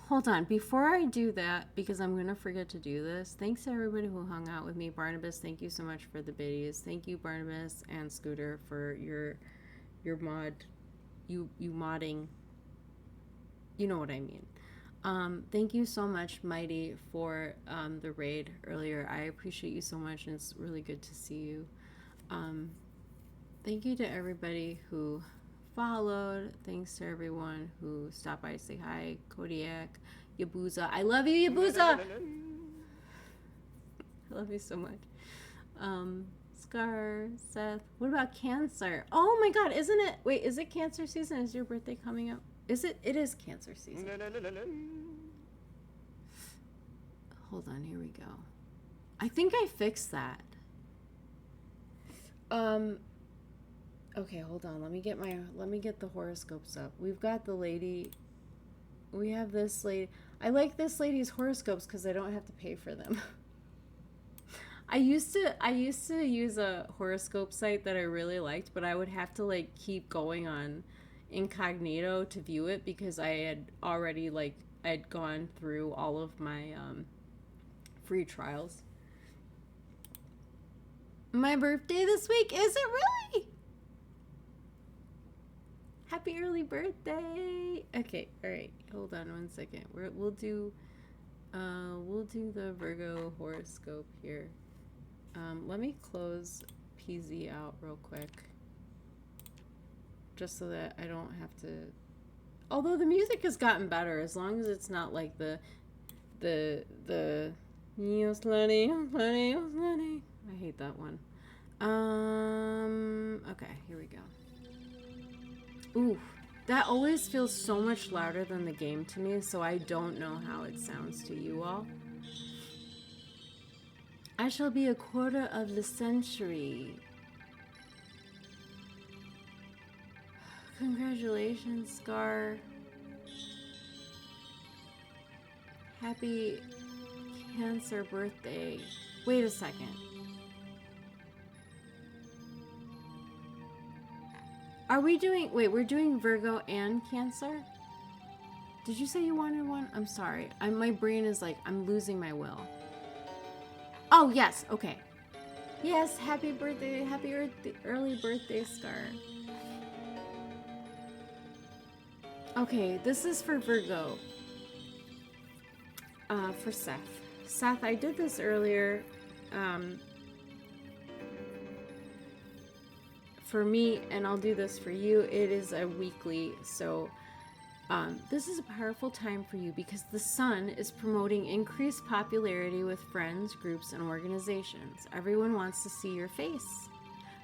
A: Hold on. Before I do that, because I'm going to forget to do this, thanks to everybody who hung out with me. Barnabas, thank you so much for the biddies. Thank you, Barnabas and Scooter, for your mod, you modding. You know what I mean. Thank you so much, Mighty, for the raid earlier. I appreciate you so much, and it's really good to see you. Thank you to everybody who followed. Thanks to everyone who stopped by to say hi. Kodiak, Yabuza. I love you, Yabuza! I love you so much. Scar, Seth. What about Cancer? Oh my God, isn't it? Wait, is it Cancer season? Is your birthday coming up? Is it? It is Cancer season. Hold on, here we go. I think I fixed that. Okay, hold on. Let me get the horoscopes up. We've got the lady. We have this lady. I like this lady's horoscopes because I don't have to pay for them. I used to use a horoscope site that I really liked, but I would have to like keep going on incognito to view it because I had already I'd gone through all of my free trials. My birthday this week, is it really? Happy early birthday. Okay, all right. Hold on one second. We'll do the Virgo horoscope here. Let me close PZ out real quick. Just so that I don't have to. Although the music has gotten better, as long as it's not like the Yo slutty. I hate that one. Okay, here we go. Ooh, that always feels so much louder than the game to me, so I don't know how it sounds to you all. I shall be a quarter of the century. Congratulations, Scar. Happy Cancer birthday. Wait a second. Are we doing... Wait, we're doing Virgo and Cancer? Did you say you wanted one? I'm sorry. My brain is like, I'm losing my will. Oh, yes. Okay. Yes, happy birthday. Happy early birthday, Scar. Okay, this is for Virgo. For Seth. Seth, I did this earlier. For me, and I'll do this for you, it is a weekly, so this is a powerful time for you because the sun is promoting increased popularity with friends, groups, and organizations. Everyone wants to see your face.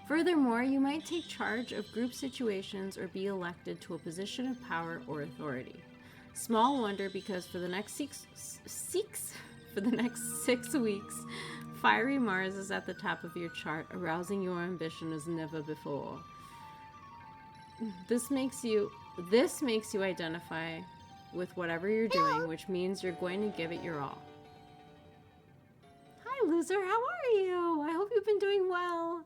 A: Furthermore, you might take charge of group situations or be elected to a position of power or authority. Small wonder because for the next 6 weeks, fiery Mars is at the top of your chart, arousing your ambition as never before. This makes you identify with whatever you're doing, which means you're going to give it your all. Hi, loser. How are you? I hope you've been doing well.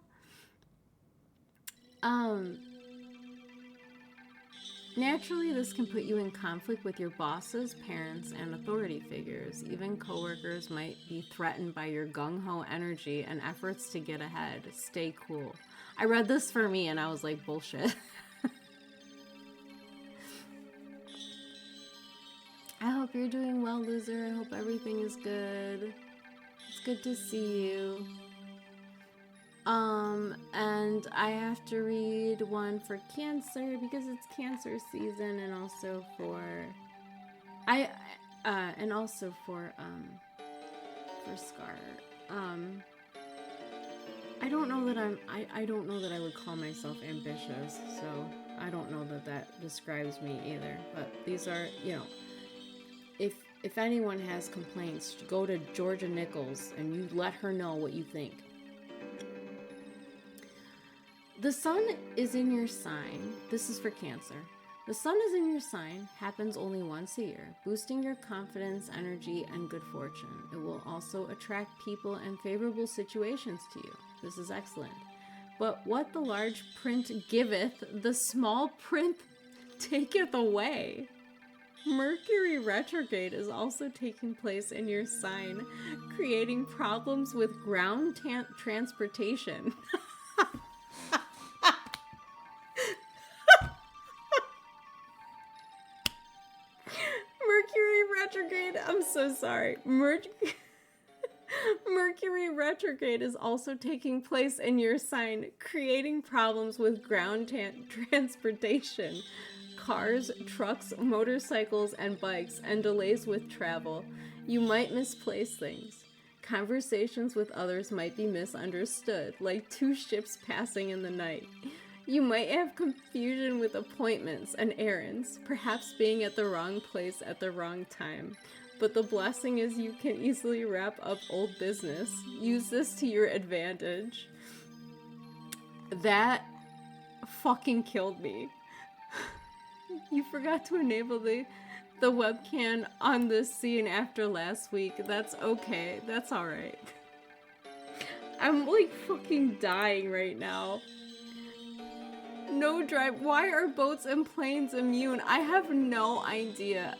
A: Naturally, this can put you in conflict with your bosses, parents, and authority figures. Even coworkers might be threatened by your gung-ho energy and efforts to get ahead. Stay cool. I read this for me and I was like, bullshit. I hope you're doing well, loser. I hope everything is good. It's good to see you. And I have to read one for Cancer because it's Cancer season, and also for Scar. I don't know that I don't know that I would call myself ambitious, so I don't know that that describes me either. But these are, you know, if anyone has complaints, go to Georgia Nichols and you let her know what you think. The sun is in your sign. This is for Cancer. The sun is in your sign, happens only once a year, boosting your confidence, energy, and good fortune. It will also attract people and favorable situations to you. This is excellent. But what the large print giveth, the small print taketh away. Mercury retrograde is also taking place in your sign, creating problems with ground transportation. Mercury retrograde, I'm so sorry. Mercury retrograde is also taking place in your sign, creating problems with ground transportation. Cars, trucks, motorcycles, and bikes, and delays with travel. You might misplace things. Conversations with others might be misunderstood, like two ships passing in the night. You might have confusion with appointments and errands, perhaps being at the wrong place at the wrong time. But the blessing is you can easily wrap up old business. Use this to your advantage. That fucking killed me. You forgot to enable the webcam on this scene after last week. That's okay. That's alright. I'm like fucking dying right now. No drive. Why are boats and planes immune? I have no idea.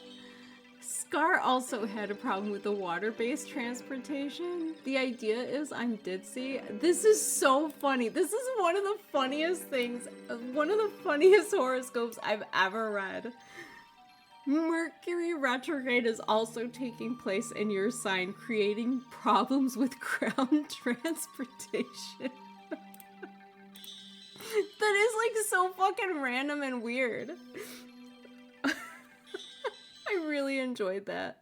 A: Scar also had a problem with the water-based transportation. The idea is I'm ditzy. This is so funny. This is one of the funniest things, one of the funniest horoscopes I've ever read. Mercury retrograde is also taking place in your sign, creating problems with ground transportation. That is like so fucking random and weird. I really enjoyed that.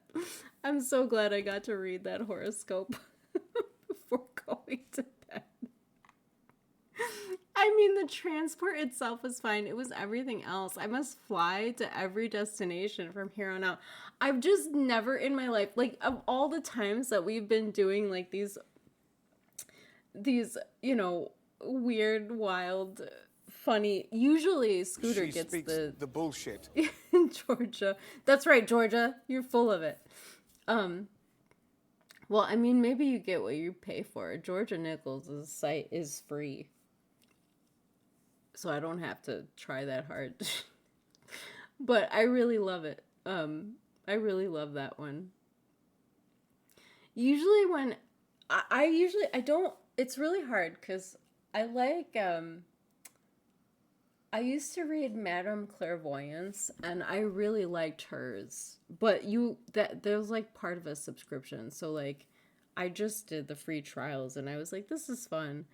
A: I'm so glad I got to read that horoscope before going to bed. I mean, the transport itself was fine. It was everything else. I must fly to every destination from here on out. I've just never in my life, like, of all the times that we've been doing, like, these, you know, weird, wild, funny. Usually Scooter
D: She
A: gets
D: speaks the bullshit.
A: in Georgia. That's right, Georgia. You're full of it. Well, I mean, maybe you get what you pay for. Georgia Nichols' site is free, so I don't have to try that hard. But I really love it. I really love that one. Usually when I don't, it's really hard because I like, I used to read Madame Clairvoyance, and I really liked hers. But there's like part of a subscription, so like, I just did the free trials, and I was like, this is fun.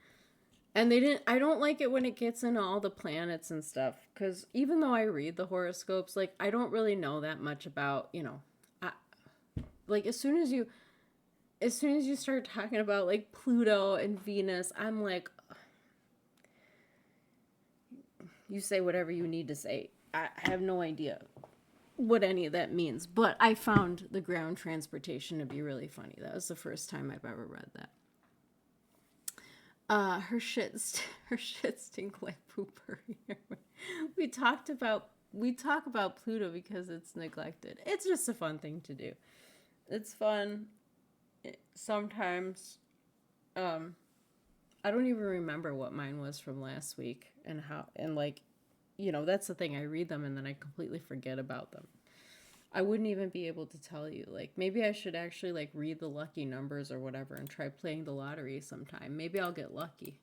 A: And I don't like it when it gets into all the planets and stuff, because even though I read the horoscopes, like, I don't really know that much about, you know, like, as soon as you start talking about, like, Pluto and Venus, I'm like, you say whatever you need to say. I have no idea what any of that means, but I found the ground transportation to be really funny. That was the first time I've ever read that. Her shit stink like pooper. We talk about Pluto because it's neglected. It's just a fun thing to do. It's fun. Sometimes, I don't even remember what mine was from last week and like, you know, that's the thing. I read them and then I completely forget about them. I wouldn't even be able to tell you. Like, maybe I should actually, like, read the lucky numbers or whatever and try playing the lottery sometime. Maybe I'll get lucky.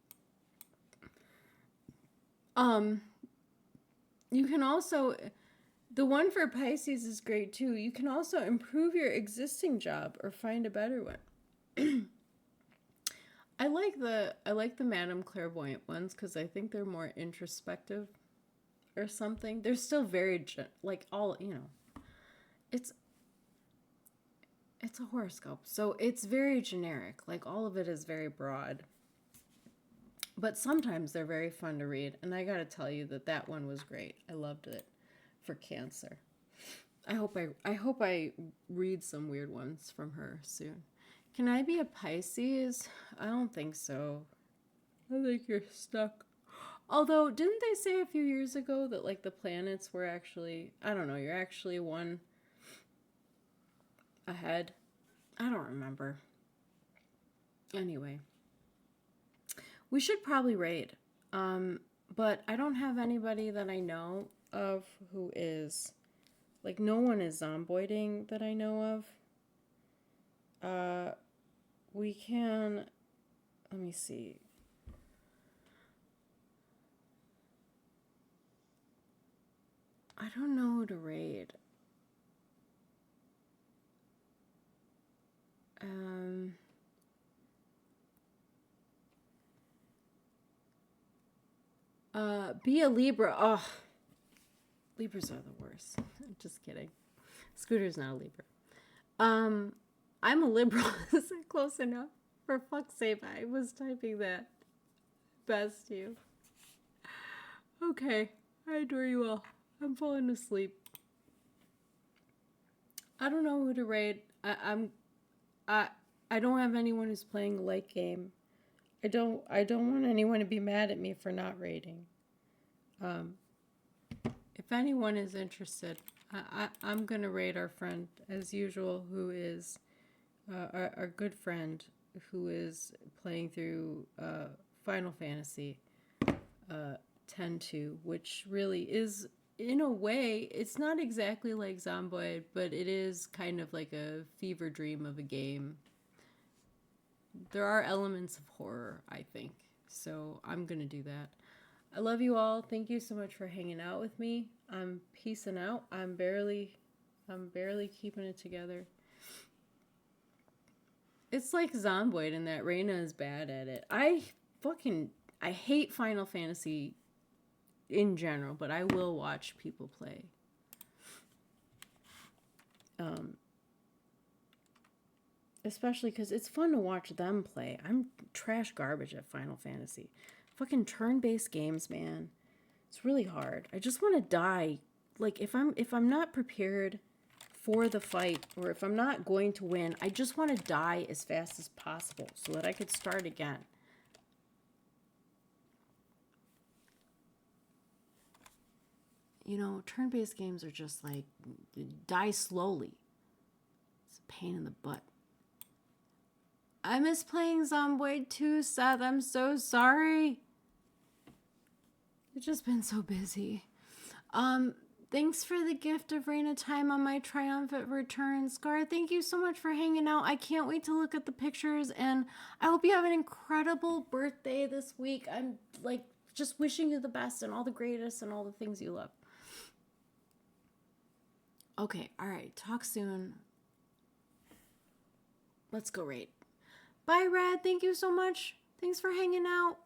A: You can also, the one for Pisces is great too. You can also improve your existing job or find a better one. I like the Madame Clairvoyant ones because I think they're more introspective or something. They're still very, like, all, you know, it's a horoscope, so it's very generic. Like, all of it is very broad. But sometimes they're very fun to read, and I gotta tell you that one was great. I loved it for Cancer. I hope I read some weird ones from her soon. Can I be a Pisces? I don't think so. I think you're stuck. Although, didn't they say a few years ago that, like, the planets were actually, I don't know, you're actually one ahead? I don't remember. Anyway. We should probably raid. But I don't have anybody that I know of who is, like, no one is zomboiding that I know of. We can, let me see. I don't know who to raid. Be a Libra. Oh, Libras are the worst. Just kidding. Scooter's not a Libra. I'm a liberal. Is that close enough? For fuck's sake, I was typing that. Best you. Okay, I adore you all. I'm falling asleep. I don't know who to raid. I don't have anyone who's playing a light game. I don't want anyone to be mad at me for not raiding. If anyone is interested, I'm gonna raid our friend as usual, who is our good friend who is playing through Final Fantasy 10-2, which really is, in a way, it's not exactly like Zomboid, but it is kind of like a fever dream of a game. There are elements of horror, I think, so I'm gonna do that. I love you all. Thank you so much for hanging out with me. I'm peacing out. I'm barely keeping it together. It's like Zomboid in that Reina is bad at it. I hate Final Fantasy in general, but I will watch people play. Especially because it's fun to watch them play. I'm trash garbage at Final Fantasy. Fucking turn-based games, man. It's really hard. I just want to die. Like, if I'm not prepared for the fight, or if I'm not going to win, I just want to die as fast as possible so that I could start again. You know, turn-based games are just like, die slowly. It's a pain in the butt. I miss playing Zomboid too, Seth. I'm so sorry. I've just been so busy. Thanks for the gift of Reina time on my triumphant return. Scar, thank you so much for hanging out. I can't wait to look at the pictures, and I hope you have an incredible birthday this week. I'm like just wishing you the best and all the greatest and all the things you love. Okay, all right. Talk soon. Let's go raid. Bye, Rad. Thank you so much. Thanks for hanging out.